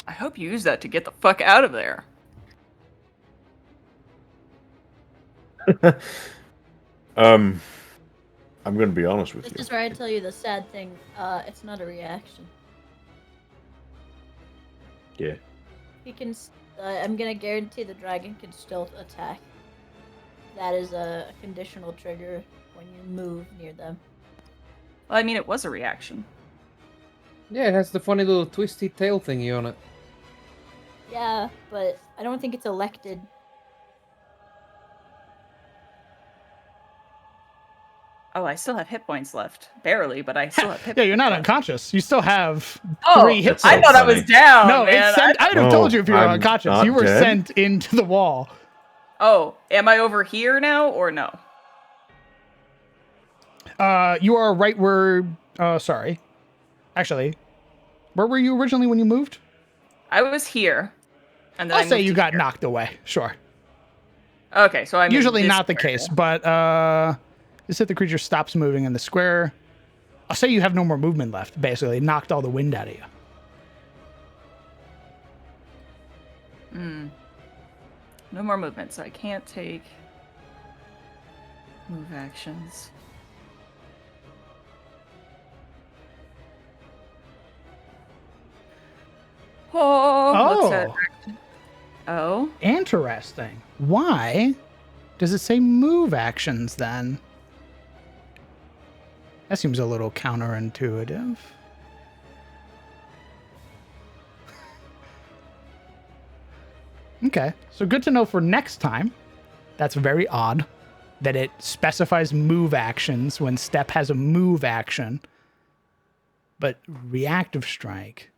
I hope you use that to get the fuck out of there. I'm gonna be honest with This you. is where I tell you the sad thing. It's not a reaction. Yeah. He can. I'm gonna guarantee the dragon can still attack. That is a conditional trigger when you move near them. Well, I mean, it was a reaction. Yeah, it has the funny little twisty tail thingy on it. Yeah, but I don't think it's elected. Oh, I still have hit points left. Barely, but I still have hit Yeah, points. you're not left. unconscious. You still have Oh, 3 hit I points. thought I was down. No, man. it's sent. I'd have told you if you were I'm unconscious. not You were dead? sent into the wall. Oh, am I over here now or no? You are right where. Sorry. Actually, where were you originally when you moved? I was here. And then I'll I say moved you to got here. knocked away. Sure. Okay, so I'm in Usually this not the area. case, but just if the creature stops moving in the square, I'll say you have no more movement left. Basically, it knocked all the wind out of you. No more movement, so I can't take move actions. Oh, looks at Oh, Interesting. Why does it say move actions then? That seems a little counterintuitive. Okay, so good to know for next time. That's very odd that it specifies move actions when step has a move action, but reactive strike.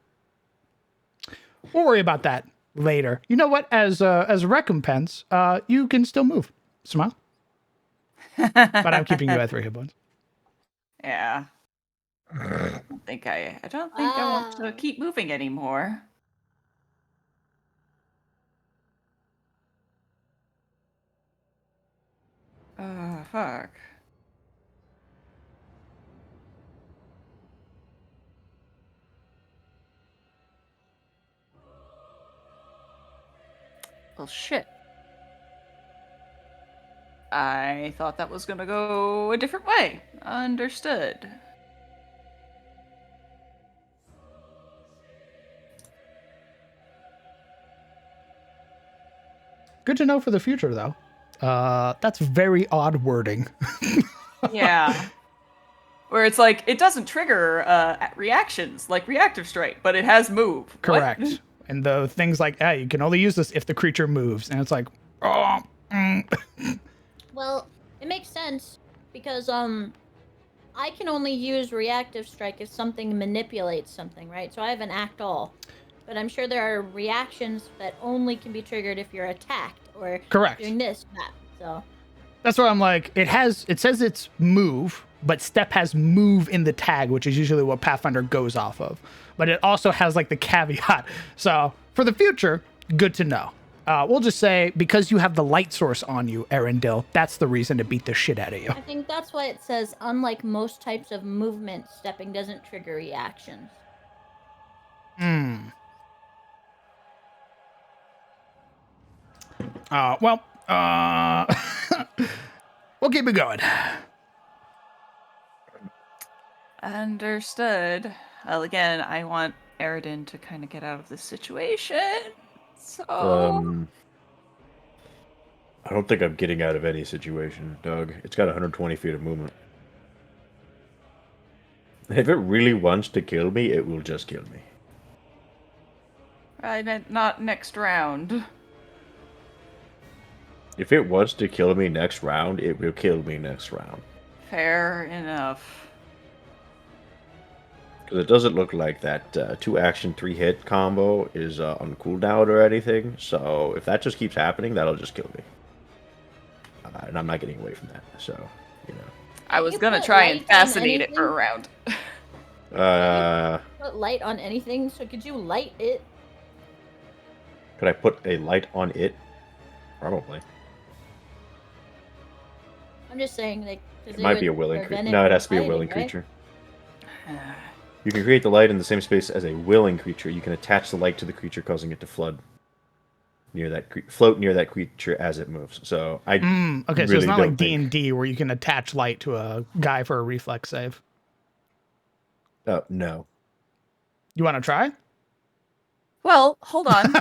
We'll worry about that later. You know what? As a recompense, you can still move. Smile. But I'm keeping you at 3 hit points. yeah. I don't think I want to Wow. keep moving anymore. Fuck. Well, shit. I thought that was gonna go a different way. Understood. Good to know for the future, though. That's very odd wording. Yeah. Where it's like, it doesn't trigger reactions like reactive strike, but it has move. What? Correct. And the things like, hey, you can only use this if the creature moves. And it's like, oh. Well, it makes sense because I can only use reactive strike if something manipulates something, right? So I have an act all. But I'm sure there are reactions that only can be triggered if you're attacked or Correct. doing this, that. So That's why I'm like, it says it's move, but step has move in the tag, which is usually what Pathfinder goes off of. But it also has like the caveat. So for the future, good to know. We'll just say, because you have the light source on you, Arendelle, that's the reason to beat the shit out of you. I think that's why it says, unlike most types of movement, stepping doesn't trigger reactions. Well, we'll keep it going. Understood. Well, again, I want Aridin to kind of get out of this situation. So. I don't think I'm getting out of any situation, Doug. It's got 120 feet of movement. If it really wants to kill me, it will just kill me. I meant not next round. If it wants to kill me next round, it will kill me next round. Fair enough. Because it doesn't look like that 2 action 3 hit combo is on cooldown or anything. So if that just keeps happening, that'll just kill me. And I'm not getting away from that. So, you know. I was You gonna put try and light on fascinate it for a round. Put light on anything, so could you light it? Could I put a light on it? Probably. I'm just saying, like, It might be a willing creature. No, it has to be a willing creature. You can create the light in the same space as a willing creature. You can attach the light to the creature, causing it to float near that creature as it moves. So I okay, so it's not like D&D where you can attach light to a guy for a reflex save. Oh, no. You want to try? Well, hold on.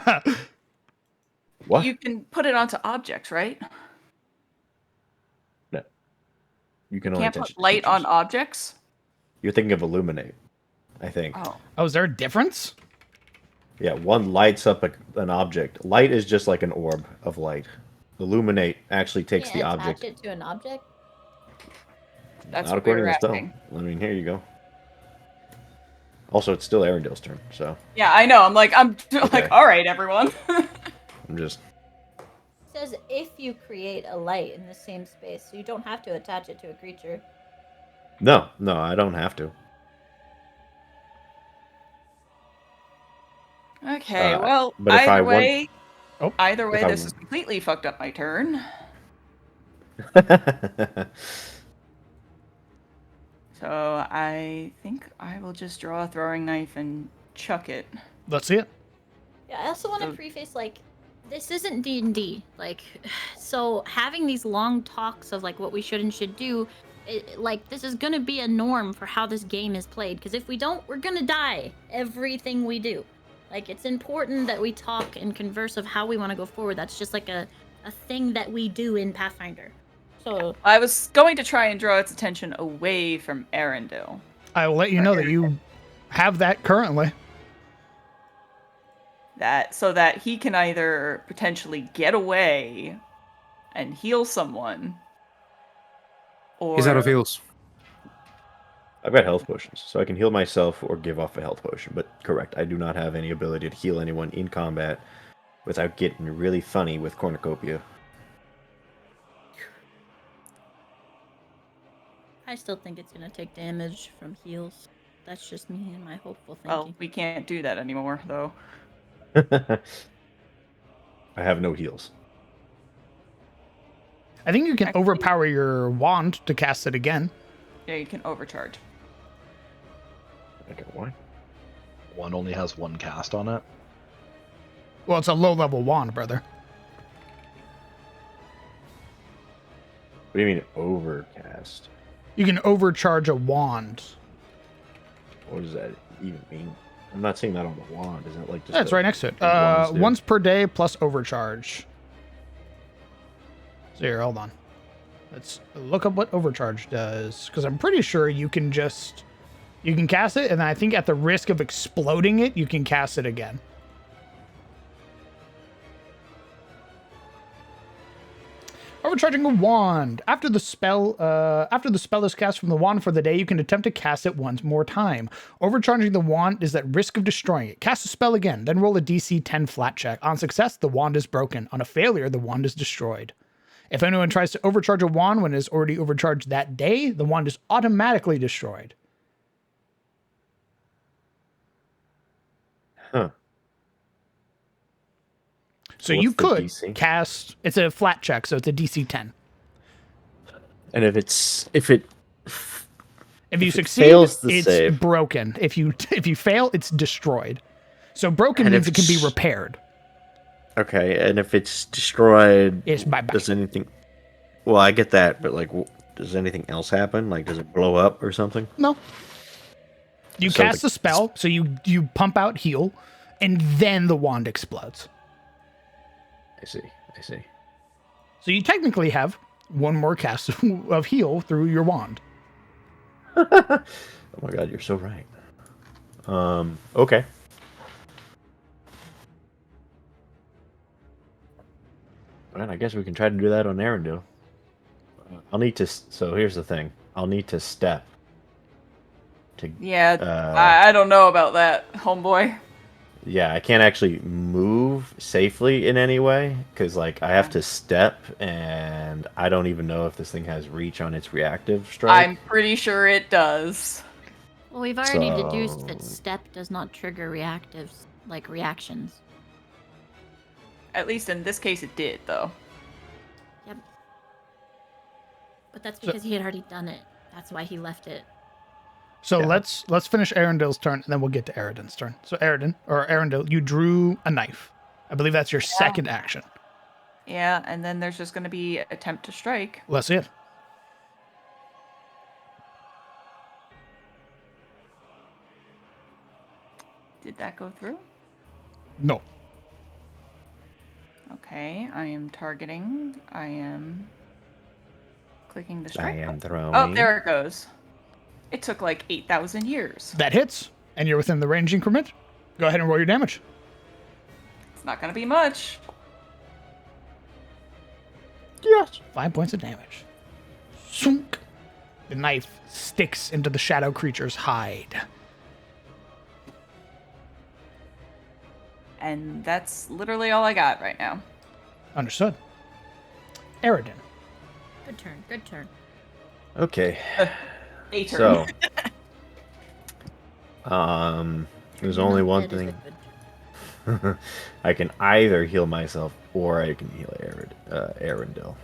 What? You can put it onto objects, right? No. You can only Can't attach put it to light on creatures. objects? You're thinking of illuminate, I think. Oh. Is there a difference? Yeah, one lights up an object. Light is just like an orb of light. Illuminate actually takes the object. Attach it to an object? That's Not what we according were to the spell. asking. I mean, here you go. Also, it's still Arendelle's turn, so Yeah, I know. I'm like, Okay. all right, everyone. I'm just. It says if you create a light in the same space, so you don't have to attach it to a creature. No, I don't have to. Okay, well, but if either way, If I this has completely fucked up my turn. So I think I will just draw a throwing knife and chuck it. Let's see it. Yeah, I also want to preface, like, this isn't D&D. Like, so having these long talks of, like, what we should and should do, like, this is going to be a norm for how this game is played. Because if we don't, we're going to die. Everything we do. Like, it's important that we talk and converse of how we want to go forward. That's just, like, a thing that we do in Pathfinder. So I was going to try and draw its attention away from Arendelle. I will let you know that you have that currently. So that he can either potentially get away and heal someone, or He's out of heals. I've got health potions, so I can heal myself or give off a health potion. But correct, I do not have any ability to heal anyone in combat without getting really funny with cornucopia. I still think it's going to take damage from heals. That's just me and my hopeful thinking. Well, we can't do that anymore, though. I have no heals. I think you can Actually- overpower your wand to cast it again. Yeah, you can overcharge. Okay, what? One only has one cast on it. Well, it's a low level wand, brother. What do you mean overcast? You can overcharge a wand. What does that even mean? I'm not seeing that on the wand. Isn't it like just Yeah, it's right next to it. wands do? Once per day plus overcharge. So here, hold on. Let's look up what overcharge does, because I'm pretty sure you can cast it, and I think at the risk of exploding it, you can cast it again. Overcharging a wand. After the spell is cast from the wand for the day, you can attempt to cast it once more time. Overcharging the wand is at risk of destroying it. Cast the spell again, then roll a DC 10 flat check. On success, the wand is broken. On a failure, the wand is destroyed. If anyone tries to overcharge a wand when it is already overcharged that day, the wand is automatically destroyed. Huh. So What's you the could DC? cast. It's a flat check, so it's a DC 10. And if it If you it succeed, fails the it's save. broken. If you fail, it's destroyed. So broken And means if it can be it's- repaired. Okay, and if it's destroyed, It's bye-bye. does anything? Well, I get that, but like, does anything else happen? Like, does it blow up or something? No. You So cast the spell, so you pump out heal, and then the wand explodes. I see. So you technically have one more cast of heal through your wand. Oh my god, you're so right. Okay. Well, I guess we can try to do that on Arendelle. I'll need to. So here's the thing. I'll need to step. Yeah, Uh, I don't know about that, homeboy. Yeah, I can't actually move safely in any way because, like, I have to step, and I don't even know if this thing has reach on its reactive strike. I'm pretty sure it does. Well, we've already deduced So- that step does not trigger reactives, like reactions. At least in this case, it did, though. Yep. But that's because he had already done it. That's why he left it. So Yeah. let's finish Arendel's turn, and then we'll get to Eridan's turn. So Arendelle, you drew a knife. I believe that's your second action. Yeah, and then there's just going to be attempt to strike. Let's see it. Did that go through? No. Okay, I am targeting. I am clicking the I strike. am throwing. Oh, there it goes. It took like 8,000 years. That hits, and you're within the range increment. Go ahead and roll your damage. It's not going to be much. Yes. 5 points of damage. Sunk. The knife sticks into the shadow creature's hide. And that's literally all I got right now. Understood. Eridan. Good turn. Good turn. Okay. A turn. So, there's only one That is a thing. good turn. I can either heal myself or I can heal Arendelle.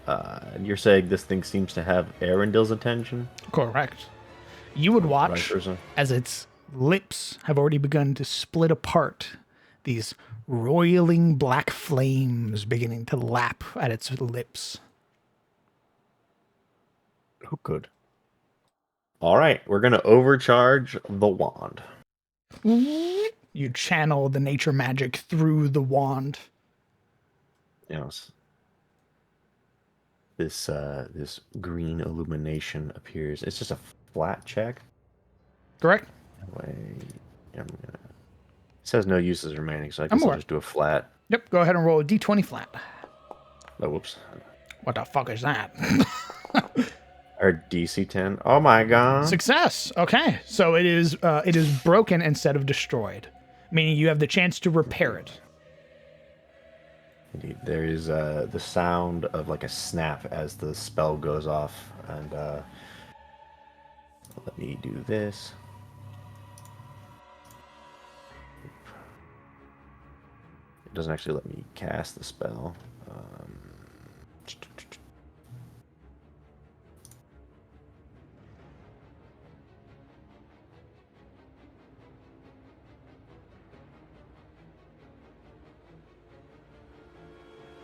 And you're saying this thing seems to have Arendelle's attention? Correct. You would watch Vice versa? as its lips have already begun to split apart. These roiling black flames beginning to lap at its lips. Oh, good. All right, we're gonna overcharge the wand. You channel the nature magic through the wand. Yes. This green illumination appears. It's just a flat check. Correct? Wait, I'm gonna. It says no uses remaining, so I I'm guess I'll aware. just do a flat. Yep, go ahead and roll a d20 flat. Oh, whoops. What the fuck is that? Or DC 10. Oh my god. Success. Okay, so it is broken instead of destroyed, meaning you have the chance to repair it. Indeed, there is the sound of like a snap as the spell goes off, and let me do this. It doesn't actually let me cast the spell.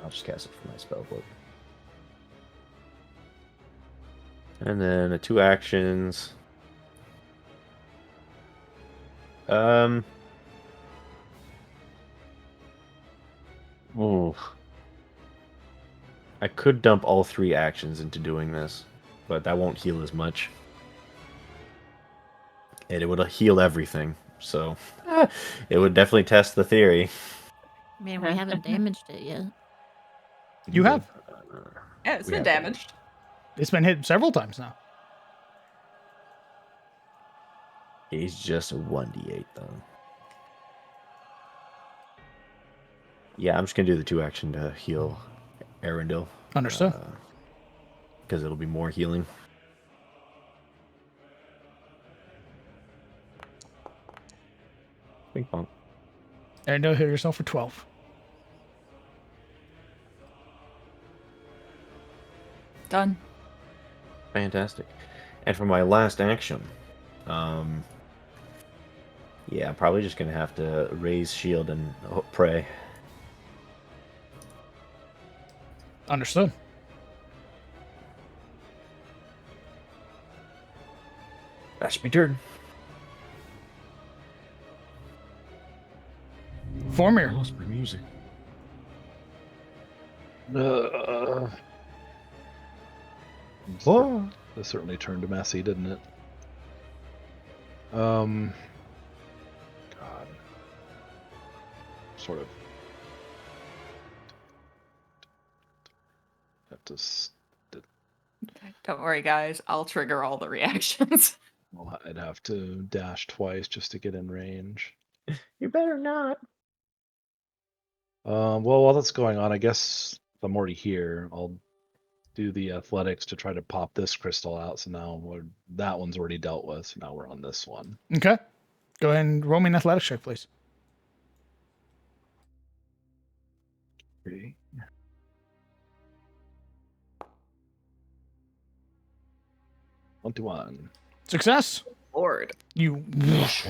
I'll just cast it from my spell book. And then 2 actions. Ooh. I could dump all 3 actions into doing this, but that won't heal as much. And it would heal everything, so it would definitely test the theory. Man, we haven't damaged it yet. You have. Yeah, it's We been have damaged. It's been hit several times now. He's just a 1d8 though. Yeah, I'm just gonna do the 2 action to heal Arundel. Understood. Because it'll be more healing. Bing bong. And hit yourself for 12. Done. Fantastic. And for my last action, yeah, I'm probably just gonna have to raise shield and pray. Understood. That's my turn. Formir. Lost my music. Oh, this certainly turned messy, didn't it? God. Sort of. Have to. Don't worry, guys. I'll trigger all the reactions. Well, I'd have to dash twice just to get in range. You better not. Well, while that's going on, I guess if I'm already here, I'll do the athletics to try to pop this crystal out. So now that one's already dealt with. So now we're on this one. Okay. Go ahead and roll me an athletics check, please. Okay. One. Success. Lord. You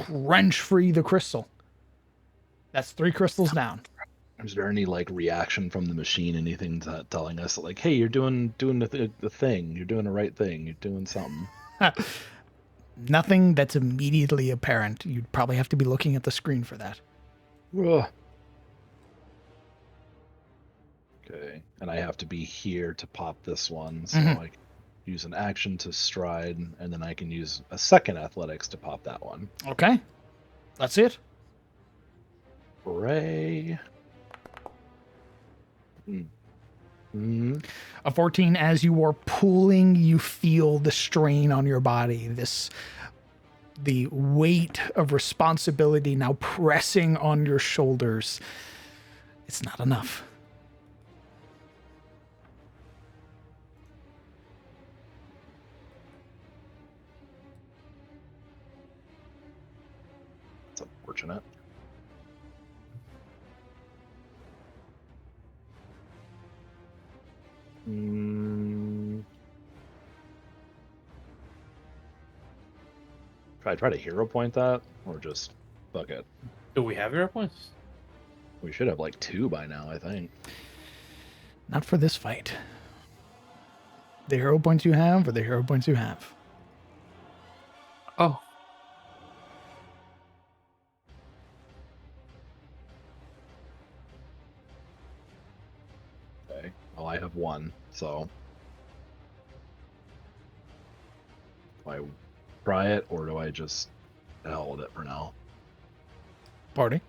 wrench free the crystal. That's 3 crystals down. Is there any like reaction from the machine? Anything telling us that, like, hey, you're doing the thing. You're doing the right thing. You're doing something. Nothing that's immediately apparent. You'd probably have to be looking at the screen for that. Ugh. Okay, and I have to be here to pop this one, so I can use an action to stride, and then I can use a second athletics to pop that one. Okay. That's it. Hooray. A 14, as you are pulling, you feel the strain on your body. The weight of responsibility now pressing on your shoulders. It's not enough. It's unfortunate. Try to hero point that, or just fuck it. Do we have hero points? We should have like 2 by now, I think. Not for this fight. The hero points you have, or the hero points you have. Oh. Okay. Well, I have 1, so do I try it, or do I just hell with it for now? Party.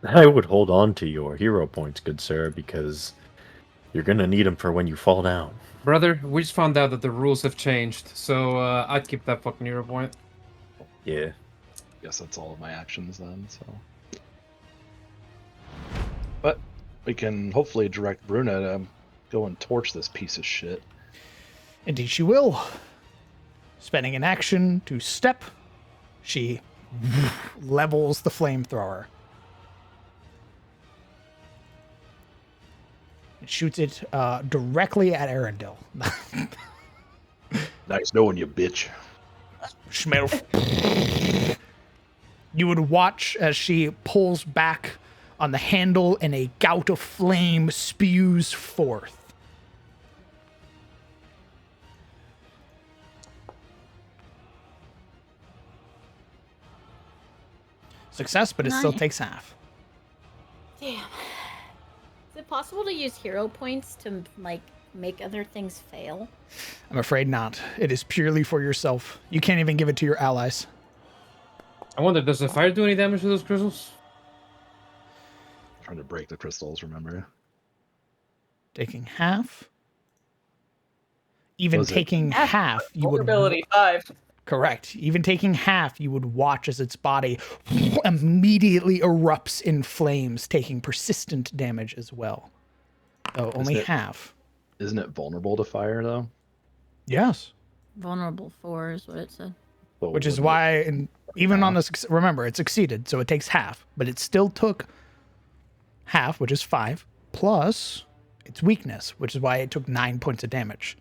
I would hold on to your hero points, good sir, because you're gonna need them for when you fall down. Brother, we just found out that the rules have changed, so I'd keep that fucking hero point. Yeah. Guess that's all of my actions then, so. But we can hopefully direct Bruna to go and torch this piece of shit. Indeed she will. Spending an action to step, she levels the flamethrower. It shoots it directly at Arundel. Nice knowing you, bitch. Schmelf. You would watch as she pulls back on the handle, and a gout of flame spews forth. Success, but it still takes half. Damn. Is it possible to use hero points to, like, make other things fail? I'm afraid not. It is purely for yourself. You can't even give it to your allies. I wonder, does the fire do any damage to those crystals? Trying to break the crystals, remember? Taking half. Even Was it- taking half, you would... Vulnerability 5. Correct. Even taking half, you would watch as its body immediately erupts in flames, taking persistent damage as well. Though only half. Isn't it vulnerable to fire, though? Yes. Vulnerable 4 is what it said. But Which is wouldn't why, even on the... Remember, it succeeded, so it takes half. But it still took half, which is 5, plus its weakness, which is why it took 9 points of damage.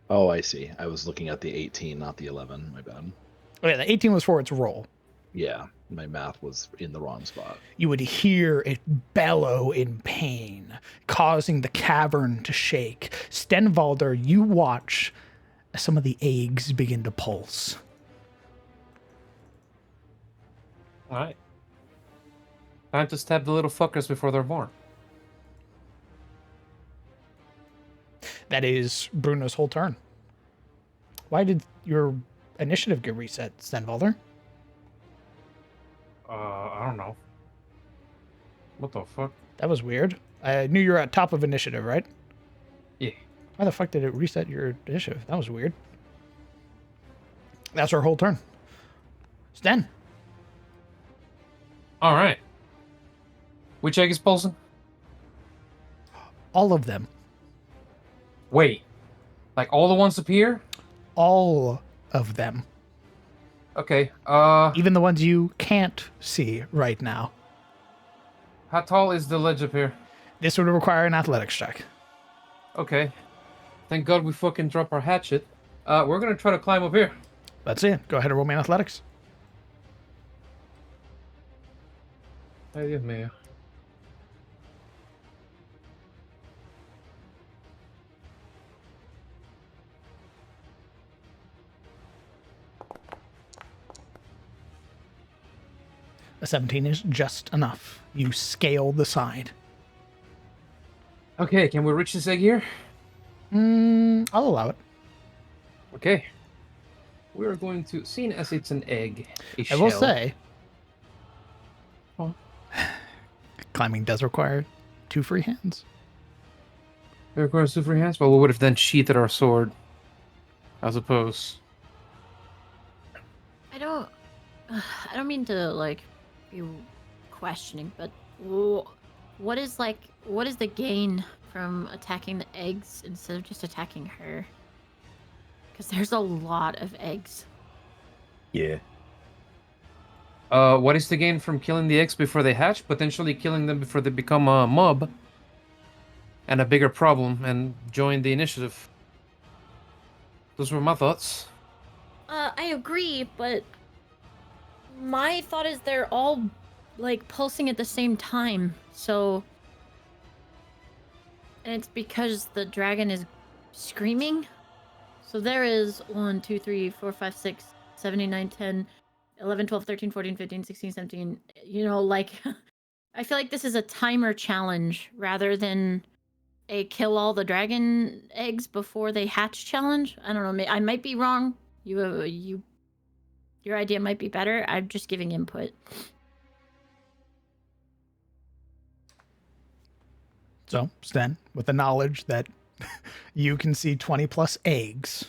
Oh, I see. I was looking at the 18, not the 11. My bad. Oh, yeah, the 18 was for its roll. Yeah, my math was in the wrong spot. You would hear it bellow in pain, causing the cavern to shake. Stenvalder, you watch as some of the eggs begin to pulse. Alright. Time to stab the little fuckers before they're born. That is Bruno's whole turn. Why did your initiative get reset, Stenvalder? I don't know. What the fuck? That was weird. I knew you were at top of initiative, right? Yeah. Why the fuck did it reset your initiative? That was weird. That's our whole turn. Sten. Alright. Which egg is pulsing? All of them. Wait. Like all the ones up here? All of them. Okay, Even the ones you can't see right now. how tall is the ledge up here? This would require an athletics check. Okay. Thank God we fucking dropped our hatchet. We're gonna try to climb up here. That's it. Go ahead and roll me an athletics. Hey, Dios mío. A 17 is just enough. You scale the side. Okay, can we reach this egg here? I'll allow it. Okay. We're going to, seeing as it's an egg, a I will shell- say, climbing does require 2 free hands. It requires 2 free hands, but we would have then sheathed our sword. I suppose. I don't mean to, like, be questioning, but what is the gain from attacking the eggs instead of just attacking her? Because there's a lot of eggs. Yeah. What is the gain from killing the eggs before they hatch? Potentially killing them before they become a mob. And a bigger problem and join the initiative. Those were my thoughts. I agree, but my thought is they're all, like, pulsing at the same time, so... And it's because the dragon is screaming? So there is 1, 2, 3, 4, 5, 6, 7, 8, 9, 10, 11, 12, 13, 14, 15, 16, 17, you know, like... I feel like this is a timer challenge rather than a kill all the dragon eggs before they hatch challenge. I don't know, I might be wrong. Your idea might be better. I'm just giving input. So, Sten, with the knowledge that you can see 20 plus eggs,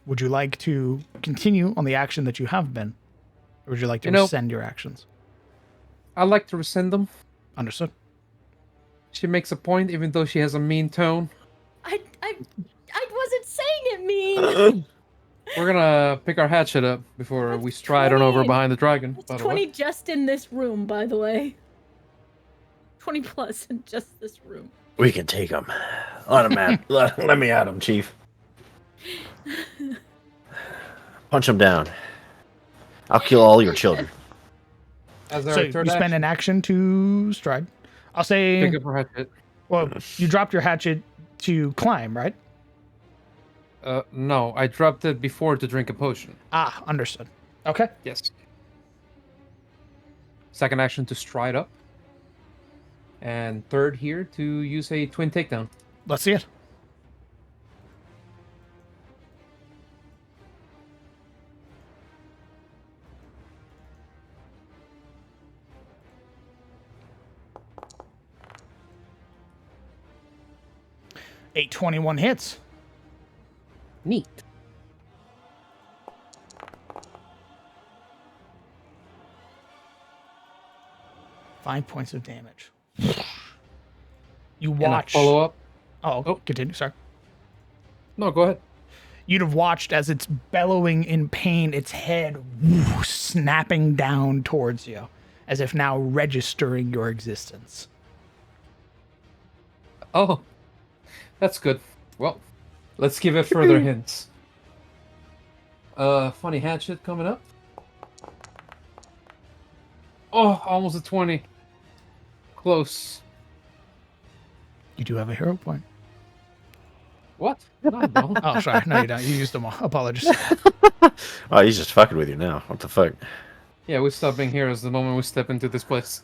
would you like to continue on the action that you have been? Or would you like to rescind your actions? I like to rescind them. Understood. She makes a point, even though she has a mean tone. I wasn't saying it mean. We're gonna pick our hatchet up before we stride on over 20. behind the dragon. By It's the way. 20 just in this room, by the way. 20 plus in just this room. We can take him. Let him at. let me at him, Chief. Punch him down. I'll kill all your children. As So our you third spend action, an action to stride. I'll say, pick up her hatchet. well, you dropped your hatchet to climb, right? No, I dropped it before to drink a potion. Ah, understood. Okay. Yes. Second action to stride up. And third here to use a twin takedown. Let's see it. $821 hits. Neat. Five points of damage. You And a watch. follow up. Oh, continue. Sorry. No, go ahead. You'd have watched as it's bellowing in pain, its head snapping down towards you, as if now registering your existence. Oh, that's good. Well, let's give it further hints. Funny hatchet coming up. Oh, almost a 20. Close. You do have a hero point. What? No, I don't. Oh, sorry. No, you don't. You used them all. Apologies. Oh, he's just fucking with you now. What the fuck? Yeah, we stop being heroes the moment we step into this place.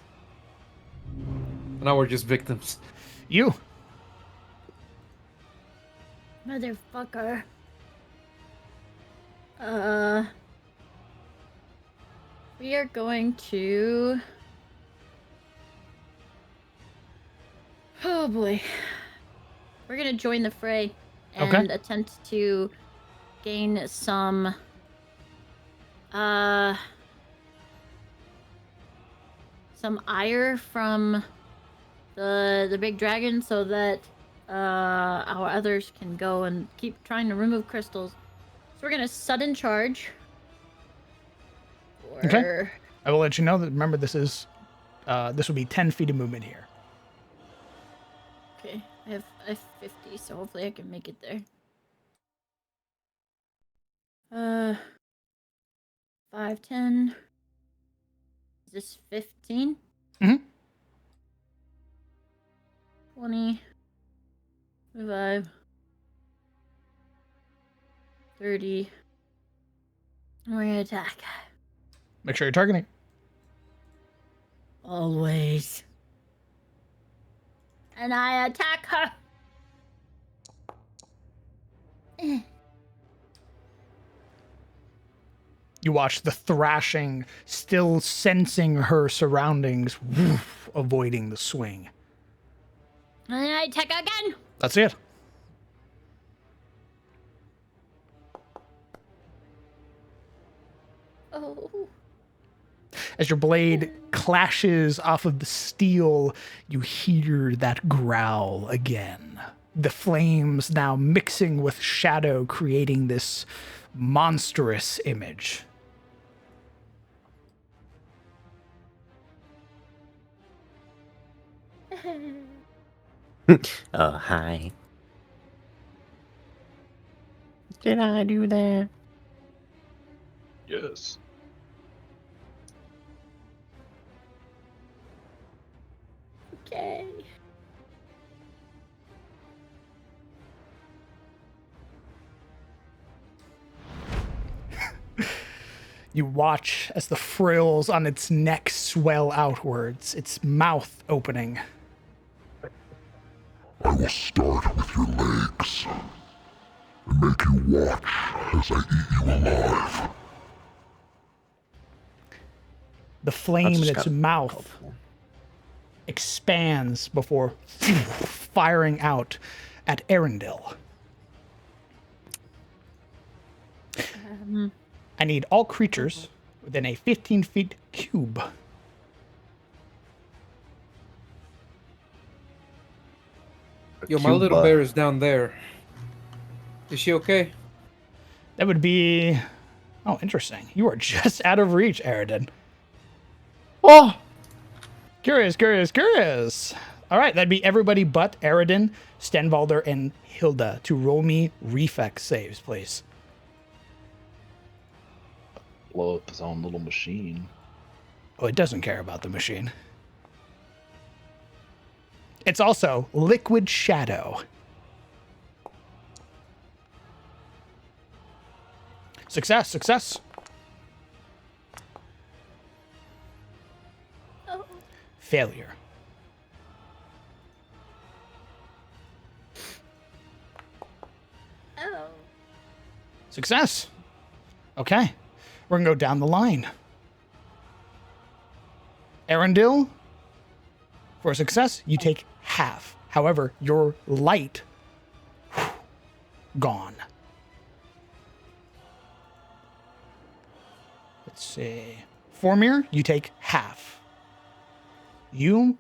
Now we're just victims. You. Motherfucker. We are going to... Oh boy. We're gonna join the fray and Okay. attempt to gain some ire from the big dragon so that our others can go and keep trying to remove crystals. So we're gonna sudden charge. Okay. I will let you know that, remember, this will be 10 feet of movement here. Okay, I have 50, so hopefully I can make it there. 5, 10. Is this 15? Mhm. 20. 25. 30. And we're gonna attack. Make sure you're targeting. Always. And I attack her. You watch the thrashing, still sensing her surroundings, avoiding the swing. And I attack again. That's it. Oh. As your blade clashes off of the steel, you hear that growl again. The flames now mixing with shadow, creating this monstrous image. Hi. Did I do that? Yes. Okay. You watch as the frills on its neck swell outwards, its mouth opening. I will start with your legs and make you watch as I eat you alive. The flame in just its got mouth expands before firing out at Arendelle. I need all creatures within a 15 feet cube. Yo, my little bear is down there. Is she okay? That would be... Oh, interesting. You are just out of reach, Aridin. Oh! Curious. All right, that'd be everybody but Aridin, Stenvalder, and Hilda to roll me reflex saves, please. Blow up his own little machine. Oh, it doesn't care about the machine. It's also Liquid Shadow. Success, success. Oh. Failure. Oh. Success. Okay. We're going to go down the line. Arundel, for success, you take half. However, your light, gone. Let's see. Formir, you take half. You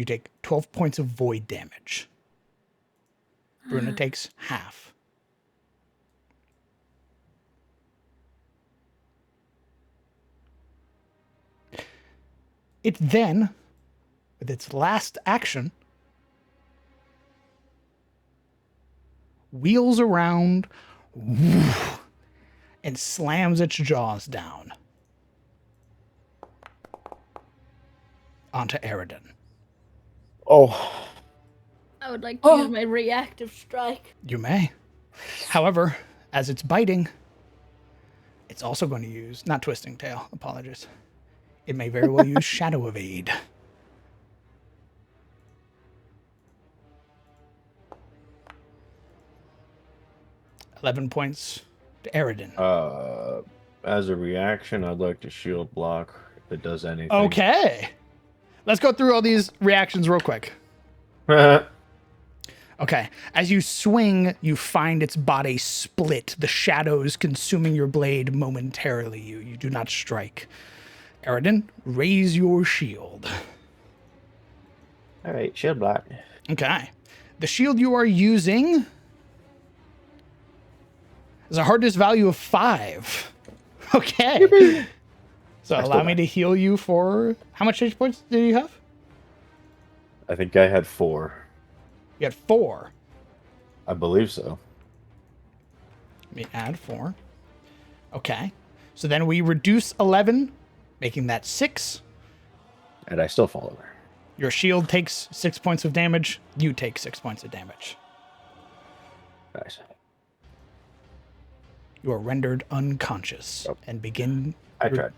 take 12 points of void damage. Bruna takes half. It then, with its last action, wheels around and slams its jaws down onto Eridan. Oh, I would like to use my reactive strike. You may. However, as it's biting, it's also going to use, not Twisting Tail, apologies. It may very well use Shadow Evade. $11 points to Eridan. As a reaction, I'd like to shield block if it does anything. Okay. Let's go through all these reactions real quick. Okay. As you swing, you find its body split, the shadows consuming your blade momentarily. You do not strike. Eridan, raise your shield. All right, shield block. Okay. The shield you are using is a hardness value of 5. Okay. So allow me to heal you for... How much hit points do you have? I think I had 4. You had 4. I believe so. Let me add 4. Okay. So then we reduce 11, making that 6. And I still fall over. Your shield takes 6 points of damage. You take 6 points of damage. Nice. You are rendered unconscious and begin... I tried.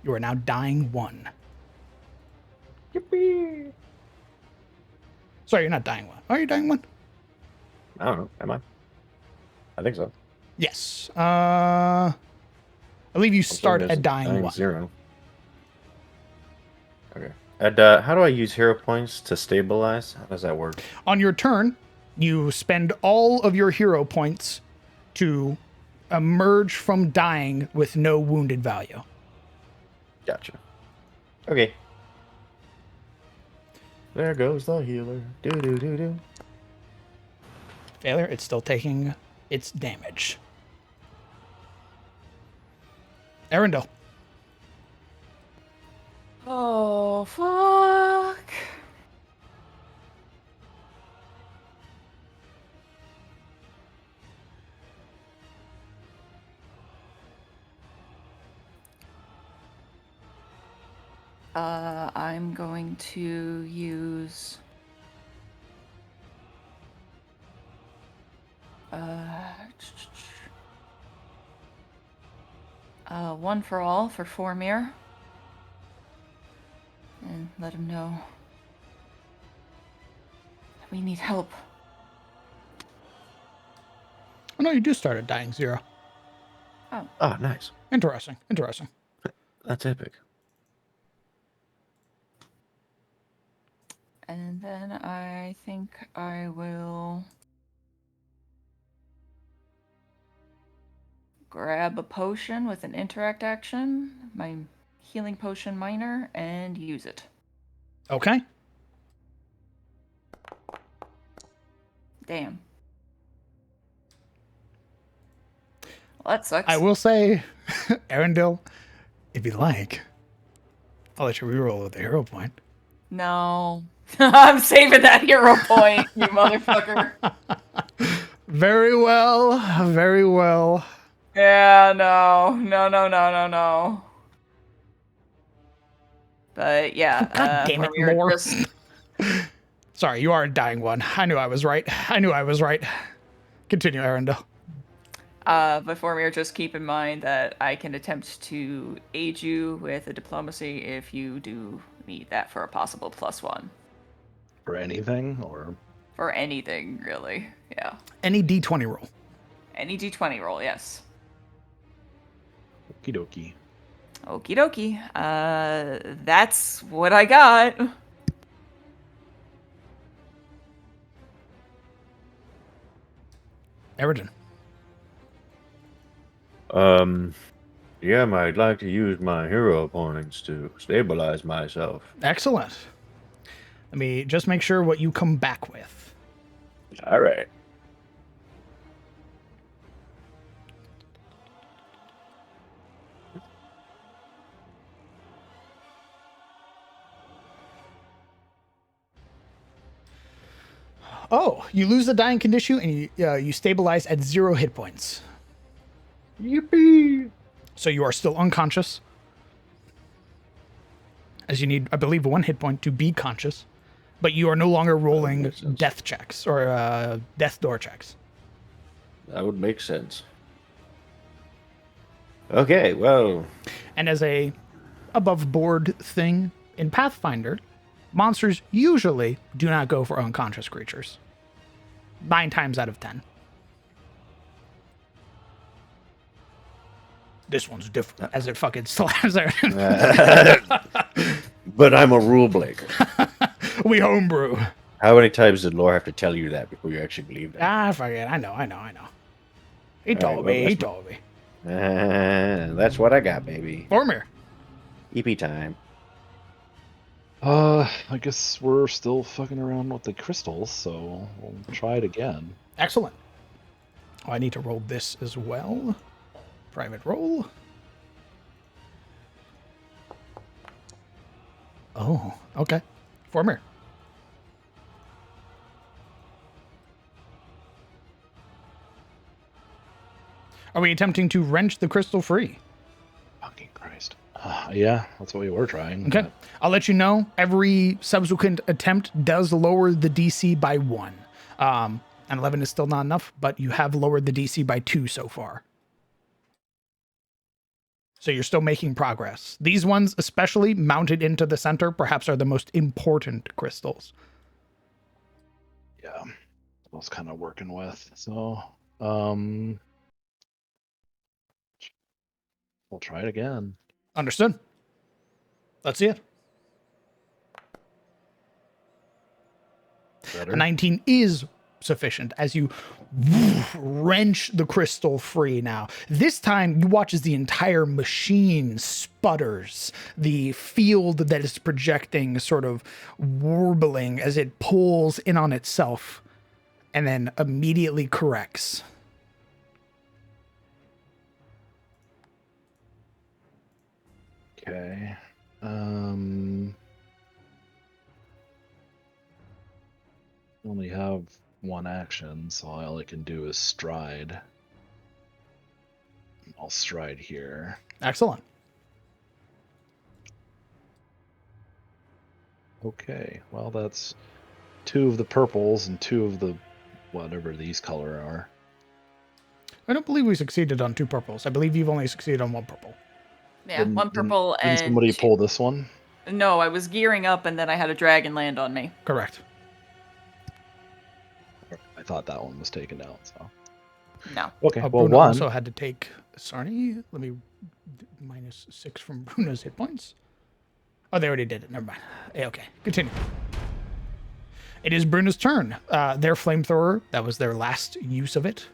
You are now dying 1. Yippee! Sorry, you're not dying 1. Are you dying 1? I don't know. Am I? I think so. Yes. I believe you start There's at dying 1. 0. Okay. And how do I use hero points to stabilize? How does that work? On your turn, you spend all of your hero points to emerge from dying with no wounded value. Gotcha. Okay. There goes the healer. Do do do do. Failure, it's still taking its damage. Arundel. Oh, fuck. I'm going to use... one for all for Formir. And let him know that we need help. Oh, no, you do start at dying 0. Oh, nice. Interesting. Interesting. That's epic. And then I think I will grab a potion with an interact action, my healing potion minor, and use it. Okay. Damn. Well, that sucks. I will say, Arundel, if you like, I'll let you reroll with a hero point. No. I'm saving that hero point, you motherfucker. Very well. Very well. Yeah, no. No. But yeah, God damn it, Vormir lore. just Sorry, you are a dying one. I knew I was right. Continue, Arundel. but Vormir, just keep in mind that I can attempt to aid you with a diplomacy if you do need that for a possible +1. For anything, or For anything, really. Yeah. Any D20 roll. Any d20 roll, yes. okie dokie. Okie dokie. That's what I got. Eridan. Yeah, I'd like to use my hero points to stabilize myself. Excellent. Let me just make sure what you come back with. All right. Oh, you lose the dying condition and you stabilize at 0 hit points. Yippee! So you are still unconscious. As you need, I believe, 1 hit point to be conscious. But you are no longer rolling makes sense. death checks or death door checks. That would make sense. Okay, well, And as a above board thing in Pathfinder, monsters usually do not go for unconscious creatures. 9 times out of 10. This one's different as it fucking slams there. but I'm a rule breaker. We homebrew. How many times did Lore have to tell you that before you actually believe that? Ah, fuck it. I know. He told well, me. that's He told me. That's what I got, baby. Vormir. EP time. I guess we're still fucking around with the crystals, so we'll try it again. Excellent. Oh, I need to roll this as well. Private roll. Oh, okay. Vormir. Are we attempting to wrench the crystal free? Fucking Christ. Yeah, that's what we were trying. Okay. but- I'll let you know. Every subsequent attempt does lower the DC by 1. And 11 is still not enough, but you have lowered the DC by 2 so far. So you're still making progress. These ones, especially mounted into the center, perhaps are the most important crystals. Yeah, I was kind of working with. So, we'll try it again. Understood. Let's see it. Better. A 19 is sufficient as you wrench the crystal free now. This time you watch as the entire machine sputters. The field that is projecting sort of warbling as it pulls in on itself and then immediately corrects. Okay. Only have 1 action, so all I can do is stride. I'll stride here. Excellent. Okay, well that's 2 of the purples and 2 of the whatever these color are. I don't believe we succeeded on 2 purples. I believe you've only succeeded on 1 purple. Yeah, Didn't- 1 purple didn't and somebody 2 pull this one? No, I was gearing up and then I had a dragon land on me. Correct. I thought that one was taken out. So No. okay, well Bruno 1. also had to take Sarni. Let me minus 6 from Bruno's hit points. Oh, they already did it. Never mind. Okay, continue. It is Bruno's turn. Their flamethrower, that was their last use of it.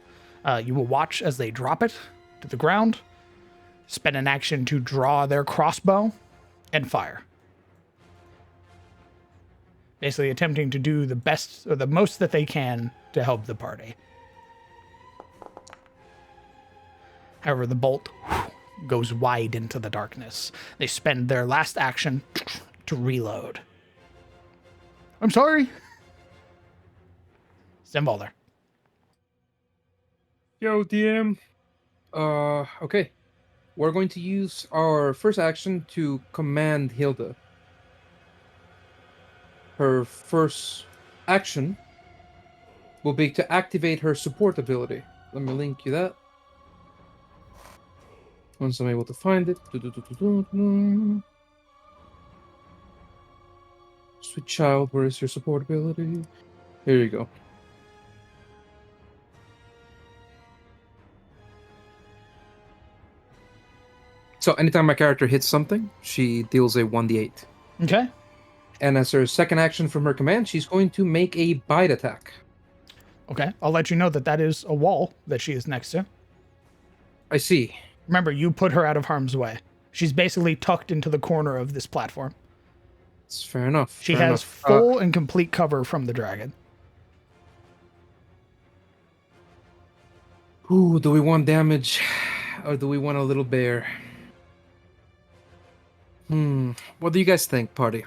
You will watch as they drop it to the ground, spend an action to draw their crossbow, and fire. Basically attempting to do the best or the most that they can to help the party. However, the bolt goes wide into the darkness. They spend their last action to reload. I'm sorry. Zenvalder. Yo, DM. Okay. We're going to use our first action to command Hilda. her first action will be to activate her support ability. Let me link you that. Once I'm able to find it. Sweet child, where is your support ability? Here you go. So anytime my character hits something, she deals a 1d8. Okay. And as her second action from her command, she's going to make a bite attack. Okay. I'll let you know that that is a wall that she is next to. I see. Remember, you put her out of harm's way. She's basically tucked into the corner of this platform. It's fair enough. She fair has enough. full and complete cover from the dragon. Ooh, do we want damage? Or do we want a little bear? What do you guys think, party?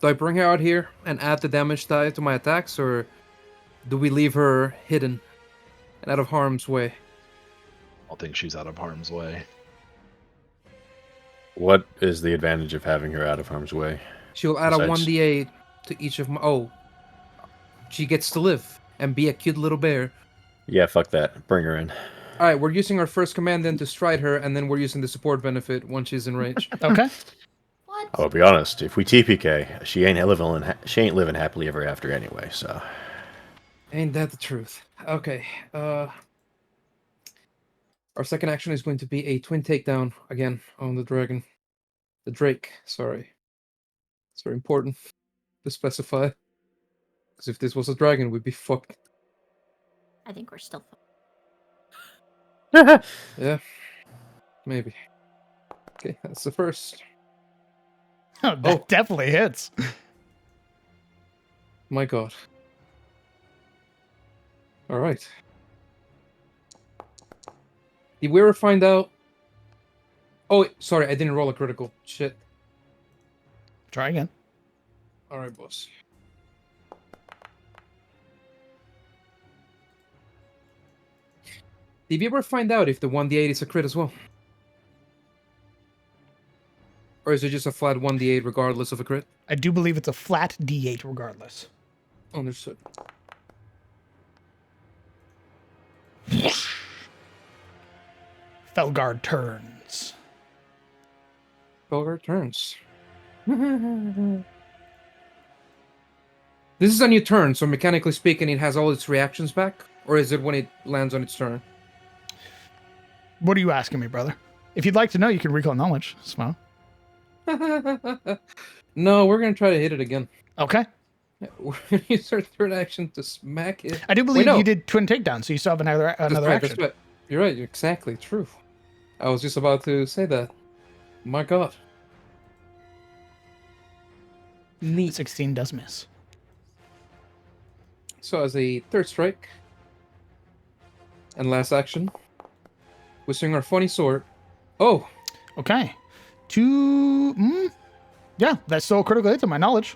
Do I bring her out here and add the damage die to my attacks, or do we leave her hidden and out of harm's way? I don't think she's out of harm's way. What is the advantage of having her out of harm's way? She'll add a Besides- 1d8 to each of my... Oh. She gets to live and be a cute little bear. Yeah, fuck that. Bring her in. Alright, we're using our first command then to stride her, and then we're using the support benefit once she's in range. Okay. What? I'll be honest. If we TPK, she ain't living happily ever after anyway. So Ain't that the truth? Okay. Our second action is going to be a twin takedown again on the dragon. The Drake, sorry. It's very important to specify. Because if this was a dragon, we'd be fucked. I think we're still. Yeah. Maybe. Okay, that's the first. Oh, that definitely hits. My god. Alright. Did we ever find out... Oh, sorry, I didn't roll a critical. Shit. Try again. Alright, boss. Did you ever find out if the 1d8 is a crit as well? Or is it just a flat 1d8 regardless of a crit? I do believe it's a flat D8 regardless. Understood. Felgard turns. Belgar turns. This is a new turn, so mechanically speaking, it has all its reactions back? Or is it when it lands on its turn? What are you asking me, brother? If you'd like to know, you can recall knowledge. Smile. No, we're gonna try to hit it again. Okay. We're gonna use our third action to smack it. I do believe no. you did twin takedown, so you still have another That's right, action. that's right. You're right, you're exactly true. I was just about to say that. My god. Neat. 16 does miss. So as a third strike and last action, we swing our funny sword. Oh, Okay. Yeah, that's still a critical hit to my knowledge.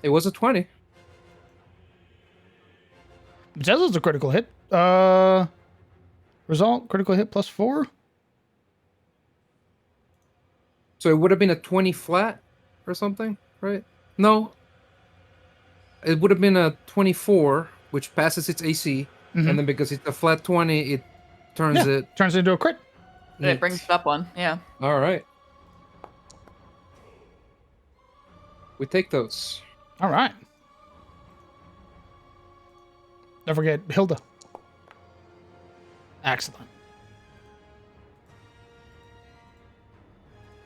it was a 20. It says it's a critical hit. Result, critical hit +4. So it would have been a 20 flat or something, right? No. It would have been a 24, which passes its AC, Mhm. and then because it's a flat 20, it turns Yeah. it. Turns into a crit. And it brings it up one. Yeah. All right. We take those. All right. Don't forget Hilda. Excellent.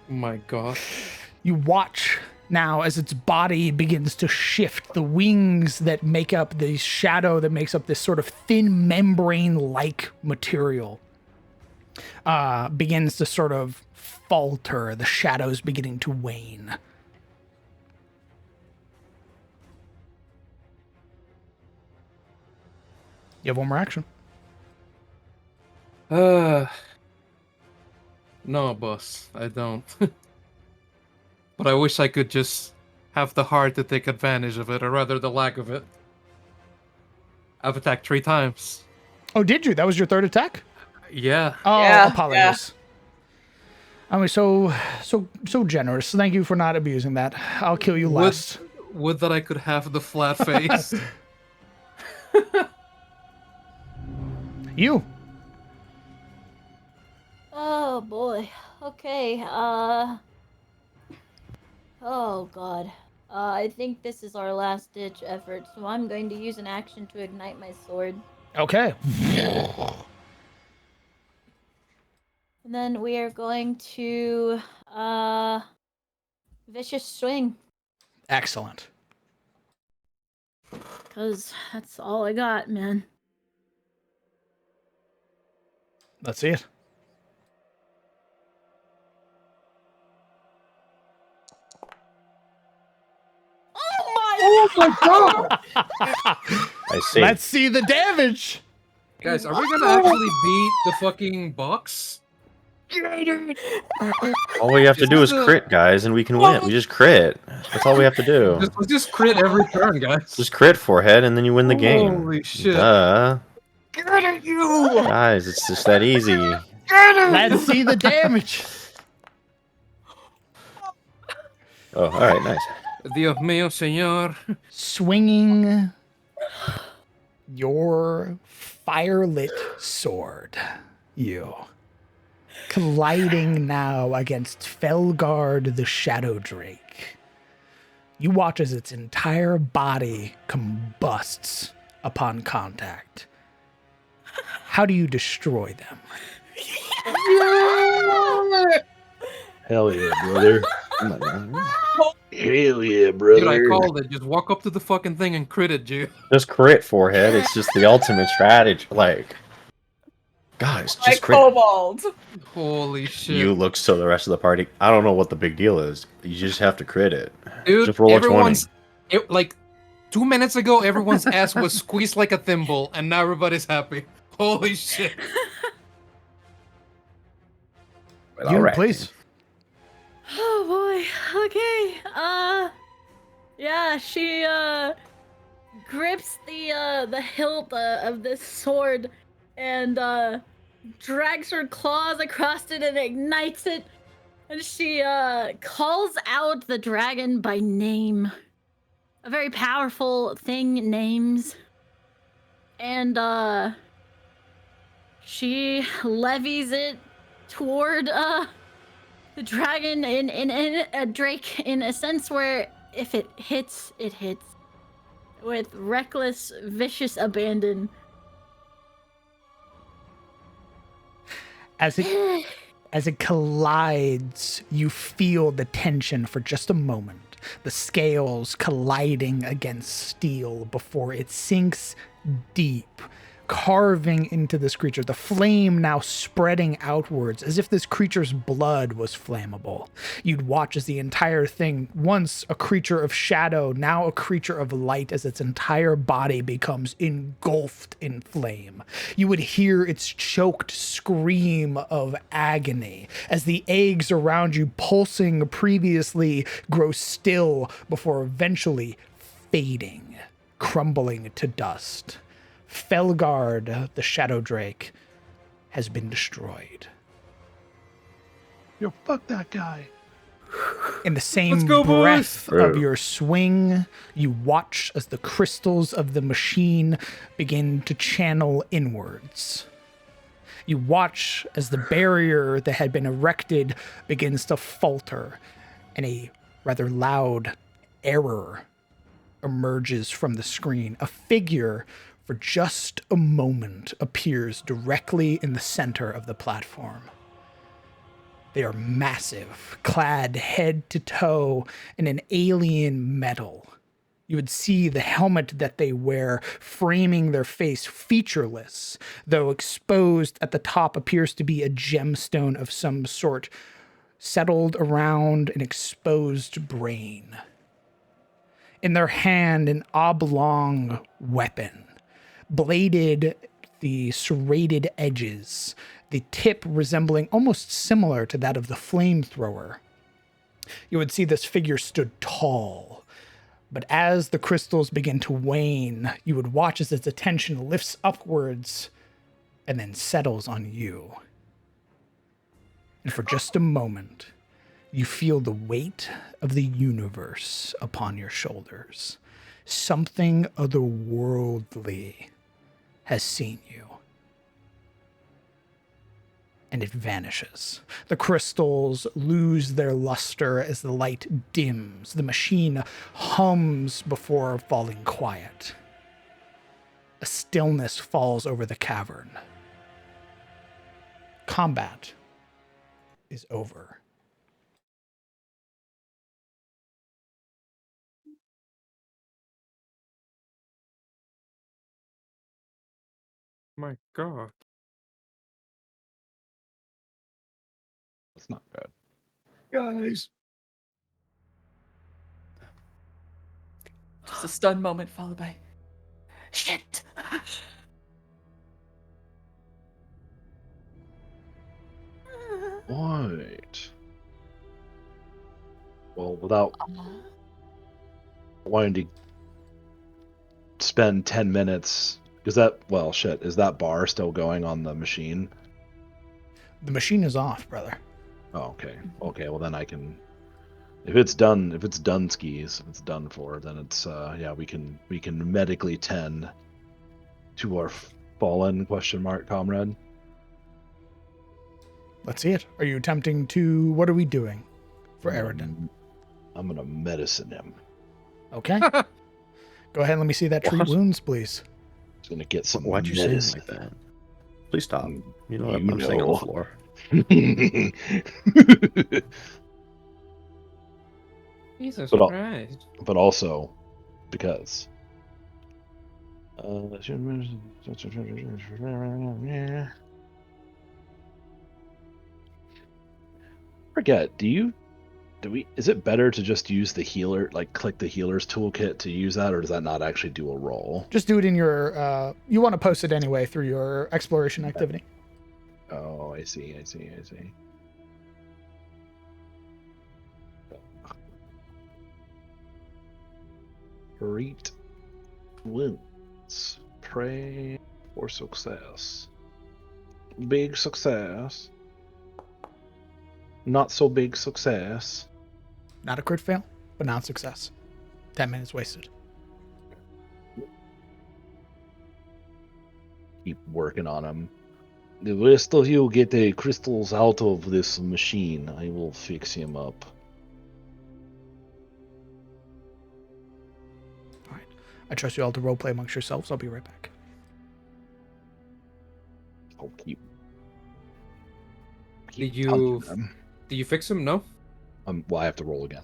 My god. You watch now as its body begins to shift. The wings that make up the shadow that makes up this sort of thin membrane-like material begins to sort of falter. The shadow's beginning to wane. You have one more action. No, boss, I don't. But I wish I could just have the heart to take advantage of it, or rather the lack of it. I've attacked 3 times. Oh, did you? That was your third attack? Yeah. Oh, Yeah, apologies. I mean, so generous. Thank you for not abusing that. I'll kill you last. Would that I could have the flat face. You. Oh boy. Okay. Oh god. I think this is our last ditch effort, so I'm going to use an action to ignite my sword. Okay. And then we are going to vicious swing. Excellent. Cause that's all I got, man. Let's see it. Oh my god! I see. Let's see the damage. Guys, are we gonna actually beat the fucking box? All we have to Is do this is a- crit, guys, and we can win. We just crit. That's all we have to do. Just crit every turn, guys. Just crit forehead, and then you win the game. Holy shit. Duh. Get at you! Guys, it's just that easy. Let's see the damage. Oh, all right, nice. Dios mío, señor. Swinging your firelit sword, you colliding now against Felgard the Shadow Drake. You watch as its entire body combusts upon contact. How do you destroy them? Hell yeah, brother. Hell yeah, brother. Dude, I called it. Just walk up to the fucking thing and crit it, dude. Just crit forehead. It's just the ultimate strategy. Like, guys, My just crit. kobold. Holy shit. You look to the rest of the party. I don't know what the big deal is. You just have to crit it. Dude, Just roll a 20. everyone's... like, 2 minutes ago, everyone's ass was squeezed like a thimble, and now everybody's happy. Holy shit. Well, You, all right. please. Oh boy. Okay. Yeah, she grips the hilt of this sword and drags her claws across it and ignites it. And she calls out the dragon by name. A very powerful thing, names. And she levies it toward the dragon in a Drake in a sense where if it hits, it hits. With reckless, vicious abandon. As it collides, you feel the tension for just a moment. The scales colliding against steel before it sinks deep, carving into this creature, the flame now spreading outwards as if this creature's blood was flammable. You'd watch as the entire thing, once a creature of shadow, now a creature of light, as its entire body becomes engulfed in flame. You would hear its choked scream of agony as the eggs around you pulsing previously grow still before eventually fading, crumbling to dust. Felgard, the Shadow Drake, has been destroyed. Yo, fuck that guy. In the same Let's go, breath boys. of your swing, you watch as the crystals of the machine begin to channel inwards. You watch as the barrier that had been erected begins to falter, and a rather loud error emerges from the screen. A figure, for just a moment, appears directly in the center of the platform. They are massive, clad head to toe in an alien metal. You would see the helmet that they wear framing their face featureless, though exposed at the top appears to be a gemstone of some sort, settled around an exposed brain. In their hand, an oblong weapon, bladed the serrated edges, the tip resembling almost similar to that of the flamethrower. You would see this figure stood tall, but as the crystals begin to wane, you would watch as its attention lifts upwards and then settles on you. And for just a moment, you feel the weight of the universe upon your shoulders. Something otherworldly has seen you. And it vanishes. The crystals lose their luster as the light dims. The machine hums before falling quiet. A stillness falls over the cavern. Combat is over. My God. That's not bad. Guys. Just a stun moment followed by shit. Right. Well, without wanting to spend 10 minutes, is that, well, shit, is that bar still going on the machine? The machine is off, brother. Oh, okay. Okay, well then I can, if it's done skis, if it's done for, then it's, yeah, we can medically tend to our fallen comrade. Let's see it. Are you attempting to... What are we doing for Eridan? I'm gonna medicine him. Okay. Go ahead and let me see that treat What? wounds, please. He's gonna get some Why'd you say it medicine. like that? Please stop. You know You I'm staying on know. the floor. Jesus But Christ. but also because forget, is it better to just use the healer, like click the healer's toolkit to use that, or does that not actually do a roll? Just do it in your... you want to post it anyway through your exploration activity. Oh, I see. Great wounds. Pray for success. Big success. Not so big success. Not a crit fail, but not success. 10 minutes wasted. Keep working on him. The rest of you get the crystals out of this machine. I will fix him up. All right. I trust you all to roleplay amongst yourselves. I'll be right back. I'll keep Did punching you them. did you fix him? No. Well, I have to roll again.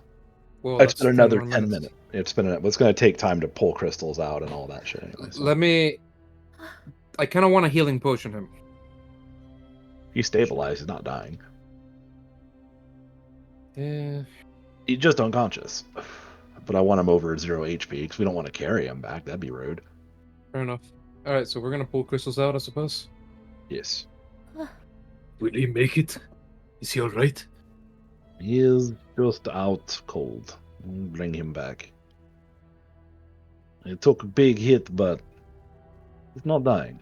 Well, It's that's been 10 another more 10 minutes. It's going to take time to pull crystals out and all that shit anyway. So. Let me. I kind of want to healing potion him. He's stabilized. He's not dying. Yeah. He's just unconscious. But I want him over 0 HP because we don't want to carry him back. That'd be rude. Fair enough. All right, so we're gonna pull crystals out, I suppose. Yes. Will he make it? Is he alright? He is just out cold. Bring him back. It took a big hit, but he's not dying.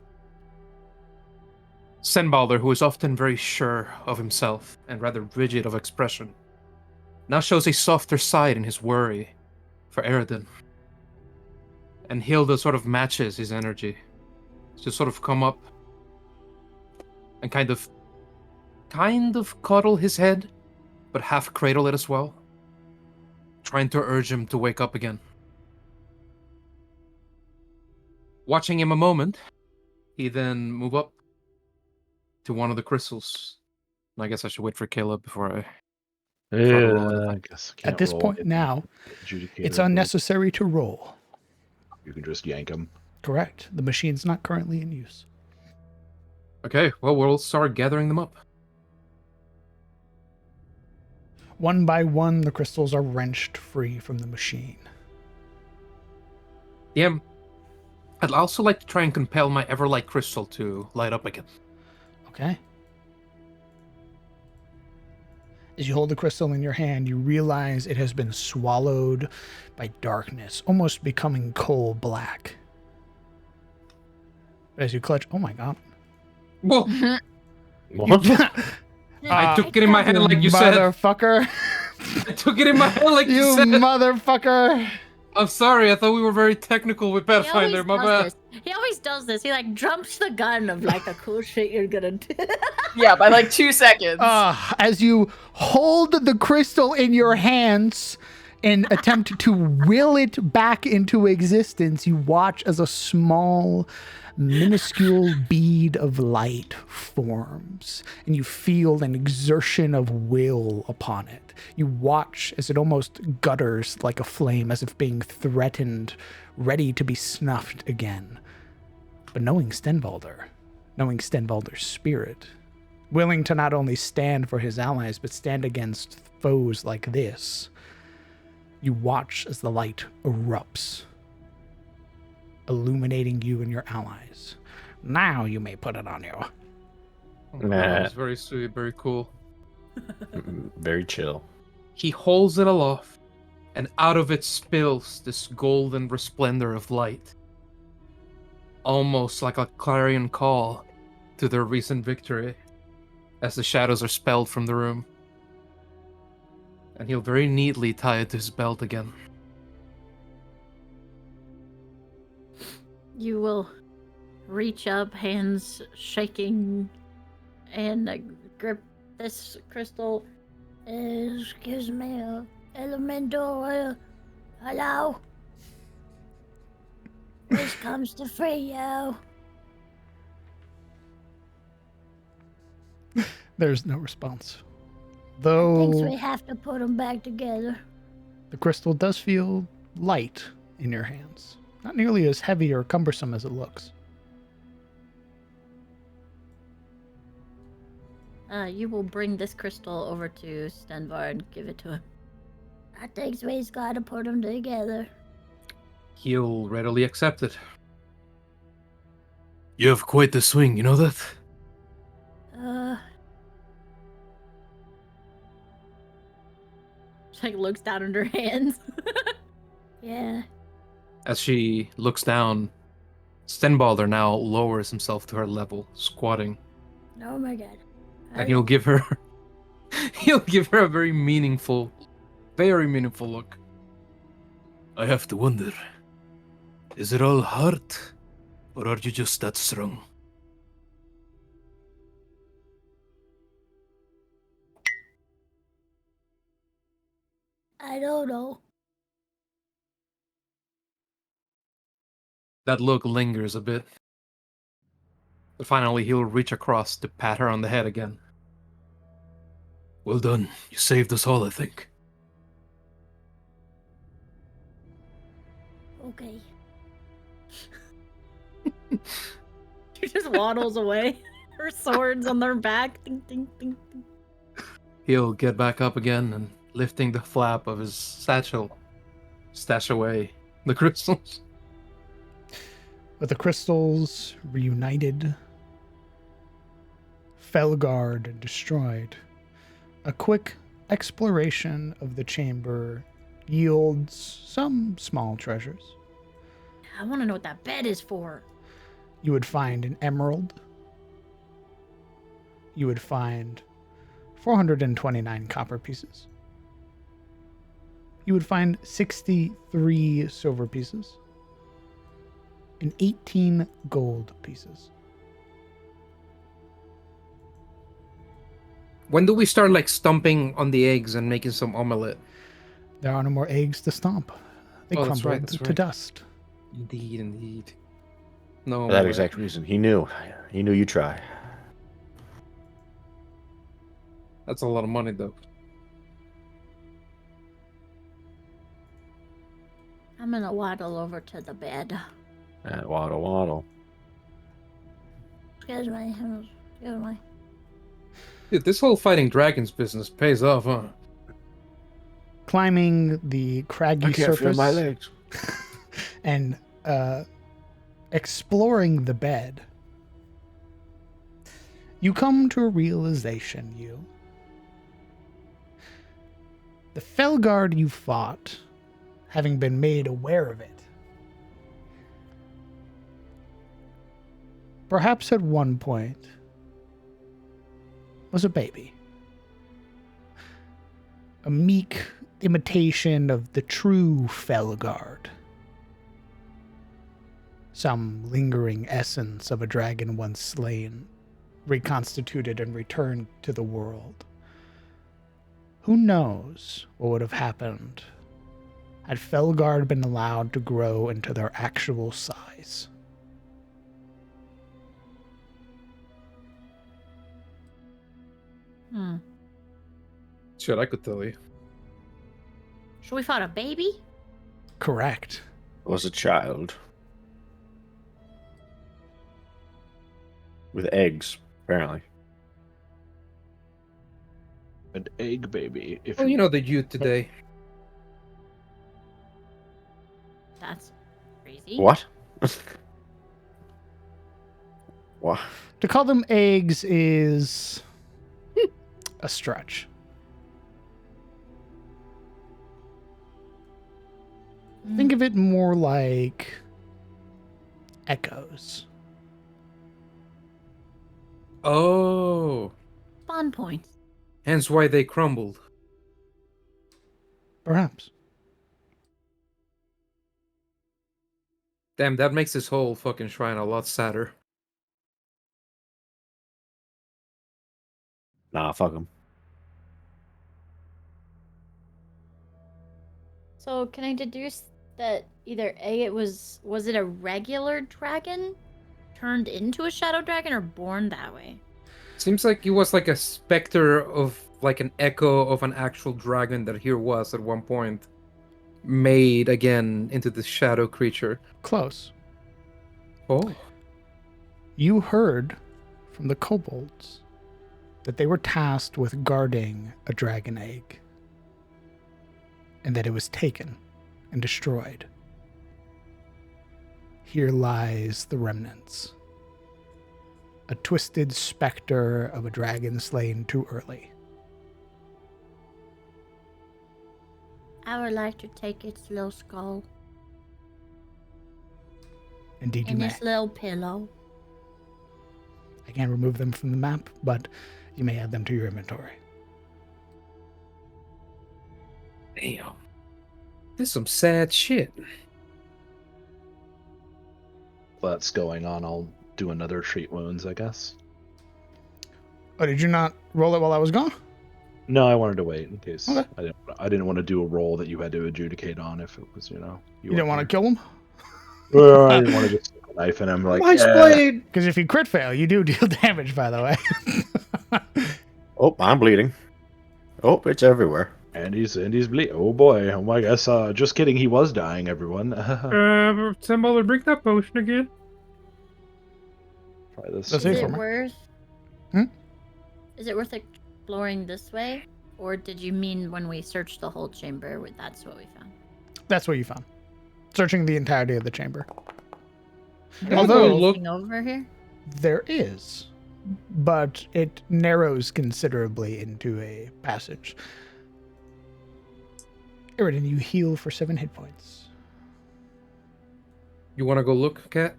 Senbalder, who is often very sure of himself and rather rigid of expression, now shows a softer side in his worry for Eridan. And Hilda sort of matches his energy. To sort of come up and kind of cuddle his head, but half cradle it as well, trying to urge him to wake up again. Watching him a moment, he then move up to one of the crystals. I guess I should wait for Caleb before I... I guess I can't At this roll point it. now, Adjudicator, it's but unnecessary to roll. You can just yank him. Correct. The machine's not currently in use. Okay, well, we'll start gathering them up. One by one, the crystals are wrenched free from the machine. Yeah, I'd also like to try and compel my Everlight crystal to light up again. Okay. As you hold the crystal in your hand, you realize it has been swallowed by darkness, almost becoming coal black. As you clutch, oh my god. Whoa! You, I took it in my hand like you said. Motherfucker. I took it in my hand like you You said. motherfucker. I'm sorry. I thought we were very technical with He always Pathfinder. My does bad. this. He always does this. He like jumps the gun of like a cool shit you're gonna do. Yeah, by like 2 seconds. As you hold the crystal in your hands and attempt to will it back into existence, you watch as a small, minuscule bead of light forms, and you feel an exertion of will upon it. You watch as it almost gutters like a flame, as if being threatened, ready to be snuffed again. But knowing Stenvalder's spirit, willing to not only stand for his allies, but stand against foes like this, you watch as the light erupts, illuminating you and your allies. Now you may put it on you. Oh, that was very sweet, very cool. Very chill. He holds it aloft, and out of it spills this golden resplendor of light. Almost like a clarion call to their recent victory, as the shadows are spelled from the room. And he'll very neatly tie it to his belt again. You will reach up, hands shaking, and grip this crystal. Excuse me, Elemental, hello? This comes to free you. There's no response. Thinks we Though have to put them back together. the crystal does feel light in your hands. Not nearly as heavy or cumbersome as it looks. You will bring this crystal over to Stenvar and give it to him. I think we've got to put them together. He'll readily accept it. You have quite the swing, you know that? She like looks down at her hands. Yeah. As she looks down, Stenbalder now lowers himself to her level, squatting, Oh my god. and he'll give her a very meaningful look. I have to wonder. Is it all heart? Or are you just that strong? I don't know. That look lingers a bit. But finally he'll reach across to pat her on the head again. Well done. You saved us all, I think. Okay. She just waddles away. Her sword's on their back. Ding, ding, ding, ding. He'll get back up again and lifting the flap of his satchel, stash away the crystals. With the crystals reunited, Felguard destroyed, a quick exploration of the chamber yields some small treasures. I want to know what that bed is for. You would find an emerald. You would find 429 copper pieces. You would find 63 silver pieces and 18 gold pieces. When do we start like stumping on the eggs and making some omelette? There are no more eggs to stomp. They Oh, that's crumbled right, that's to right. dust. Indeed. No. For that way. exact reason. He knew. He knew you'd try. That's a lot of money, though. I'm gonna waddle over to the bed. Waddle, waddle. Excuse me. Excuse me. Dude, this whole fighting dragons business pays off, huh? Climbing the craggy I can't feel surface my legs. and exploring the bed, you come to a realization, the Felguard you fought, having been made aware of it, perhaps at one point was a baby. a meek imitation of the true Felguard. Some lingering essence of a dragon once slain, reconstituted and returned to the world. Who knows what would have happened had Felguard been allowed to grow into their actual size? Shit, I could tell you. Should we find a baby? Correct. Was a child with eggs, apparently. An egg baby. If Oh, you know the youth today. That's crazy. What? What? To call them eggs is a stretch. Think of it more like echoes. Oh, Spawn points. hence why they crumbled. Perhaps. Damn, that makes this whole fucking shrine a lot sadder. Nah, fuck them. So can I deduce that either A, was it a regular dragon turned into a shadow dragon or born that way? Seems like he was like a specter of like an echo of an actual dragon that here was at one point, made again into this shadow creature. Close. Oh, You heard from the kobolds that they were tasked with guarding a dragon egg, and that it was taken and destroyed. Here lies the remnants. A twisted specter of a dragon slain too early. I would like to take its little skull Indeed, you and may. its little pillow. I can't remove them from the map, but you may add them to your inventory. damn. This is some sad shit. that's going on, I'll do another treat wounds, I guess. Oh, did you not roll it while I was gone? No, I wanted to wait in case. Okay. I didn't want to do a roll that you had to adjudicate on if it was, You didn't want to kill him? Well, I didn't want to just stick a knife in him. Like, Nice blade! Because if you crit fail, you do deal damage, by the way. Oh, I'm bleeding. Oh, it's everywhere. And he's bleeding. Oh boy! Oh my guess. Just kidding. He was dying. Everyone. Somebody bring that potion again. Try this. That's Is it for it me. worth? Hmm? Is it worth exploring this way, or did you mean when we searched the whole chamber? That's what we found. That's what you found. Searching the entirety of the chamber. Yeah, Although look- Anything over here? there is, but it narrows considerably into a passage. Eridan, you heal for 7 hit points. You want to go look, Cat?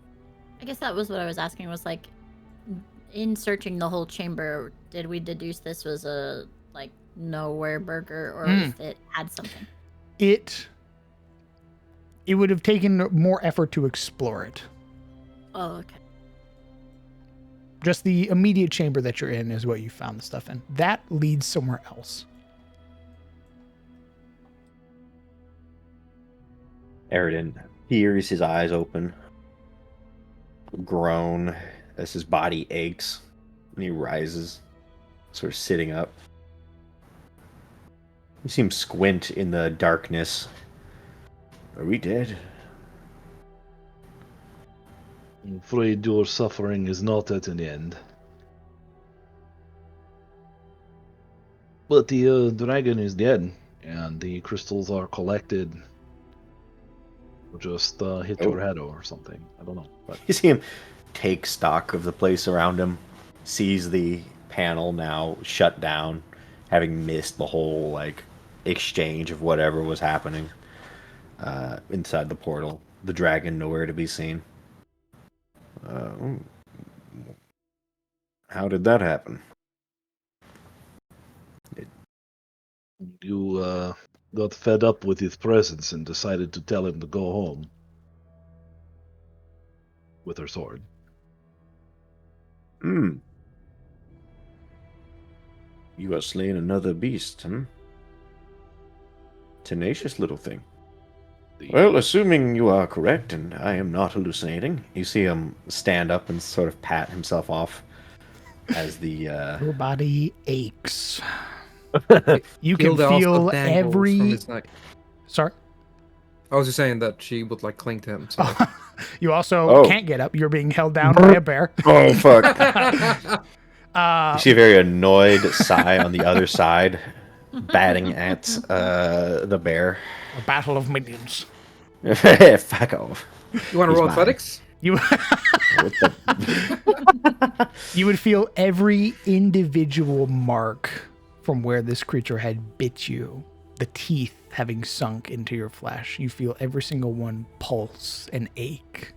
I guess that was what I was asking. Was like, in searching the whole chamber, did we deduce this was a like nowhere burger, or if it had something? It would have taken more effort to explore it. Oh, okay. Just the immediate chamber that you're in is what you found the stuff in. That leads somewhere else. Eridan peers his eyes open, groan as his body aches, and he rises, sort of sitting up. You see him squint in the darkness. Are we dead? I'm afraid your suffering is not at an end. But the dragon is dead, and the crystals are collected. Or just hit your head or something. I don't know. But You see him take stock of the place around him, sees the panel now shut down, having missed the whole like exchange of whatever was happening inside the portal. The dragon nowhere to be seen. How did that happen? you got fed up with his presence and decided to tell him to go home. With her sword. Hmm. You are slaying another beast, hmm? Tenacious little thing. Well, assuming you are correct and I am not hallucinating, you see him stand up and sort of pat himself off as the Your body aches. You You can Gilda also feel dangles from every. his neck. Sorry. I was just saying that she would like cling to him. So. You also Oh. can't get up. You're being held down by a bear. Oh, fuck. Uh, You see a very annoyed sigh on the other side, batting at the bear. a battle of minions. Fuck off. You want to He's roll mine. athletics? You What the? you would feel every individual mark from where this creature had bit you. The teeth having sunk into your flesh. You feel every single one pulse and ache.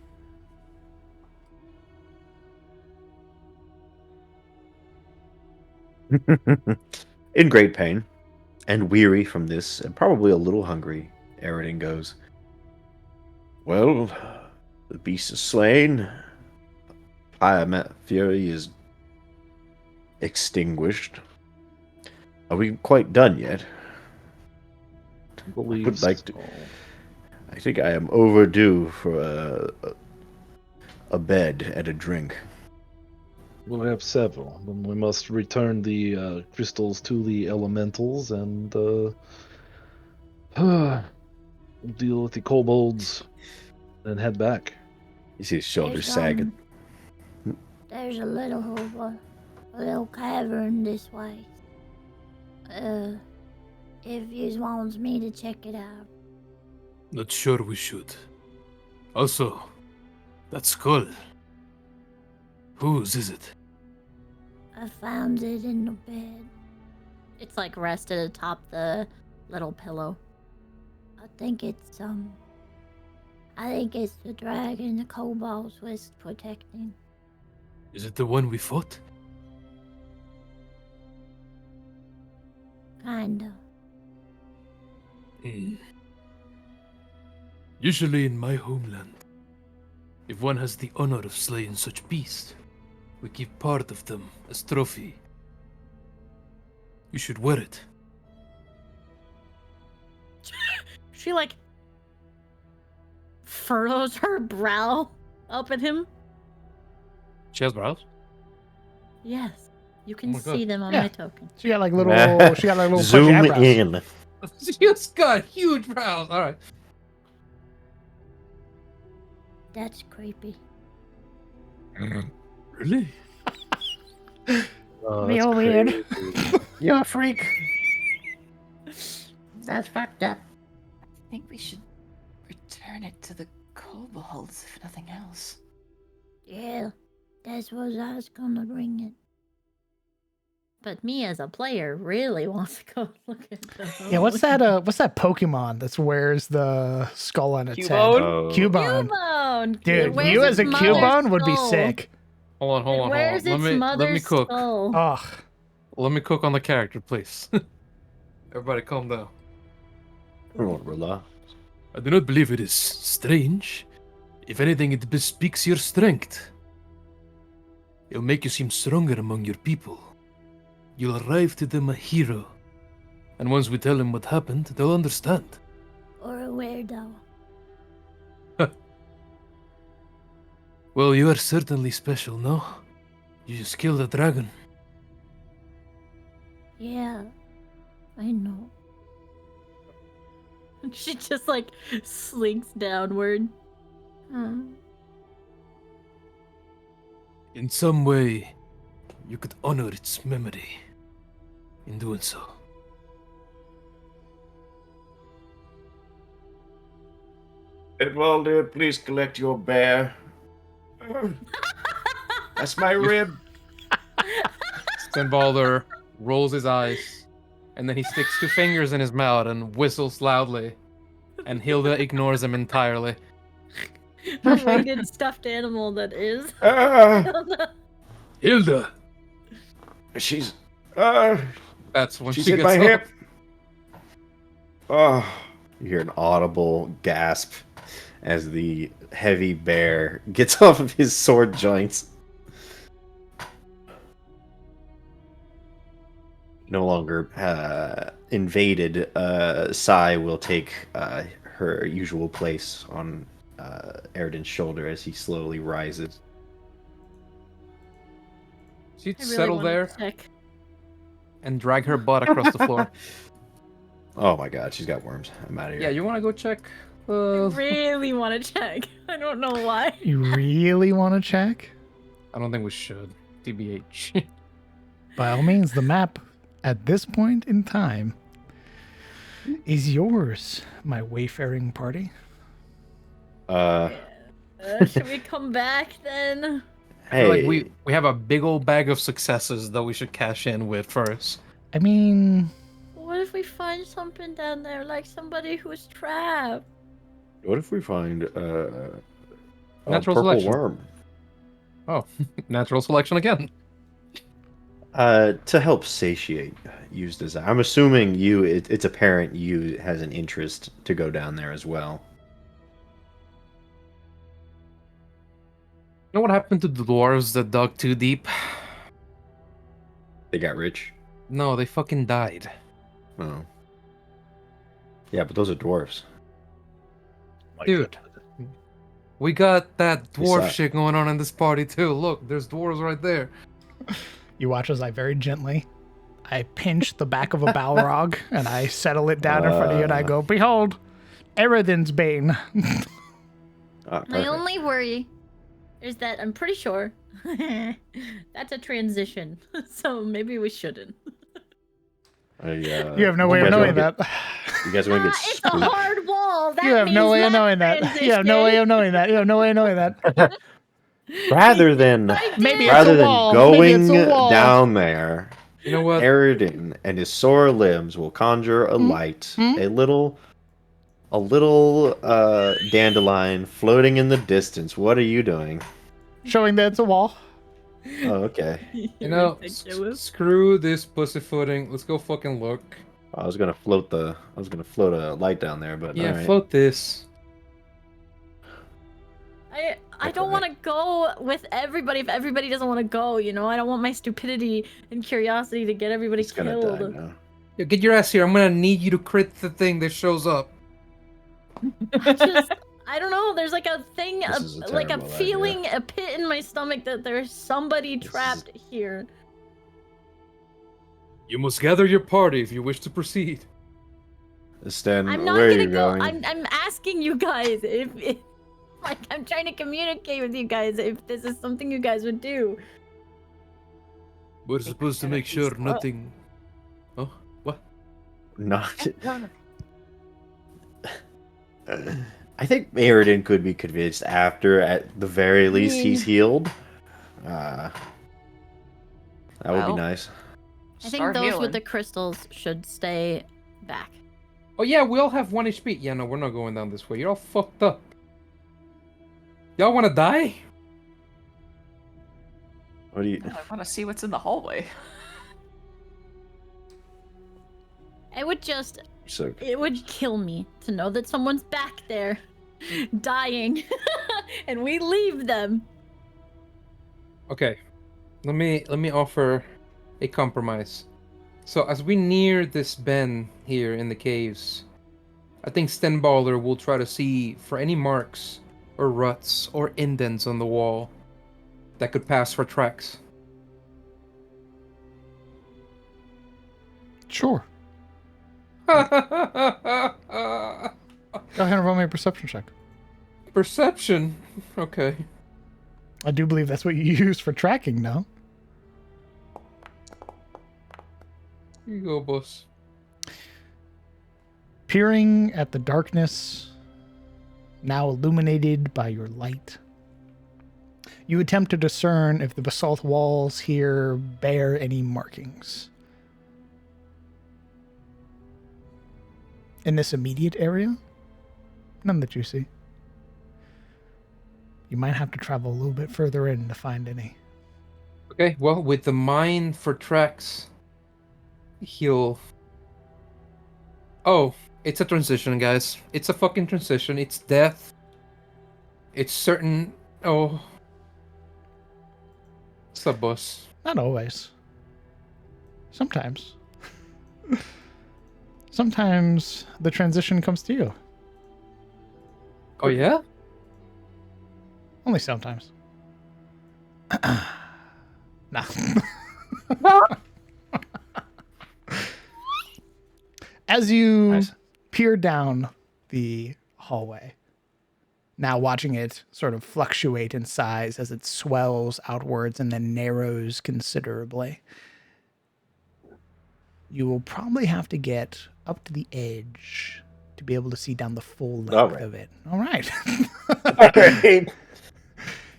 In great pain and weary from this, and probably a little hungry, Aridin goes, well, the beast is slain. Fury is extinguished. Are we quite done yet? I would like to. I think I am overdue for a bed and a drink. We'll have several. Then we must return the crystals to the elementals and we'll deal with the kobolds and head back. You see his shoulders There's, sagging. There's a little cavern this way. If you wants me to check it out. Not sure we should. Also, that skull. Whose is it? I found it in the bed. It's like rested atop the little pillow. I think it's the dragon the kobolds was protecting. Is it the one we fought? Kinda. Hmm. Usually in my homeland, if one has the honor of slaying such beasts, we keep part of them as trophy. You should wear it. She like furrows her brow up at him. She has brows? Yes, you can my God. see them on Yeah. my token. She got like little. She got like little Zoom pudgy eyebrows. in. She's got huge brows. All right. That's creepy. Really? Real weird. You're a freak. That's fucked up. I think we should return it to the kobolds, if nothing else. Yeah, that's what I was gonna bring it. But me as a player really wants to go look at them. Yeah, what's that? What's that Pokemon that wears the skull on its Cubone? head? Oh. Cubone. Cubone. It Dude, wears you as a its mother's Cubone would be skull. sick. Hold on. Where's Let its me mother's cook. skull? Ugh. Let me cook on the character, please. Everybody, calm down. Rilla. I do not believe it is strange. If anything, it bespeaks your strength. It'll make you seem stronger among your people. You'll arrive to them a hero. And once we tell them what happened, they'll understand. Or a weirdo. Well, you are certainly special, no? You just killed a dragon. Yeah, I know. She just like slinks downward. In some way, you could honor its memory in doing so. Edwalder, please collect your bear. That's my rib. Stenbalder rolls his eyes, and then he sticks two fingers in his mouth and whistles loudly. And Hilda ignores him entirely. The winged stuffed animal that is. Hilda! She's That's when she's she hit gets my up. hip. Oh, you hear an audible gasp as the heavy bear gets off of his sword joints. No longer invaded, Sai will take her usual place on Eridan's shoulder as he slowly rises. She'd I really settle want to there check. and drag her butt across the floor. Oh my god, she's got worms. I'm out of here. Yeah, you want to go check? I really want to check. I don't know why. You really want to check? I don't think we should. TBH. By all means, the map at this point in time is yours, my wayfaring party. Should we come back then? I feel Hey, like we have a big old bag of successes that we should cash in with first. I mean, What if we find something down there, like somebody who's trapped? what if we find a Natural purple selection. worm? Oh, natural selection again. To help satiate Yu's desire. I'm assuming it's apparent Yu has an interest to go down there as well. You know what happened to the dwarves that dug too deep? They got rich. No, they fucking died. Oh. Yeah, but those are dwarves. My Dude. God. We got that dwarf Besides- shit going on in this party too. Look, there's dwarves right there. you watch as I very gently, I pinch the back of a Balrog and I settle it down in front of you and I go, behold, Eridan's bane. Ah, My perfect. only worry is that I'm pretty sure that's a transition, so maybe we shouldn't. You have no way of knowing that. You guys want to get It's a spooked? hard wall. That You have no means way of not knowing that. You have no way of knowing that. You have no way of knowing that. Rather than Maybe it's rather a than wall. Maybe going it's a wall. down there, You know what? Eridan and his sore limbs will conjure a light, a little dandelion floating in the distance. What are you doing? Showing that it's a wall. Oh, okay. You know, screw this pussyfooting. Let's go fucking look. I was gonna float a light down there, but Yeah, all right. float this. I don't want to go with everybody if everybody doesn't want to go, you know? I don't want my stupidity and curiosity to get everybody It's gonna die killed. now. Yeah, get your ass here. I'm gonna need you to crit the thing that shows up. I don't know. There's like a thing, This is a like a terrible idea. feeling, a pit in my stomach that there's somebody trapped here. You must gather your party if you wish to proceed. Sten, I'm not where are gonna you go. going? I'm asking you guys if like I'm trying to communicate with you guys if this is something you guys would do. We're supposed to make sure nothing. Oh, what? Not. I think Eridan could be convinced after, at the very least, he's healed. That would Well. be nice. I think Start those healing. with the crystals should stay back. Oh yeah, we all have 1 HP. Yeah, no, we're not going down this way. You're all fucked up. Y'all want to die? What do you? I want to see what's in the hallway. It would just, So it would kill me to know that someone's back there dying and we leave them. Okay, let me offer a compromise. So as we near this bend here in the caves, I think Stenballer will try to see for any marks or ruts or indents on the wall that could pass for tracks. Sure. Go ahead and roll me a perception check. Perception. Okay. I do believe that's what you use for tracking now. Here you go, boss. Peering at the darkness, now illuminated by your light, you attempt to discern if the basalt walls here bear any markings. In this immediate area, none that you see. You might have to travel a little bit further in to find any. Okay, well, with the mind for tracks, he'll... Oh, It's a transition, guys. It's a fucking transition. It's death. It's certain. Oh. What's up, boss? Not always. Sometimes. Sometimes the transition comes to you. Oh, yeah? Only sometimes. Nah. As you Nice. peer down the hallway, now watching it sort of fluctuate in size as it swells outwards and then narrows considerably, you will probably have to get up to the edge to be able to see down the full length Alright. of it. All right. Alright.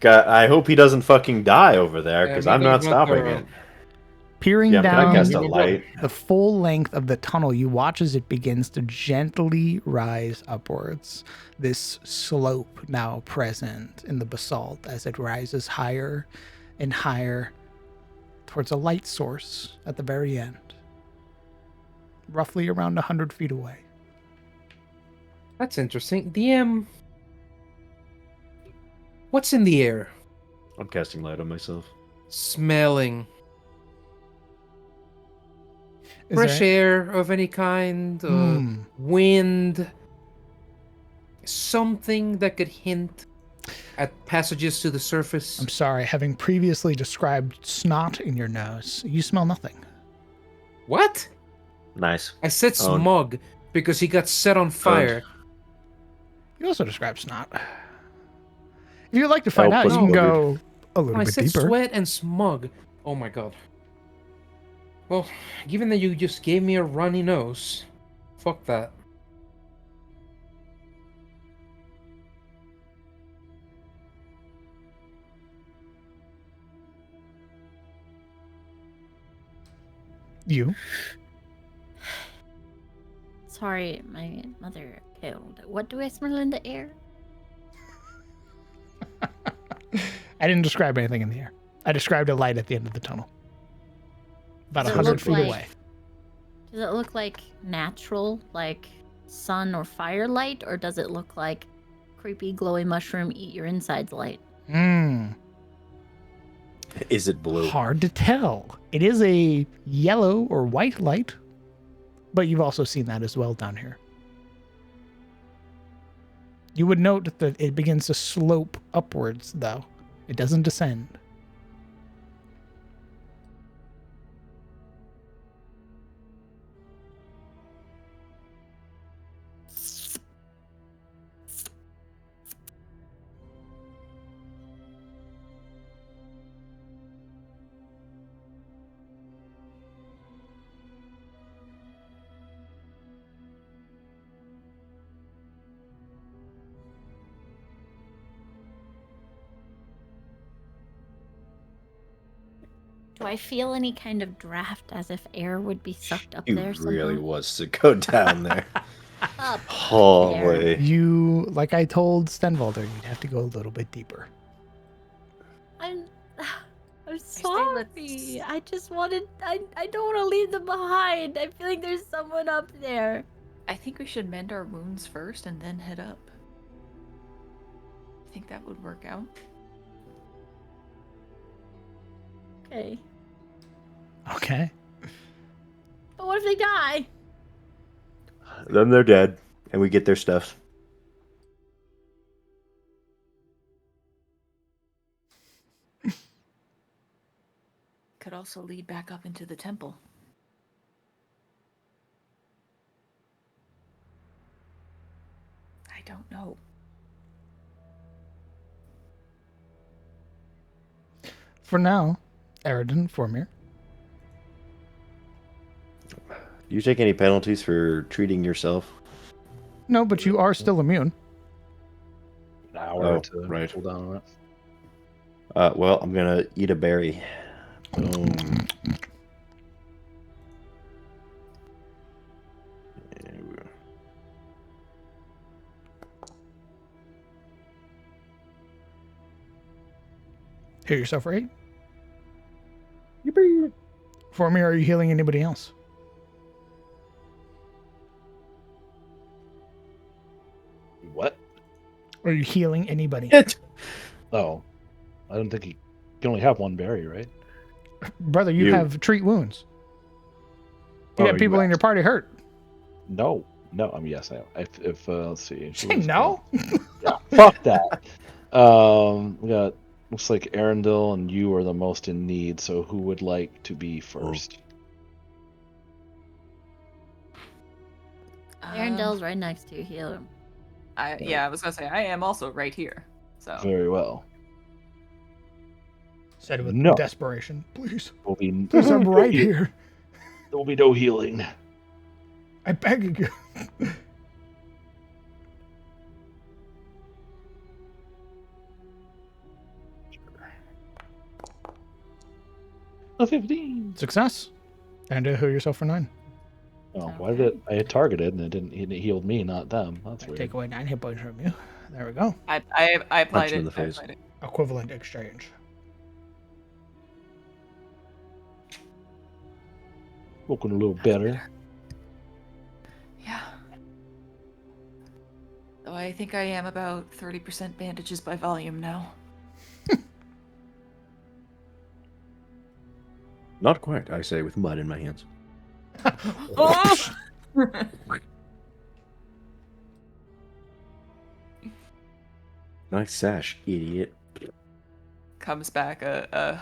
God, I hope he doesn't fucking die over there, Yeah, because me I'm not does not stopping throw. it. Peering Yeah, can I down cast a you know, light? the full length of the tunnel, you watch as it begins to gently rise upwards. This slope now present in the basalt as it rises higher and higher towards a light source at the very end, roughly around 100 feet away. That's interesting. DM. What's in the air? I'm casting light on myself. Smelling. Is Fresh there- air of any kind? Hmm. Wind? Something that could hint at passages to the surface? I'm sorry, having previously described snot in your nose, you smell nothing. What? Nice. I said Oh. smog because he got set on fire. You also described snot. If you'd like to find Oh, out, plus you can bloated. go a little I bit said deeper. sweat and smog. Oh my god. Well, given that you just gave me a runny nose, fuck that. You? Sorry, my mother killed. What do I smell in the air? I didn't describe anything in the air. I described a light at the end of the tunnel. About Does it 100 look feet like- away. Does it look like natural, like sun or firelight, or does it look like creepy glowy mushroom eat your insides light? Is it blue? Hard to tell. It is a yellow or white light, but you've also seen that as well down here. You would note that it begins to slope upwards, though. It doesn't descend. Do I feel any kind of draft as if air would be sucked up You there somehow? really was to go down there. Up Holy. You, like I told Stenvalder, you'd have to go a little bit deeper. I'm let's- sorry. I just wanted. I don't want to leave them behind. I feel like there's someone up there. I think we should mend our wounds first and then head up. I think that would work out. Okay. Okay. But what if they die? Then they're dead, and we get their stuff. Could also lead back up into the temple. I don't know. For now, Eridan, Formir. Do you take any penalties for treating yourself? No, but you are still immune. An hour Oh, to right. cool down on it. Well, I'm gonna eat a berry. Boom. Heal yourself for 8. Formir, are you healing anybody else? Are you healing anybody? Oh, I don't think you can only have one berry, right? Brother, you You. have treat wounds. You Oh, got people in your party hurt. No. I mean, yes, I am. If let's see. Say no? Yeah, fuck that. We got, looks like Arundel and you are the most in need, so who would like to be first? Arendel's right next to you. Heal him. I was gonna say I am also right here. So Very well. Said it with No. desperation. Please. Will be Please, I'm right here. There will be no healing. I beg you. A 15. Success. And heal yourself for 9. Oh, why did it? I had targeted and it healed me, not them. That's weird. Take away 9 hit points from you. There we go. I applied Punch him it. in the face. I applied it. Equivalent exchange. Looking a little better. Yeah. Though I think I am about 30% bandages by volume now. Not quite, I say, with mud in my hands. Oh! Nice sash, idiot. Comes back a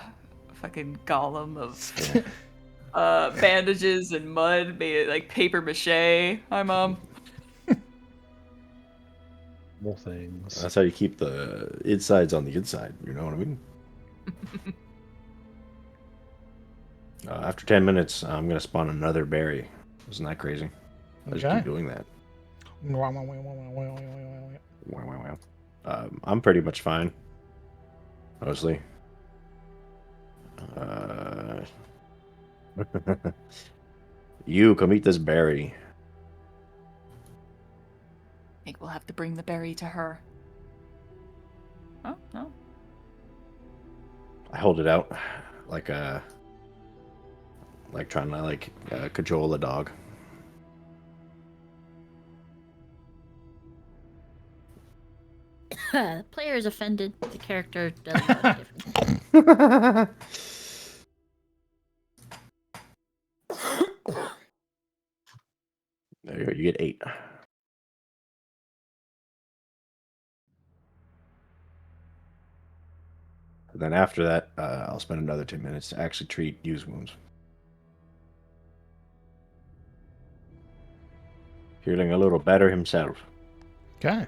fucking golem of bandages and mud, made like paper mache. Hi, Mom. More things. That's how you keep the insides on the inside, you know what I mean? After 10 minutes, I'm going to spawn another berry. Isn't that crazy? I just Okay. keep doing that. Wow. I'm pretty much fine. Mostly. You, come eat this berry. I think we'll have to bring the berry to her. Oh, no. I hold it out like trying to cajole a dog. Player is offended. The character doesn't know the difference. There you go, you get 8. And then after that, I'll spend another 10 minutes to actually treat use wounds. Feeling a little better himself. Okay.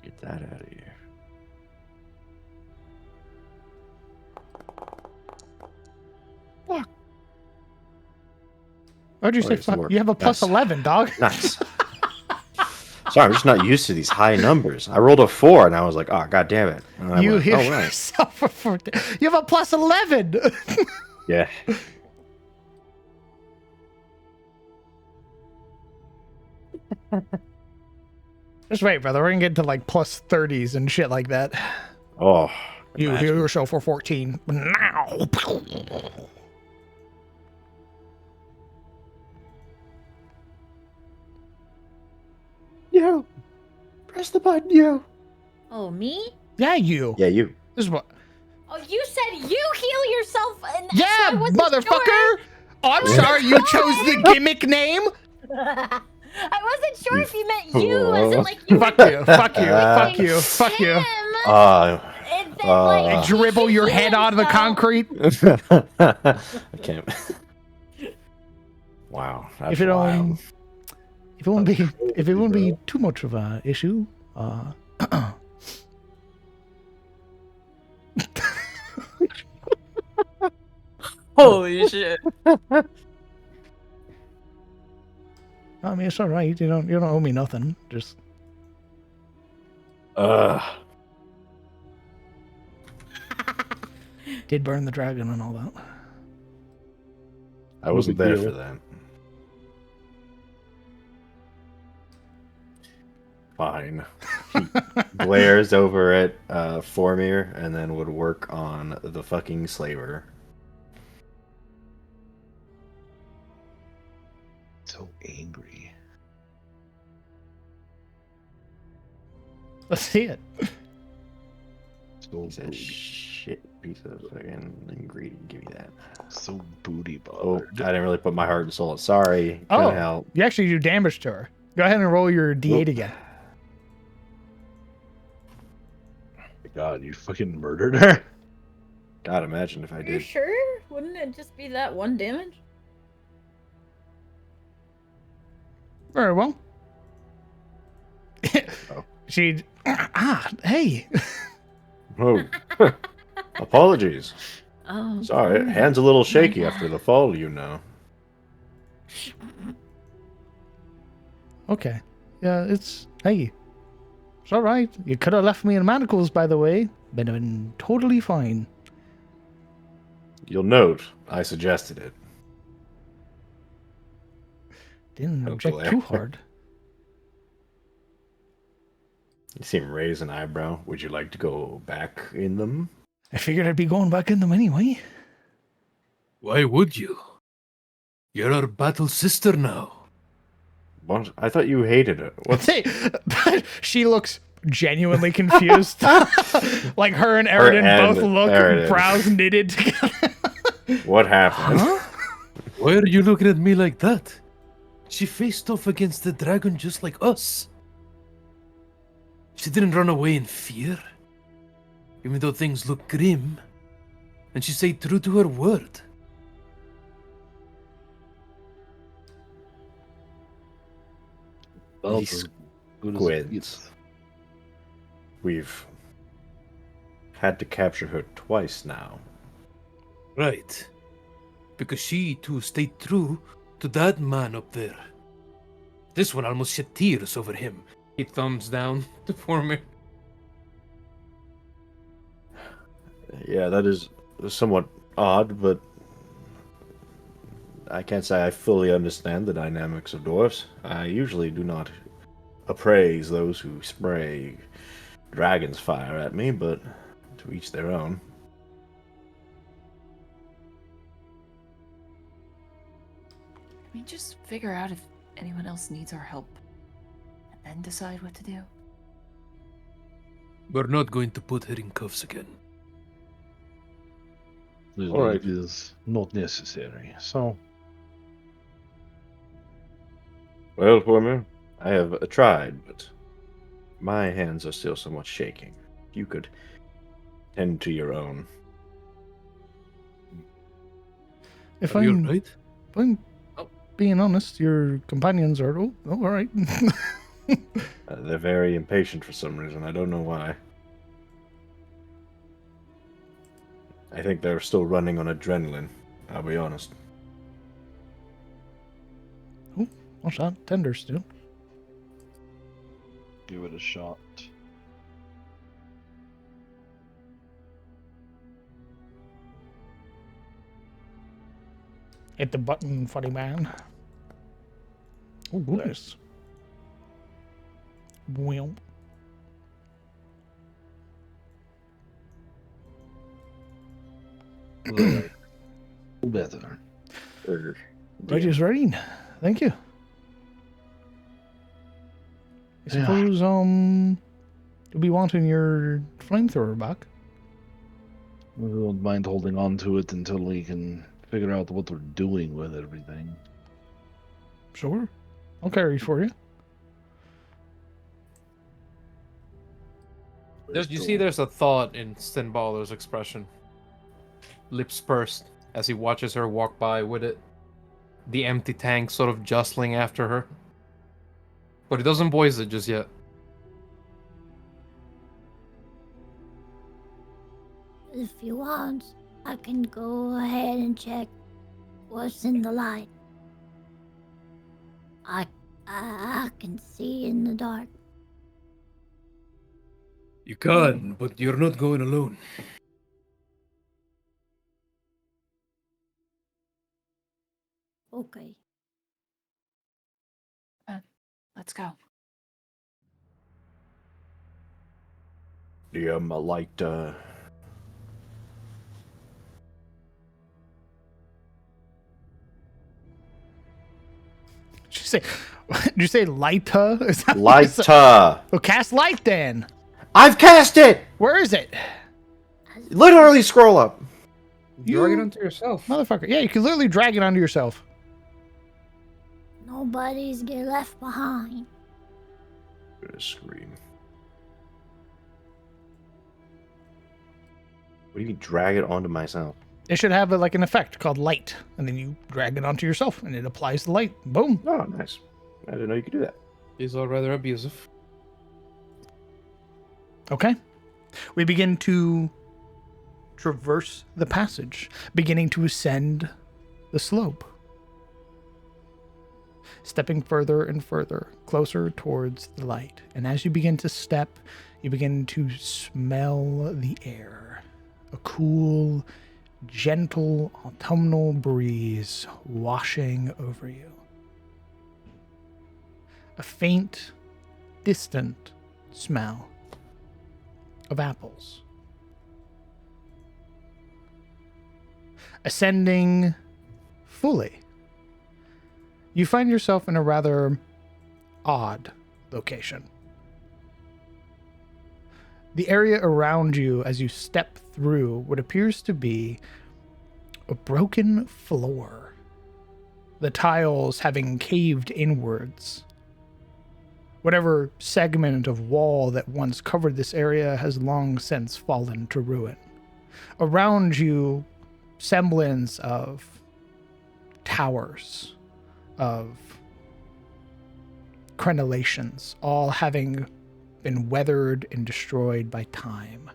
Get that out of here. Why'd you say it's more- fuck? You have a plus Nice. 11, dog. Nice. Sorry, I'm just not used to these high numbers. I rolled a 4 and I was like, oh, god damn it. And I You went, heal "Oh, right." yourself for 14. You have a plus 11. Yeah. Just wait, brother. We're gonna get to like plus 30s and shit like that. Oh. You imagine. heal yourself for 14. Now. Yo. Press the button, yo. Oh, me? Yeah, you. Yeah, you. This is what. Oh, you said you heal yourself. And Yeah, so I wasn't motherfucker. sure. Oh, I'm sorry. You chose the gimmick name. I wasn't sure if you meant you, as in like you. Fuck you. Fuck you. Fuck you. Fuck you. Him, Uh, and then, like, uh, he Dribble should your heal head out of the himself. concrete. I can't. Wow. That's If it wild. if it won't be too much of a issue, Holy shit. I mean it's all right. You don't owe me nothing. Just did burn the dragon and all that. I wasn't No big there deal. for that. Fine. He glares over at Formir and then would work on the fucking slaver. Let's see it. So He's a booty, shit piece of fucking ingredient. Give me that. so booty Oh, I bothered. didn't really put my heart and soul. Sorry. Couldn't Oh, help. you actually do damage to her. Go ahead and roll your D8 Oop. again. God, you fucking murdered her. God, imagine if I Are you did. sure? Wouldn't it just be that one damage? Very well. Oh. She. Hey. Oh, apologies. Oh, Sorry, sorry. hands a little shaky My after the fall, you know. Okay. Yeah, it's. Hey. It's alright. You could have left me in manacles, by the way. Been totally fine. You'll note I suggested it. Didn't Oh, object glare. too hard. You seem to raise an eyebrow. Would you like to go back in them? I figured I'd be going back in them anyway. Why would you? You're our battle sister now. What? I thought you hated it. What's Hey, she looks genuinely confused. Like her and Eridan and both look Eridan. brows knitted together. what happened? Why are you looking at me like that? She faced off against the dragon just like us. She didn't run away in fear, even though things look grim, and she stayed true to her word. Well, These as good as it squids. gets. We've had to capture her twice now. Right. Because she too stayed true to that man up there. This one almost shed tears over him. He thumbs down to Formir. Yeah, that is somewhat odd, but I can't say I fully understand the dynamics of dwarfs. I usually do not appraise those who spray dragon's fire at me, but to each their own. Can we just figure out if anyone else needs our help and then decide what to do? We're not going to put her in cuffs again. All right. It is not necessary. So, Well, Former, I have tried, but my hands are still somewhat shaking. You could tend to your own. If Are you I'm, right? if I'm being honest, your companions are all right. They're very impatient for some reason. I don't know why. I think they're still running on adrenaline. I'll be honest. What's that? Tender still. give it a shot. Hit the button, funny man. Oh, goodness. Well. Better. Right is ready. Thank you. I suppose, you'll be wanting your flamethrower back. We don't mind holding on to it until we can figure out what we're doing with everything. Sure. I'll carry it for you. You see, there's a thought in Stenballer's expression. Lips pursed as he watches her walk by with it. The empty tank sort of jostling after her. But he doesn't voice it just yet. If you want, I can go ahead and check what's in the light. I can see in the dark. You can, but you're not going alone. Okay. Let's go. Do you like to... Did you say, did you say Lighta? Is that what you said? Lighta! Oh, cast light then. I've cast it! Where is it? Literally scroll up. Drag it onto yourself. Motherfucker. Yeah, you can literally drag it onto yourself. Nobody's get left behind. Scream. What do you mean drag it onto myself? It should have like an effect called light, and then you drag it onto yourself, and it applies the light. Boom. Oh, nice. I didn't know you could do that. These are rather abusive. Okay. We begin to traverse the passage, beginning to ascend the slope. Stepping further and further, closer towards the light. And as you begin to step, you begin to smell the air. A cool, gentle autumnal breeze washing over you. A faint, distant smell of apples. Ascending fully, you find yourself in a rather odd location. The area around you as you step through what appears to be a broken floor, the tiles having caved inwards. Whatever segment of wall that once covered this area has long since fallen to ruin. Around you, semblance of towers, of crenellations, all having been weathered and destroyed by time.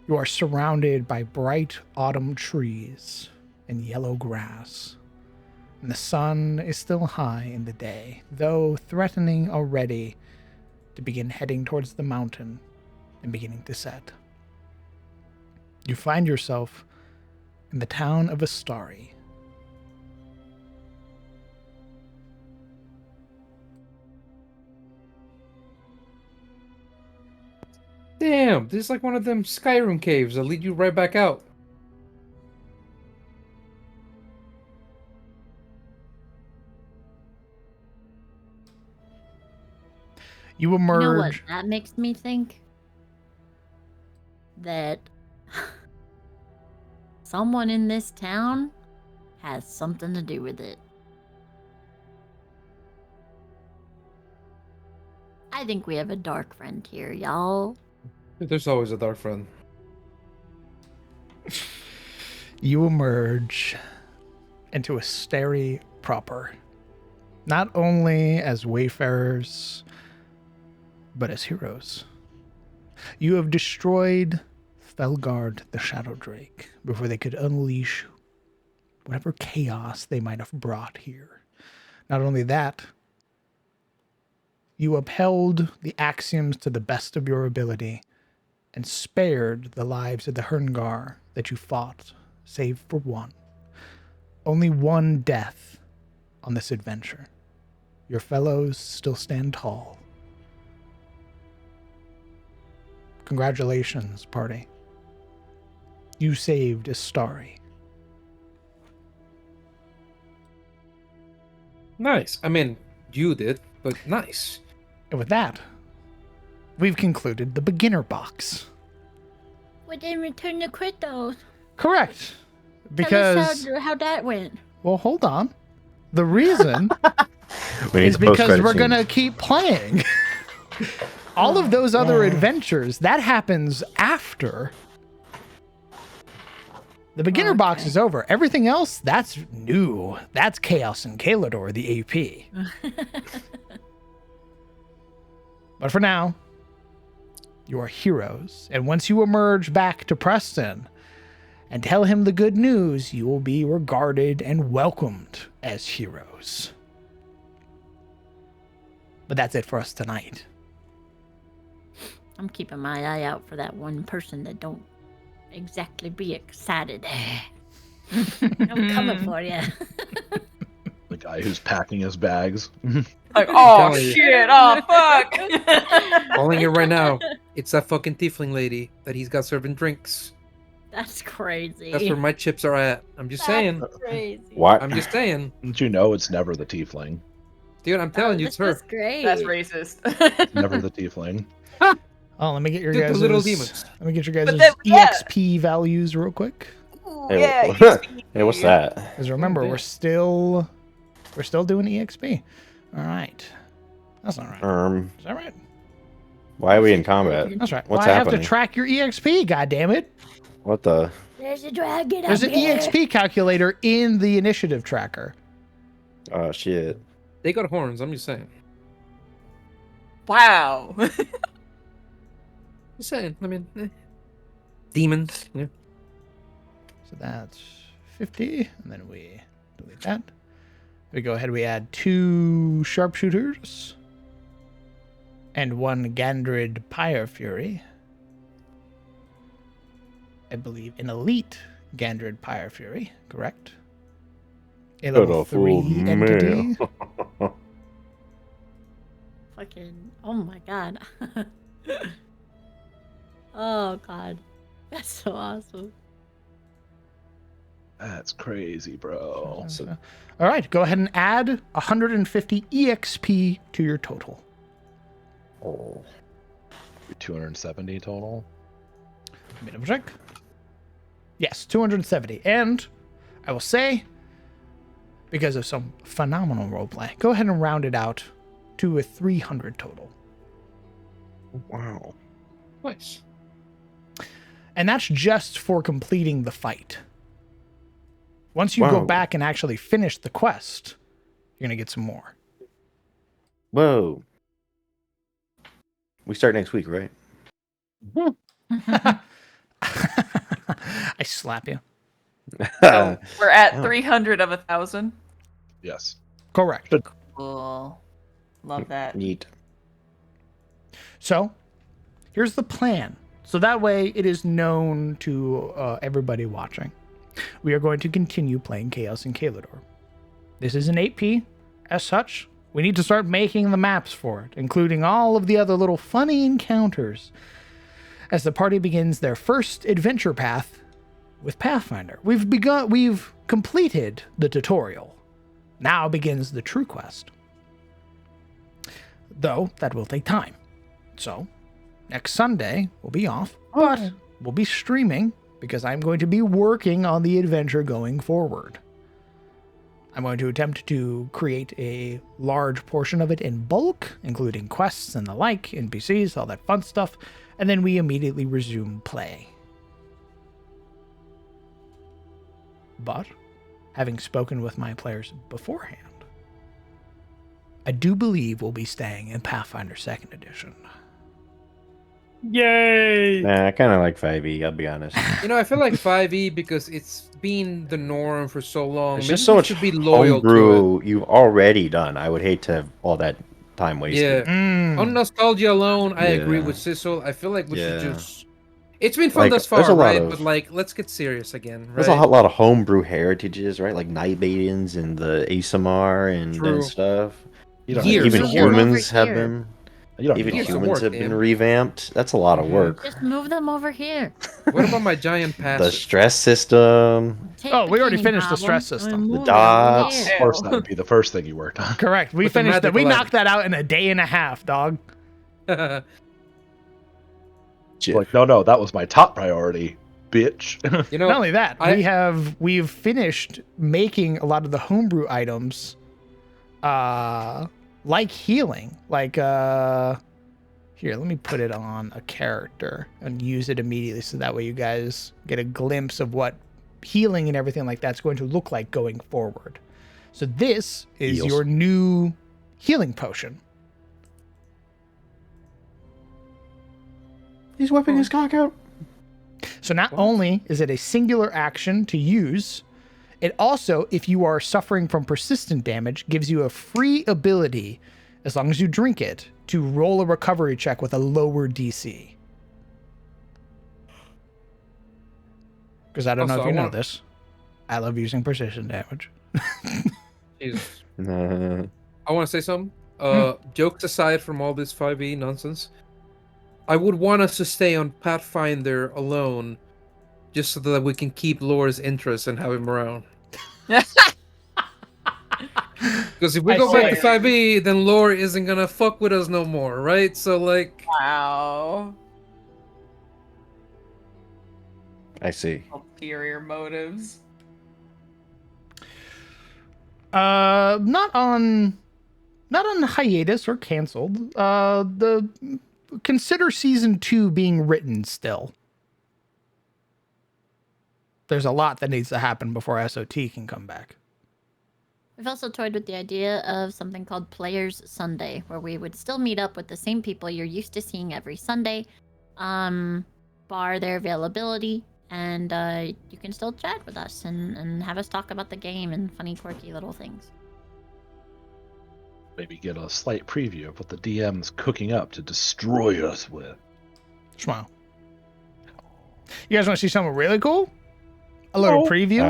You are surrounded by bright autumn trees and yellow grass, and the sun is still high in the day, though threatening already to begin heading towards the mountain and beginning to set. You find yourself in the town of Astari. Damn, this is like one of them Skyrim caves that lead you right back out. You emerge. You know what that makes me think? That someone in this town has something to do with it. I think we have a dark friend here, y'all. There's always a dark friend. You emerge into Astari proper, not only as wayfarers, but as heroes. You have destroyed Felgard the Shadow Drake before they could unleash whatever chaos they might have brought here. Not only that, you upheld the axioms to the best of your ability and spared the lives of the Herngar that you fought, save for one. Only one death on this adventure. Your fellows still stand tall. Congratulations, party. You saved Astari. Nice. I mean, you did, but nice. And with that, we've concluded the beginner box. We didn't return the crit though. Correct. Tell Because, us how that went. well, hold on. The reason We need is the because post-credit we're scene. going to keep playing. All of those other adventures, that happens after the beginner box is over. Everything else, that's new. That's Chaos and Caledor, the AP. But for now, you are heroes. And once you emerge back to Preston and tell him the good news, you will be regarded and welcomed as heroes. But that's it for us tonight. I'm keeping my eye out for that one person that don't exactly be excited. I'm coming for you. The guy who's packing his bags. Like, oh telling you. shit, oh fuck. Calling it right now. It's that fucking tiefling lady that he's got serving drinks. That's crazy. That's where my chips are at. I'm just saying. That's crazy. What? I'm just saying. Don't you know it's never the tiefling? Dude, I'm telling you, it's her. That's great. That's racist. It's never the tiefling. Oh, let me get your Dude, the guys' little demons. Let me get your guys' But then- yeah. EXP values real quick. Ooh, Hey, yeah. hey, what's that? Because remember, damn. we're still doing EXP. All right. That's not right. Is that right? Why are we in combat? That's right. What's well, I happening? have to track your EXP. God damn it! What the? There's a dragon There's up an here. EXP calculator in the initiative tracker. Oh shit! They got horns. I'm just saying. Wow. Just saying. I mean, demons. Yeah. So that's 50, and then we delete that. We go ahead. We add 2 sharpshooters and 1 Gandrid Pyre Fury. I believe an elite Gandrid Pyre Fury, correct? A level 3 entity. Fucking. Oh my god. Oh god. That's so awesome. That's crazy, bro. All right, go ahead and add 150 EXP to your total. Oh. 270 total. Let me double check. Yes, 270. And I will say, because of some phenomenal roleplay, go ahead and round it out to a 300 total. Wow. Nice. And that's just for completing the fight. Once you go Wow. back and actually finish the quest, you're going to get some more. Whoa. We start next week, right? I slap you. So we're at Oh. 300 of 1,000. Yes. Correct. Cool. Love that. Neat. So, here's the plan. So that way it is known to everybody watching. We are going to continue playing Chaos in Caledor. This is an 8P. As such, we need to start making the maps for it, including all of the other little funny encounters as the party begins their first adventure path with Pathfinder. We've completed the tutorial. Now begins the true quest. Though that will take time. So, next Sunday we'll be off, but we'll be streaming because I'm going to be working on the adventure going forward. I'm going to attempt to create a large portion of it in bulk, including quests and the like, NPCs, all that fun stuff, and then we immediately resume play. But, having spoken with my players beforehand, I do believe we'll be staying in Pathfinder 2nd Edition. Yay! Nah, I kind of like 5e. I'll be honest. You know, I feel like 5e because it's been the norm for so long. It's Maybe just so we much should be loyal to homebrew you've already done. I would hate to have all that time it. wasted. Yeah. On nostalgia alone, I agree Yeah. with Sissel. I feel like we should Yeah. just. It's been fun Like, thus there's far, a lot right? of- But like, let's get serious again, right? There's a lot of homebrew heritages, right? Like Nightbadians and the ASMR and True. stuff. You don't Years. Even Move them over humans have here. been. You don't Even need Years of to. humans work, have been man. revamped. That's a lot of Mhm. work. Just move them over here. What about my giant The passive? stress system. Take Oh, we already bikini finished the problem stress and system. move The it over dots. here. Of course, that would be the first thing you worked on. Correct. We With the finished that. We magical knocked that out in a day and a half, dog. Like, no, that was my top priority, bitch. You know, Not only that, I- we've finished making a lot of the homebrew items, like healing. Like here, let me put it on a character and use it immediately, so that way you guys get a glimpse of what healing and everything like that's going to look like going forward. So this is Heals. your new healing potion. He's whipping his cock out. So not only is it a singular action to use, it also, if you are suffering from persistent damage, gives you a free ability, as long as you drink it, to roll a recovery check with a lower DC. Because I don't know Also, if you I know want- this. I love using precision damage. Jesus. Nah. I want to say something. Jokes aside from all this 5e nonsense, I would want us to stay on Pathfinder alone, just so that we can keep Lore's interest and have him around. Because if we I go back see. to 5e, then Lore isn't gonna fuck with us no more, right? So like, Wow. I see. Ulterior motives. Not on hiatus or canceled. Consider season 2 being written still. There's a lot that needs to happen before SOT can come back. We've also toyed with the idea of something called Players Sunday, where we would still meet up with the same people you're used to seeing every Sunday, bar their availability, and you can still chat with us and have us talk about the game and funny, quirky little things. Maybe get a slight preview of what the DM's cooking up to destroy us with. Smile. You guys want to see something really cool? A little preview?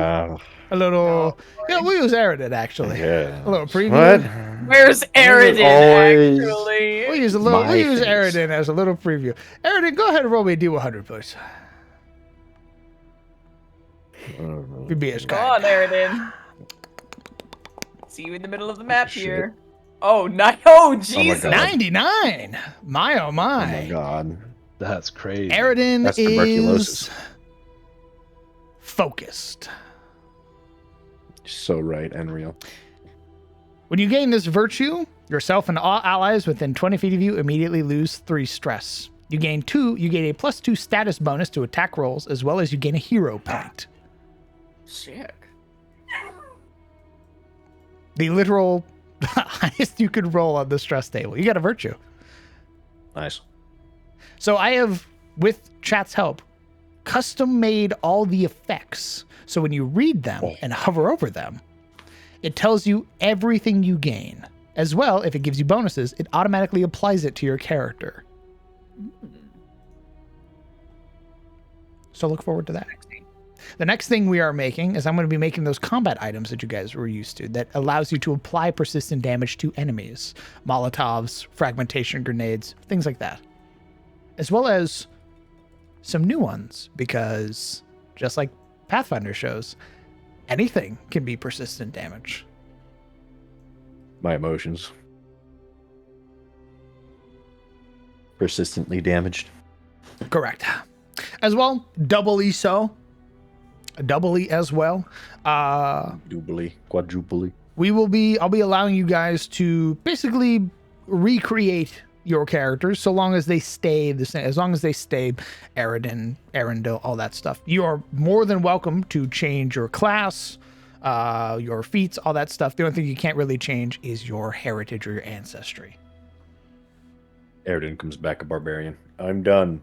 A little... Yeah, we'll use Aridin, actually. Yeah. A little preview. What? Where's Aridin, Always actually? We'll use Aridin as a little preview. Aridin, go ahead and roll me a D100, please. You'd be as Go kind. on, Aridin. See you in the middle of the map Shit. here. Oh, Jesus. God. 99! My, oh Oh my. my god. That's crazy. Aridin That's is tuberculosis. focused. So right and real. When you gain this virtue, yourself and all allies within 20 feet of you immediately lose 3 stress. You gain a +2 status bonus to attack rolls, as well as you gain a hero point. Sick. The literal highest you could roll on the stress table. You got a virtue. Nice. So I have, with chat's help, custom made all the effects. So when you read them and hover over them, it tells you everything you gain. As well, if it gives you bonuses, it automatically applies it to your character. So look forward to that. The next thing we are making is I'm going to be making those combat items that you guys were used to that allows you to apply persistent damage to enemies. Molotovs, fragmentation grenades, things like that. As well as some new ones, because just like Pathfinder shows, anything can be persistent damage. My emotions. Persistently damaged. Correct. As well, doubly so. Doubly as well. Doubly, quadruply. I'll be allowing you guys to basically recreate your characters so long as they stay the same, as long as they stay Aridin, Arendelle, all that stuff. You are more than welcome to change your class, your feats, all that stuff. The only thing you can't really change is your heritage or your ancestry. Aridin comes back a barbarian. I'm done.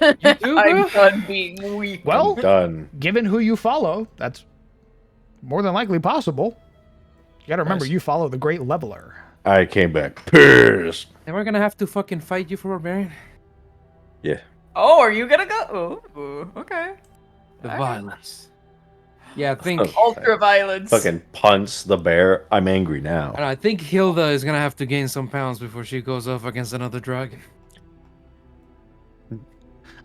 I'm done being weak. Well, I'm done. given who you follow, that's more than likely possible. You gotta remember, Nice. you follow the Great Leveler. I came back pissed. And we're gonna have to fucking fight you for barbarian. Yeah. Oh, are you gonna go? Oh, okay. The Alright. violence. Yeah, I think. Ultra violence. Fucking punch the bear. I'm angry now. I think Hilda is gonna have to gain some pounds before she goes off against another dragon.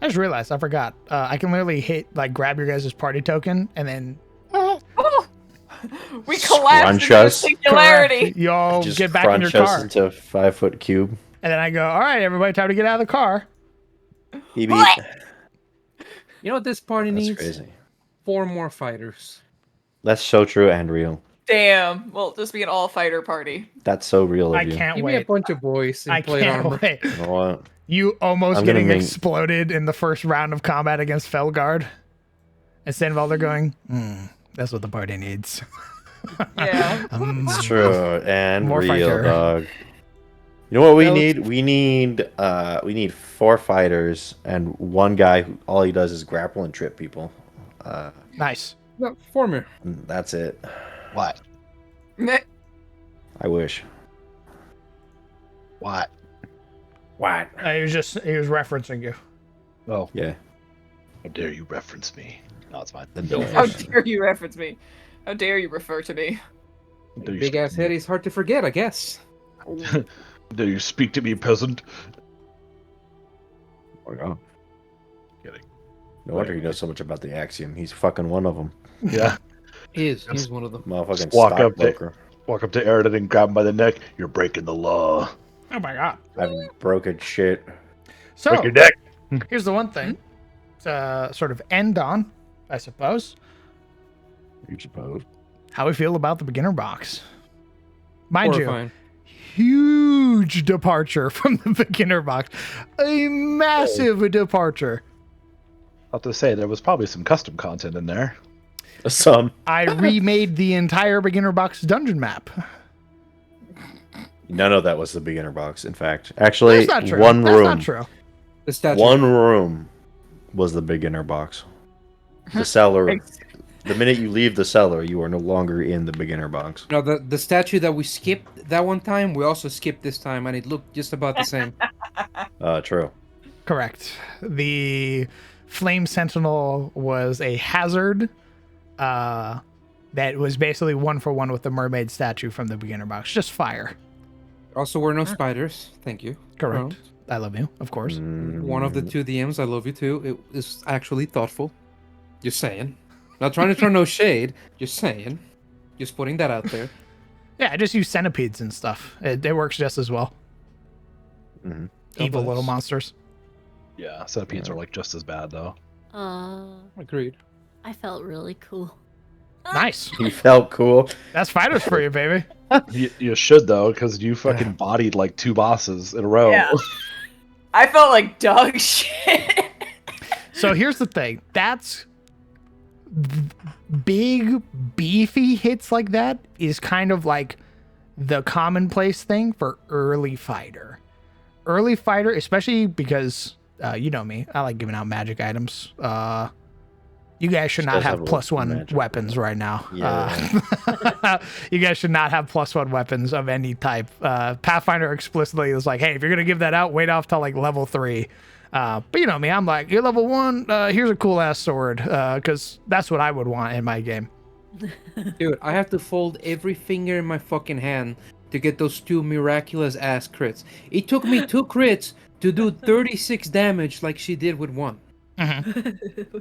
I just realized, I forgot. I can literally grab your guys' party token and then We collapse Scrunch into us. singularity. correct, you all Just get back in your crunch us car. into a 5-foot cube. And then I go, all right, everybody, time to get out of the car. He beat. You know what this party That's needs? crazy. 4 more fighters. That's so true and real. Damn. Well, just be an all-fighter party. That's so real of I you. can't Give me a wait. bunch of boys in I plate can't armor. wait. You know what? You almost I'm gonna getting make- exploded in the first round of combat against Felgard. And Stenvalder going, that's what the party needs. Yeah. It's true and More real, fighter. dog. You know what we Well, need? We need 4 fighters and one guy who all he does is grapple and trip people. Nice. No, former. That's it. What? I wish. What? What? He was referencing you. Oh, Yeah. how dare you reference me? No, it's fine. How dare you reference me? How dare you refer to me? How dare you Big speak ass to me? head is hard to forget, I guess. How dare you speak to me, peasant? Oh my god. Kidding. No wonder he knows so much about the Axiom. He's fucking one of them. Yeah. He's one of them. Motherfucking Walk up to- stockbroker. Walk up to Aridin and grab him by the neck. You're breaking the law. Oh my god. Having broken shit. So, Break your neck. here's the one thing. to sort of end on, I suppose, You suppose. how we feel about the beginner box. Mind Horrifying. you, huge departure from the beginner box. A massive departure. I'll have to say, there was probably some custom content in there. Some. I remade the entire beginner box dungeon map. None of that was the beginner box. In fact, actually, That's not true. one That's room. not true. The statue. One room was the beginner box. The cellar. The minute you leave the cellar, you are no longer in the beginner box. No, the statue that we skipped that one time, we also skipped this time, and it looked just about the same. True. Correct. The Flame Sentinel was a hazard that was basically 1-for-1 with the mermaid statue from the beginner box. Just fire. Also, were no spiders. Thank you. Correct. I love you, of course. One of the two DMs, I love you too. It is actually thoughtful. Just saying. Not trying to throw no shade. Just saying. Just putting that out there. Yeah, I just use centipedes and stuff. It works just as well. Mhm. Evil bless. little monsters. Yeah, centipedes are like just as bad though. Agreed. I felt really cool. Nice. You felt cool. That's fighters for you, baby. You should though, because you fucking bodied like 2 bosses in a row. Yeah. I felt like dog shit. So here's the thing. That's big, beefy hits like that is kind of like the commonplace thing for early fighter. Early fighter, especially because you know me, I like giving out magic items. You guys should not have +1 weapons right now. Yeah. You guys should not have +1 weapons of any type. Pathfinder explicitly is like, hey, if you're gonna give that out, wait off till like level 3. But you know me, I'm like, you're level 1. Here's a cool ass sword, because that's what I would want in my game. Dude, I have to fold every finger in my fucking hand to get those 2 miraculous ass crits. It took me 2 crits to do 36 damage like she did with 1.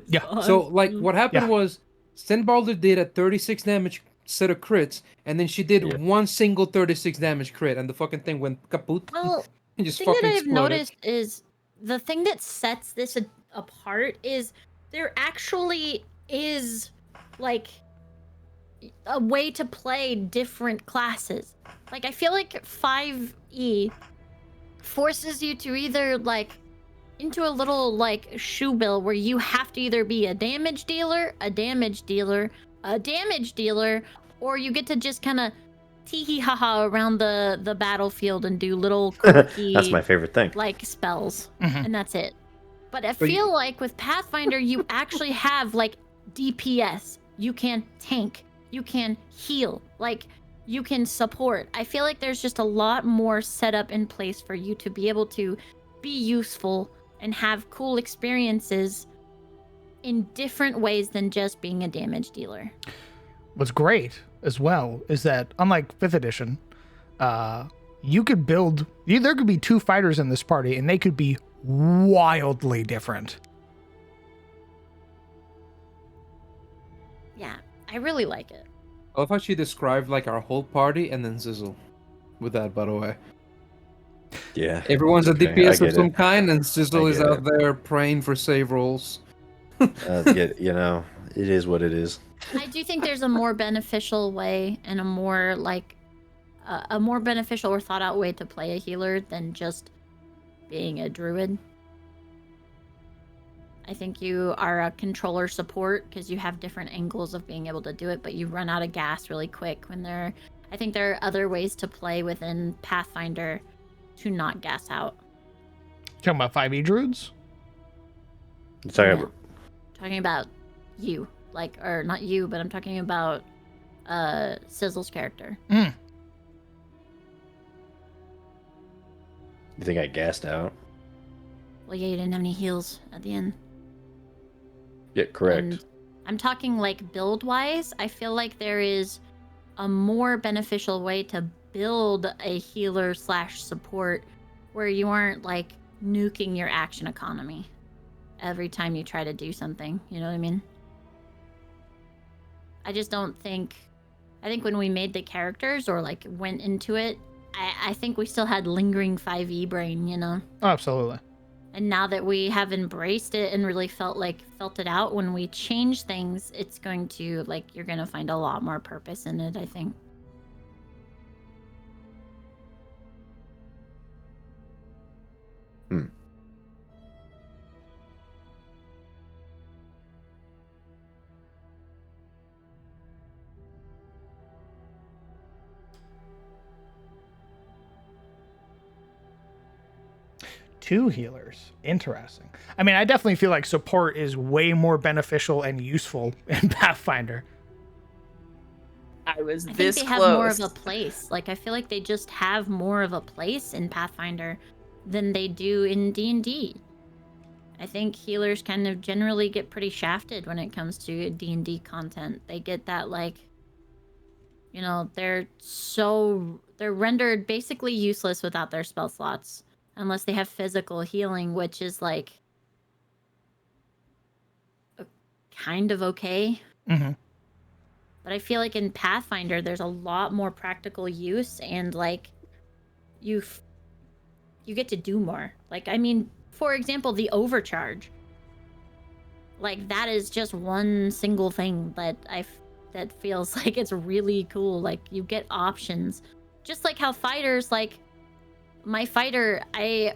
Yeah. So, like, what happened Yeah. was Stenbalder did a 36 damage set of crits, and then she did one single 36 damage crit, and the fucking thing went kaput. Well, and just the thing fucking that I've exploded. noticed is the thing that sets this apart is there actually is like a way to play different classes. Like I feel like 5e forces you to either like into a little like shoe bill where you have to either be a damage dealer, a damage dealer, a damage dealer, or you get to just kind of tee-hee ha-ha around the battlefield and do little quirky That's my favorite thing. like spells, Mhm. and that's it. But I But you- feel like with Pathfinder, you actually have like DPS. You can tank. You can heal. Like you can support. I feel like there's just a lot more set up in place for you to be able to be useful and have cool experiences in different ways than just being a damage dealer. What's great as well is that unlike 5th edition, you could build. There could be 2 fighters in this party, and they could be wildly different. Yeah, I really like it. I love how she described like our whole party and then Zizzle with that, by the way. Yeah. Everyone's a Okay, DPS I of get some it. kind, and Zizzle I is get out it. there praying for save rolls. You know, it is what it is. I do think there's a more beneficial way and a more like a more beneficial or thought out way to play a healer than just being a druid. I think you are a controller support because you have different angles of being able to do it, but you run out of gas really quick when I think there are other ways to play within Pathfinder to not gas out. Talking about 5e druids? You're talking Yeah. about Talking about you. Like, or not you, but I'm talking about Sizzle's character. you think I gassed out? Well, yeah, you didn't have any heals at the end. Yeah, correct. And I'm talking like build wise, I feel like there is a more beneficial way to build a healer / support where you aren't like nuking your action economy every time you try to do something. You know what I mean? I just don't think. I think when we made the characters or like went into it, I think we still had lingering 5e brain, you know? Oh, absolutely. And now that we have embraced it and really felt it out, when we change things, it's going to, like, you're going to find a lot more purpose in it, I think. Hmm. Two healers. Interesting. I mean, I definitely feel like support is way more beneficial and useful in Pathfinder. I was I think this they close. have more of a place. Like, I feel like they just have more of a place in Pathfinder than they do in D&D. I think healers kind of generally get pretty shafted when it comes to D&D content. They get that, like, you know, they're rendered basically useless without their spell slots. Unless they have physical healing, which is, like, kind of okay. Mm-hmm. But I feel like in Pathfinder, there's a lot more practical use, and, like, you get to do more. Like, I mean, for example, the overcharge. Like, that is just one single thing that that feels like it's really cool. Like, you get options. Just like how fighters, like, my fighter, I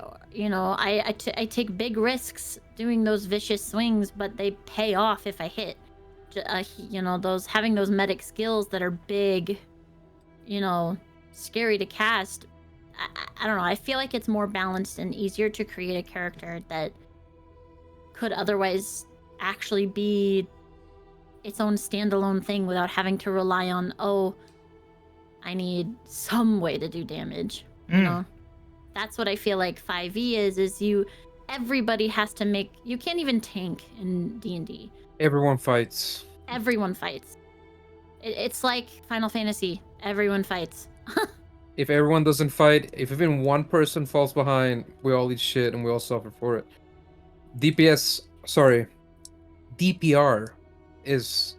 take big risks doing those vicious swings, but they pay off if I hit. You know, having those medic skills that are big, you know, scary to cast. I don't know. I feel like it's more balanced and easier to create a character that could otherwise actually be its own standalone thing without having to rely on, oh, I need some way to do damage. You know? That's what I feel like 5e is everybody has to make, you can't even tank in D&D. Everyone fights. Everyone fights. It's like Final Fantasy. Everyone fights. If everyone doesn't fight, if even one person falls behind, we all eat shit and we all suffer for it. DPR is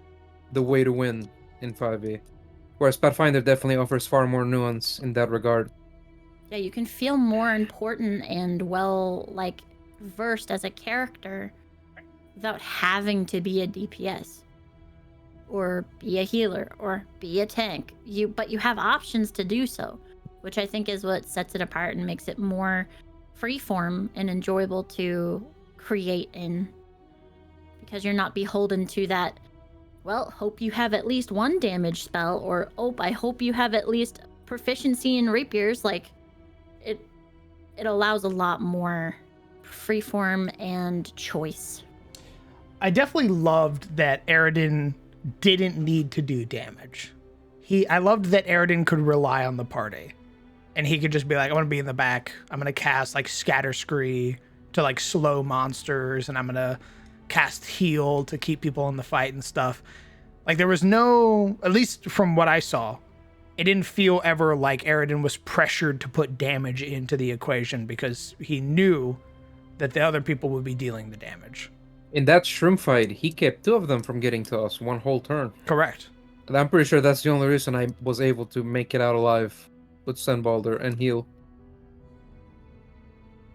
the way to win in 5e. Whereas Pathfinder definitely offers far more nuance in that regard. Yeah, you can feel more important and like, versed as a character without having to be a DPS. Or be a healer, or be a tank. But you have options to do so, which I think is what sets it apart and makes it more freeform and enjoyable to create in. Because you're not beholden to that, well, hope you have at least one damage spell, or, oh, I hope you have at least proficiency in rapiers. Like, it allows a lot more freeform and choice. I definitely loved that Aradin didn't need to do damage. I loved that Aradin could rely on the party. And he could just be like, I'm going to be in the back. I'm going to cast, like, Scatter Scree to, like, slow monsters. And I'm going to cast Heal to keep people in the fight and stuff. Like, there was no, at least from what I saw, it didn't feel ever like Aradin was pressured to put damage into the equation because he knew that the other people would be dealing the damage. In that shroom fight, he kept two of them from getting to us one whole turn. Correct. And I'm pretty sure that's the only reason I was able to make it out alive with Stenbalder and heal.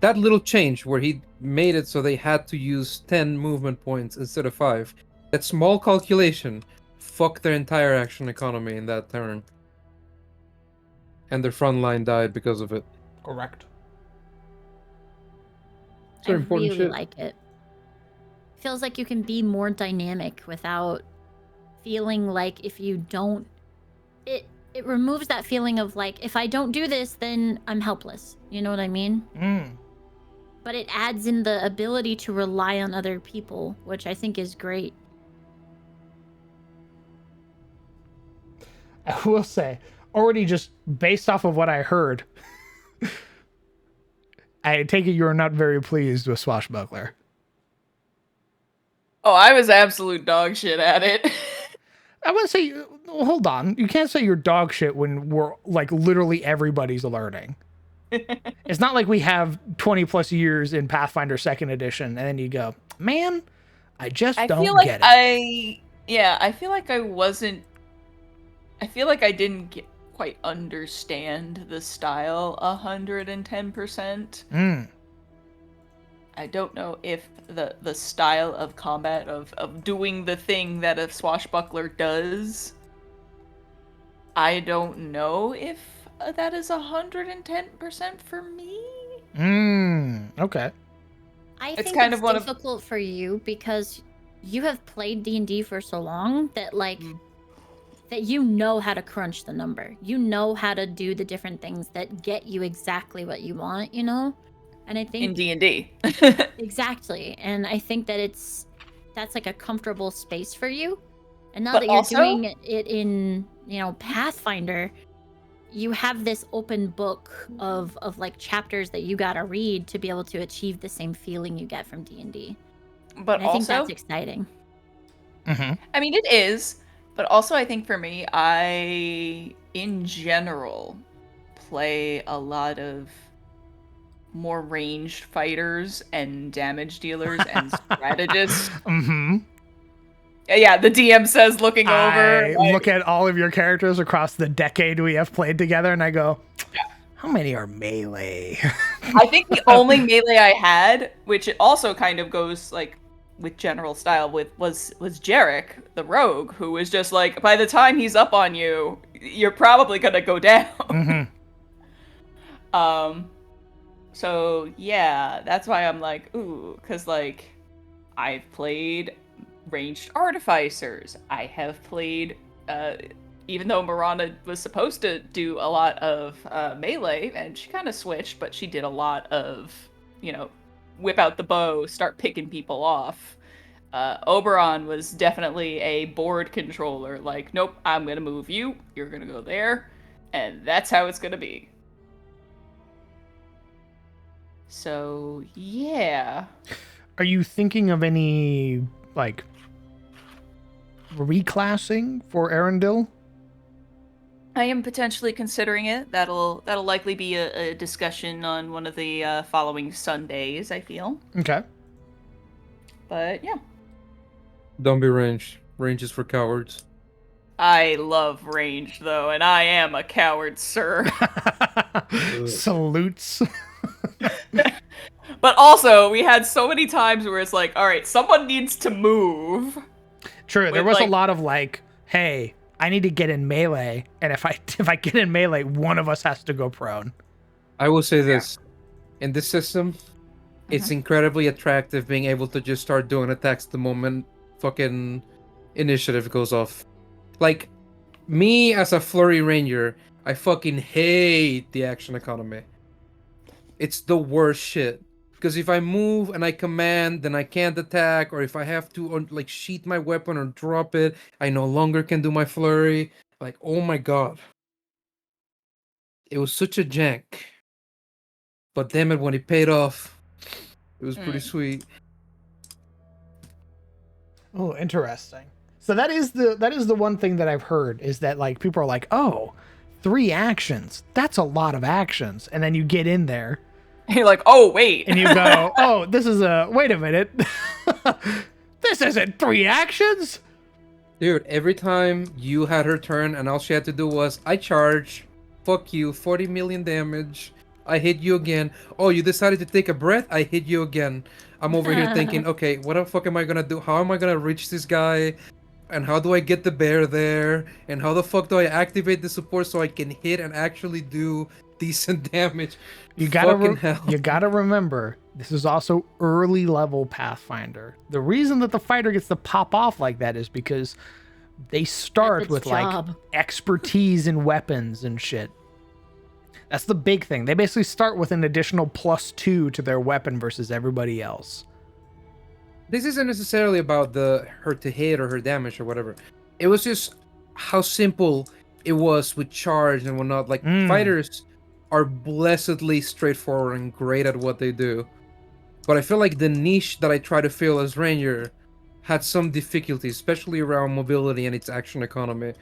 That little change where he made it so they had to use 10 movement points instead of 5, that small calculation fucked their entire action economy in that turn. And their front line died because of it. Correct. It's very important really shit. like it. Feels like you can be more dynamic without feeling like if you don't, it removes that feeling of, like, if I don't do this, then I'm helpless. You know what I mean? But it adds in the ability to rely on other people, which I think is great. I will say, already just based off of what I heard, I take it you're not very pleased with Swashbuckler. Oh, I was absolute dog shit at it. I wouldn't say, hold on. You can't say you're dog shit when we're, like, literally everybody's learning. It's not like we have 20 plus years in Pathfinder 2nd edition and then you go, man, I just don't get it. I feel like I didn't quite understand the style 110%. I don't know if the style of combat of doing the thing that a swashbuckler does. I don't know if that is 110% for me. Okay. I It's think kind it's of one of- difficult for you because you have played D&D for so long that that you know how to crunch the number. You know how to do the different things that get you exactly what you want, you know? And I think in D&D. exactly. And I think that that's like a comfortable space for you. And now But that you're also- doing it in, Pathfinder, you have this open book of like chapters that you gotta read to be able to achieve the same feeling you get from D&D. But And I think also, that's exciting. I mean, it is, but also I think for me, I, in general, play a lot of more ranged fighters and damage dealers and strategists. Yeah, the DM says looking over. I look at all of your characters across the decade we have played together, and I go, how many are melee? I think the only melee I had, which it also kind of goes like with general style with was Jarek, the rogue, who was just like, by the time he's up on you, you're probably gonna go down. So yeah, that's why I'm like, ooh, because like I've played ranged artificers. I have played, even though Miranda was supposed to do a lot of melee, and she kind of switched, but she did a lot of, whip out the bow, start picking people off. Oberon was definitely a board controller. Like, nope, I'm gonna move you. You're gonna go there, and that's how it's gonna be. So yeah. Are you thinking of any like reclassing for Arundel? I am potentially considering it. That'll likely be a discussion on one of the following Sundays, I feel. Okay. But yeah. Don't be ranged. Range is for cowards. I love range though, and I am a coward, sir. Salutes. But also, we had so many times where it's like, all right, someone needs to move. True, there was like, a lot of like, hey, I need to get in melee, and if I get in melee, one of us has to go prone. I will say this. In this system, it's incredibly attractive being able to just start doing attacks the moment fucking initiative goes off. Like, me as a flurry ranger, I fucking hate the action economy. It's the worst shit. Because if I move and I command, then I can't attack, or if I have to like sheath my weapon or drop it, I no longer can do my flurry. Like, oh my god. It was such a jank. But damn it, when it paid off, it was pretty sweet. Oh, interesting. So that is the one thing that I've heard is that like people are like, oh, 3 actions. That's a lot of actions. And then you get in there. And you're like, oh wait. And you go, oh, this is wait a minute. This isn't 3 actions. Dude, every time you had her turn and all she had to do was, I charge, fuck you, 40 million damage, I hit you again. Oh, you decided to take a breath? I hit you again. I'm over here thinking, okay, what the fuck am I gonna do? How am I gonna reach this guy? And how do I get the bear there? And how the fuck do I activate the support so I can hit and actually do decent damage? You gotta remember, this is also early level Pathfinder. The reason that the fighter gets to pop off like that is because they start with like expertise in weapons and shit. That's the big thing. They basically start with an additional +2 to their weapon versus everybody else. This isn't necessarily about her to hit or her damage or whatever. It was just how simple it was with charge and whatnot. Like, fighters are blessedly straightforward and great at what they do. But I feel like the niche that I try to fill as Ranger had some difficulties, especially around mobility and its action economy.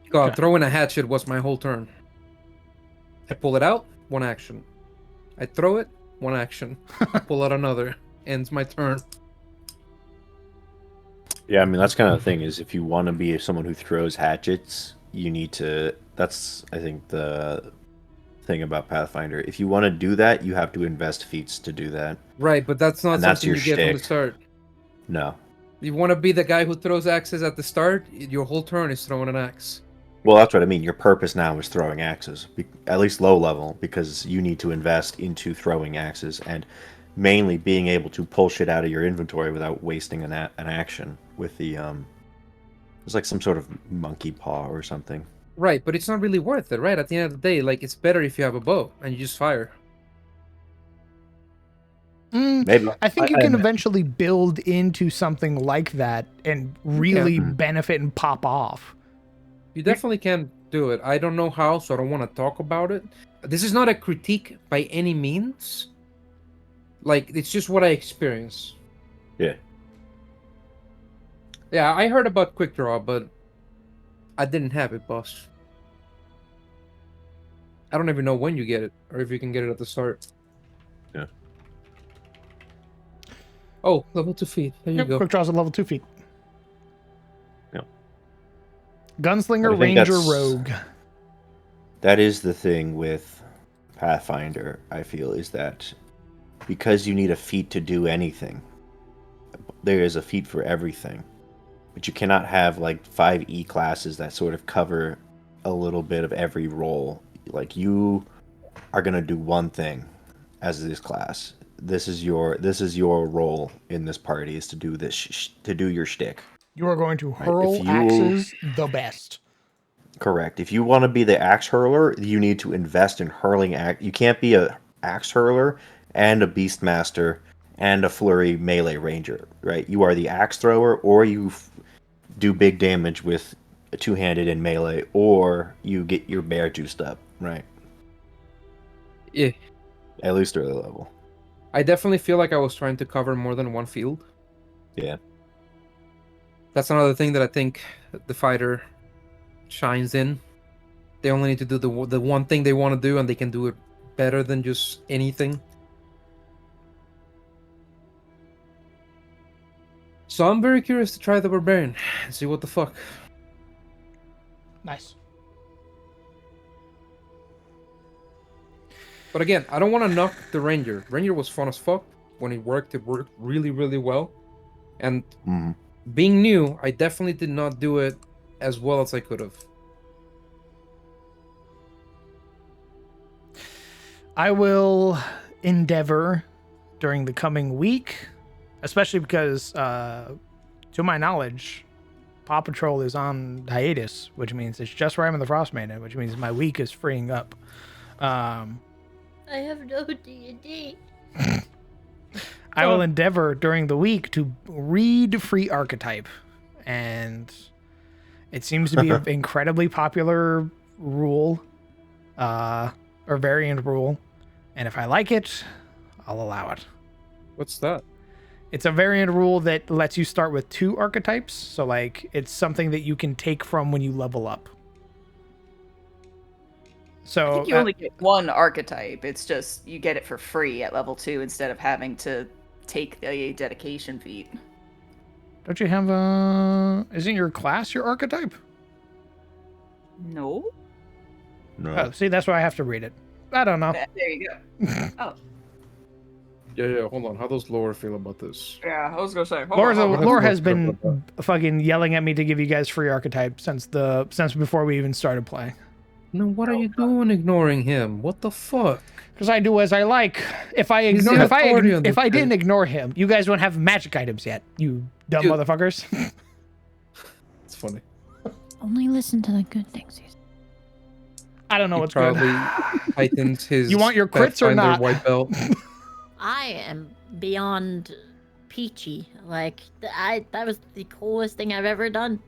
God, throwing a hatchet was my whole turn. I pull it out, 1 action. I throw it, 1 action. I pull out another, ends my turn. Yeah, I mean, that's kind of the thing, is if you want to be someone who throws hatchets, you need to... That's, I think, the thing about Pathfinder. If you want to do that, you have to invest feats to do that. Right, but that's not And that's something your you get from the shtick. start. No. You want to be the guy who throws axes at the start, your whole turn is throwing an axe. Well, that's what I mean. Your purpose now is throwing axes, at least low level, because you need to invest into throwing axes and mainly being able to pull shit out of your inventory without wasting an action with the It's like some sort of monkey paw or something. Right, but it's not really worth it, right? At the end of the day, like, it's better if you have a bow and you just fire. Maybe. I think you can eventually build into something like that and really benefit and pop off. You definitely can do it. I don't know how, so I don't want to talk about it. This is not a critique by any means. Like, it's just what I experience. Yeah. Yeah, I heard about quick draw, but I didn't have it, boss. I don't even know when you get it, or if you can get it at the start. Yeah. Oh, level 2 feet. There you go. Quick draws at level 2 feet. Yeah. Gunslinger, I think Ranger, that's- Rogue. That is the thing with Pathfinder, I feel, is that because you need a feat to do anything, there is a feat for everything. But you cannot have like 5 E classes that sort of cover a little bit of every role. Like, you are gonna do one thing as this class. This is your role in this party, is to do this to do your shtick. You are going to Right, hurl if you- axes the best. Correct. If you want to be the axe hurler, you need to invest in hurling axe. You can't be a axe hurler and a beastmaster and a flurry melee ranger, right? You are the axe thrower, or you do big damage with a two-handed and melee, or you get your bear juiced up, right? Yeah. At least early level. I definitely feel like I was trying to cover more than one field. Yeah. That's another thing that I think the fighter shines in. They only need to do the one thing they want to do, and they can do it better than just anything. So I'm very curious to try the barbarian and see what the fuck. Nice. But again, I don't want to knock the ranger. Ranger was fun as fuck when it worked. It worked really, really well. And being new, I definitely did not do it as well as I could have. I will endeavor during the coming week, especially because, to my knowledge, Paw Patrol is on hiatus, which means it's just Ram and the Frost Maiden, which means my week is freeing up. I have no D&D. I will endeavor during the week to read Free Archetype, and it seems to be an incredibly popular rule, or variant rule, and if I like it, I'll allow it. What's that? It's a variant rule that lets you start with 2 archetypes, so like it's something that you can take from when you level up. So I think you only get one archetype. It's just you get it for free at level 2 instead of having to take the dedication feat. don't you have isn't your class your archetype? No. No. Oh, see, that's why I have to read it. I don't know. There you go. Oh. Yeah, hold on. How does Laura feel about this? Yeah, I was gonna say. Laura has been fucking yelling at me to give you guys free archetype since before we even started playing. No, what are you doing ignoring him? What the fuck? Because I do as I like. If I He's ignore, the if authority on I this didn't thing. ignore him, you guys wouldn't have magic items yet. You dumb Dude. motherfuckers. It's funny. Only listen to the good things. I don't know He what's probably good. heightens his You want your crits or Pathfinder not? white belt. I am beyond peachy. Like that was the coolest thing I've ever done.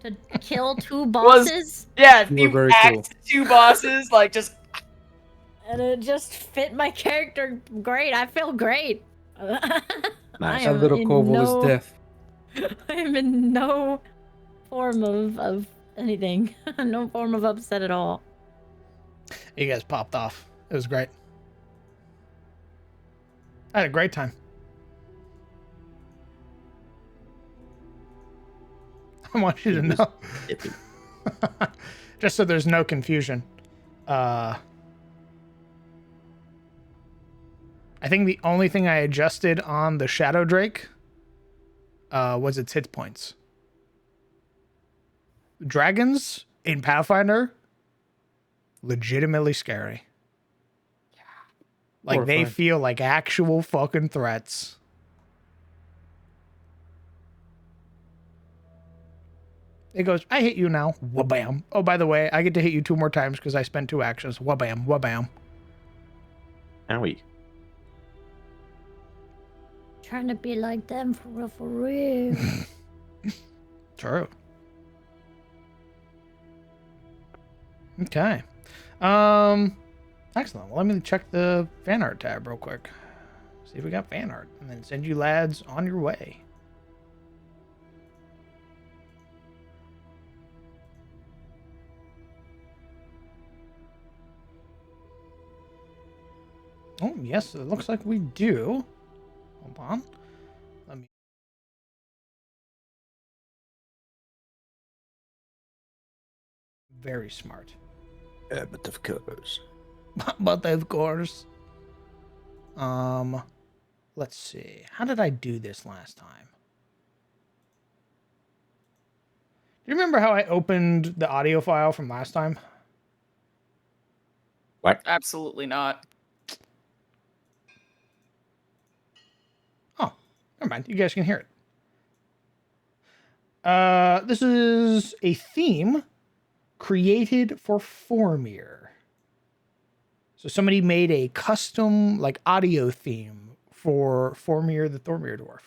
To kill 2 bosses, Yeah, You were you very axed 2 bosses, like just. and it just fit my character great. I feel great. I Nice. am That little in kobold no- is death. I am in no form of anything. No form of upset at all. You guys popped off. It was great. I had a great time. I want you to know. Just so there's no confusion. I think the only thing I adjusted on the Shadow Drake was its hit points. Dragons in Pathfinder, legitimately scary. Like, they Horrifying. feel like actual fucking threats. It goes, I hit you now. Wabam. Oh, by the way, I get to hit you 2 more times because I spent 2 actions. Wabam, wabam. Owie. Trying to be like them for real, for real. True. Okay. Excellent. Well, let me check the fan art tab real quick. See if we got fan art. And then send you lads on your way. Oh, yes, it looks like we do. Hold on. Let me. Very smart. But of course. But of course. Let's see. How did I do this last time? Do you remember how I opened the audio file from last time? What? Absolutely not. Oh, never mind. You guys can hear it. This is a theme created for Formir. So somebody made a custom like audio theme for Formir the Thormir dwarf.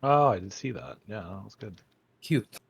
Oh, I didn't see that. Yeah, that was good. Cute.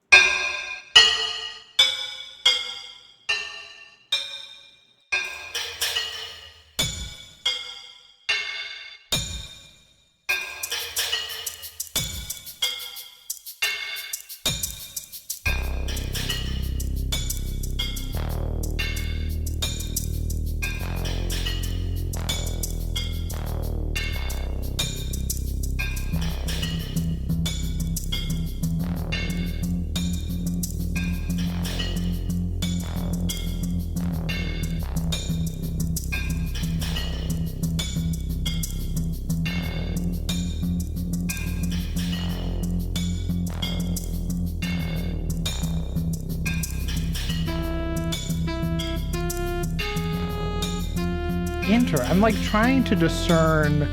I'm like trying to discern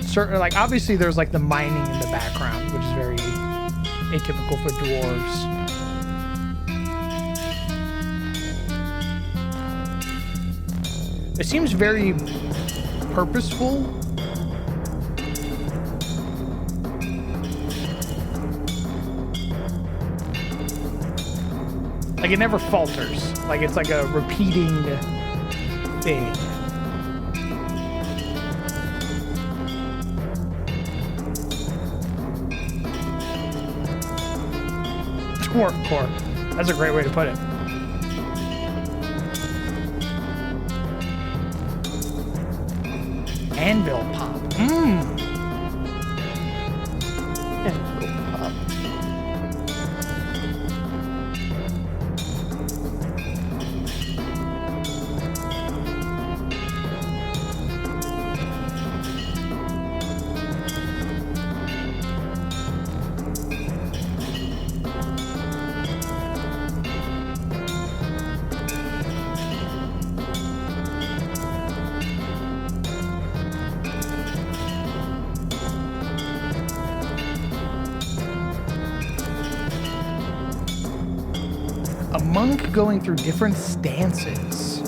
certain, like obviously there's like the mining in the background, which is very atypical for dwarves. It seems very purposeful. Like it never falters. Like it's like a repeating thing. Dwarf core. That's a great way to put it. Anvil pop. Anvil pop. A monk going through different stances.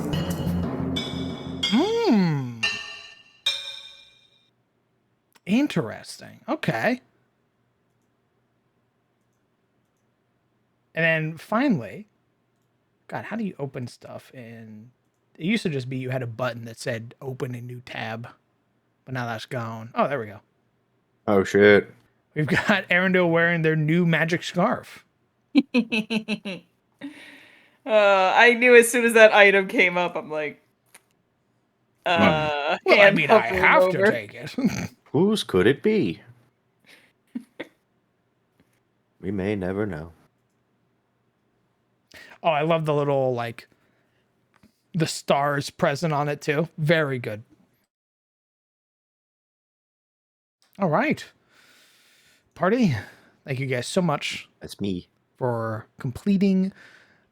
Interesting. Okay. And then finally, God, how do you open stuff in... It used to just be you had a button that said open a new tab, but now that's gone. Oh, there we go. Oh shit. We've got Arendelle wearing their new magic scarf. I knew as soon as that item came up, I'm like, Well, I hand mean, I hovering have over. to take it. Whose could it be? We may never know. Oh, I love the little, like, the stars present on it too. Very good. All right. Party, thank you guys so much That's me. for completing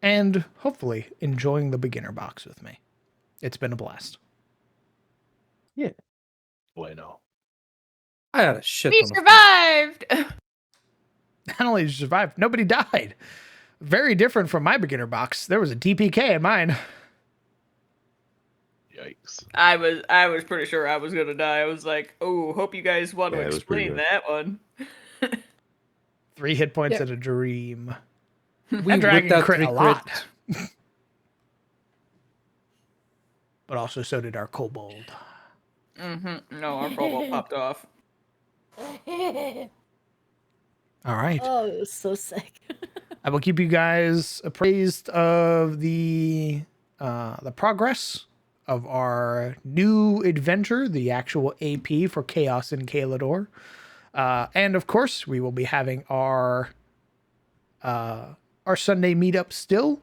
and hopefully enjoying the beginner box with me. It's been a blast. Bueno. I had a shit We ton of fun. survived. Not only did you survive, nobody died. Very different from my beginner box. There was a DPK in mine. Yikes. I was pretty sure I was gonna die. I was like, oh, hope you guys want Yeah, to it was pretty explain rough. that one. 3 hit points Yeah. and a dream. We That dragon whipped out crit 3 a lot. crits. But also so did our kobold. No, our kobold popped off. All right. Oh, it was so sick. I will keep you guys appraised of the progress of our new adventure, the actual AP for Chaos in Caledor. And of course, we will be having our Sunday meetup still.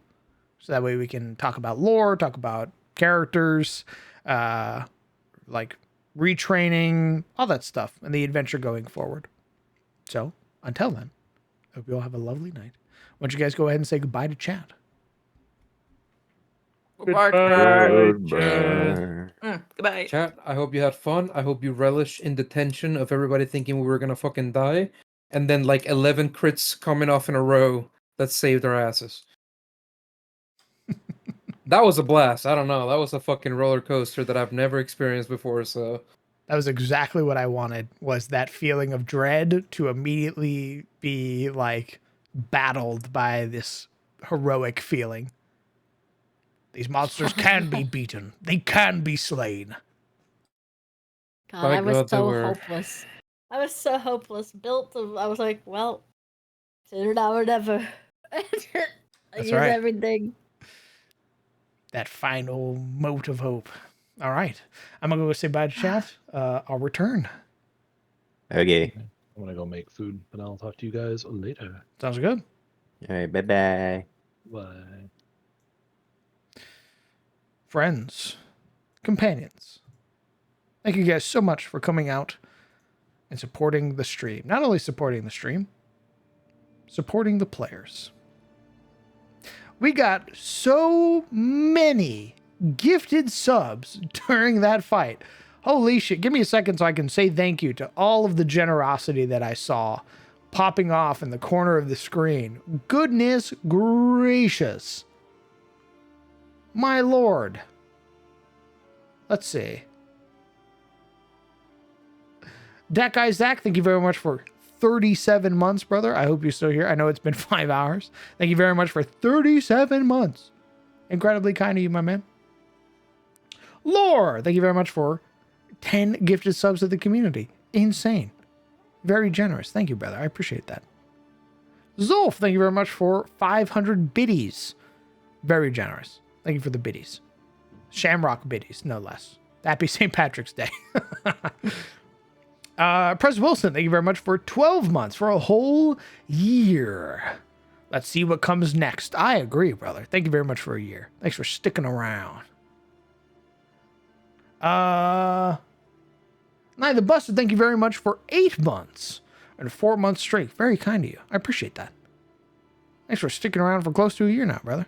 So that way we can talk about lore, talk about characters, like retraining, all that stuff, and the adventure going forward. So until then, I hope you all have a lovely night. Why don't you guys go ahead and say goodbye to chat? Goodbye. Chat, I hope you had fun. I hope you relish in the tension of everybody thinking we were gonna fucking die. And then like 11 crits coming off in a row that saved our asses. That was a blast. I don't know. That was a fucking roller coaster that I've never experienced before, so That was exactly what I wanted, was that feeling of dread to immediately be like battled by this heroic feeling. These monsters can be beaten. They can be slain. God, By I was God, they so were. hopeless. I was so hopeless. I was like, well, sooner now or never. I That's use right. everything. That final mote of hope. All right. I'm going to go say bye to chat. I'll return. Okay. I'm gonna go make food, but I'll talk to you guys later. Sounds good. All right. Bye-bye. Bye. Friends, companions, thank you guys so much for coming out and supporting the stream. Not only supporting the stream, supporting the players. We got so many gifted subs during that fight. Holy shit. Give me a second so I can say thank you to all of the generosity that I saw popping off in the corner of the screen. Goodness gracious. My lord. Let's see. That guy Zach, thank you very much for 37 months, brother. I hope you're still here. I know it's been 5 hours. Thank you very much for 37 months. Incredibly kind of you, my man. Lore, thank you very much for 10 gifted subs to the community. Insane. Very generous. Thank you, brother. I appreciate that. Zolf, thank you very much for 500 biddies. Very generous. Thank you for the biddies. Shamrock biddies, no less. Happy St. Patrick's Day. President Wilson, thank you very much for 12 months, for a whole year. Let's see what comes next. I agree, brother. Thank you very much for a year. Thanks for sticking around. Neither Busted, thank you very much for 8 months and 4 months straight. Very kind of you. I appreciate that. Thanks for sticking around for close to a year now, brother.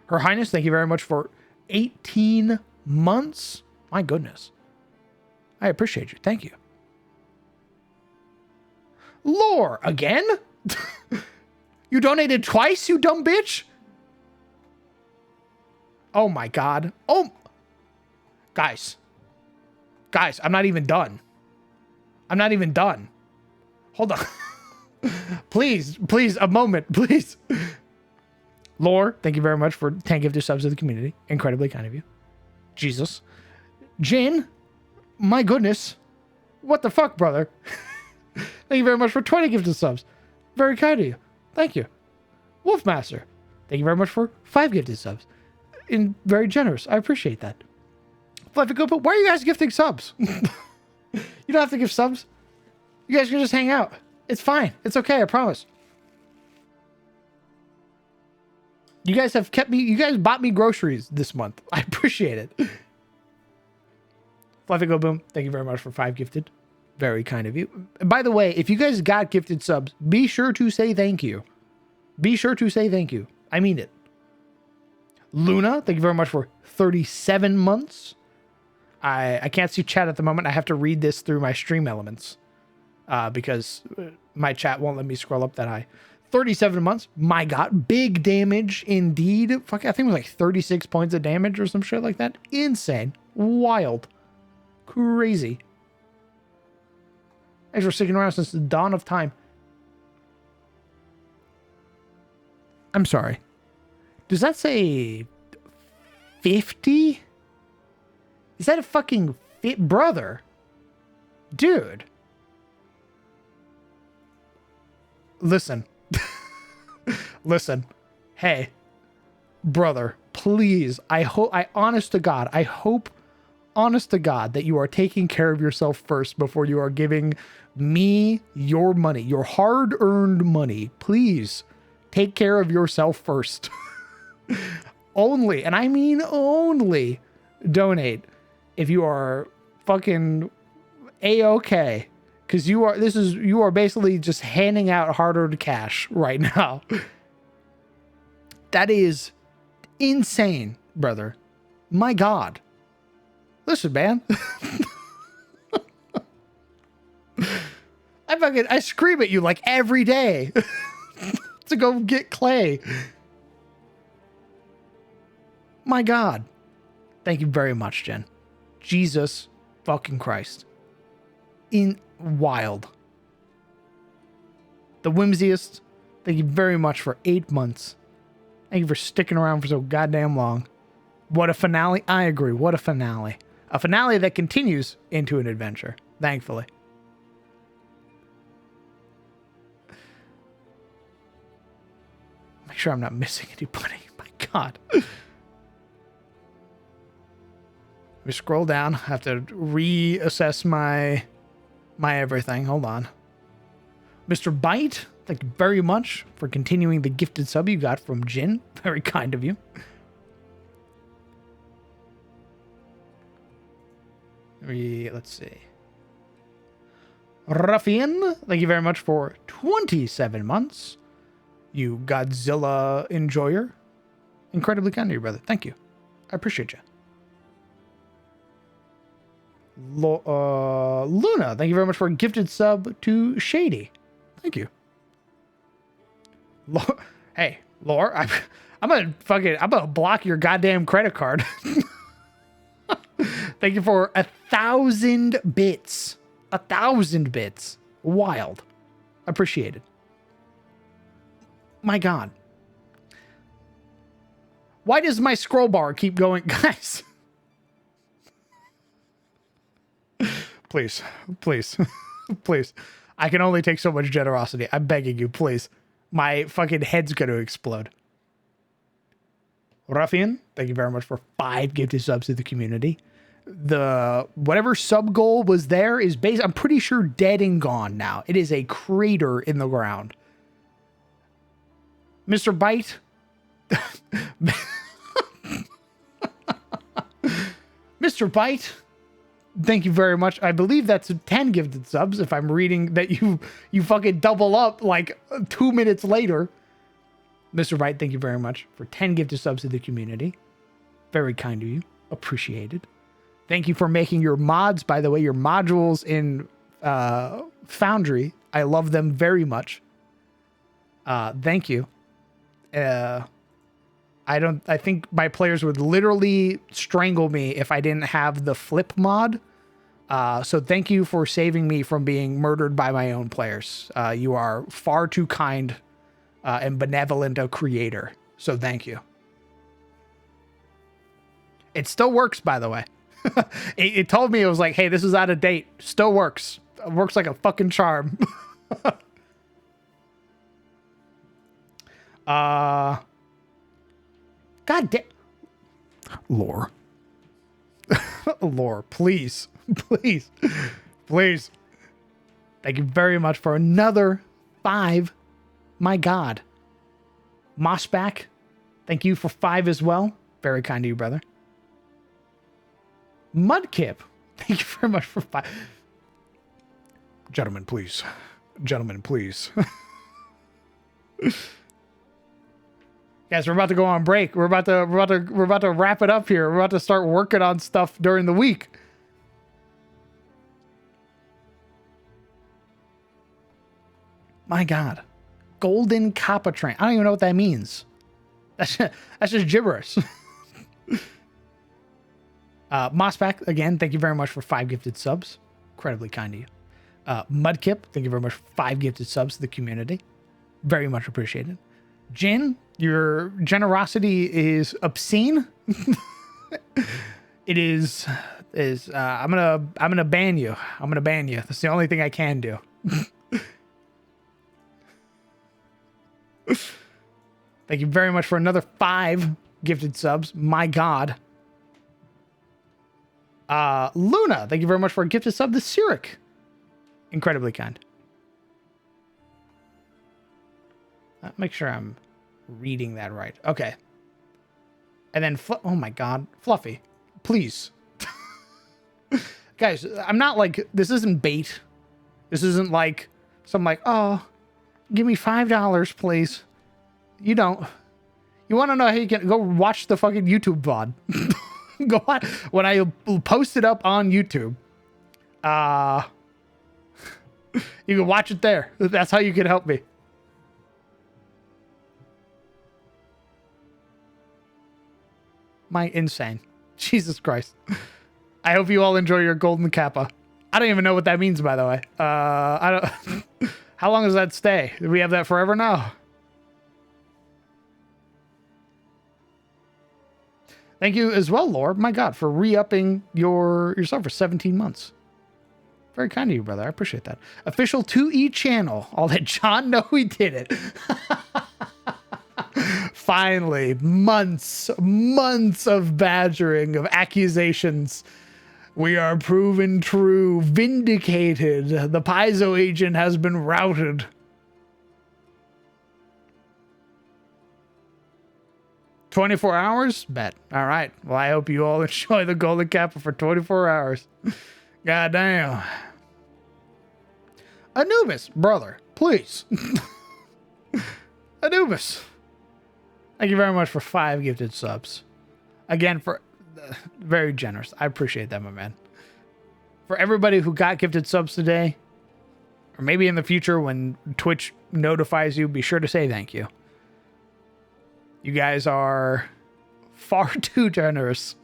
Her Highness, thank you very much for 18 months. My goodness. I appreciate you. Thank you. Lore, again? You donated twice, you dumb bitch? Oh my god. Oh. Guys, I'm not even done. I'm not even done. Hold on. Please, a moment, please. Lore, thank you very much for 10 gifted subs to the community. Incredibly kind of you. Jesus. Jin, my goodness. What the fuck, brother? Thank you very much for 20 gifted subs. Very kind of you. Thank you. Wolfmaster, thank you very much for 5 gifted subs. Very generous. I appreciate that. But why are you guys gifting subs? You don't have to give subs. You guys can just hang out. It's fine. It's okay, I promise. You guys have kept me. You guys bought me groceries this month. I appreciate it. Fluffy Go Boom, thank you very much for 5 gifted. Very kind of you. And by the way, if you guys got gifted subs, be sure to say thank you. Be sure to say thank you. I mean it. Luna, thank you very much for 37 months. I can't see chat at the moment. I have to read this through my stream elements because my chat won't let me scroll up that high. 37 months. My God, big damage indeed. Fuck, I think it was like 36 points of damage or some shit like that. Insane. Wild. Crazy. Thanks for sticking around since the dawn of time. I'm sorry. Does that say 50? Is that a fucking fit brother? Dude. Listen. Listen. Hey. Brother, please. I honest to God, I hope, honest to God, that you are taking care of yourself first before you are giving me your money, your hard-earned money. Please take care of yourself first. Only, and I mean only, donate if you are fucking A-okay. Because you are basically just handing out hard-earned cash right now. That is insane, brother. My God. Listen, man. I scream at you like every day to go get clay. My God. Thank you very much, Jen. Jesus fucking Christ. In wild. The whimsiest. Thank you very much for 8 months. Thank you for sticking around for so goddamn long. What a finale. I agree. What a finale. A finale that continues into an adventure. Thankfully. Make sure I'm not missing anybody. My God. Let me scroll down. I have to reassess my everything. Hold on. Mr. Bite, thank you very much for continuing the gifted sub you got from Jin. Very kind of you. Let's see. Ruffian, thank you very much for 27 months. You Godzilla enjoyer. Incredibly kind of you, brother. Thank you. I appreciate you. Luna, thank you very much for a gifted sub to Shady. Thank you. Hey, Lore, I'm gonna block your goddamn credit card. Thank you for 1,000 bits. 1,000 bits. Wild. Appreciated. My God. Why does my scroll bar keep going? Guys. Please. Please. Please. I can only take so much generosity. I'm begging you, please. My fucking head's going to explode. Ruffian, thank you very much for 5 gifted subs to the community. The whatever sub goal was there is I'm pretty sure dead and gone now. It is a crater in the ground. Mr. Bite. Mr. Bite, thank you very much. I believe that's 10 gifted subs if I'm reading that you fucking double up like 2 minutes later. Mr. Bite, thank you very much for 10 gifted subs to the community. Very kind of you. Appreciated. Thank you for making your mods, by the way, your modules in Foundry. I love them very much. Thank you. I think my players would literally strangle me if I didn't have the flip mod. So thank you for saving me from being murdered by my own players. You are far too kind and benevolent a creator. So thank you. It still works, by the way. It told me, it was like, hey, this is out of date. Still works. It works like a fucking charm. God damn. Lore. Lore, please. Please. Please. Thank you very much for another 5. My God. Mossback, Thank you for 5 as well. Very kind of you, brother. Mudkip, thank you very much for 5. Gentlemen, please. Gentlemen, please. Guys, we're about to go on break. We're about to wrap it up here. We're about to start working on stuff during the week. My God. Golden Kappa train. I don't even know what that means. That's just gibberish. Mossback, again, thank you very much for 5 gifted subs. Incredibly kind of you. Mudkip, thank you very much for 5 gifted subs to the community. Very much appreciated. Jin, your generosity is obscene. It is I'm gonna ban you. I'm gonna ban you. That's the only thing I can do. Thank you very much for another 5 gifted subs. My God. Luna, thank you very much for a gifted sub to Sirik. Incredibly kind. Make sure I'm reading that right. Okay. And then, oh my God, Fluffy, please. Guys, I'm not like, this isn't bait. This isn't like, some like, oh, give me $5, please. You don't. You want to know how you can go watch the fucking YouTube VOD. Go on. When I post it up on YouTube, you can watch it there. That's how you can help me. Insane. Jesus Christ. I hope you all enjoy your golden kappa. I don't even know what that means, by the way. I don't. How long does that stay? Do we have that forever now? Thank you as well, Lord. My God, for re-upping yourself for 17 months. Very kind of you, brother. I appreciate that. Official 2E channel. I'll let John know we did it. Finally, months of badgering, of accusations. We are proven true, vindicated. The Paizo agent has been routed. "24 hours? Bet. All right. Well, I hope you all enjoy the Golden Kappa for 24 hours. God damn. Anubis, brother, please. Anubis. Thank you very much for 5 gifted subs. Again, for very generous. I appreciate that, my man. For everybody who got gifted subs today, or maybe in the future when Twitch notifies you, be sure to say thank you. You guys are far too generous.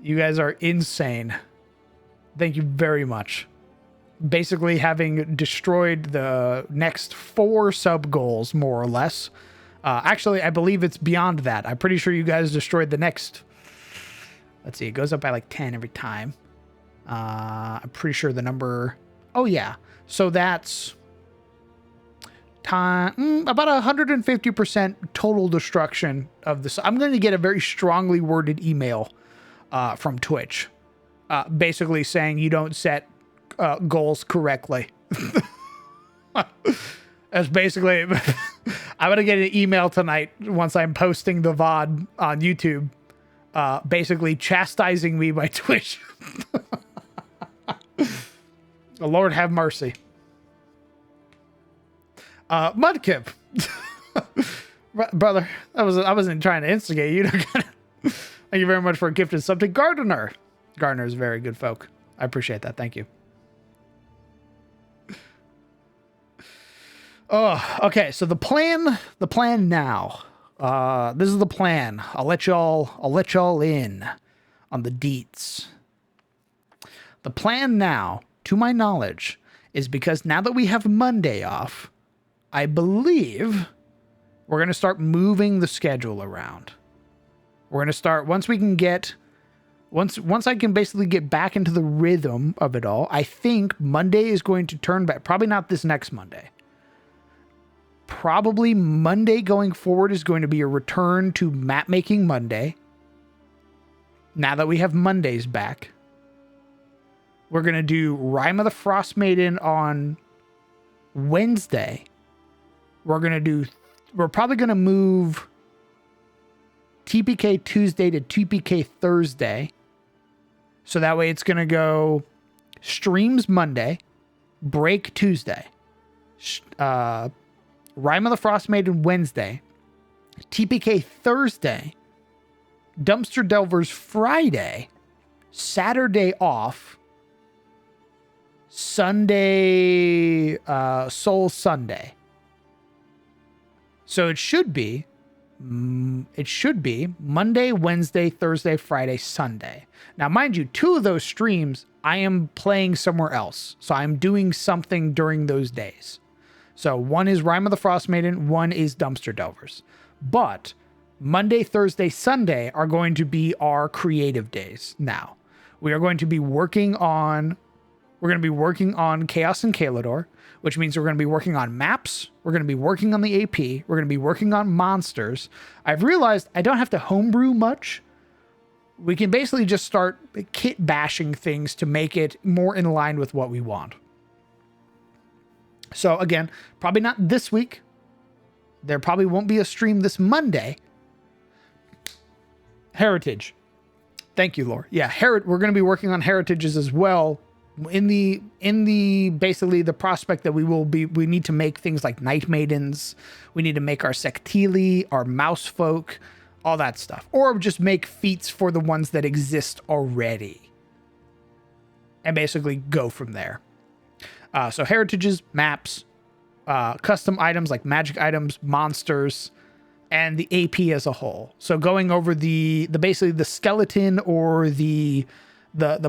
You guys are insane. Thank you very much. Basically having destroyed the next 4 sub goals, more or less. Actually, I believe it's beyond that. I'm pretty sure you guys destroyed the next... Let's see, it goes up by like 10 every time. I'm pretty sure the number... Oh, yeah. So that's... about 150% total destruction of this. I'm going to get a very strongly worded email from Twitch. Basically saying you don't set goals correctly. That's basically... I'm going to get an email tonight once I'm posting the VOD on YouTube. Basically chastising me by Twitch. The Lord have mercy. Mudkip. Brother, I wasn't trying to instigate you. Thank you very much for a gifted sub to Gardener. Gardener is very good folk. I appreciate that. Thank you. Oh, okay. So the plan now. This is the plan. I'll let y'all in on the deets. The plan now, to my knowledge, is because now that we have Monday off, I believe we're going to start moving the schedule around. We're going to start once I can basically get back into the rhythm of it all. I think Monday is going to turn back. Probably not this next Monday. Probably Monday going forward is going to be a return to map making Monday. Now that we have Mondays back, we're going to do Rime of the Frost Maiden on Wednesday. We're probably going to move TPK Tuesday to TPK Thursday. So that way it's going to go streams Monday, break Tuesday, Rime of the Frost Maiden Wednesday, TPK Thursday, Dumpster Delvers Friday, Saturday off, Sunday, Soul Sunday. So it should be Monday, Wednesday, Thursday, Friday, Sunday. Now, mind you, 2 of those streams, I am playing somewhere else. So I'm doing something during those days. So one is Rime of the Frost Maiden, one is Dumpster Delvers. But Monday, Thursday, Sunday are going to be our creative days now. We are going to be working on Chaos and Caledor, which means we're going to be working on maps. We're going to be working on the AP. We're going to be working on monsters. I've realized I don't have to homebrew much. We can basically just start kit bashing things to make it more in line with what we want. So again, probably not this week. There probably won't be a stream this Monday. Heritage. Thank you, Lore. Yeah, we're going to be working on heritages as well. In the basically the prospect that we need to make things like Night Maidens, we need to make our Sectili, our Mouse Folk, all that stuff, or just make feats for the ones that exist already, and basically go from there. So heritages, maps, custom items like magic items, monsters, and the AP as a whole. So going over the basically the skeleton or the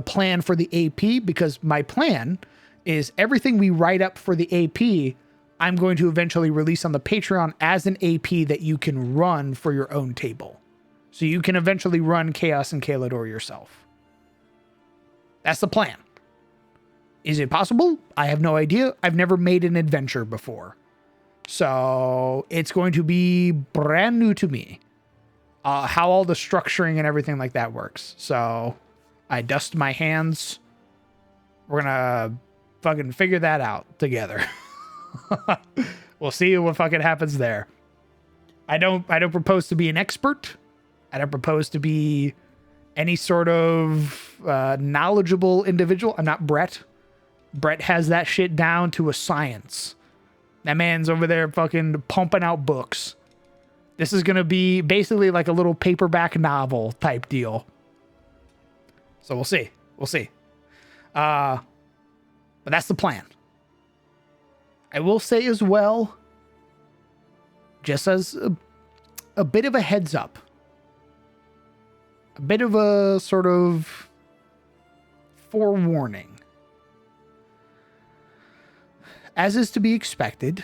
plan for the AP, because my plan is everything we write up for the AP, I'm going to eventually release on the Patreon as an AP that you can run for your own table. So you can eventually run Chaos and Caledor yourself. That's the plan. Is it possible? I have no idea. I've never made an adventure before. So it's going to be brand new to me. How all the structuring and everything like that works. So I dust my hands. We're gonna fucking figure that out together. We'll see what fucking happens there. I don't propose to be an expert. I don't propose to be any sort of knowledgeable individual. I'm not Brett. Brett has that shit down to a science. That man's over there fucking pumping out books. This is gonna be basically like a little paperback novel type deal. So we'll see. We'll see. But that's the plan. I will say as well, just as a bit of a heads up, a bit of a sort of forewarning. As is to be expected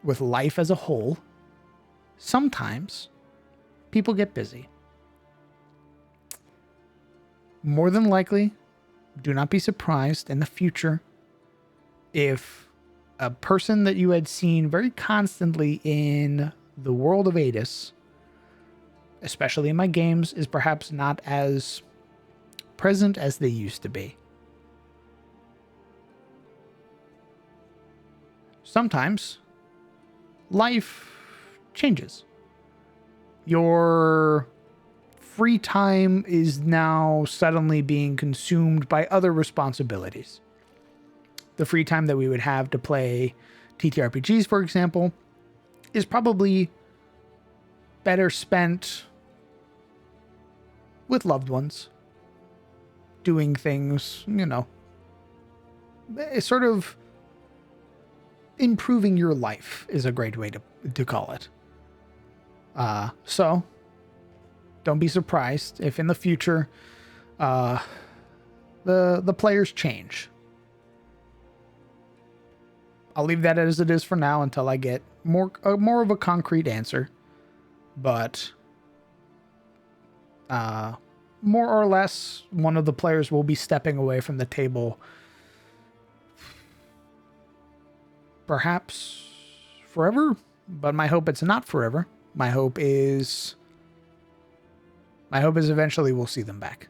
with life as a whole, sometimes people get busy. More than likely, do not be surprised in the future if a person that you had seen very constantly in the world of Adis, especially in my games, is perhaps not as present as they used to be. Sometimes life changes. Your free time is now suddenly being consumed by other responsibilities. The free time that we would have to play TTRPGs, for example, is probably better spent with loved ones, doing things, sort of improving your life is a great way to call it. So don't be surprised if in the future the players change. I'll leave that as it is for now until I get more of a concrete answer. But more or less, one of the players will be stepping away from the table, perhaps forever, but my hope it's not forever. My hope is eventually we'll see them back.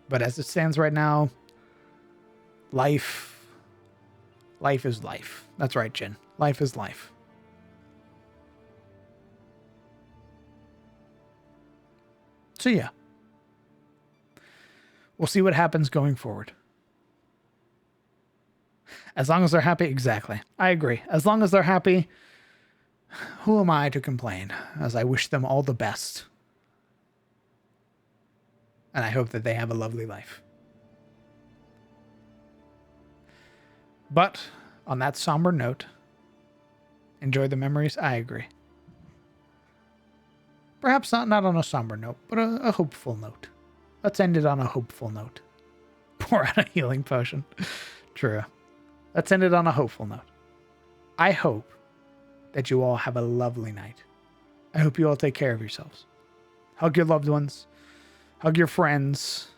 But as it stands right now, life is life. That's right, Jin. Life is life. So yeah. We'll see what happens going forward. As long as they're happy, exactly. I agree. As long as they're happy, who am I to complain? As I wish them all the best. And I hope that they have a lovely life. But on that somber note, enjoy the memories. I agree. Perhaps not on a somber note, but a hopeful note. Let's end it on a hopeful note. Pour out a healing potion. True. Let's end it on a hopeful note. I hope that you all have a lovely night. I hope you all take care of yourselves. Hug your loved ones. Hug your friends.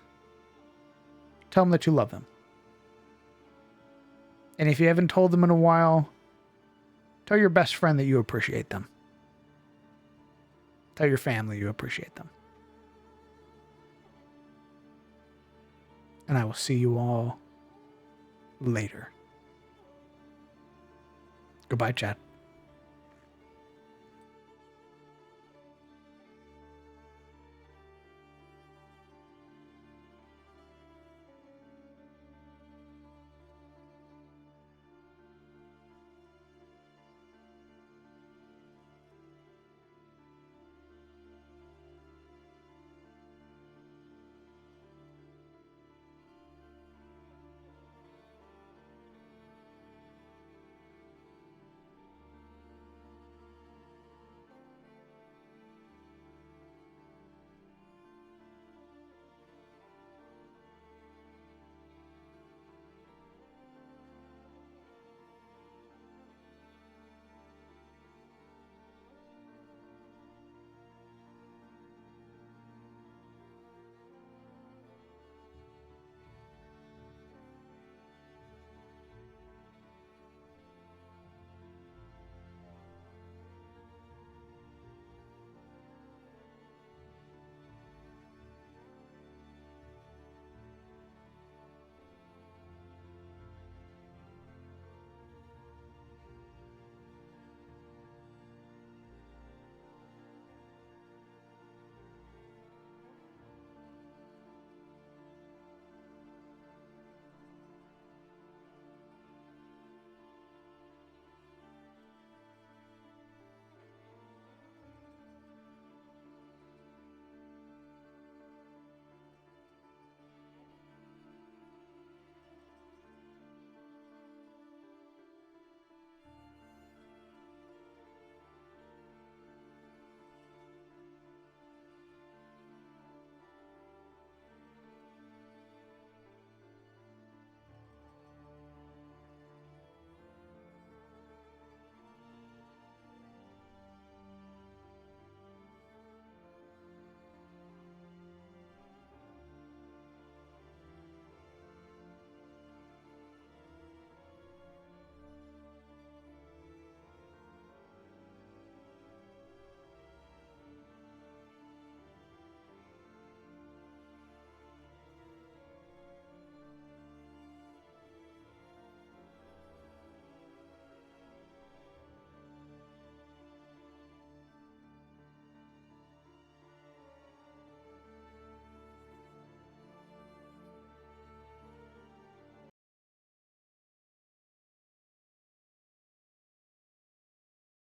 Tell them that you love them. And if you haven't told them in a while, tell your best friend that you appreciate them. Tell your family you appreciate them. And I will see you all later. Goodbye, chat.